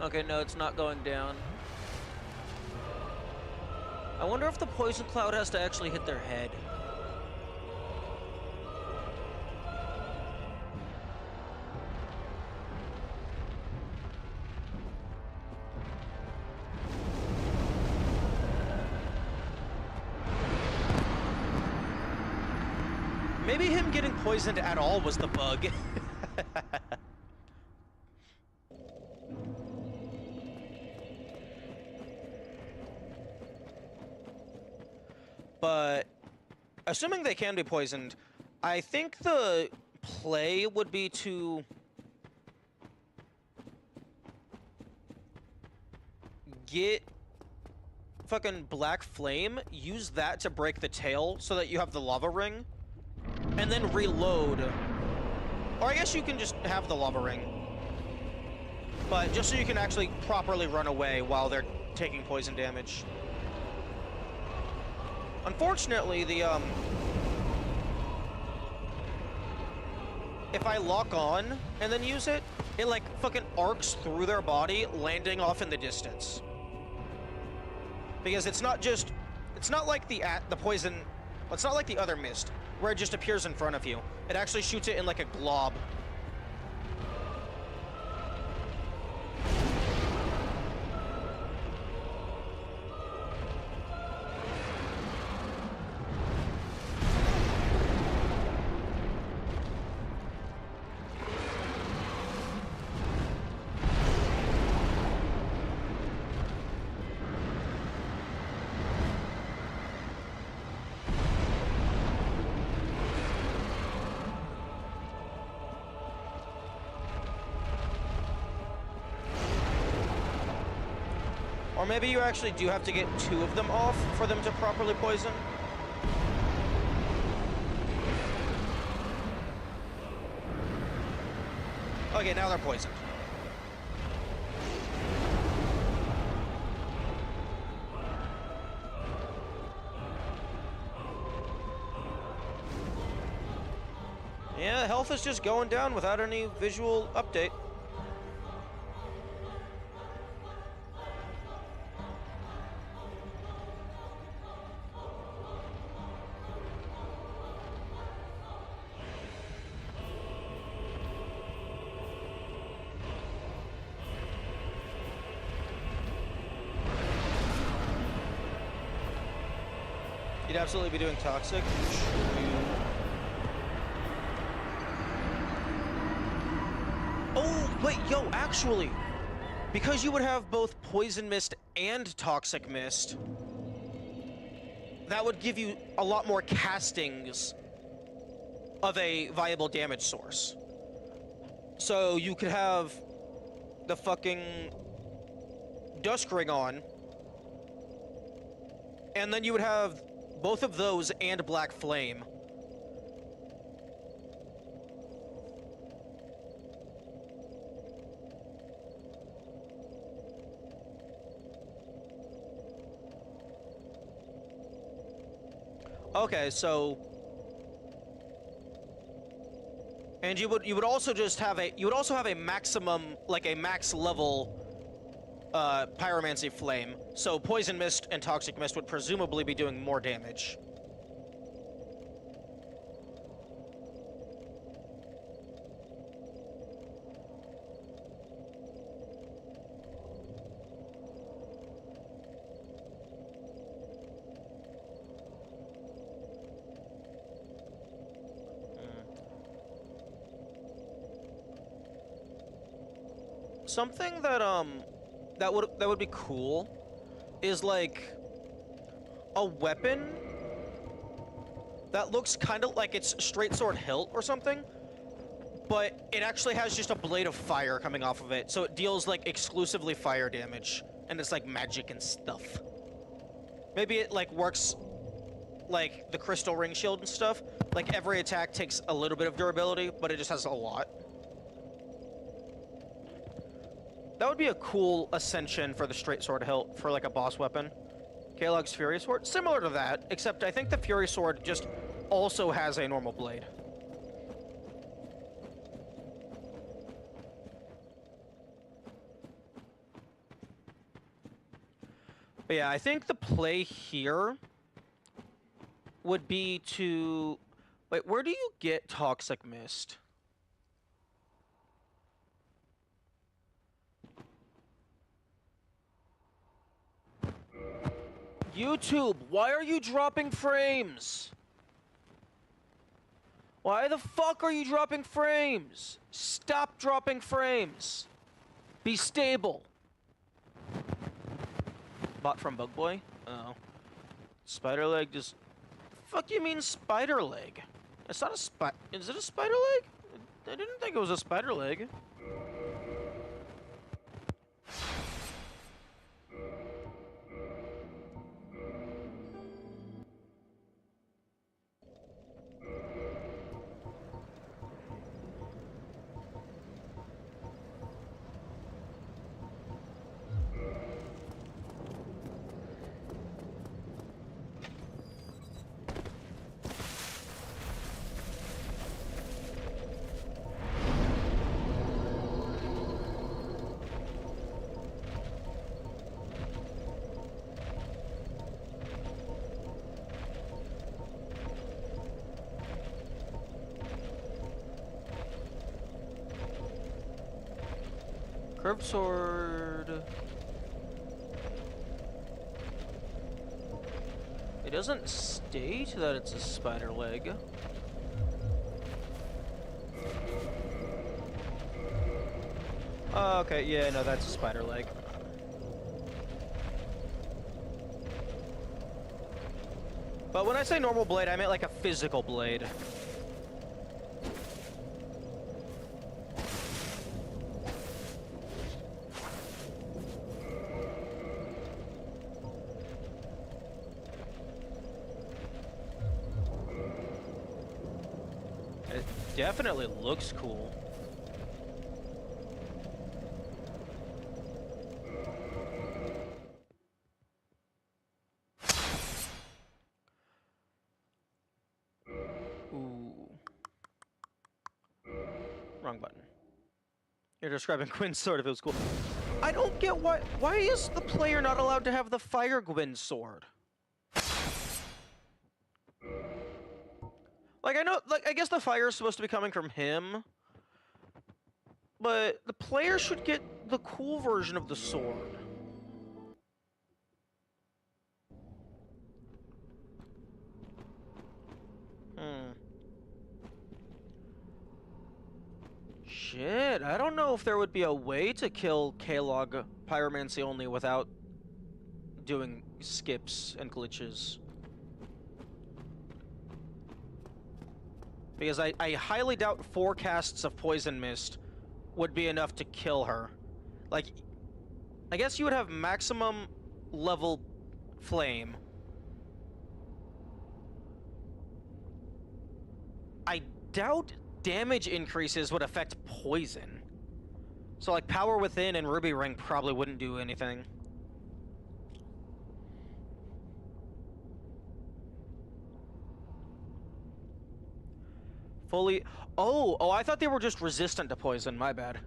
Speaker 1: Okay, no, it's not going down. I wonder if the poison cloud has to actually hit their head. Maybe him getting poisoned at all was the bug. But assuming they can be poisoned, I think the play would be to get fucking Black Flame, use that to break the tail so that you have the lava ring, and then reload. Or I guess you can just have the lava ring, but just so you can actually properly run away while they're taking poison damage. Unfortunately, the, if I lock on and then use it, it, like, fucking arcs through their body, landing off in the distance. Because it's not just... It's not like the poison... It's not like the other mist, where it just appears in front of you. It actually shoots it in, like, a glob. Or maybe you actually do have to get 2 of them off for them to properly poison. Okay, now they're poisoned. Yeah, health is just going down without any visual update. You'd absolutely be doing toxic. Oh, wait, yo, actually, because you would have both poison mist and toxic mist, that would give you a lot more castings of a viable damage source. So you could have the fucking Dusk Ring on, and then you would have both of those and Black Flame. Okay, so... And you would also just have a maximum, like a max level Pyromancy Flame, so Poison Mist and Toxic Mist would presumably be doing more damage. Something that that would be cool is like a weapon that looks kind of like it's straight sword hilt or something, but it actually has just a blade of fire coming off of it, so it deals like exclusively fire damage, and it's like magic and stuff. Maybe it like works like the crystal ring shield and stuff, like every attack takes a little bit of durability, but it just has a lot. That would be a cool ascension for the straight sword hilt for like a boss weapon. Kalog's Fury Sword, similar to that, except I think the Fury Sword just also has a normal blade. But yeah, I think the play here would be to... Wait, where do you get Toxic Mist? YouTube, why are you dropping frames? Why the fuck are you dropping frames? Stop dropping frames. Be stable. Bought from Bug Boy? Oh. Spider leg just... Fuck you mean spider leg? It's not a is it a spider leg? I didn't think it was a spider leg. Curved sword. It doesn't state that it's a spider leg. Oh, okay, yeah, no, that's a spider leg. But when I say normal blade, I meant like a physical blade. It definitely looks cool. Ooh. Wrong button. You're describing Gwyn's sword if it was cool. I don't get why is the player not allowed to have the Fire Gwyn sword? Like, I know, like, I guess the fire is supposed to be coming from him, but the player should get the cool version of the sword. Shit, I don't know if there would be a way to kill Kalog Pyromancy only without doing skips and glitches. Because I highly doubt 4 casts of Poison Mist would be enough to kill her. Like, I guess you would have maximum level flame. I doubt damage increases would affect poison. So like Power Within and Ruby Ring probably wouldn't do anything. Fully... Oh, I thought they were just resistant to poison, my bad.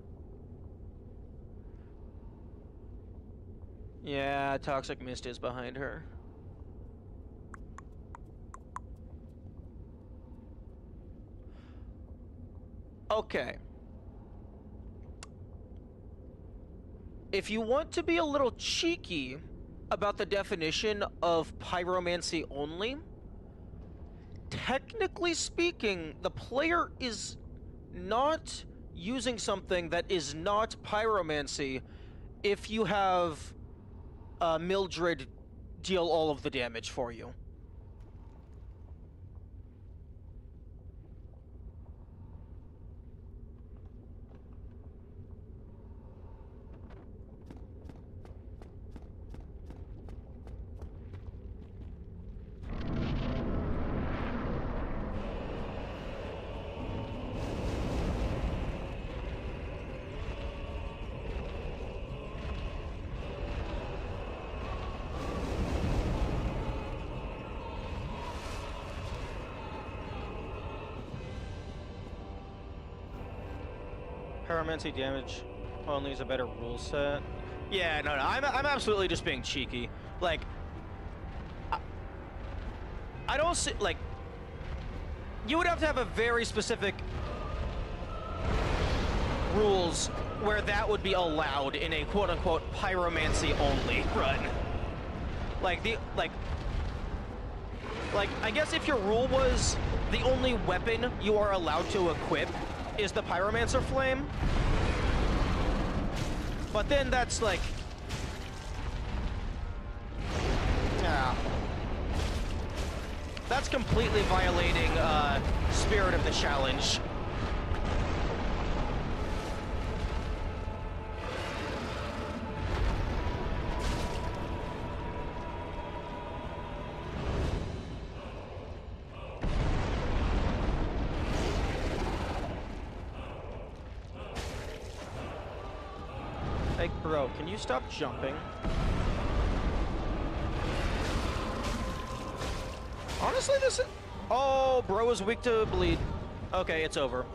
Speaker 1: Yeah, Toxic Mist is behind her. Okay. If you want to be a little cheeky about the definition of pyromancy only, technically speaking, the player is not using something that is not pyromancy if you have Mildred deal all of the damage for you. Pyromancy damage only is a better rule set. Yeah, no, I'm absolutely just being cheeky. Like, I don't see, like, you would have to have a very specific rules where that would be allowed in a quote-unquote pyromancy only run. Like, I guess if your rule was the only weapon you are allowed to equip is the pyromancer flame, but then that's like, yeah, that's completely violating spirit of the challenge. Like, bro, can you stop jumping? Honestly, this is... Oh, bro is weak to bleed. Okay, it's over.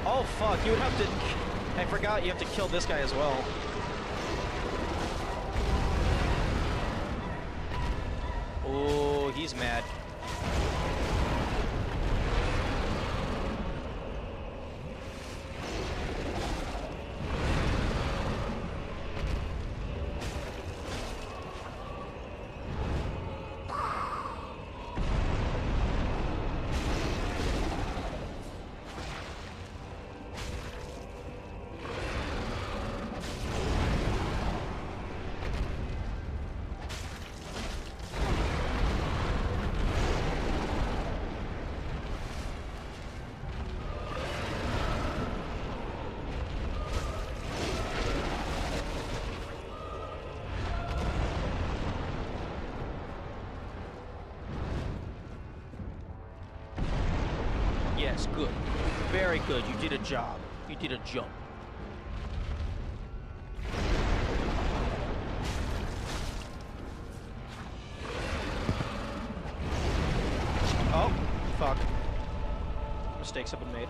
Speaker 1: Oh fuck, you would have to... I forgot you have to kill this guy as well. Oh, he's mad. Yes, good. Very good. You did a job. You did a jump. Oh, fuck. Mistakes have been made.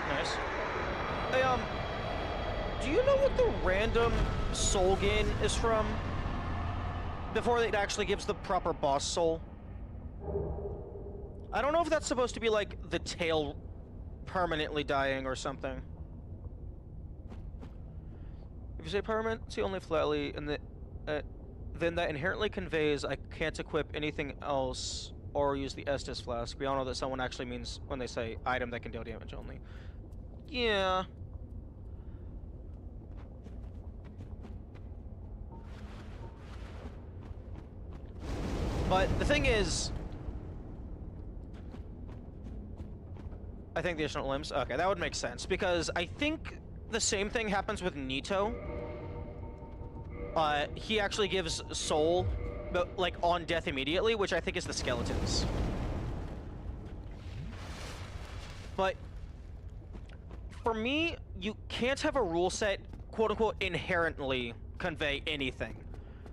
Speaker 1: Nice. Hey, do you know what the random soul gain is from? Before it actually gives the proper boss soul? I don't know if that's supposed to be like the tail permanently dying or something. If you say permanency only flatly, and then that inherently conveys I can't equip anything else or use the Estus flask. We all know that someone actually means when they say item that can deal damage only. Yeah. But the thing is, I think the additional limbs. Okay, that would make sense because I think the same thing happens with Nito. He actually gives soul, but like on death immediately, which I think is the skeletons. But for me, you can't have a rule set, quote unquote, inherently convey anything.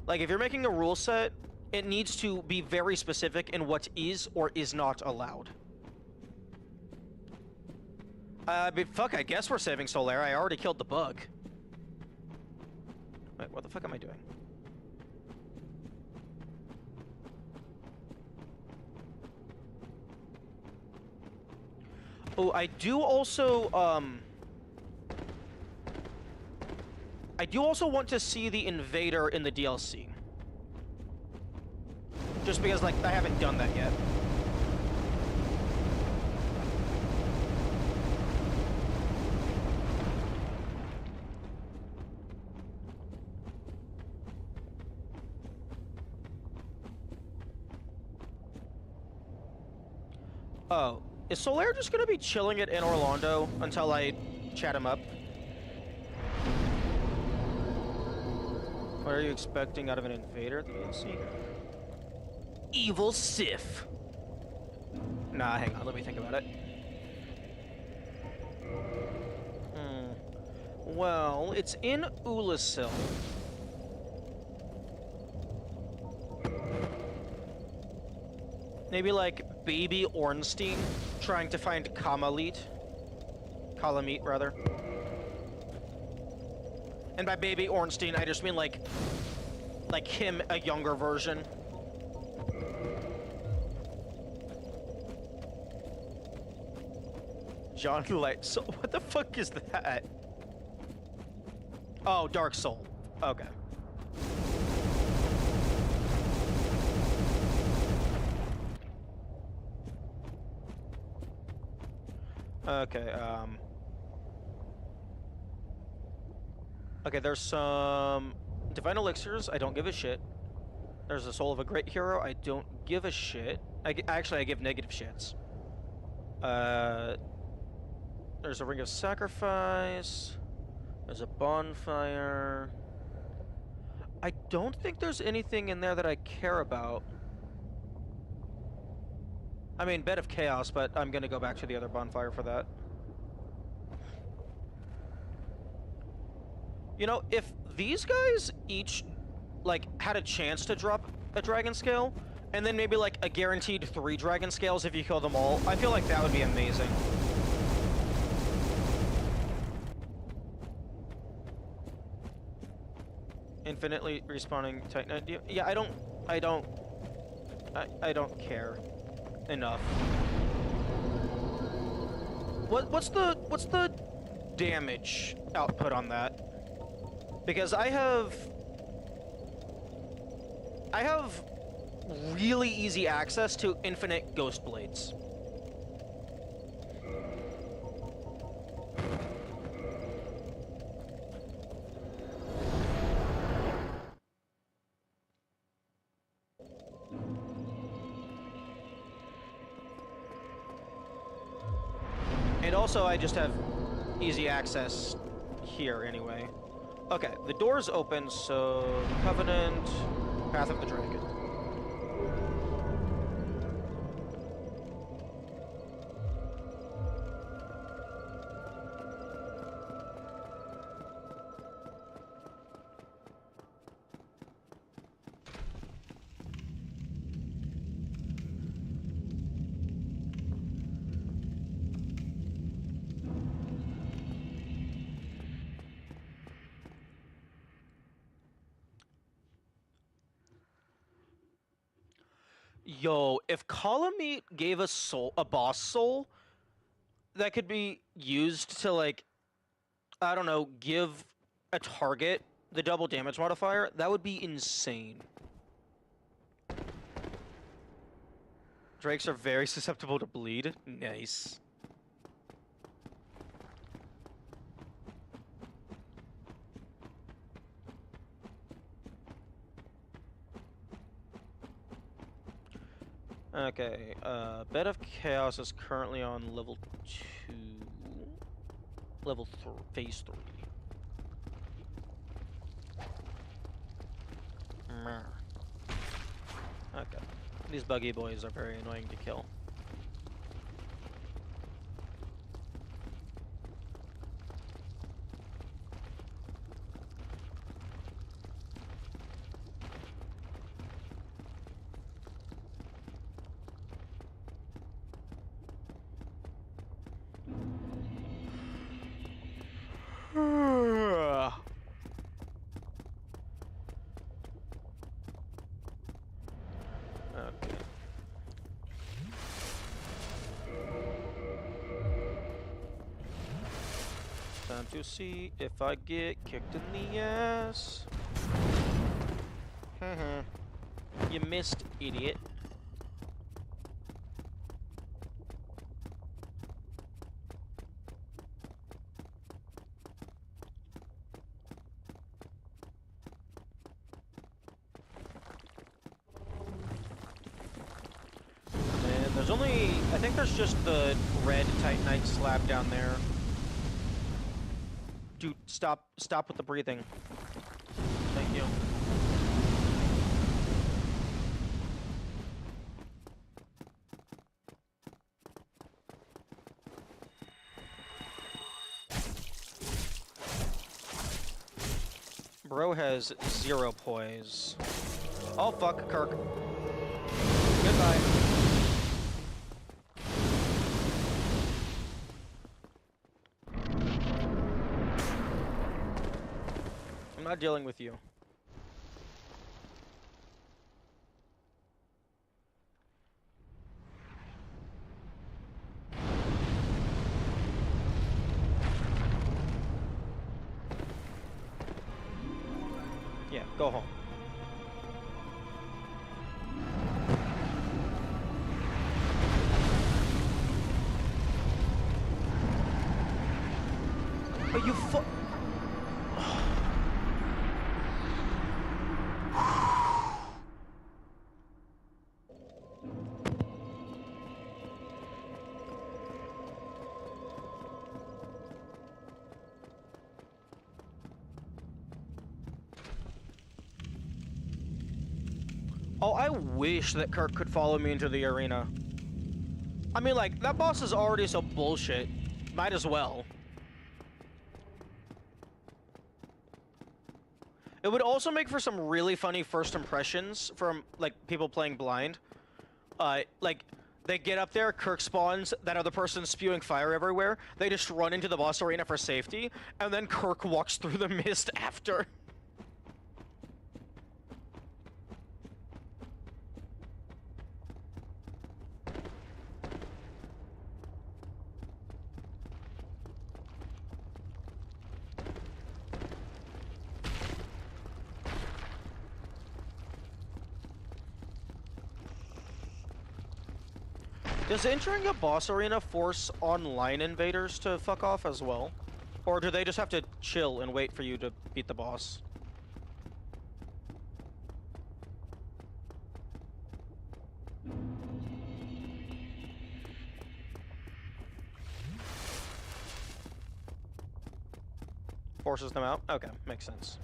Speaker 1: Like if you're making a rule set, it needs to be very specific in what is or is not allowed. But fuck, I guess we're saving Solera. I already killed the bug. Wait, what the fuck am I doing? Oh, I do also want to see the invader in the DLC. Just because, like, I haven't done that yet. Oh, is Solaire just gonna be chilling it in Orlando until I chat him up? What are you expecting out of an invader at the DLC? Evil Sith. Nah, hang on, let me think about it. Well, it's in Ulasil. Maybe like Baby Ornstein trying to find Kalameet, rather. And by Baby Ornstein, I just mean like him, a younger version. John Light Soul. What the fuck is that? Oh, Dark Soul. Okay. Okay, okay, there's some Divine Elixirs. I don't give a shit. There's the Soul of a Great Hero. I don't give a shit. Actually, I give negative shits. There's a Ring of Sacrifice. There's a Bonfire. I don't think there's anything in there that I care about. I mean, Bed of Chaos, but I'm gonna go back to the other Bonfire for that. You know, if these guys each, like, had a chance to drop a Dragon Scale, and then maybe, like, a guaranteed 3 Dragon Scales if you kill them all, I feel like that would be amazing. Infinitely respawning Titan. Yeah, I don't care enough. What's the damage output on that? Because I have really easy access to infinite Ghost Blades. And also, I just have easy access here anyway. Okay, the door's open, so Covenant, Path of the Dragon. Yo, if Kalameet gave us a boss soul that could be used to, like, I don't know, give a target the double damage modifier, that would be insane. Drakes are very susceptible to bleed. Nice. Okay, Bed of Chaos is currently on level 2. Phase 3. Okay. These buggy boys are very annoying to kill. Okay. Time to see if I get kicked in the ass. You missed, idiot. And there's There's only... I think there's just the red Titanite slab down there. Dude, stop with the breathing. Thank you. Bro has 0 poise. Oh fuck, Kirk. Goodbye. I'm not dealing with you. Yeah, go home. But you Oh, I wish that Kirk could follow me into the arena. I mean, like, that boss is already so bullshit. Might as well. It would also make for some really funny first impressions from, like, people playing blind. Like, they get up there, Kirk spawns, that other person's spewing fire everywhere. They just run into the boss arena for safety, and then Kirk walks through the mist after. Does entering a boss arena force online invaders to fuck off as well? Or do they just have to chill and wait for you to beat the boss? Forces them out? Okay, makes sense.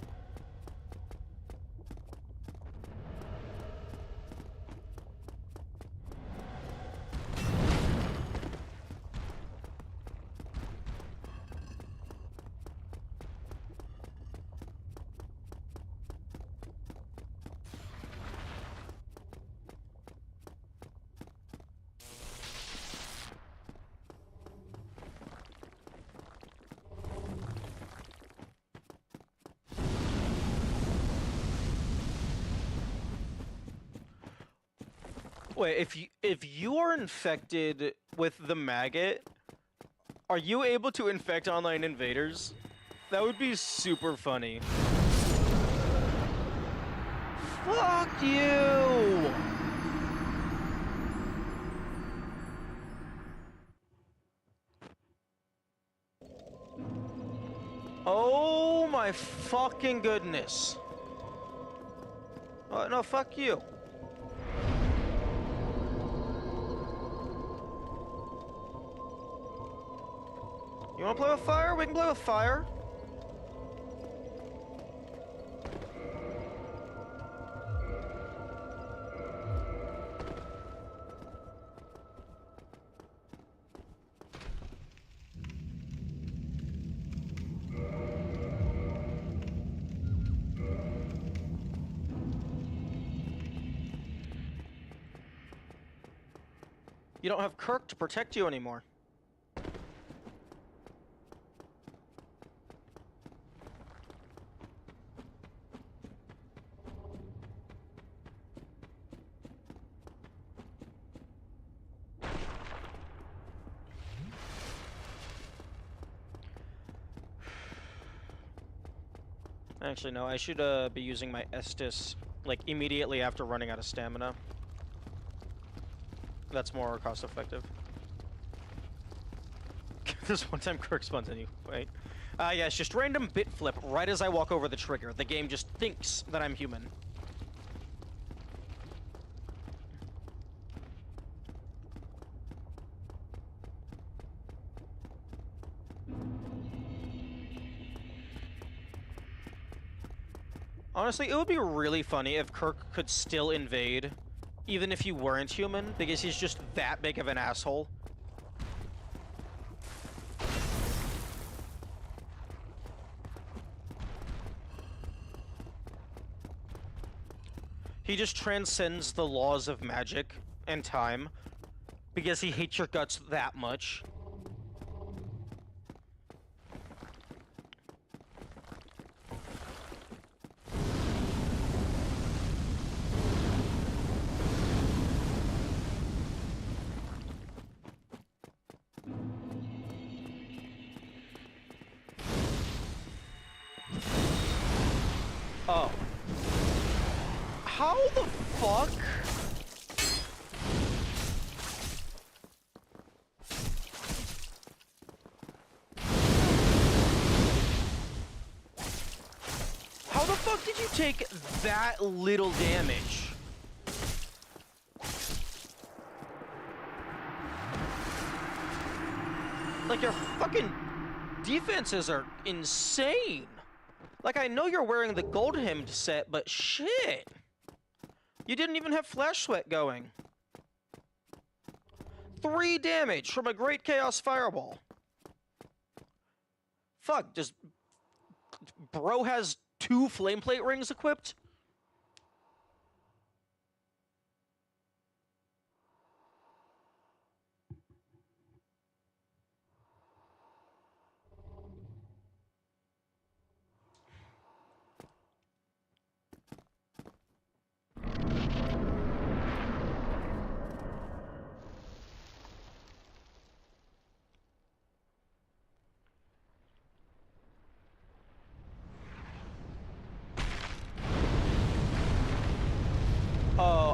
Speaker 1: Wait, if you are infected with the maggot, are you able to infect online invaders? That would be super funny. Fuck you! Oh my fucking goodness. No, fuck you. You wanna play with fire? We can play with fire. You don't have Kirk to protect you anymore. Actually, no, I should be using my Estus, like, immediately after running out of stamina. That's more cost-effective. This one time Kirk spawns on you. Wait. Yeah, it's just random bit flip right as I walk over the trigger. The game just thinks that I'm human. Honestly, it would be really funny if Kirk could still invade, even if you weren't human, because he's just that big of an asshole. He just transcends the laws of magic and time because he hates your guts that much. Oh. How the fuck? How the fuck did you take that little damage? Like, your fucking defenses are insane. Like, I know you're wearing the gold hemmed set, but shit. You didn't even have Flash Sweat going. 3 damage from a Great Chaos Fireball. Fuck, does bro has 2 Flame Plate rings equipped? Oh,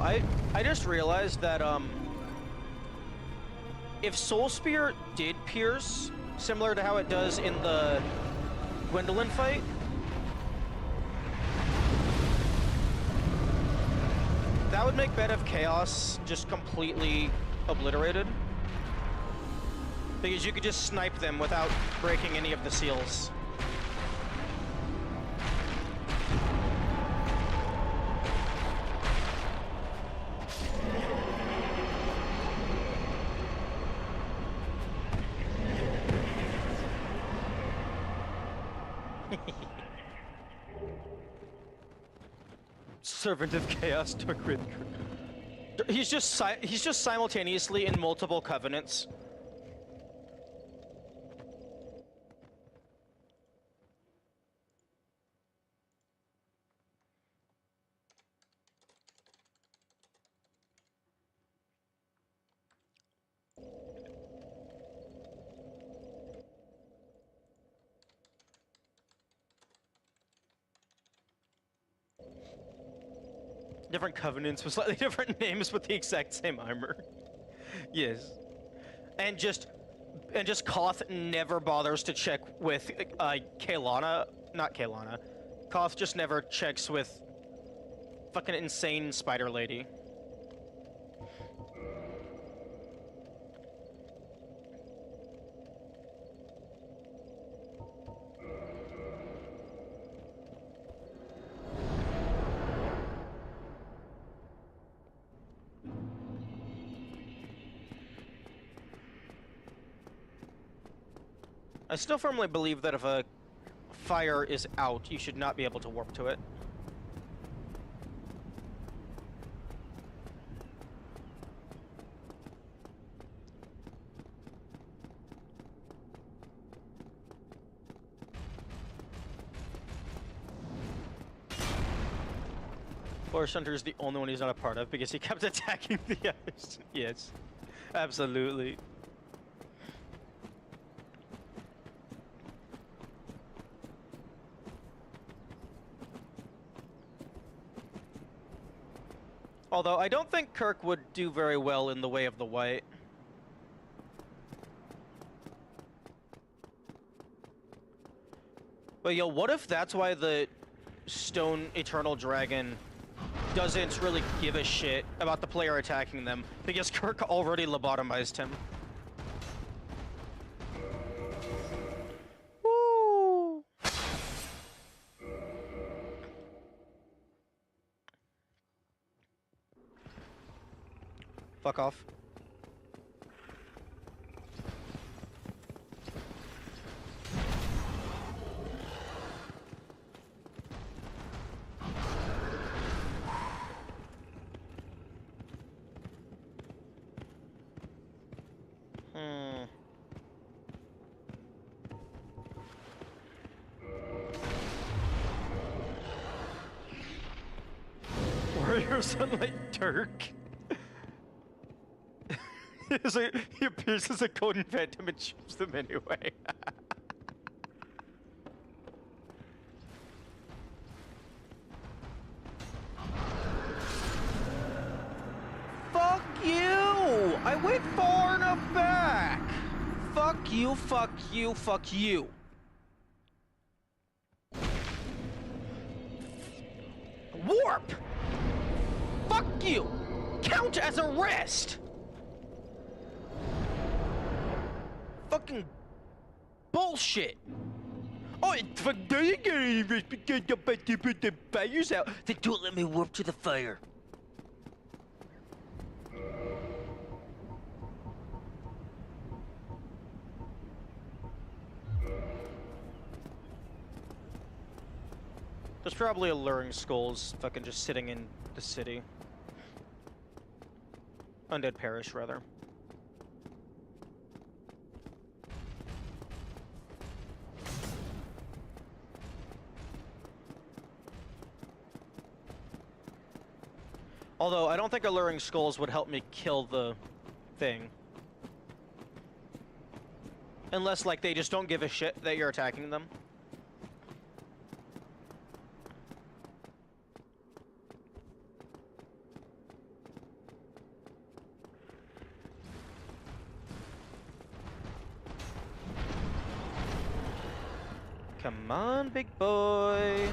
Speaker 1: I just realized that if Soul Spear did pierce, similar to how it does in the Gwendolyn fight, that would make Bed of Chaos just completely obliterated. Because you could just snipe them without breaking any of the seals. Servant of Chaos, Dark Rid. He's just simultaneously in multiple covenants. Different covenants with slightly different names, but the exact same armor. Yes, and just Koth never bothers to check with Kaelana. Not Kaelana. Koth just never checks with fucking insane spider lady. I still firmly believe that if a fire is out, you should not be able to warp to it. Forest Hunter is the only one he's not a part of because he kept attacking the others. Yes, absolutely. Although, I don't think Kirk would do very well in the way of the white. But yo, what if that's why the Stone Eternal Dragon doesn't really give a shit about the player attacking them? Because Kirk already lobotomized him. Woo! fuck off. Warrior Sunlight Turk. So he appears as a golden phantom and shoots them anyway. Fuck you! I went far enough back! Fuck you, fuck you, fuck you. Warp! Fuck you! Count as a rest! Fucking bullshit! Oh, it's for the fire's out. Then don't let me warp to the fire. There's probably alluring skulls fucking just sitting in the city. Undead Parish, rather. Although, I don't think alluring skulls would help me kill the thing. Unless, like, they just don't give a shit that you're attacking them. Come on, big boy.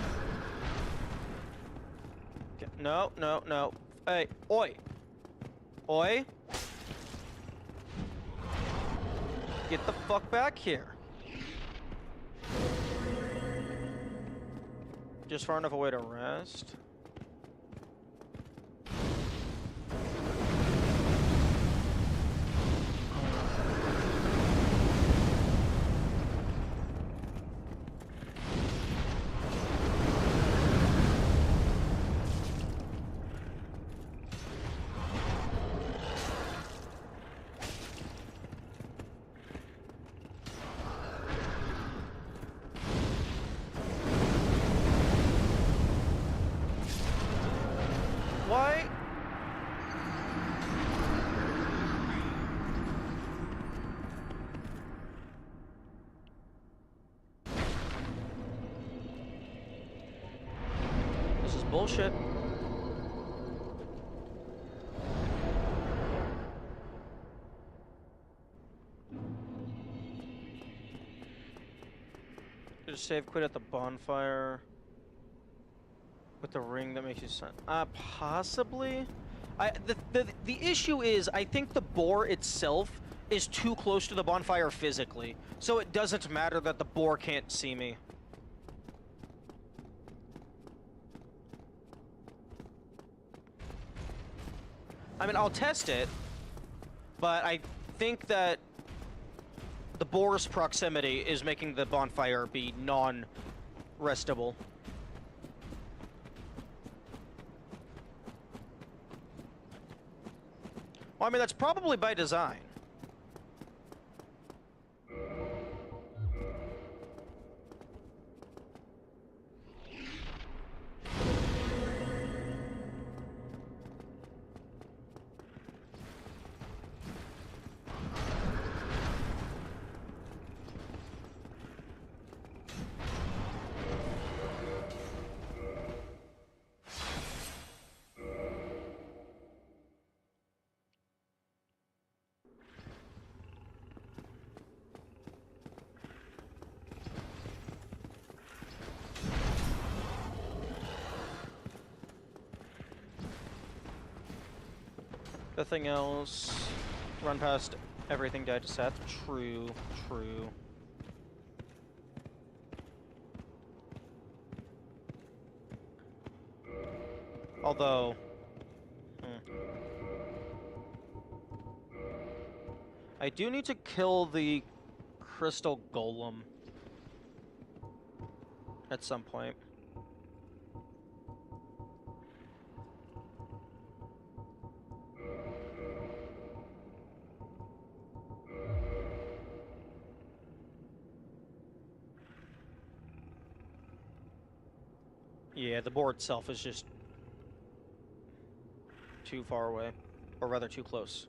Speaker 1: No, no, no. Hey, oi. Oi. Get the fuck back here. Just far enough away to rest. Why? This is bullshit. Just save quit at the bonfire. With the ring that makes you sun. Possibly. The issue is, I think the boar itself is too close to the bonfire physically, so it doesn't matter that the boar can't see me. I mean, I'll test it, but I think that the boar's proximity is making the bonfire be non-restable. Well, I mean, that's probably by design. Nothing else. Run past everything died to Seth. True, true. Although... I do need to kill the crystal golem at some point. Yeah, the board itself is just too far away, or rather too close.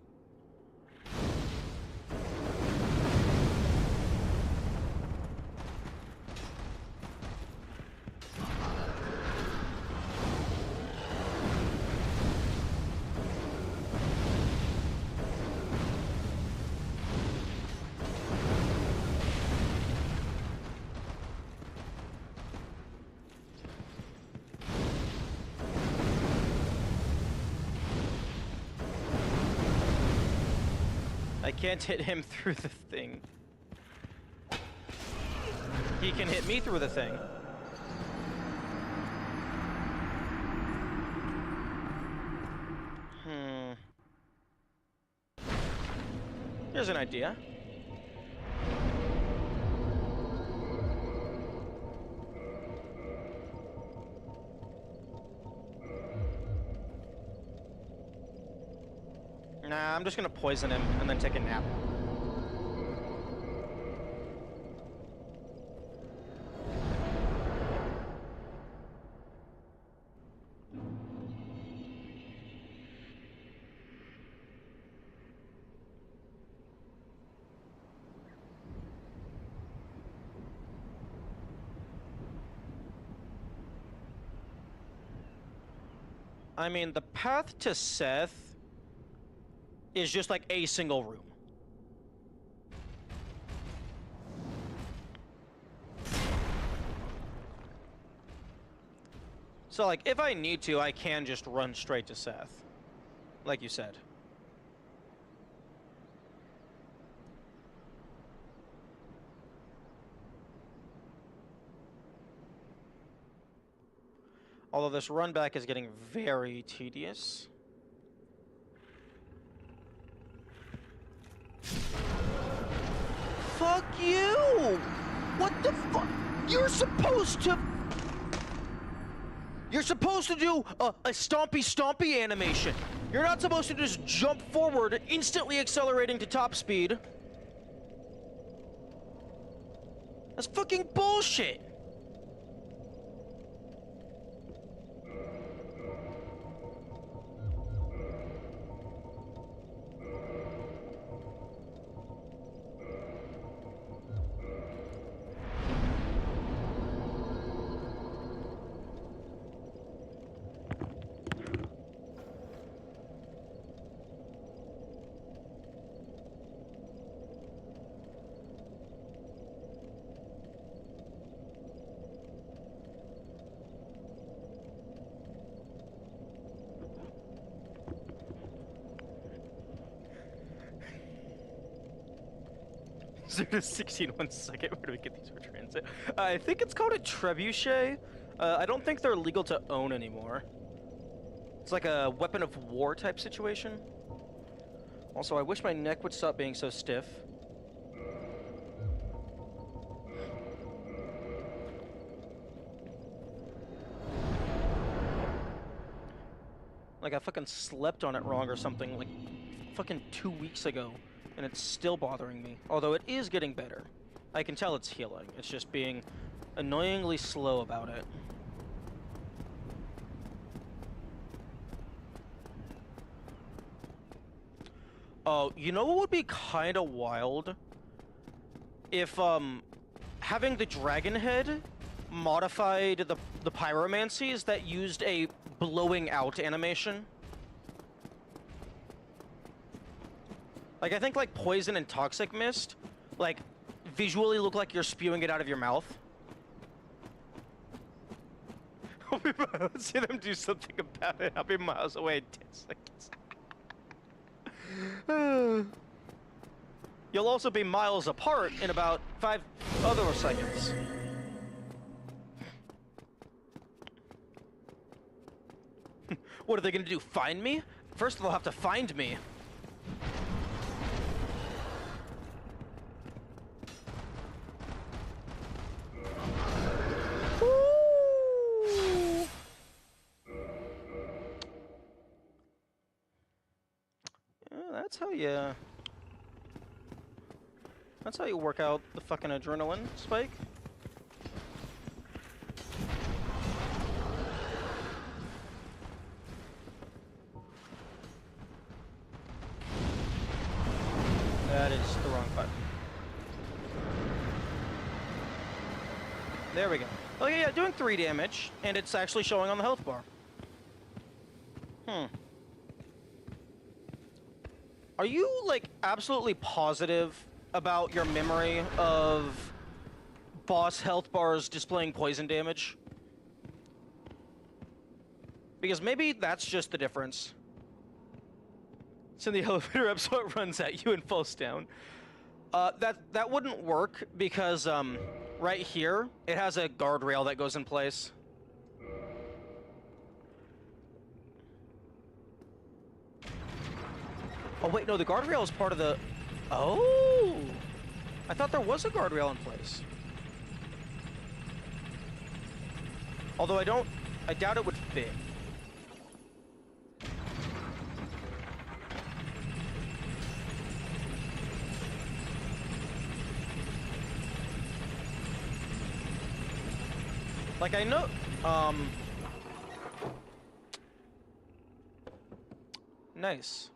Speaker 1: I can't hit him through the thing. He can hit me through the thing. Here's an idea. Nah, I'm just gonna poison him and then take a nap. I mean, the path to Seth is just like a single room. So, like, if I need to, I can just run straight to Seth. Like you said. Although this run back is getting very tedious. Fuck you! What the fuck? You're supposed to do a stompy stompy animation. You're not supposed to just jump forward, instantly accelerating to top speed. That's fucking bullshit. There's 16 1 second. Where do we get these for transit? I think it's called a trebuchet. I don't think they're legal to own anymore. It's like a weapon of war type situation. Also, I wish my neck would stop being so stiff. Like I fucking slept on it wrong or something like fucking 2 weeks ago. And it's still bothering me. Although it is getting better. I can tell it's healing. It's just being annoyingly slow about it. Oh, you know what would be kind of wild? If, having the dragon head modified the pyromancies that used a blowing out animation. Like, I think, like, poison and toxic mist, like, visually look like you're spewing it out of your mouth. Let's see them do something about it. I'll be miles away in 10 seconds. You'll also be miles apart in about 5 other seconds. What are they gonna do, find me? First they'll have to find me. yeah. That's how you work out the fucking adrenaline spike. That is the wrong button. There we go. Okay, yeah, doing 3 damage, and it's actually showing on the health bar. Are you, like, absolutely positive about your memory of boss health bars displaying poison damage? Because maybe that's just the difference. So the elevator up so it runs at you and falls down. That wouldn't work because, right here, it has a guardrail that goes in place. Oh wait, no, the guardrail is part of the... Oh! I thought there was a guardrail in place. Although I doubt it would fit. Like, I know, nice.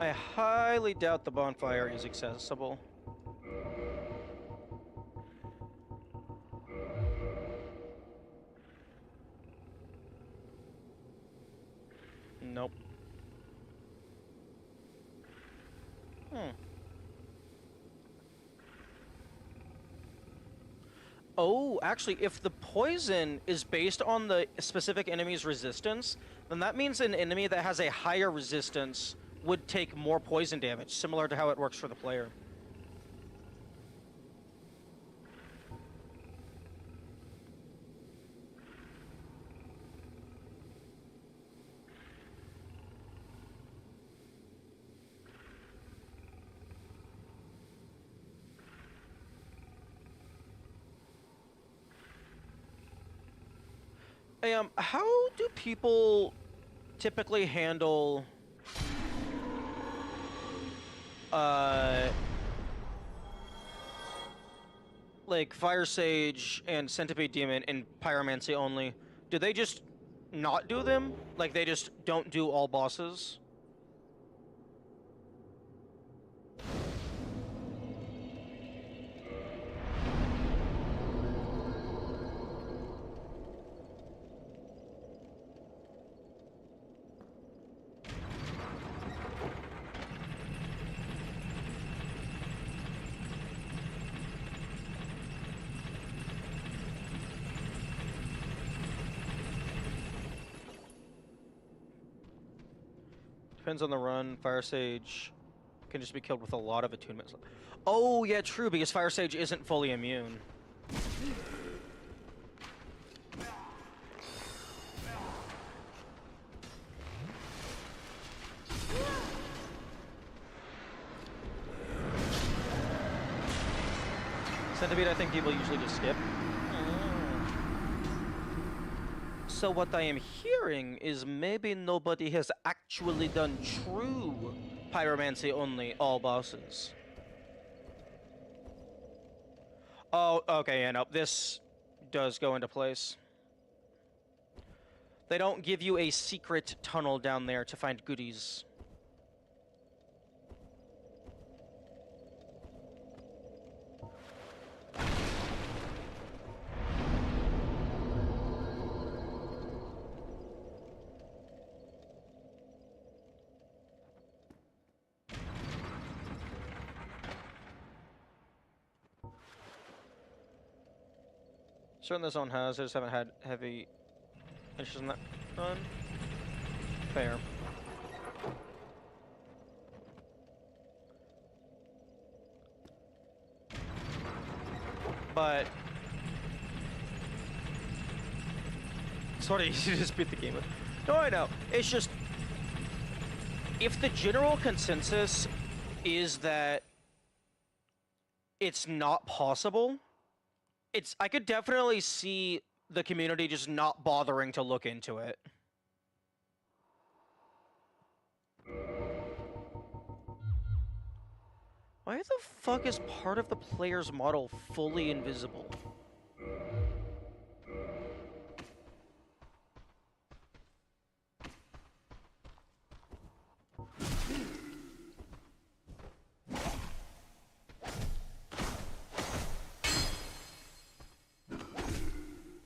Speaker 1: I highly doubt the bonfire is accessible. Nope. Oh, actually, if the poison is based on the specific enemy's resistance, then that means an enemy that has a higher resistance would take more poison damage, similar to how it works for the player. How do people typically handle like Fire Sage and Centipede Demon in Pyromancy only? Do they just not do them? Like, they just don't do all bosses? Depends on the run. Fire Sage can just be killed with a lot of attunements. Oh, yeah, true, because Fire Sage isn't fully immune. Centipede, I think people usually just skip. So what I am hearing is maybe nobody has actually done true Pyromancy only all bosses. Oh, okay, yeah, no, this does go into place. They don't give you a secret tunnel down there to find goodies. Certain the zone has, I just haven't had heavy interest in that run. Fair. But sort of easy to just beat the game with. No, I know. It's just if the general consensus is that it's not possible, I could definitely see the community just not bothering to look into it. Why the fuck is part of the player's model fully invisible?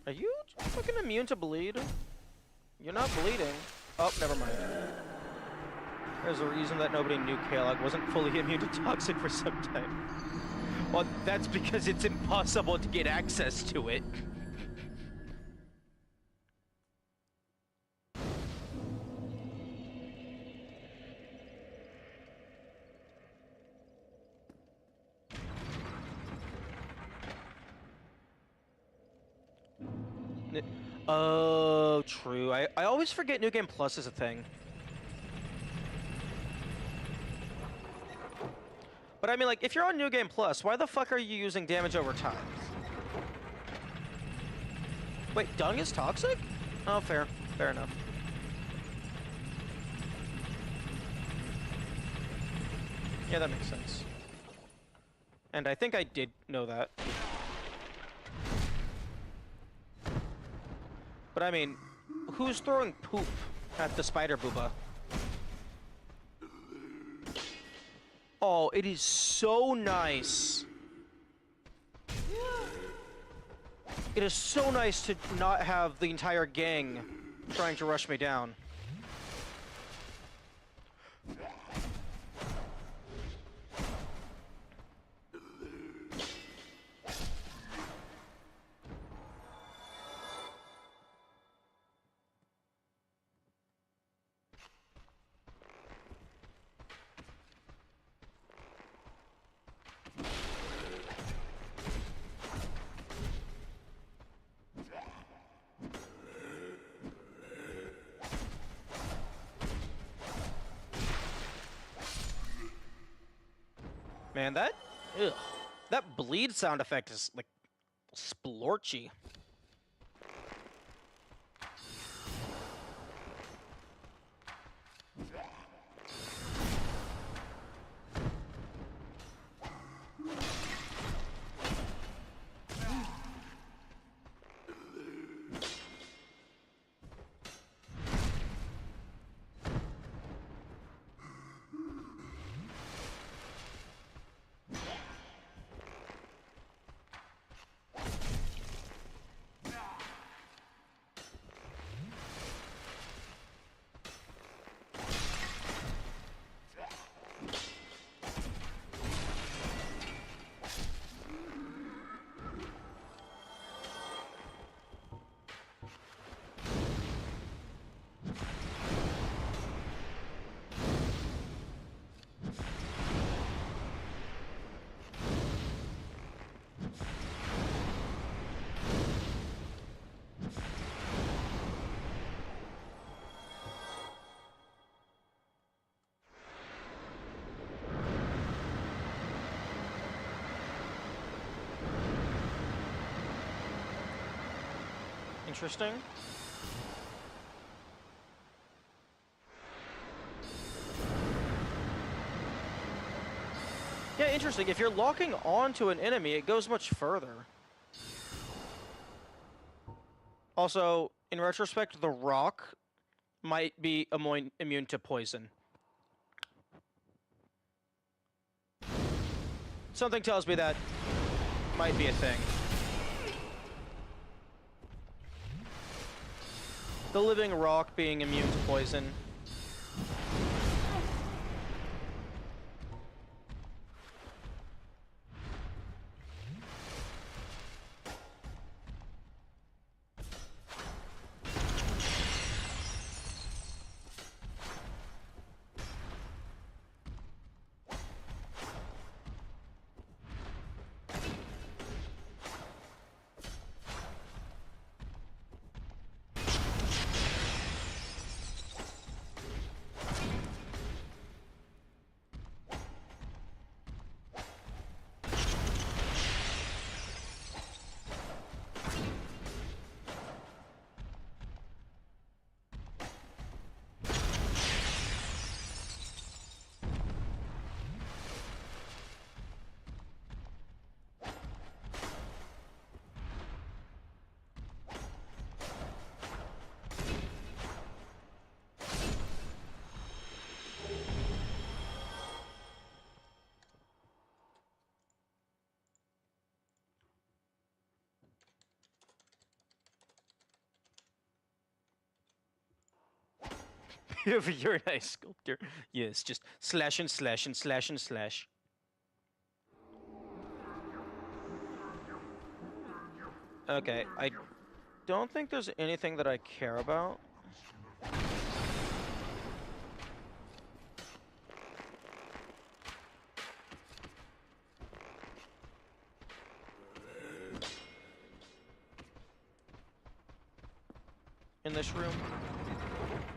Speaker 1: Are you fucking immune to bleed? You're not bleeding. Oh, never mind. There's a reason that nobody knew Kalog wasn't fully immune to toxic for some time. Well, that's because it's impossible to get access to it. Oh, true. I always forget New Game Plus is a thing. But I mean, like, if you're on New Game Plus, why the fuck are you using damage over time? Wait, dung is toxic? Oh, fair. Fair enough. Yeah, that makes sense. And I think I did know that. But I mean, who's throwing poop at the spider booba? Oh, it is so nice. It is so nice to not have the entire gang trying to rush me down. Man, that bleed sound effect is like splorchy. Interesting. Yeah, interesting. If you're locking onto an enemy, it goes much further. Also, in retrospect, the rock might be immune to poison. Something tells me that might be a thing. The living rock being immune to poison. You have a Uranite sculptor. Yes, just slash and slash and slash and slash. Okay, I don't think there's anything that I care about. In this room.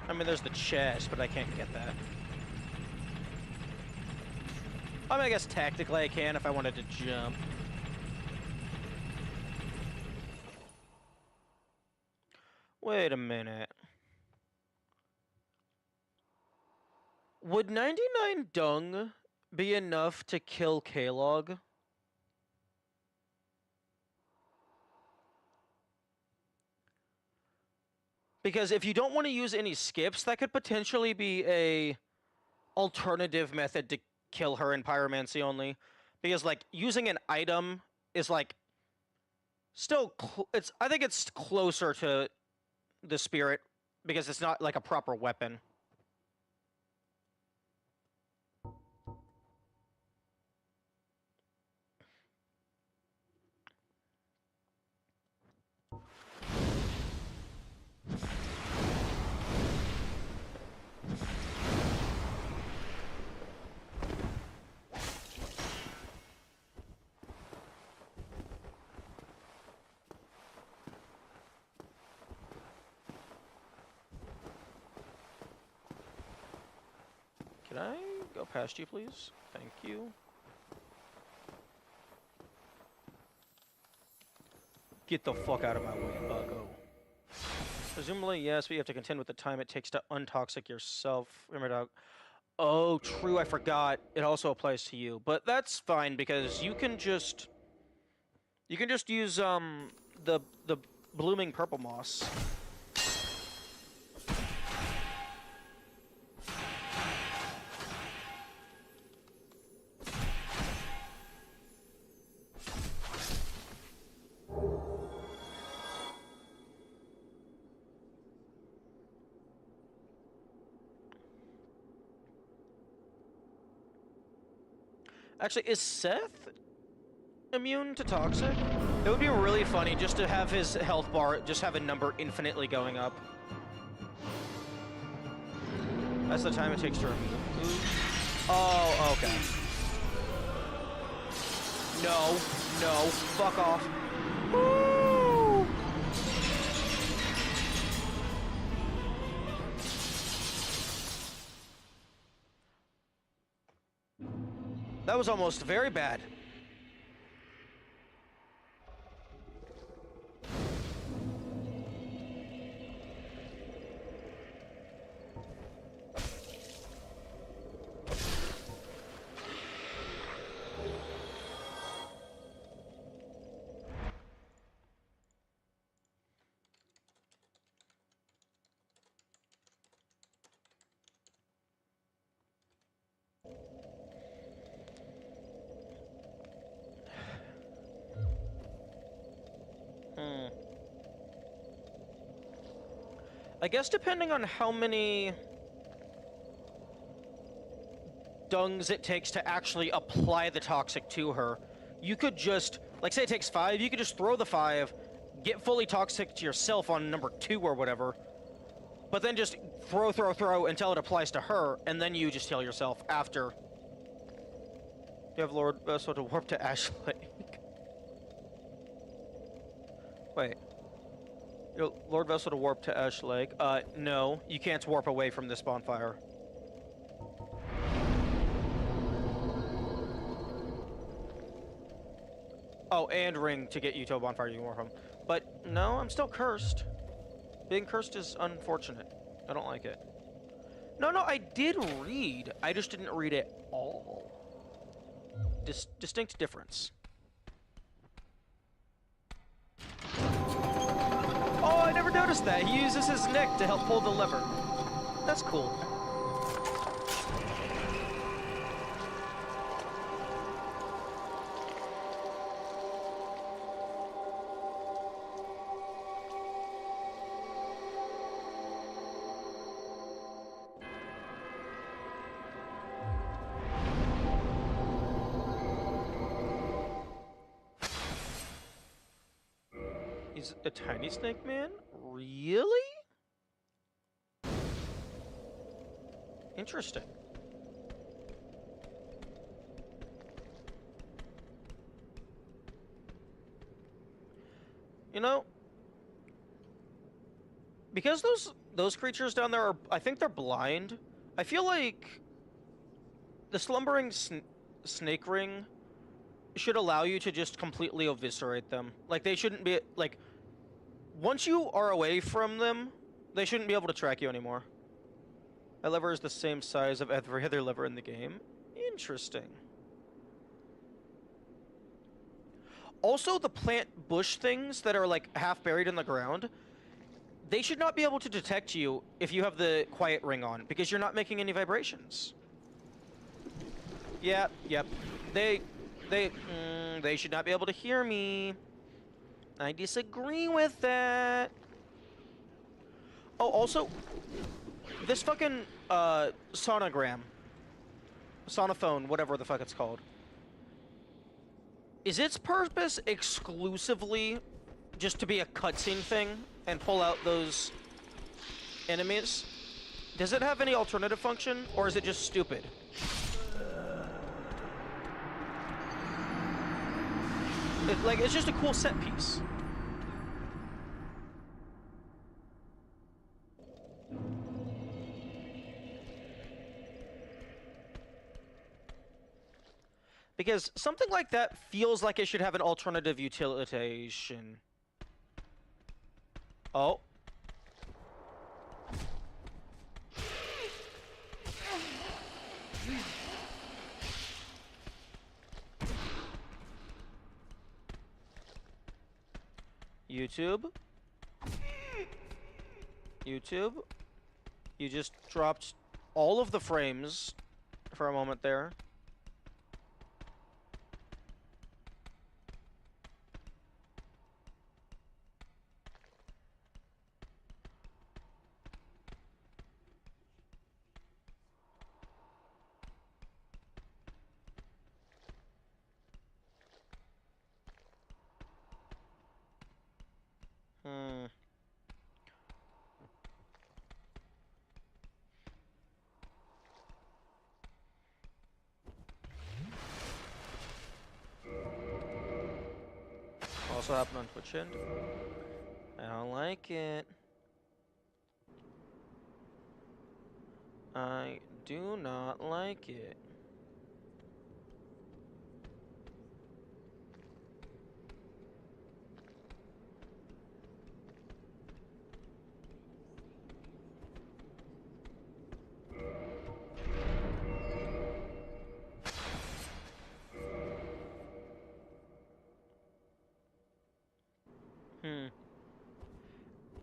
Speaker 1: I mean, there's the chest, but I can't get that. I mean, I guess tactically I can if I wanted to jump. Wait a minute. Would 99 dung be enough to kill K-Log? Because if you don't want to use any skips, that could potentially be a alternative method to kill her in pyromancy only. Because, like, using an item is, like, still... I think it's closer to the spirit, because it's not, like, a proper weapon. Can I go past you, please? Thank you. Get the fuck out of my way, buggo. Presumably, yes, but you have to contend with the time it takes to untoxic yourself. Remember, dog. Oh, true, I forgot. It also applies to you. But that's fine, because you can just... You can just use, the blooming purple moss. Actually, is Seth immune to toxic? It would be really funny just to have his health bar just have a number infinitely going up. That's the time it takes to remove. Oh, okay. No, no, fuck off. Woo! That was almost very bad. I guess depending on how many dungs it takes to actually apply the toxic to her, you could just, like, say it takes 5, you could just throw the 5, get fully toxic to yourself on number 2 or whatever, but then just throw until it applies to her, and then you just heal yourself after. You have Lord Vessel to warp to Ash Lake. Wait. Lord Vessel to warp to Ash Lake. No, you can't warp away from this bonfire. Oh, and ring to get you to a bonfire you can warp from. But no, I'm still cursed. Being cursed is unfortunate. I don't like it. No, I did read. I just didn't read it all. Distinct difference. Oh, I never noticed that. He uses his neck to help pull the lever. That's cool. He's a tiny snake man? Really? Interesting. You know, because those creatures down there are, I think they're blind. I feel like the slumbering snake ring should allow you to just completely eviscerate them. Like, they shouldn't be, like, once you are away from them, they shouldn't be able to track you anymore. That lever is the same size of every other lever in the game. Interesting. Also, the plant bush things that are, like, half buried in the ground, they should not be able to detect you if you have the quiet ring on, because you're not making any vibrations. Yeah, yep. They should not be able to hear me. I disagree with that. Oh, also, this fucking, sonogram. Sonophone, whatever the fuck it's called. Is its purpose exclusively just to be a cutscene thing and pull out those enemies? Does it have any alternative function, or is it just stupid? It's just a cool set piece. Because something like that feels like it should have an alternative utilization. Oh. YouTube? YouTube? You just dropped all of the frames for a moment there. Also happened on Twitch end. I don't like it. I do not like it.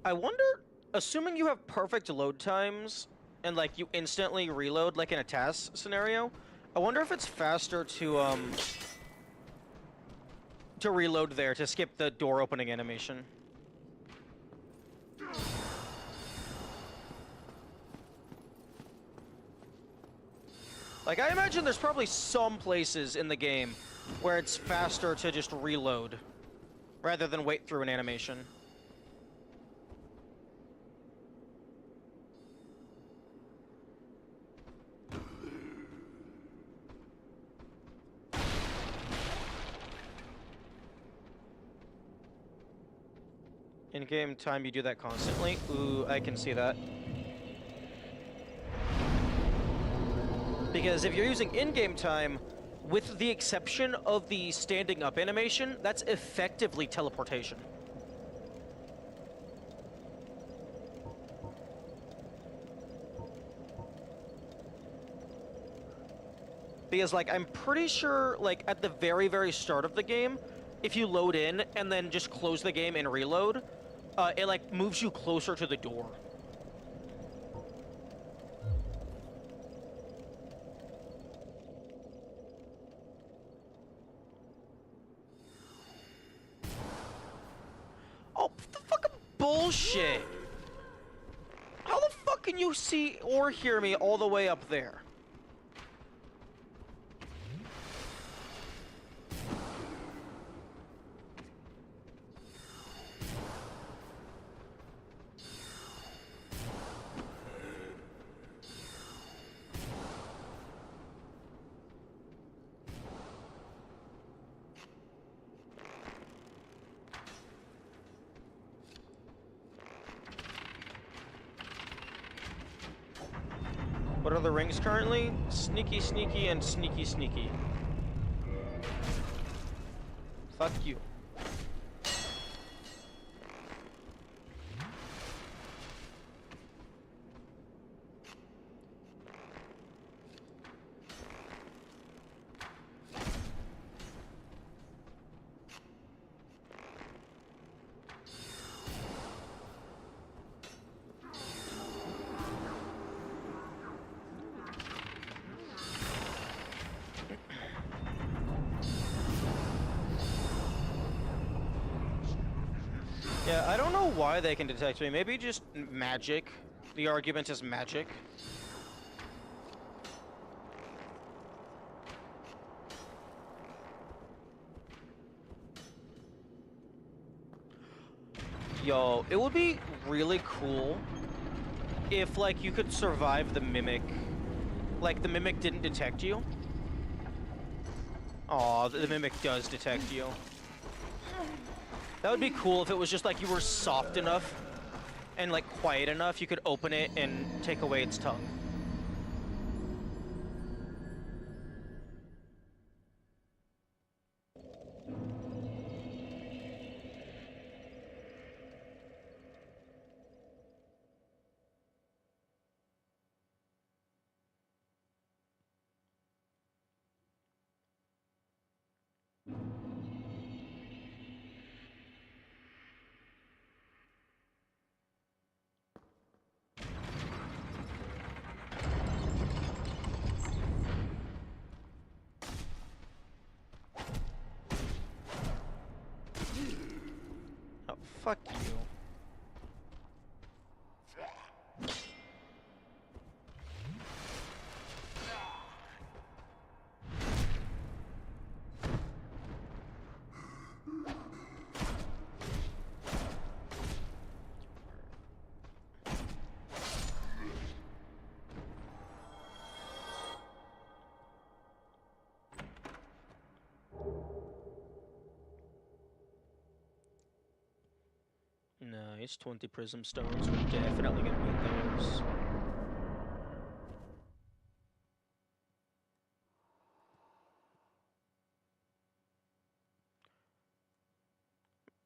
Speaker 1: I wonder, assuming you have perfect load times and like you instantly reload like in a TAS scenario, I wonder if it's faster to reload there to skip the door opening animation. Like, I imagine there's probably some places in the game where it's faster to just reload rather than wait through an animation. In game time, you do that constantly. Ooh, I can see that. Because if you're using in-game time, with the exception of the standing up animation, that's effectively teleportation. Because, like, I'm pretty sure, like, at the very, very start of the game, if you load in and then just close the game and reload, it, like, moves you closer to the door. Oh, the fucking bullshit! How the fuck can you see or hear me all the way up there? What are the rings currently? Sneaky, sneaky, and sneaky, sneaky. Fuck you. Yeah, I don't know why they can detect me. Maybe just magic. The argument is magic. Yo, it would be really cool if, like, you could survive the Mimic. Like, the Mimic didn't detect you. Aw, the Mimic does detect you. That would be cool if it was just like you were soft enough and like quiet enough you could open it and take away its tongue. Oh, fuck you. Nice, 20 prism stones. We're definitely gonna need those.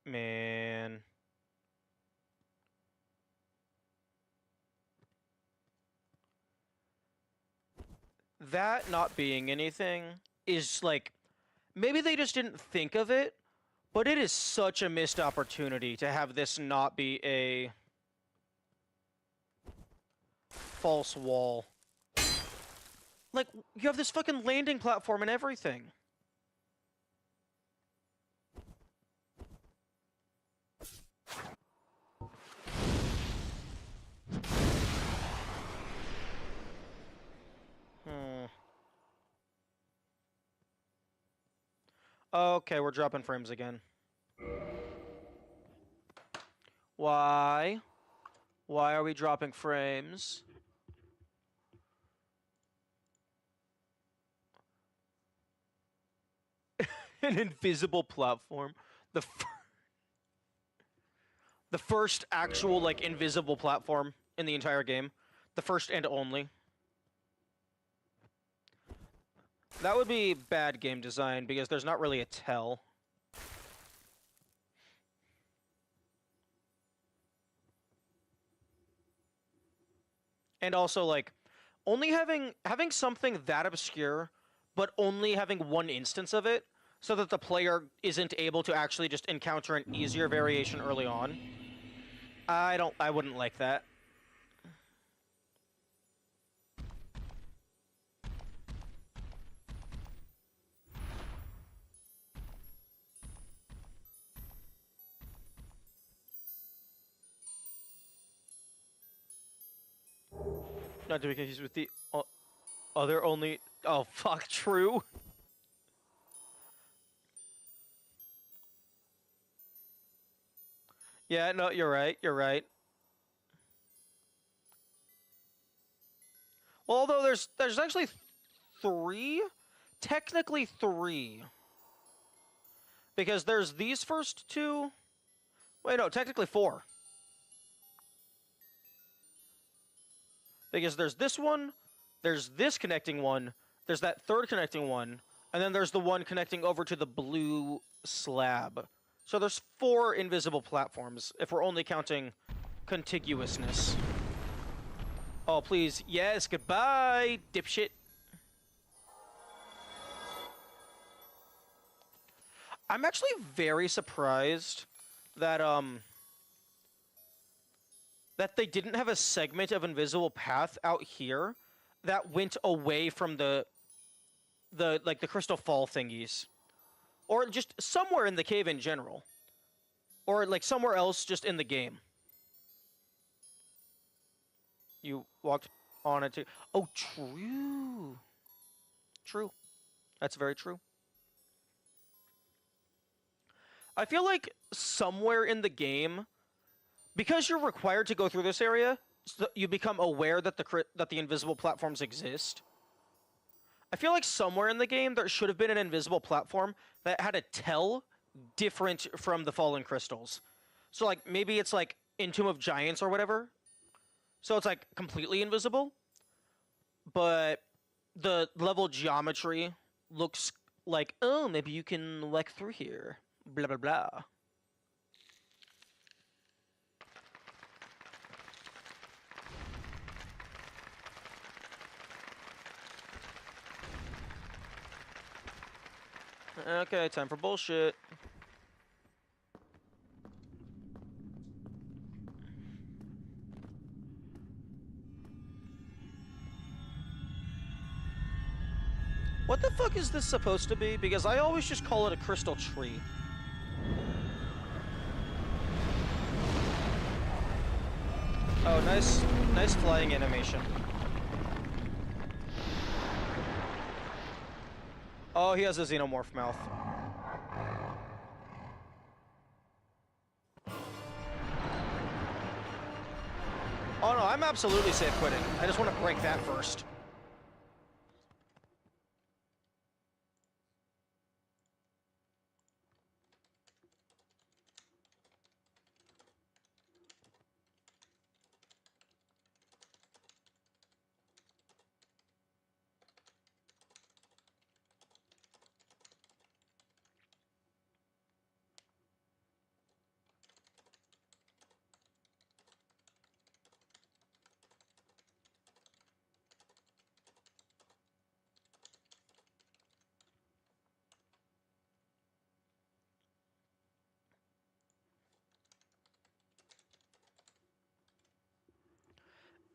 Speaker 1: Man. That not being anything is like, maybe they just didn't think of it, but it is such a missed opportunity to have this not be a false wall. Like, you have this fucking landing platform and everything. Okay, we're dropping frames again. Why? Why are we dropping frames? An invisible platform. The the first actual, like, invisible platform in the entire game. The first and only. That would be bad game design because there's not really a tell. And also, like, only having something that obscure, but only having one instance of it, so that the player isn't able to actually just encounter an easier variation early on. I wouldn't like that. Not to be confused with the other only... Oh, fuck, true. Yeah, no, you're right, you're right. Well, although there's actually three? Technically three. Because there's these first two... Wait, no, technically four. Because there's this one, there's this connecting one, there's that third connecting one, and then there's the one connecting over to the blue slab. So there's 4 invisible platforms, if we're only counting contiguousness. Oh, please. Yes, goodbye, dipshit. I'm actually very surprised that, that they didn't have a segment of invisible path out here that went away from the crystal fall thingies. Or just somewhere in the cave in general. Or, like, somewhere else just in the game. You walked on it too. Oh, true. True. That's very true. I feel like somewhere in the game, because you're required to go through this area, so you become aware that the invisible platforms exist. I feel like somewhere in the game there should have been an invisible platform that had a tell different from the fallen crystals. So like maybe it's like in Tomb of Giants or whatever. So it's like completely invisible, but the level geometry looks like, oh, maybe you can walk through here. Blah blah blah. Okay, time for bullshit. What the fuck is this supposed to be? Because I always just call it a crystal tree. Oh, nice flying animation. Oh, he has a xenomorph mouth. Oh no, I'm absolutely safe quitting. I just want to break that first.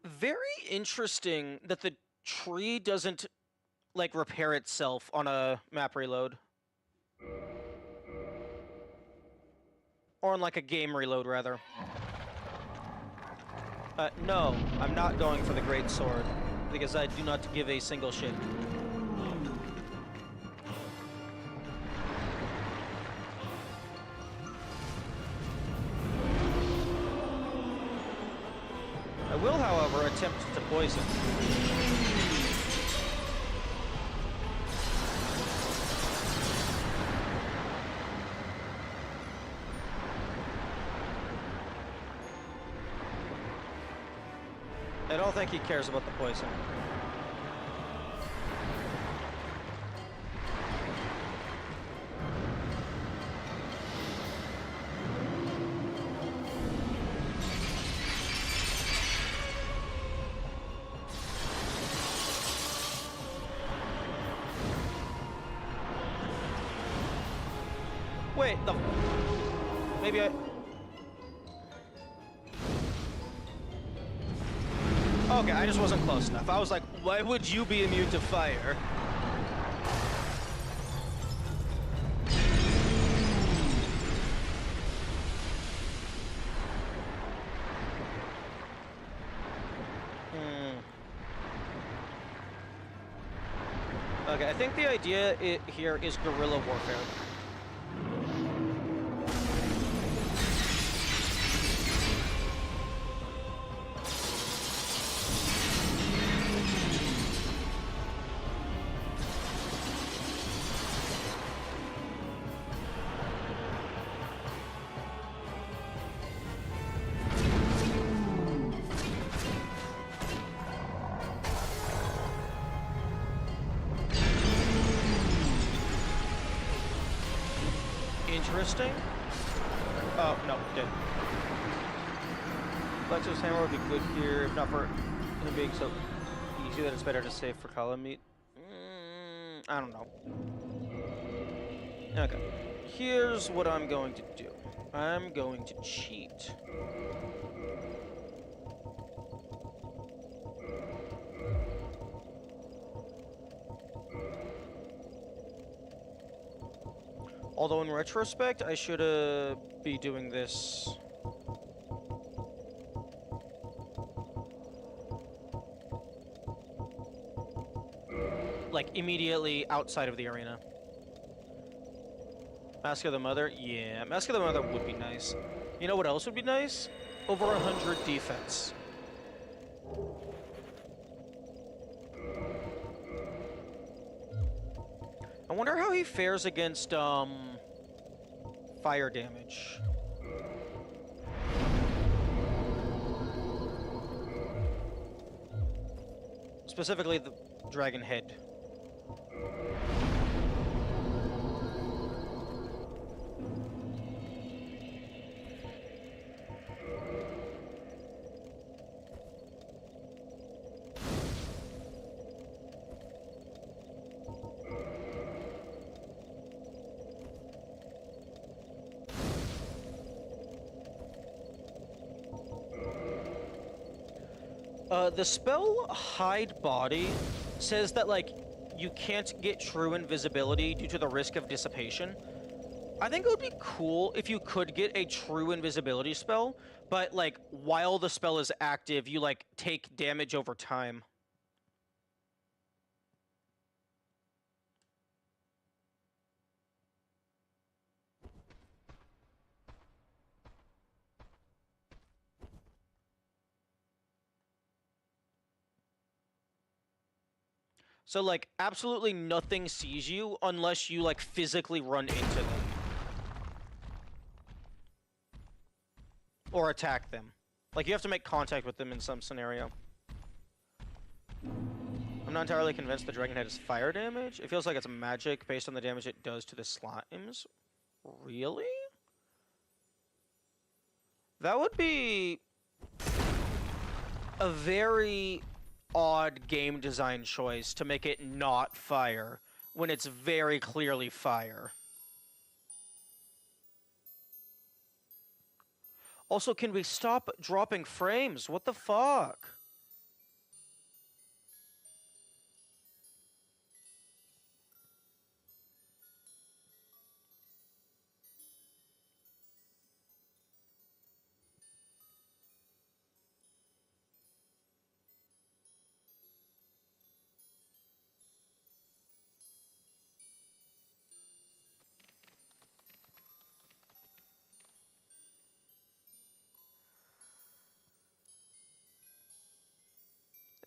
Speaker 1: Very interesting that the tree doesn't, like, repair itself on a map reload. Or on, like, a game reload, rather. No, I'm not going for the Great Sword, because I do not give a single shit. I will, however, attempt to poison. I don't think he cares about the poison. Wait, maybe I... Okay, I just wasn't close enough. I was like, why would you be immune to fire? Okay, I think the idea here is guerrilla warfare. interesting. Oh, no, dead. Lexo's hammer would be good here, if not for him being so easy that it's better to save for column meat. I don't know. Okay. Here's what I'm going to do. I'm going to cheat. Although in retrospect, I should be doing this. Like immediately outside of the arena. Mask of the Mother? Yeah, Mask of the Mother would be nice. You know what else would be nice? Over 100 defense. I wonder how he fares against, fire damage. Specifically, the dragon head. The spell Hide Body says that, like, you can't get true invisibility due to the risk of dissipation. I think it would be cool if you could get a true invisibility spell, but, like, while the spell is active, you, like, take damage over time. So, like, absolutely nothing sees you unless you, like, physically run into them. Or attack them. Like, you have to make contact with them in some scenario. I'm not entirely convinced the Dragon Head is fire damage. It feels like it's magic based on the damage it does to the slimes. Really? That would be a very odd game design choice to make it not fire when it's very clearly fire. Also, can we stop dropping frames? What the fuck?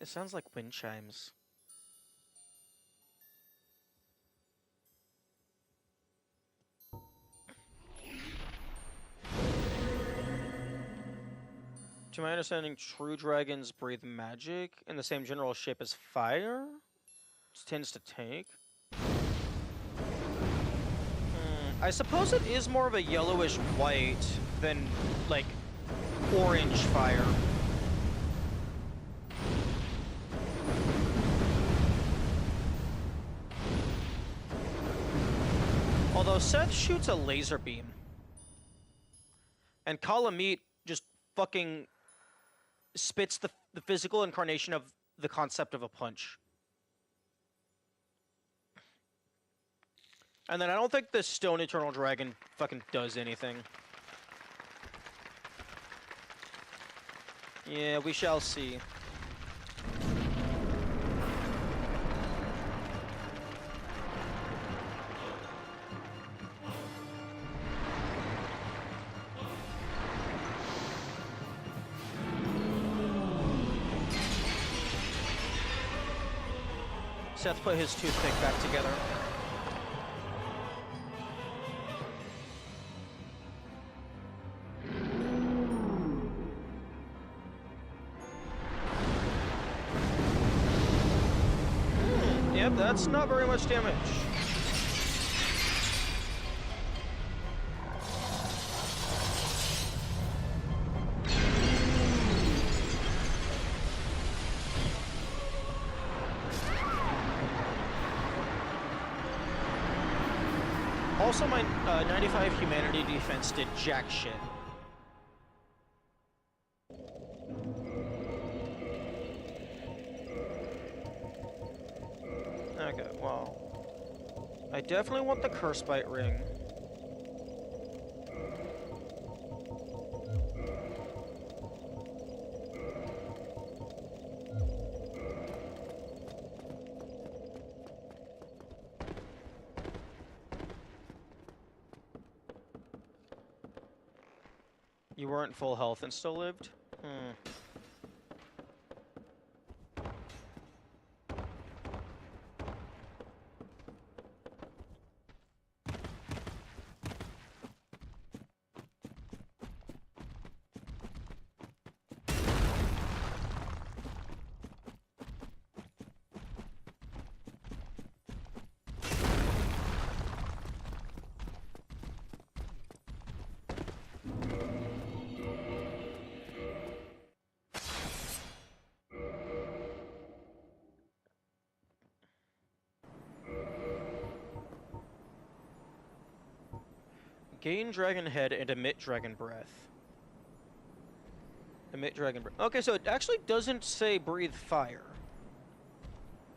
Speaker 1: It sounds like wind chimes. To my understanding, true dragons breathe magic in the same general shape as fire. It tends to take. I suppose it is more of a yellowish white than, like, orange fire. Although Seth shoots a laser beam. And Kalamit just fucking spits the physical incarnation of the concept of a punch. And then I don't think the Stone Eternal Dragon fucking does anything. Yeah, we shall see. Seth put his toothpick back together. Yep, that's not very much damage. Also, my 95 humanity defense did jack shit. Okay, well... I definitely want the Curse Bite ring. You weren't full health and still lived? Hmm. Gain Dragon Head and emit Dragon Breath. Emit Dragon Breath. Okay, so it actually doesn't say breathe fire.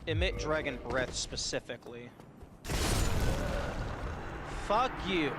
Speaker 1: Emit Dragon Breath specifically. Fuck you.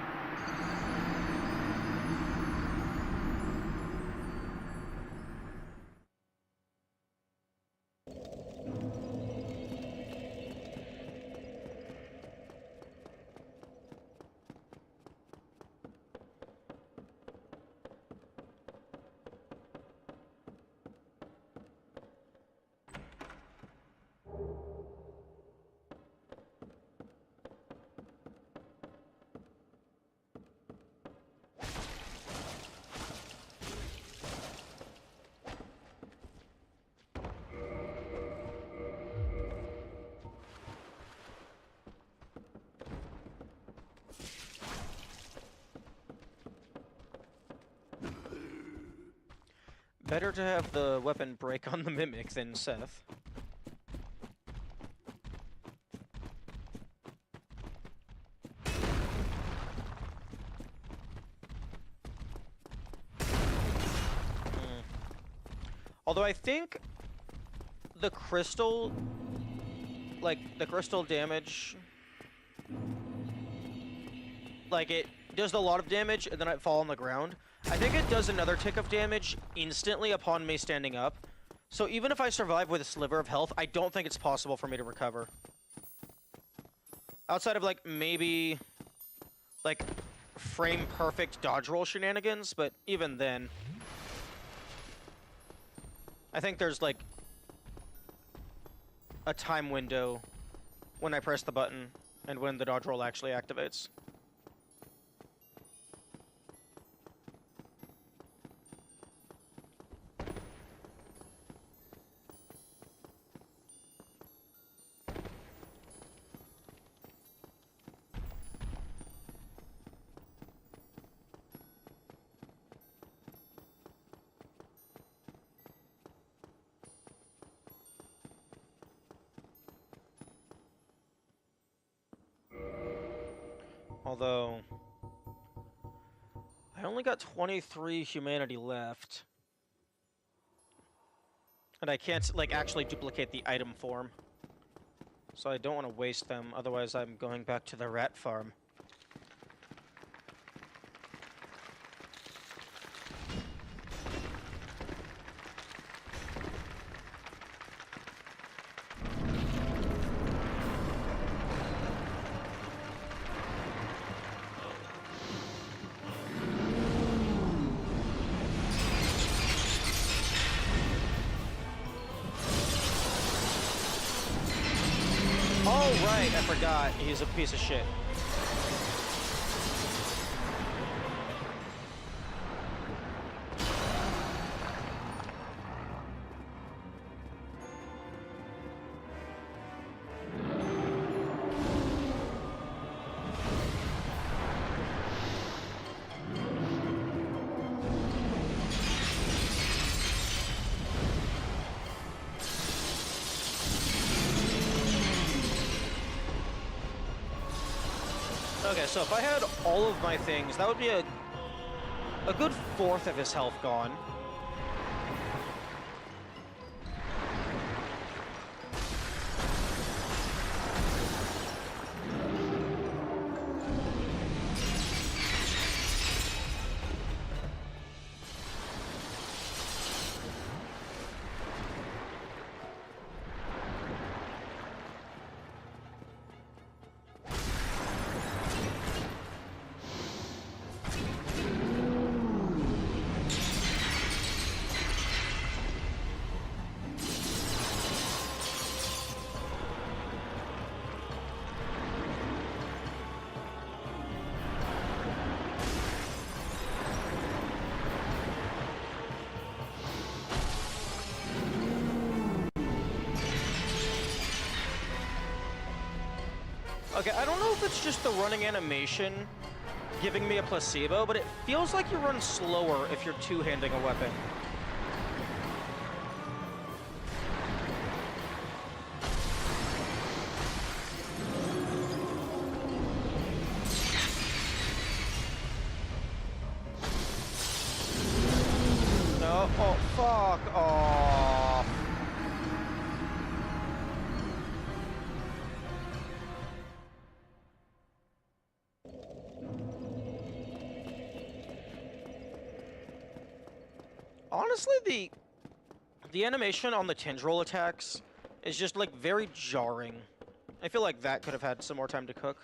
Speaker 1: Better to have the weapon break on the Mimic than Seth. Although I think the crystal, like, the crystal damage, like, it does a lot of damage and then I fall on the ground. I think it does another tick of damage instantly upon me standing up. So even if I survive with a sliver of health, I don't think it's possible for me to recover. Outside of, like, maybe, like, frame-perfect dodge roll shenanigans, but even then... I think there's, like, a time window when I press the button and when the dodge roll actually activates. Although, I only got 23 humanity left. And I can't, like, actually duplicate the item form. So I don't want to waste them, otherwise I'm going back to the rat farm. Oh, right, I forgot. He's a piece of shit. Okay, so if I had all of my things, that would be a good fourth of his health gone. Okay, I don't know if it's just the running animation giving me a placebo, but it feels like you run slower if you're two-handing a weapon. No, oh, fuck off. Honestly, the animation on the tendril attacks is just, like, very jarring. I feel like that could have had some more time to cook.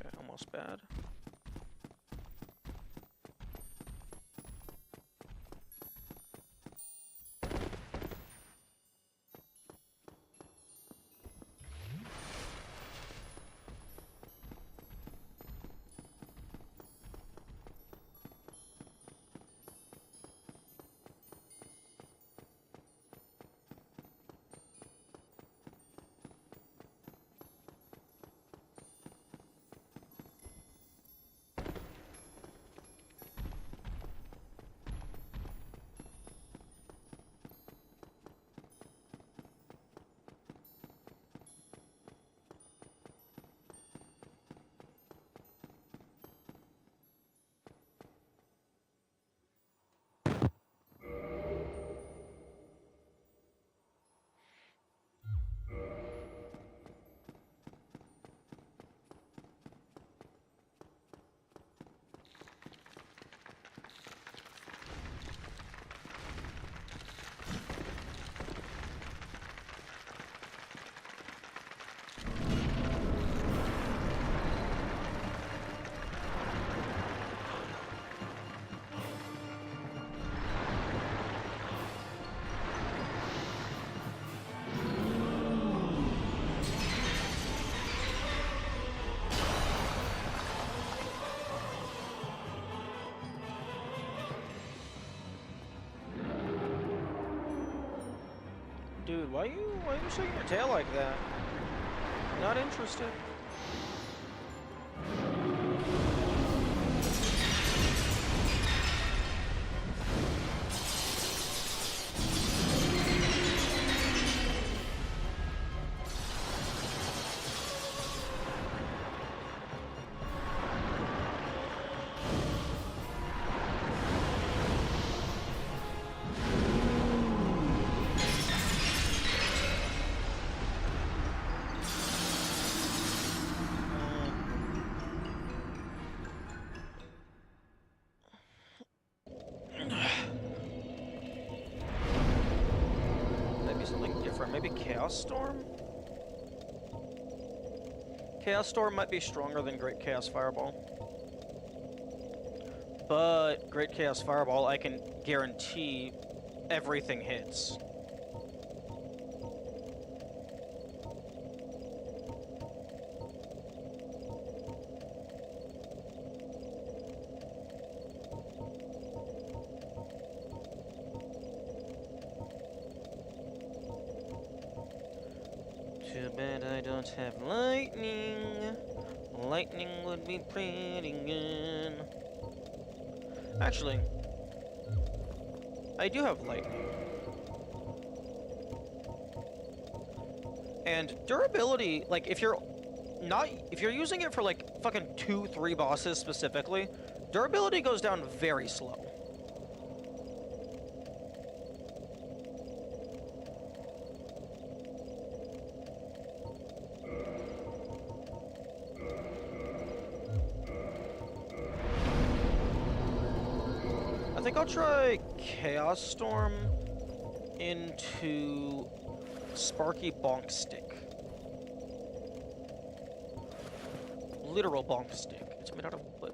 Speaker 1: Okay, almost bad. Dude, why you shaking your tail like that? Not interested. Maybe Chaos Storm? Chaos Storm might be stronger than Great Chaos Fireball. But Great Chaos Fireball, I can guarantee everything hits. Too bad I don't have lightning. Lightning would be pretty good. Actually, I do have lightning. And durability, like if you're using it for like fucking 2-3 bosses specifically, durability goes down very slow. I think I'll try Chaos Storm into Sparky Bonk Stick. Literal bonk stick. It's made out of wood.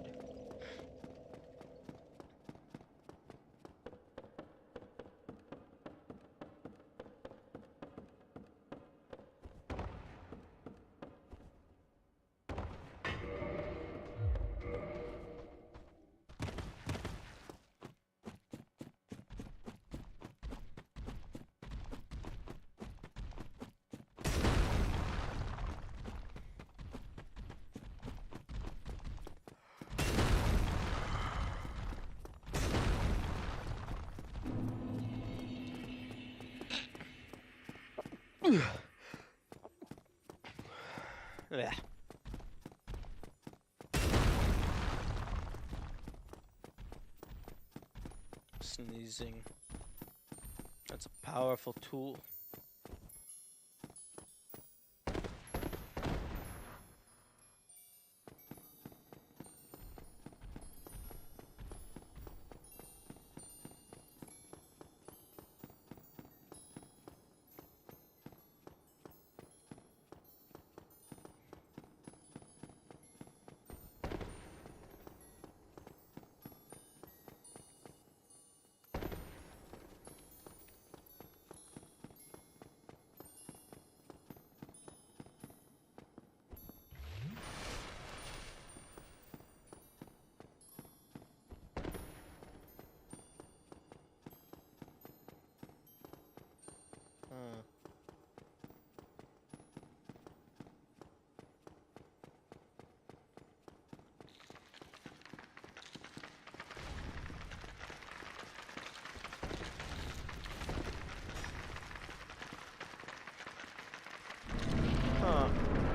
Speaker 1: Yeah. Sneezing. That's a powerful tool.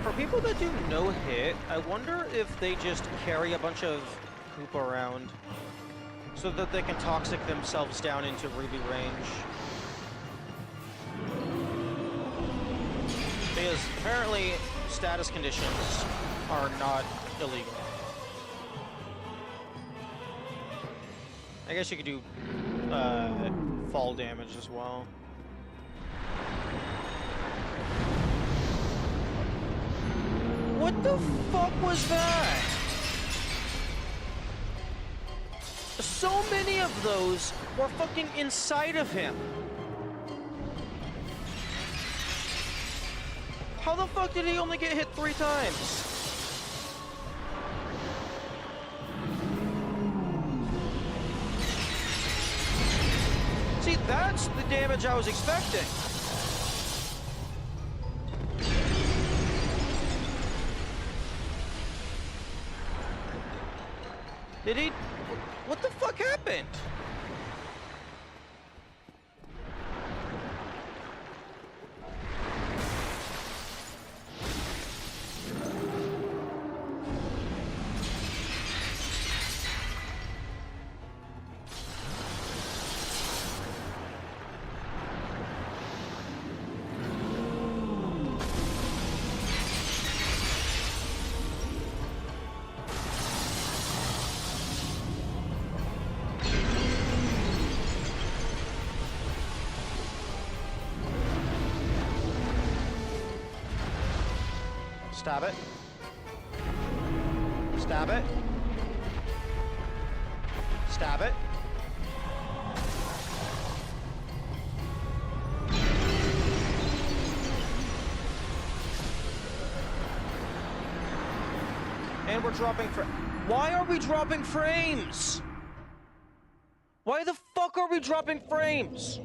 Speaker 1: For people that do no hit, I wonder if they just carry a bunch of poop around so that they can toxic themselves down into really range. Because apparently status conditions are not illegal. I guess you could do fall damage as well. What the fuck was that? So many of those were fucking inside of him. How the fuck did he only get hit 3 times? See, that's the damage I was expecting. Did he? What the fuck happened? Stab it. Stab it. Stab it. And we're dropping Why are we dropping frames? Why the fuck are we dropping frames?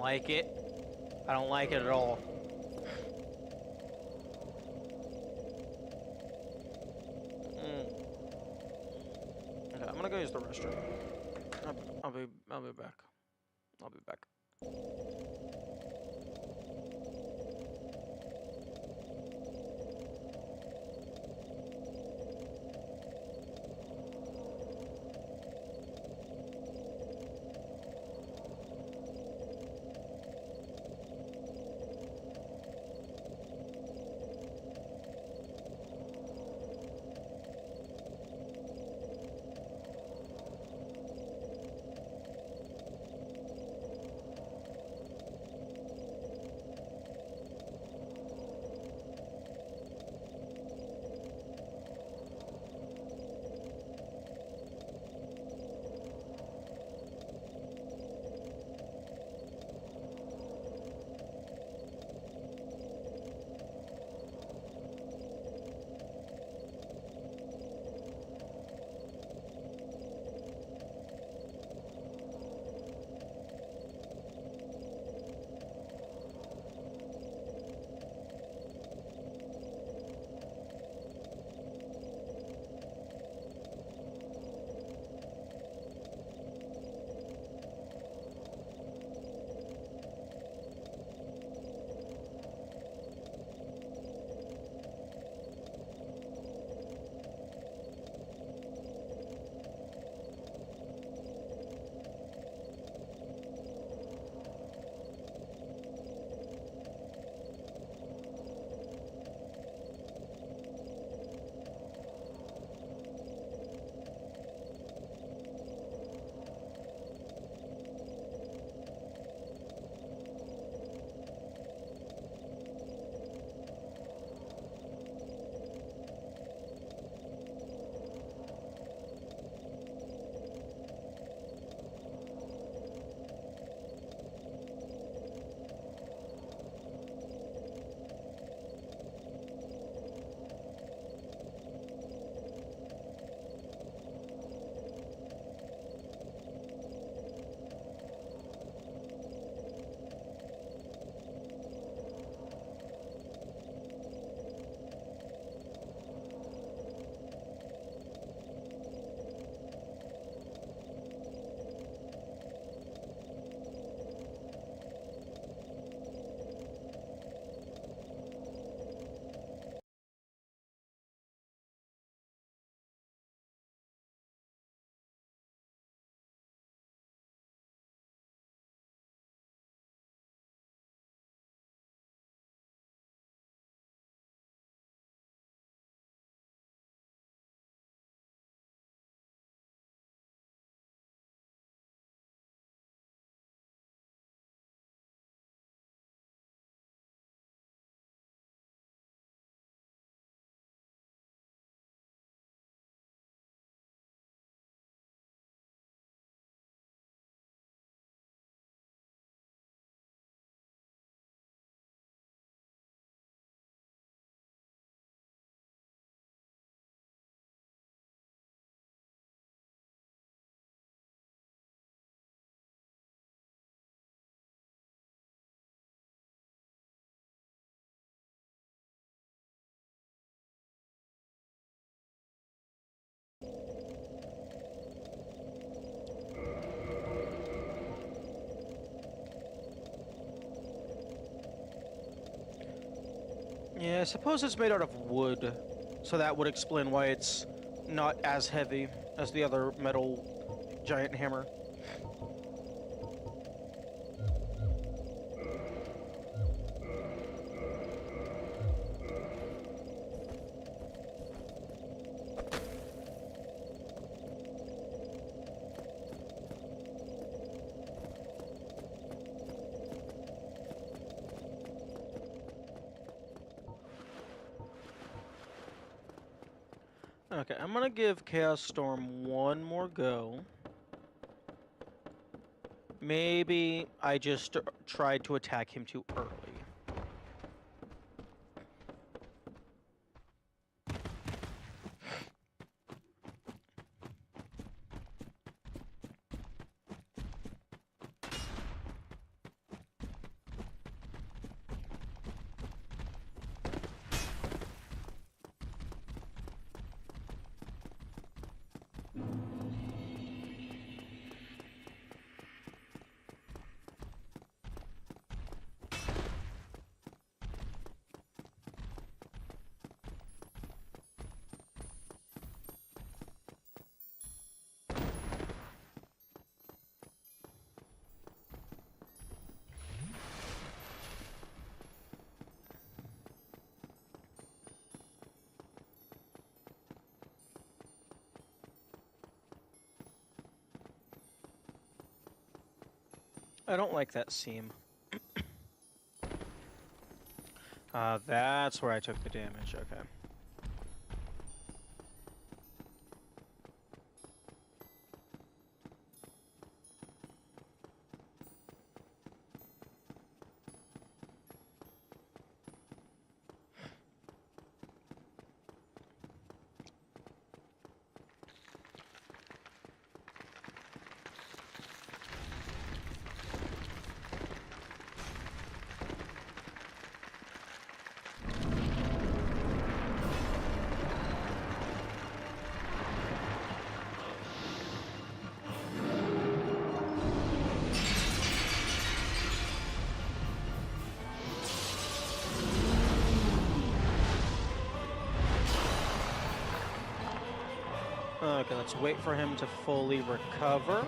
Speaker 1: like it. I don't like it at all. Okay, I'm gonna go use the restroom. I'll be back. I'll be back. Yeah, I suppose it's made out of wood, so that would explain why it's not as heavy as the other metal giant hammer. Okay, I'm gonna give Chaos Storm one more go. Maybe I just tried to attack him too early. I don't like that seam. That's where I took the damage, okay. Okay, let's wait for him to fully recover.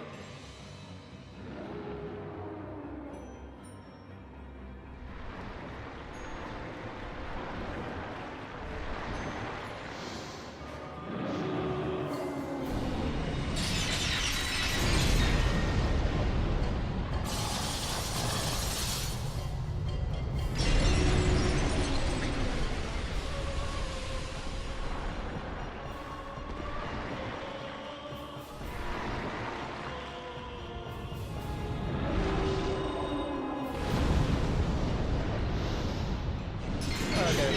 Speaker 1: Okay,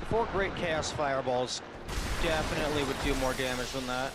Speaker 1: four Great Chaos Fireballs definitely would do more damage than that.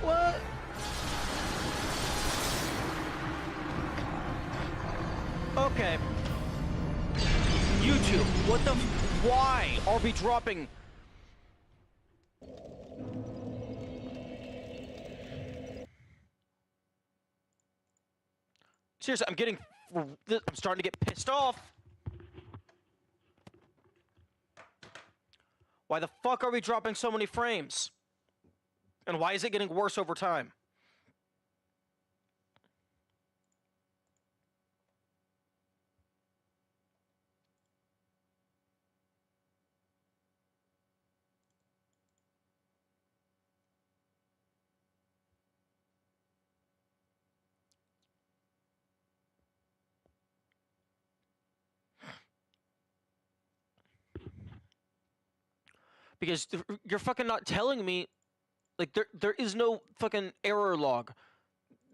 Speaker 1: What? Okay. YouTube, what the why are we dropping? Seriously, I'm starting to get pissed off. Why the fuck are we dropping so many frames? And why is it getting worse over time? Because you're fucking not telling me, like, there is no fucking error log.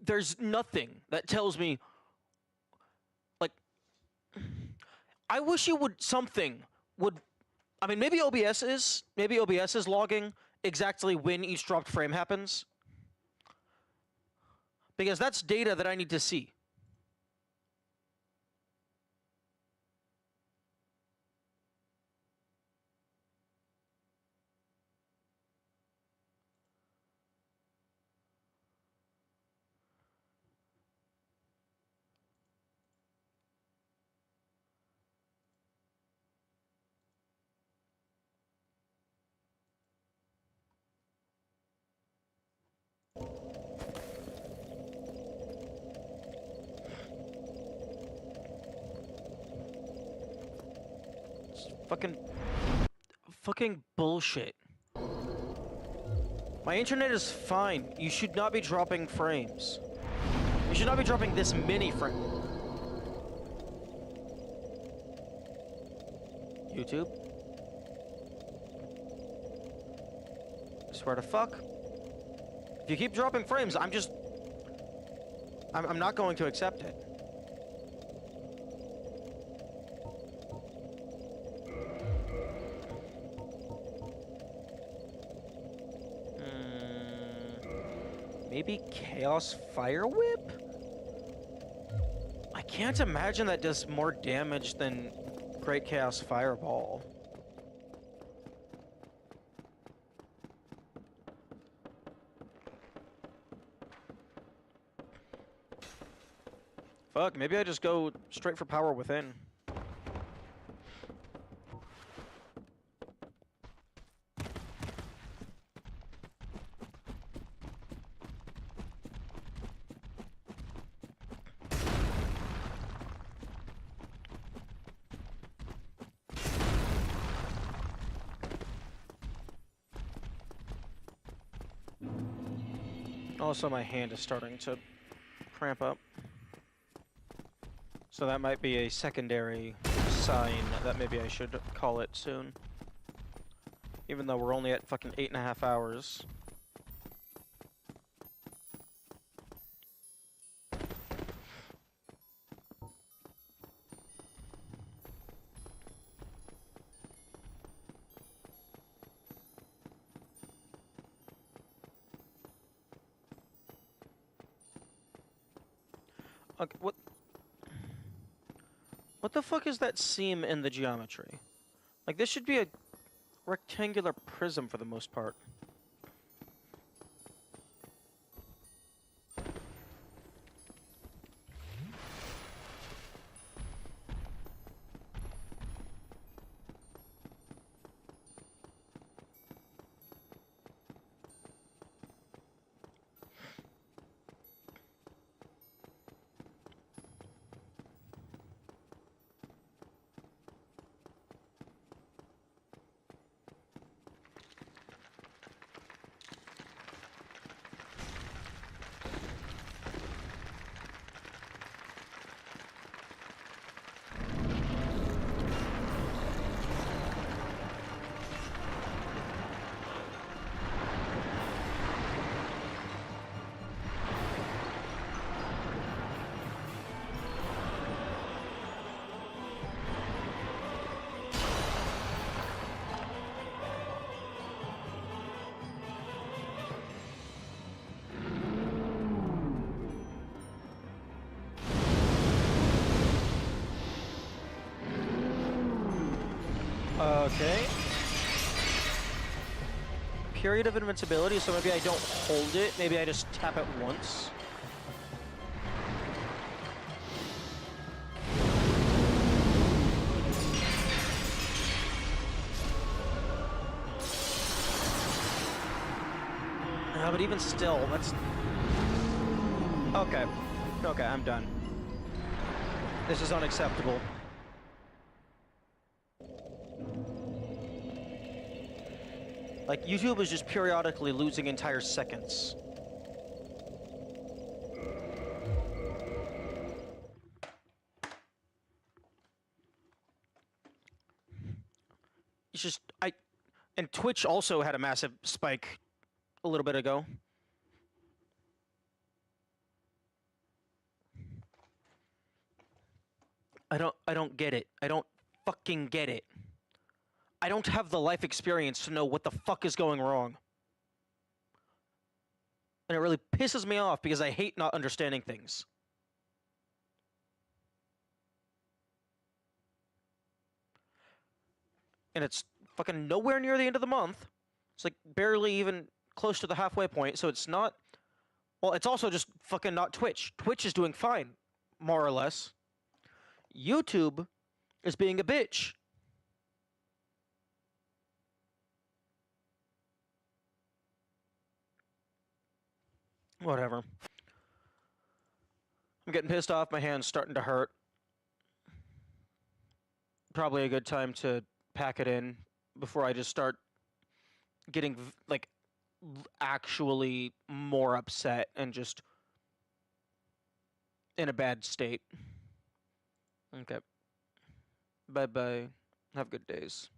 Speaker 1: There's nothing that tells me, like, I wish you would, I mean, maybe OBS is logging exactly when each dropped frame happens. Because that's data that I need to see. Fucking bullshit. My internet is fine. You should not be dropping frames. You should not be dropping this many frames. YouTube? Swear to fuck. If you keep dropping frames, I'm not going to accept it. Maybe Chaos Fire Whip? I can't imagine that does more damage than Great Chaos Fireball. Fuck, maybe I just go straight for Power Within. Also, my hand is starting to cramp up. So that might be a secondary sign that maybe I should call it soon. Even though we're only at fucking 8.5 hours. Okay, what the fuck is that seam in the geometry? Like, this should be a rectangular prism for the most part. Okay. Period of invincibility, so maybe I don't hold it, maybe I just tap it once. But even still, that's... Okay. Okay, I'm done. This is unacceptable. Like, YouTube is just periodically losing entire seconds. It's just, and Twitch also had a massive spike a little bit ago. I don't get it. I don't fucking get it. I don't have the life experience to know what the fuck is going wrong. And it really pisses me off because I hate not understanding things. And it's fucking nowhere near the end of the month. It's like barely even close to the halfway point, so it's not... Well, it's also just fucking not Twitch. Twitch is doing fine, more or less. YouTube is being a bitch. Whatever. I'm getting pissed off, my hand's starting to hurt. Probably a good time to pack it in before I just start getting, like, actually more upset and just in a bad state. Okay. Bye-bye. Have good days.